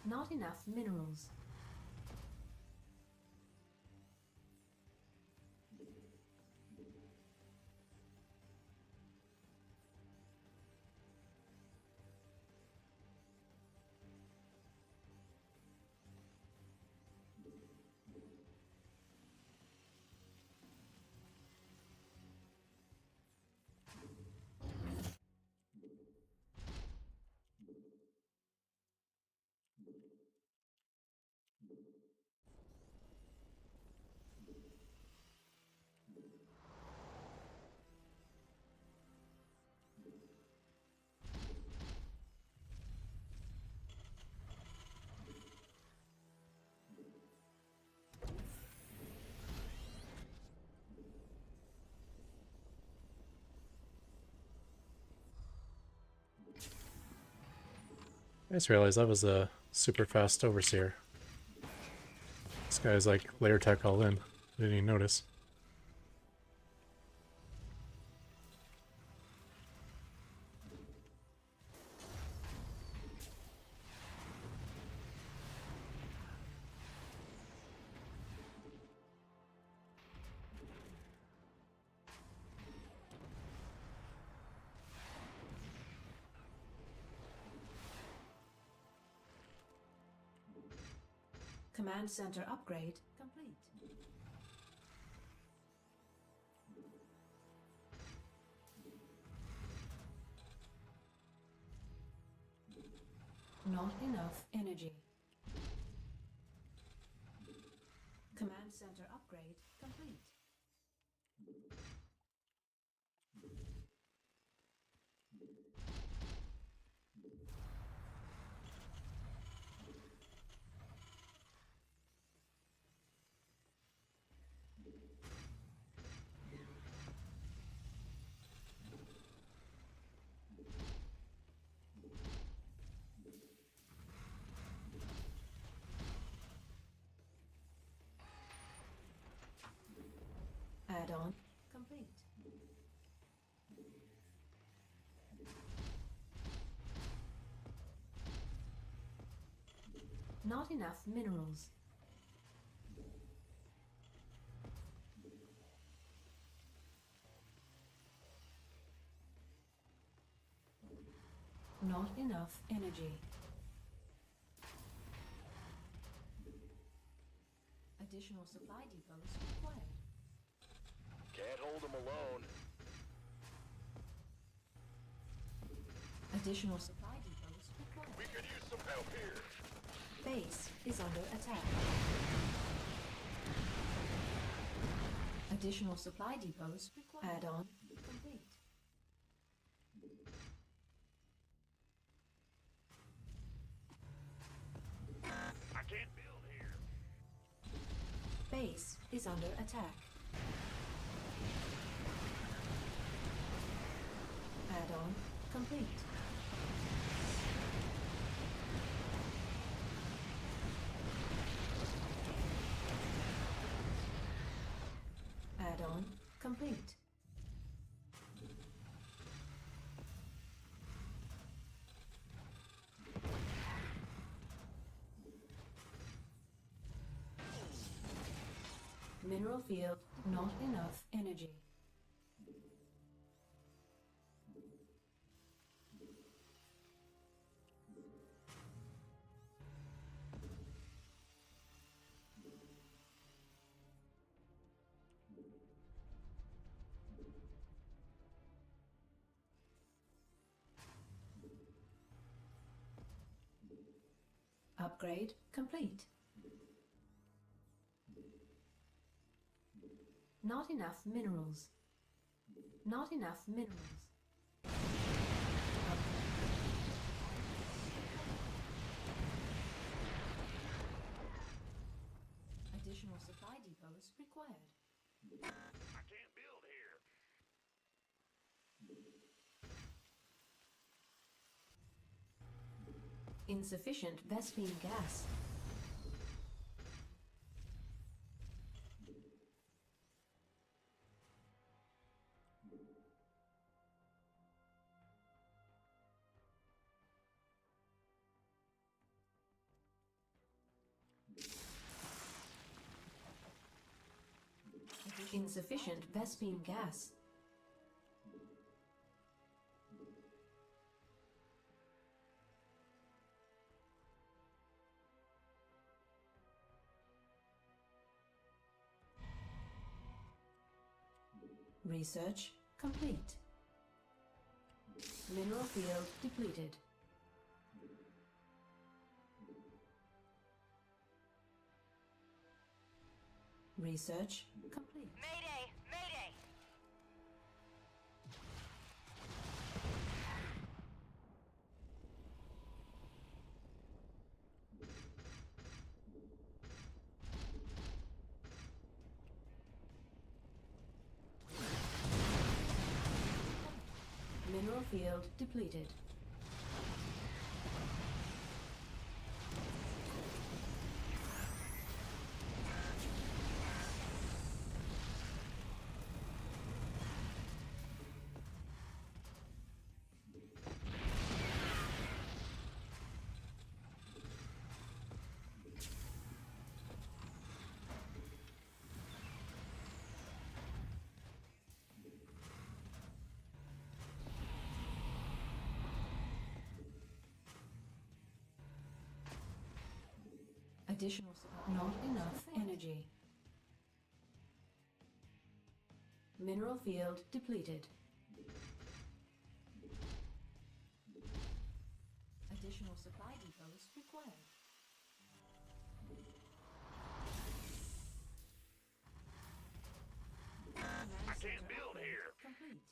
C: Not enough minerals.
A: I just realized I was a super fast overseer. This guy's like layer tech all in. I didn't even notice.
C: Command center upgrade complete. Not enough energy. Command center upgrade complete. Add-on complete. Not enough minerals. Not enough energy. Additional supply depots required.
B: Can't hold them alone.
C: Additional supply depots required.
B: We could use some help here.
C: Base is under attack. Additional supply depots required. Add-on complete.
B: I can't build here.
C: Base is under attack. Add-on complete. Add-on complete. Mineral field, not enough energy. Upgrade complete. Not enough minerals. Not enough minerals. Additional supply depots required.
B: I can't build here.
C: Insufficient Vespine gas. Insufficient Vespine gas. Research complete. Mineral field depleted. Research complete.
F: Mayday! Mayday!
C: Mineral field depleted. Additional supply. Not enough energy. Mineral field depleted. Additional supply depots required.
B: I can't build here.
C: Complete.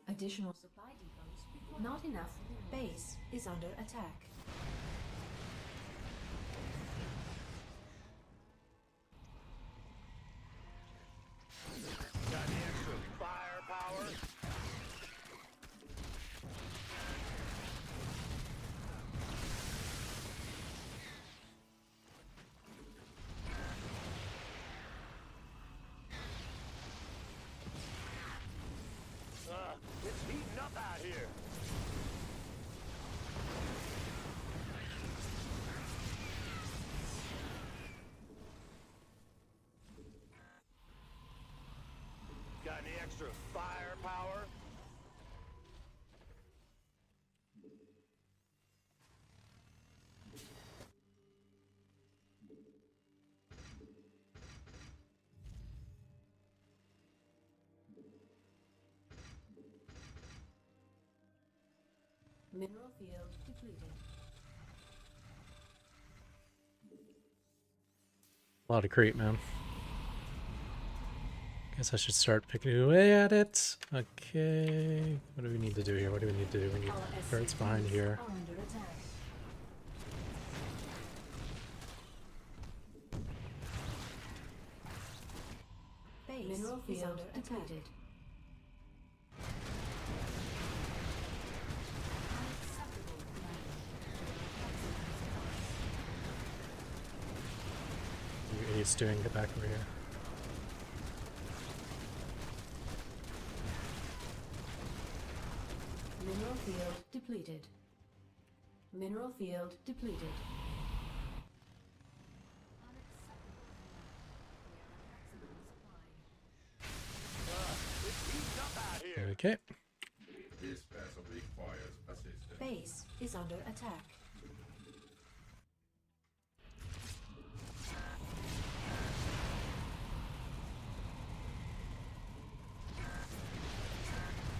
C: Additional supply depots required. Not enough. Base is under attack.
B: Got any extra firepower? extra firepower?
C: Mineral field depleted.
A: A lot of creep, man. Guess I should start picking away at it. Okay. What do we need to do here? What do we need to do? We need
C: Our
A: turrets behind
C: SCVs
A: here.
C: are under attack. Base mineral field depleted. Unacceptable, Commander.
A: What are you idiots doing? Get back over here.
C: Mineral field depleted. Mineral field depleted.
B: It's heating up out here.
A: Okay.
G: This vessel requires assistance.
C: Base is under attack.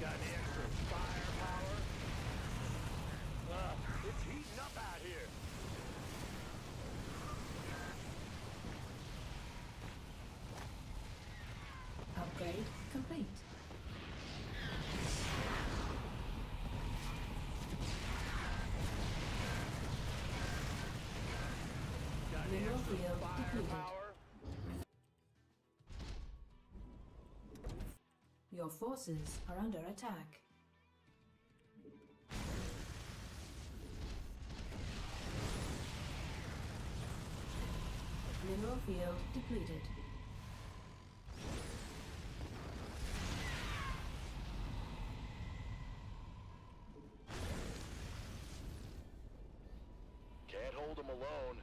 B: Got any extra firepower? It's heating up out here.
C: Upgrade complete.
B: Got any
C: Mineral
B: extra
C: field depleted.
B: firepower?
C: Your forces are under attack. Mineral field depleted.
B: Can't hold them alone.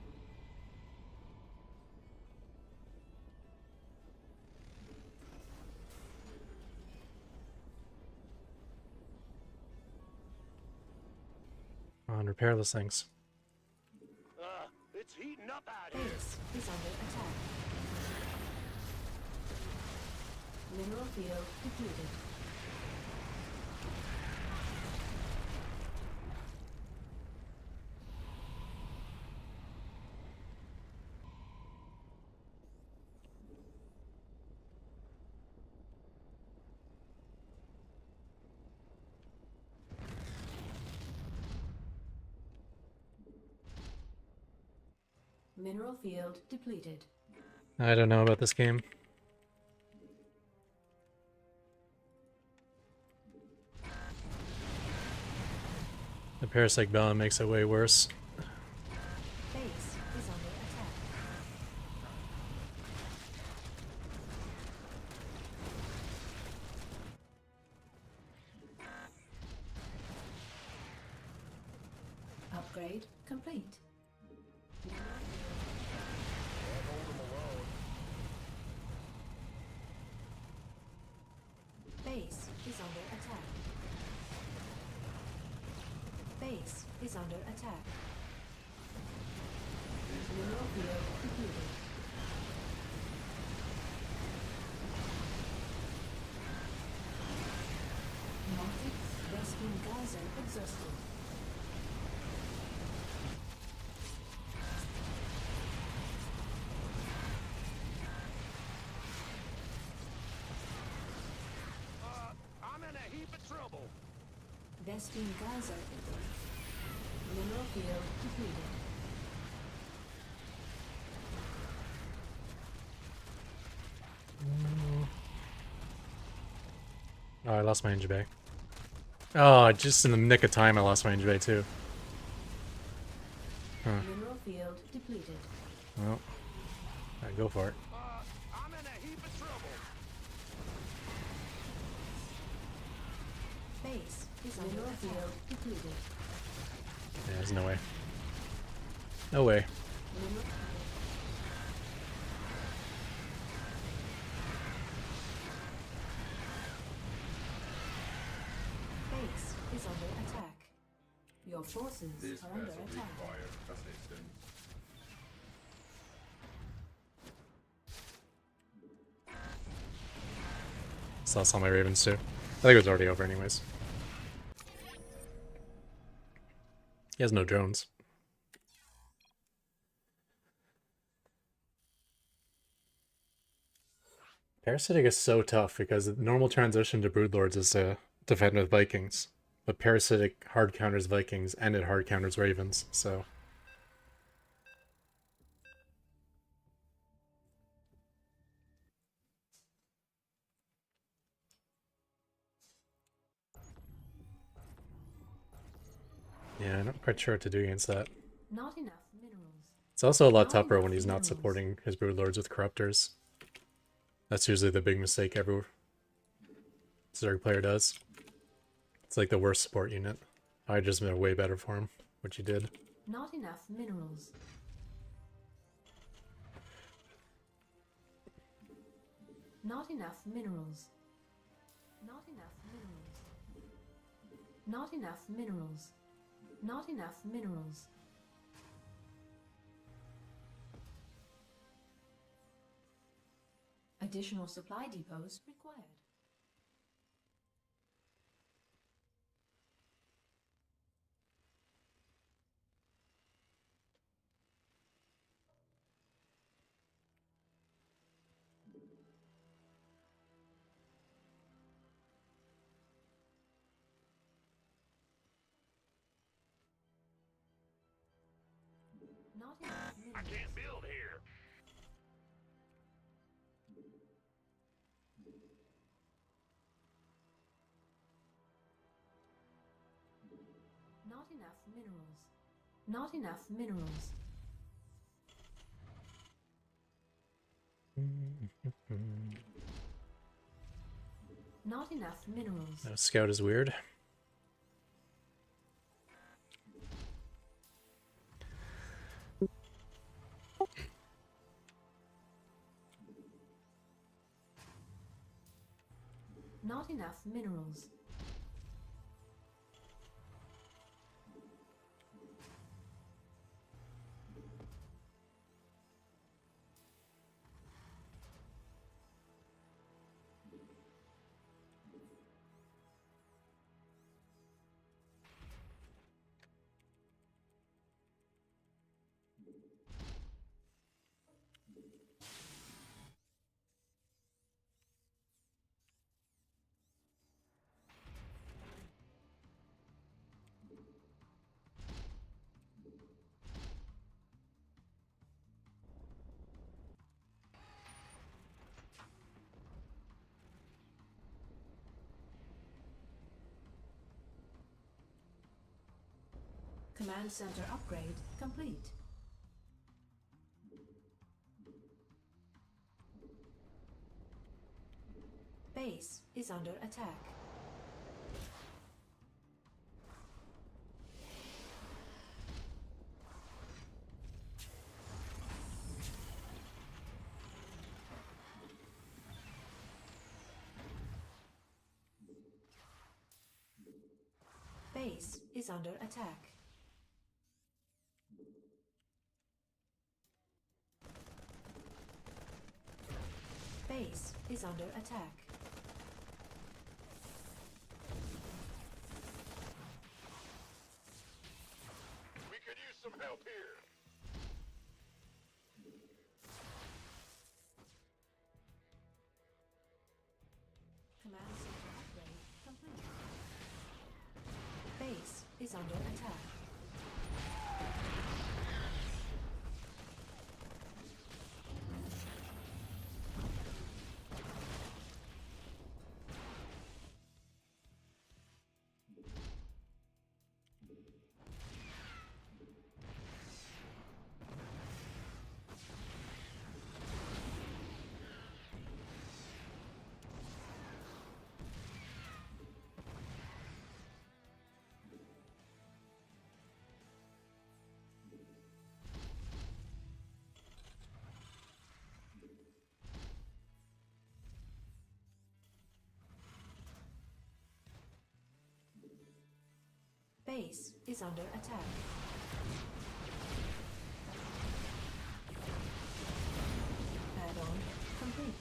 A: Come on, repair those things.
B: It's heating up out here.
C: Base is under attack. Mineral field depleted. Mineral field depleted.
A: I don't know about this game. The Parasite Bellum makes it way worse.
C: Base is under attack. Upgrade complete.
B: Can't hold them alone.
C: Base is under attack. Base is under attack. Mineral field depleted. Nordic Western Gaza exhausted.
B: I'm in a heap of trouble.
C: Western Gaza. Mineral field depleted.
A: Oh, I lost my engine bay. Oh, just in the nick of time I lost my engine bay too.
C: Mineral field depleted.
A: Well, alright, go for it.
B: I'm in a heap of trouble.
C: Base is under mineral field depleted.
A: Yeah, there's no way. No way.
C: Mineral is under attack. Your forces
G: This
C: are under
G: vessel
C: attack.
G: requires assistance.
A: So that's all my ravens too. I think it was already over anyways. He has no drones. Parasitic is so tough because the normal transition to Broodlords is to defend with Vikings. But Parasitic hard counters Vikings and it hard counters Ravens, so... Yeah, I'm not quite sure what to do against that.
C: Not enough minerals.
A: It's also a lot
C: Not
A: tougher
C: enough
A: when he's not
C: minerals.
A: supporting his Broodlords with Corruptors. That's usually the big mistake every Zerg player does. It's like the worst support unit. I just been way better for him, which he did.
C: Not enough minerals. Not enough minerals. Not enough minerals. Not enough minerals. Not enough minerals. Additional supply depots required. Not enough
B: I
C: minerals.
B: can't build here.
C: Not enough minerals. Not enough minerals. Not enough minerals.
A: No, Scout is weird.
C: Not enough minerals. Command center upgrade complete. Base is under attack. Base is under attack. Base is under attack.
B: We could use some help here.
C: Command center upgrade complete. Base is under attack. Base is under attack. Add-on complete.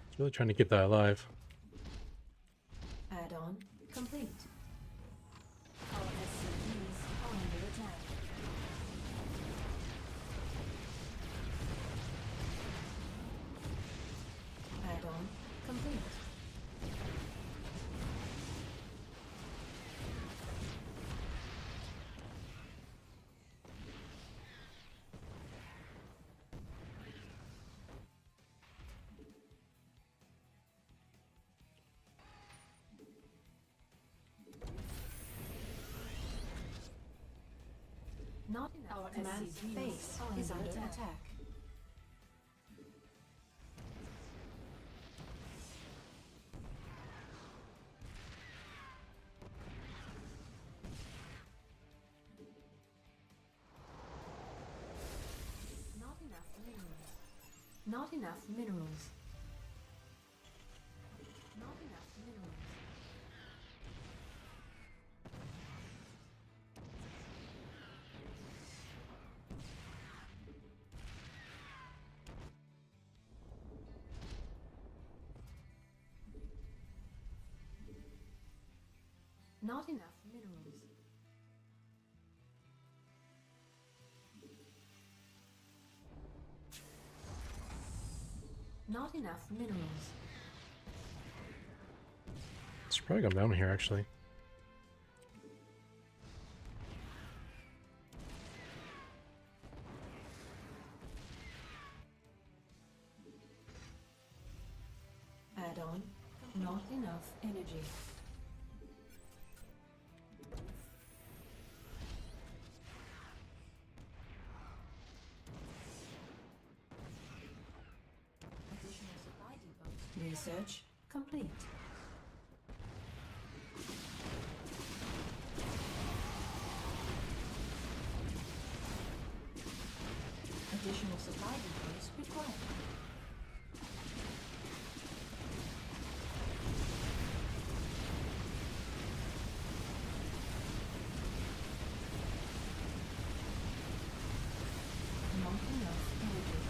A: It's really trying to keep that alive.
C: Add-on complete. Our SCVs are under attack. Add-on complete. Not enough. Our command base is under attack. Not enough minerals. Not enough minerals. Not enough minerals. Not enough minerals. Not enough minerals.
A: Should probably come down here actually.
C: Add-on. Not enough energy. Additional supply depots. Research complete. Additional supply depots required. Not enough energy.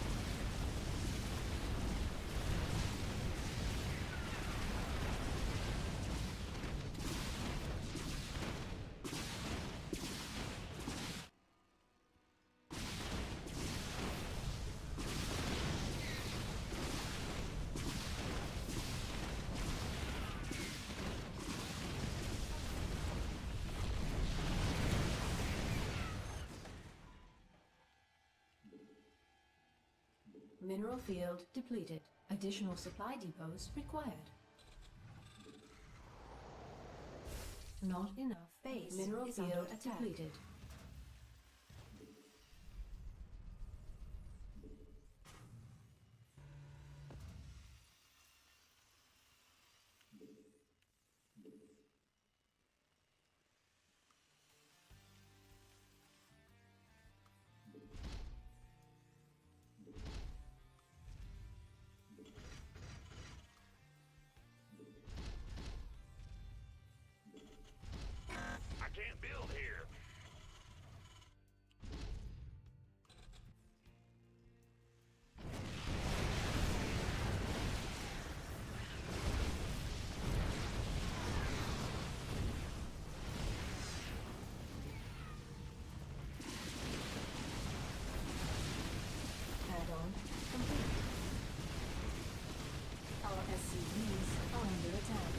C: Mineral field depleted. Additional supply depots required. Not enough base. Mineral field depleted.
B: I can't build here.
C: Add-on complete. Our SCVs are under attack.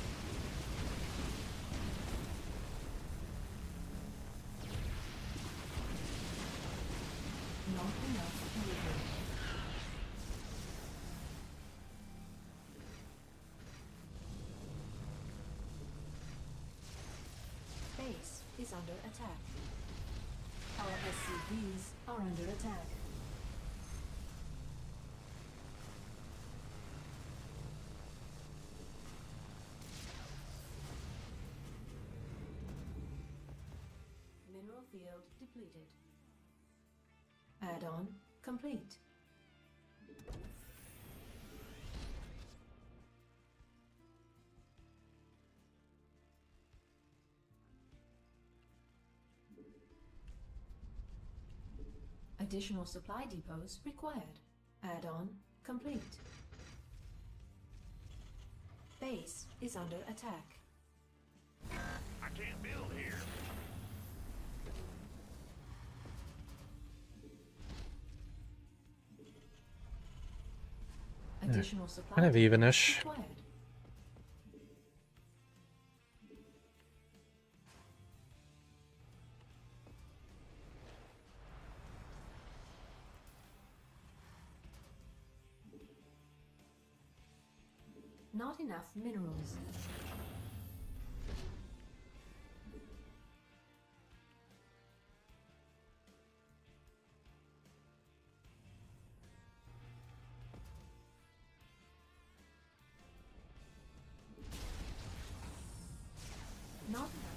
C: Not enough energy. is under attack. Our SCVs are under attack. Mineral field depleted. Add-on complete. Additional supply depots required. Add-on complete. Base is under attack.
D: I can't build here.
C: Additional supply
A: kind of
C: depots
A: even-ish.
C: required. Not enough minerals. Not enough.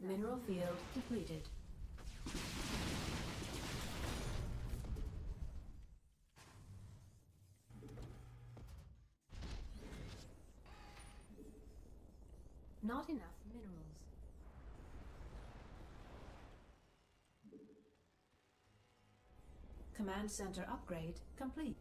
C: Mineral field depleted. Not enough minerals. Command center upgrade complete.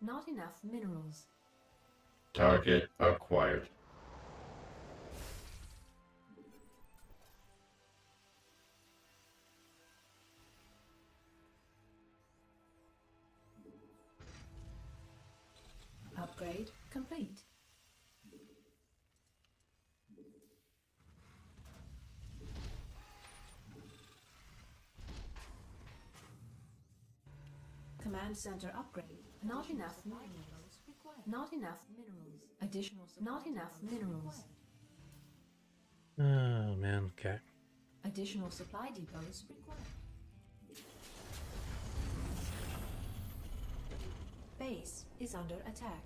C: Not enough minerals.
G: Target acquired.
C: Upgrade complete. Command center upgrade. Not enough minerals required. Not enough minerals. Additional. Not enough minerals.
A: Oh man, okay.
C: Additional supply depots required. Base is under attack.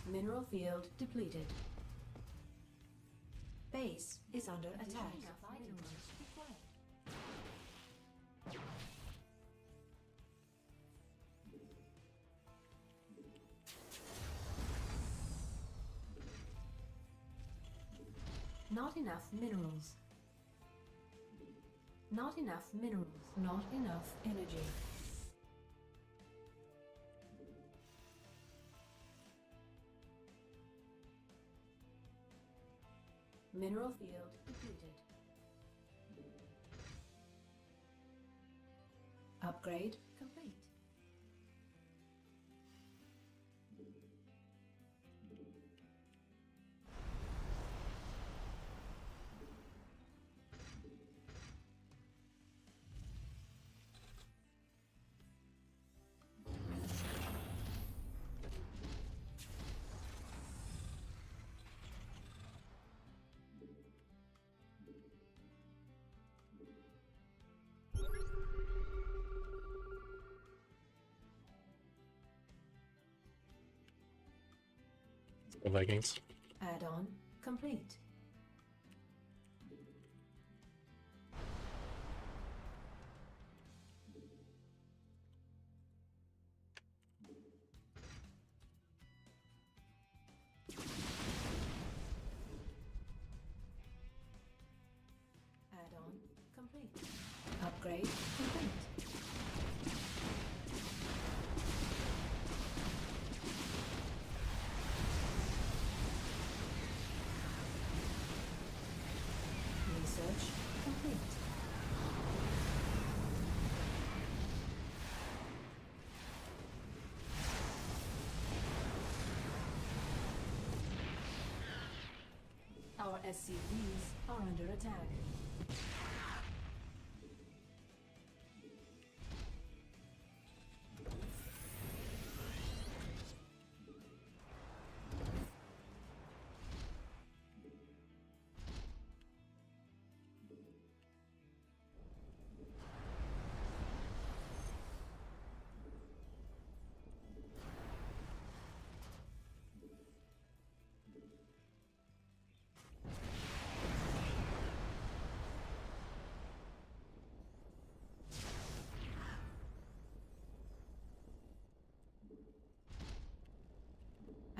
C: Mineral field depleted. Base is under attack. Not enough minerals. Not enough minerals. Not enough energy. Mineral field depleted. Upgrade complete.
A: The Vikings.
C: Add-on complete. complete. Upgrade complete. Research complete. Our SCVs are under attack.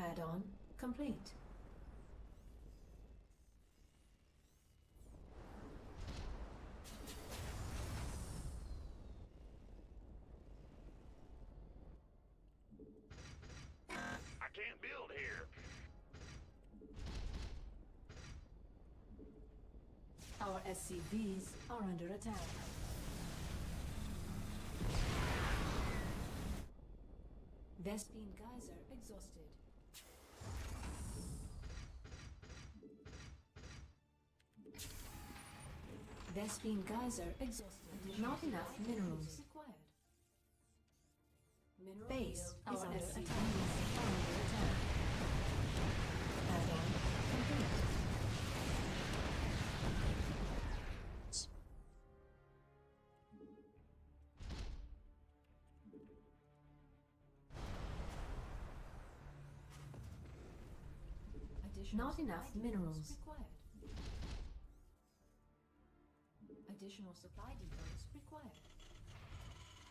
C: Add-on complete.
B: I can't build here.
C: Our SCVs are under attack. Vespine Geyser exhausted. Vespine Geyser exhausted. Not enough minerals required. Mineral base is under attack. Under attack. Add-on complete. Not enough minerals required. Additional supply depots required.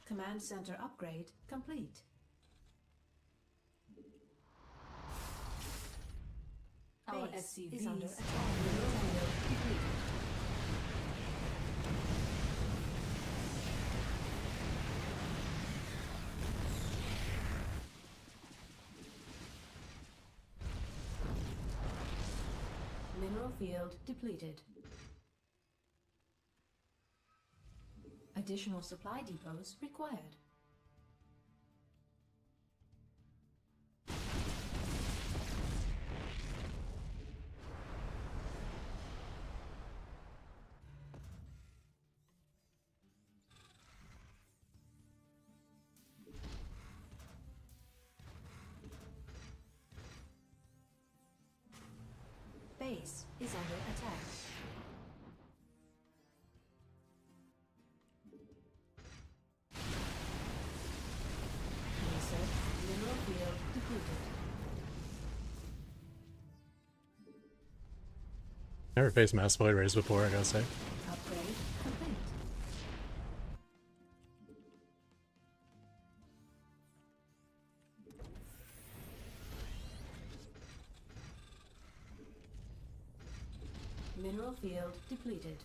C: Command center upgrade complete. Our SCV is under attack. Mineral field completed. Mineral field depleted. Additional supply depots required. Base is under attack. Research mineral field depleted.
A: Never faced mass void rays before, I gotta say.
C: Upgrade complete. Mineral field depleted.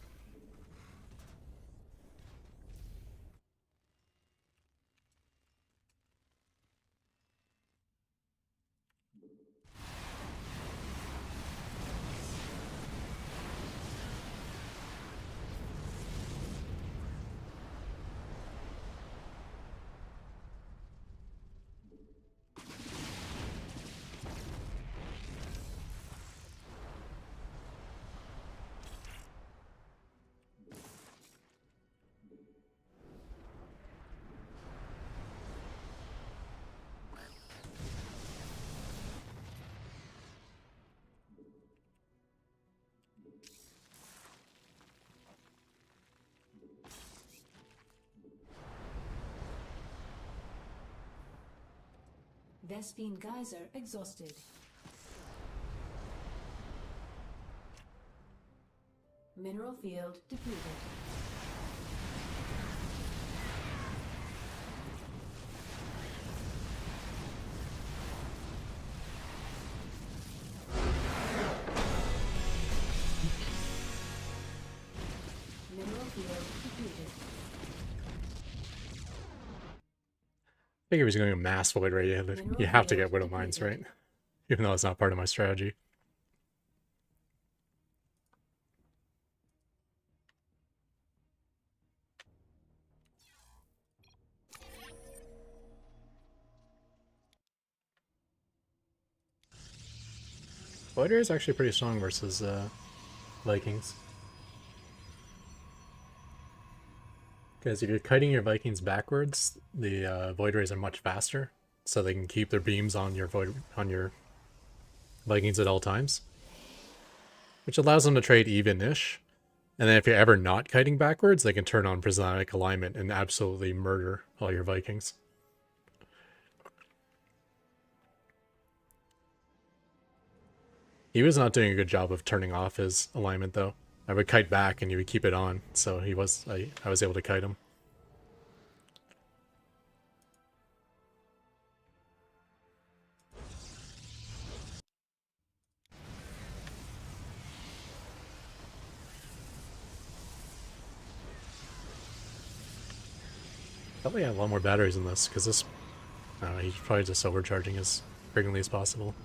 C: Vespine Geyser exhausted. Mineral field depleted. Mineral field
A: think if he's going to mass void ray, you have to get Widow Mines, right? Even though it's not part of my strategy. Void ray is actually pretty strong versus Vikings. Because if you're kiting your Vikings backwards, the void rays are much faster, so they can keep their beams on your Vikings at all times, which allows them to trade even-ish. And then if you're ever not kiting backwards, they can turn on prismatic alignment and absolutely murder all your Vikings. He was not doing a good job of turning off his alignment, though. I would kite back and he would keep it on, so I was able to kite him. Probably have a lot more batteries in this, because this... I don't know, he's probably just overcharging as frequently as possible.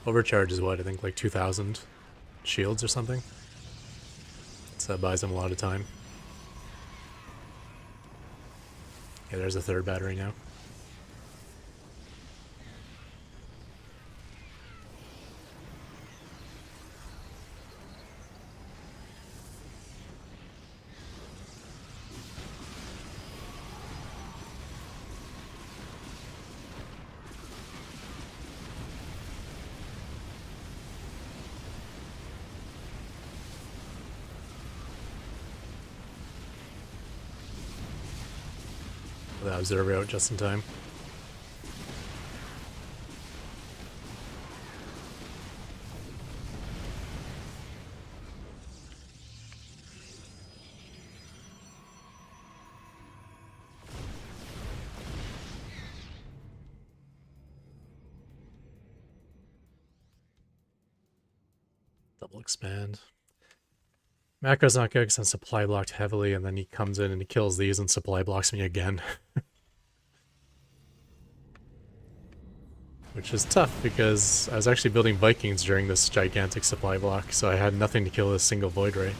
A: Overcharge is what, I think like 2,000 shields or something? So that buys him a lot of time. Yeah, there's a third battery now. That observer out just in time. Double expand. Macro's not good because I'm supply blocked heavily, and then he comes in and he kills these and supply blocks me again. Which is tough because I was actually building Vikings during this gigantic supply block, so I had nothing to kill this single Void Ray.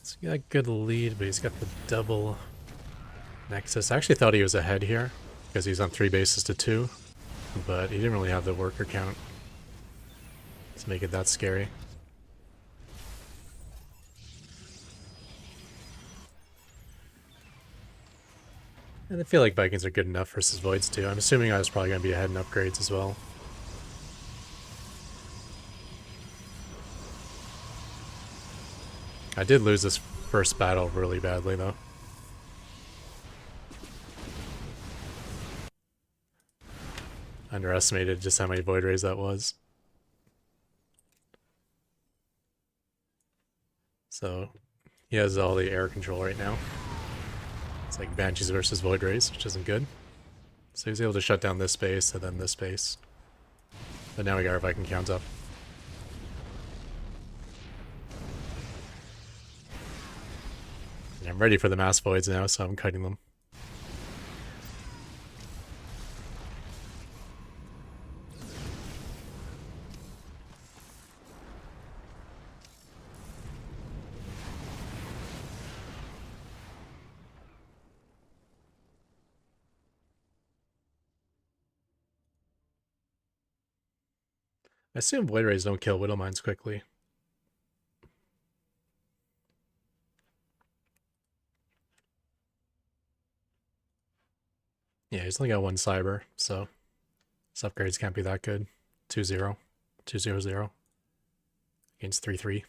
A: So he got a good lead, but he's got the double Nexus. I actually thought he was ahead here, because he's on 3 bases to 2, but he didn't really have the worker count to make it that scary. And I feel like Vikings are good enough versus Voids too. I'm assuming I was probably going to be ahead in upgrades as well. I did lose this first battle really badly though. Underestimated just how many Void Rays that was. So he has all the air control right now. It's like Banshees versus Void Rays, which isn't good. So he's able to shut down this space and then this space. But now we got our Viking count up. And I'm ready for the mass voids now, so I'm cutting them. I assume Void Rays don't kill Widow Mines quickly. Yeah, he's only got 1 cyber, so his upgrades can't be that good. 2-0. 2-0-0. Against 3-3.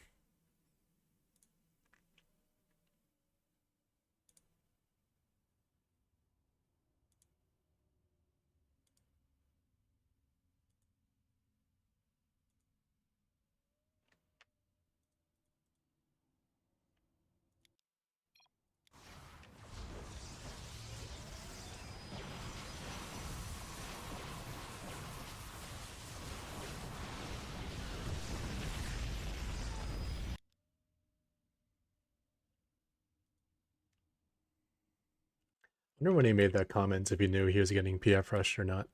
A: wonder when he made that comment if he knew he was getting PF rushed or not.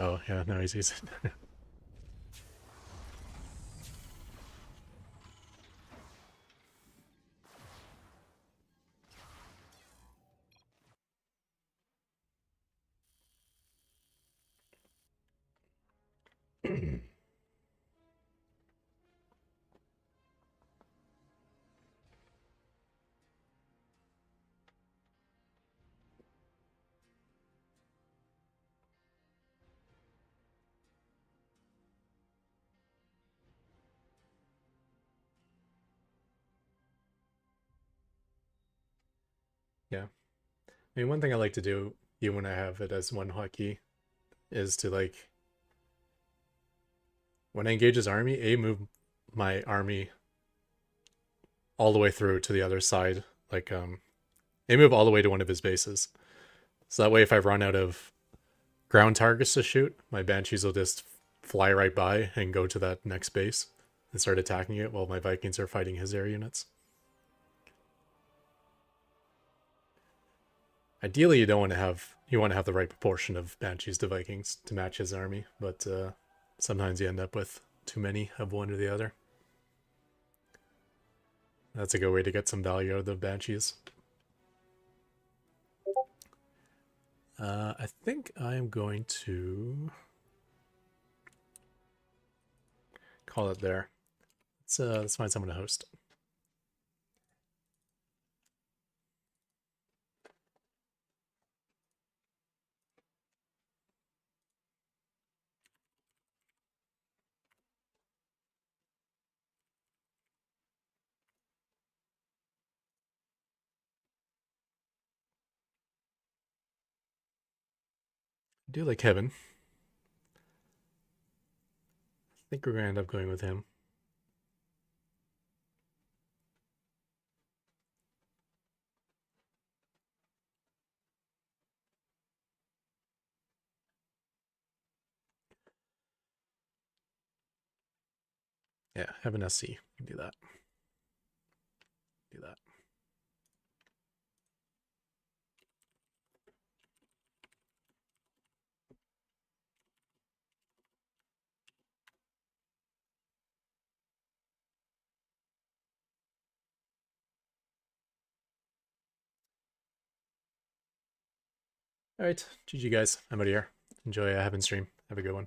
A: Oh, yeah, no, he's easy. Yeah. I mean, one thing I like to do, even when I have it as one hotkey, is to like, when I engage his army, move my army all the way through to the other side. Like, move all the way to one of his bases. So that way, if I run out of ground targets to shoot, my Banshees will just fly right by and go to that next base and start attacking it while my Vikings are fighting his air units. Ideally, you want to have the right proportion of Banshees to Vikings to match his army, but sometimes you end up with too many of one or the other. That's a good way to get some value out of the Banshees. I think I'm going to call it there. Let's find someone to host. I do like Kevin. I think we're gonna end up going with him. Yeah, have an SC. We can do that. Do that. All right, GG guys. I'm out of here. Enjoy having stream. Have a good one.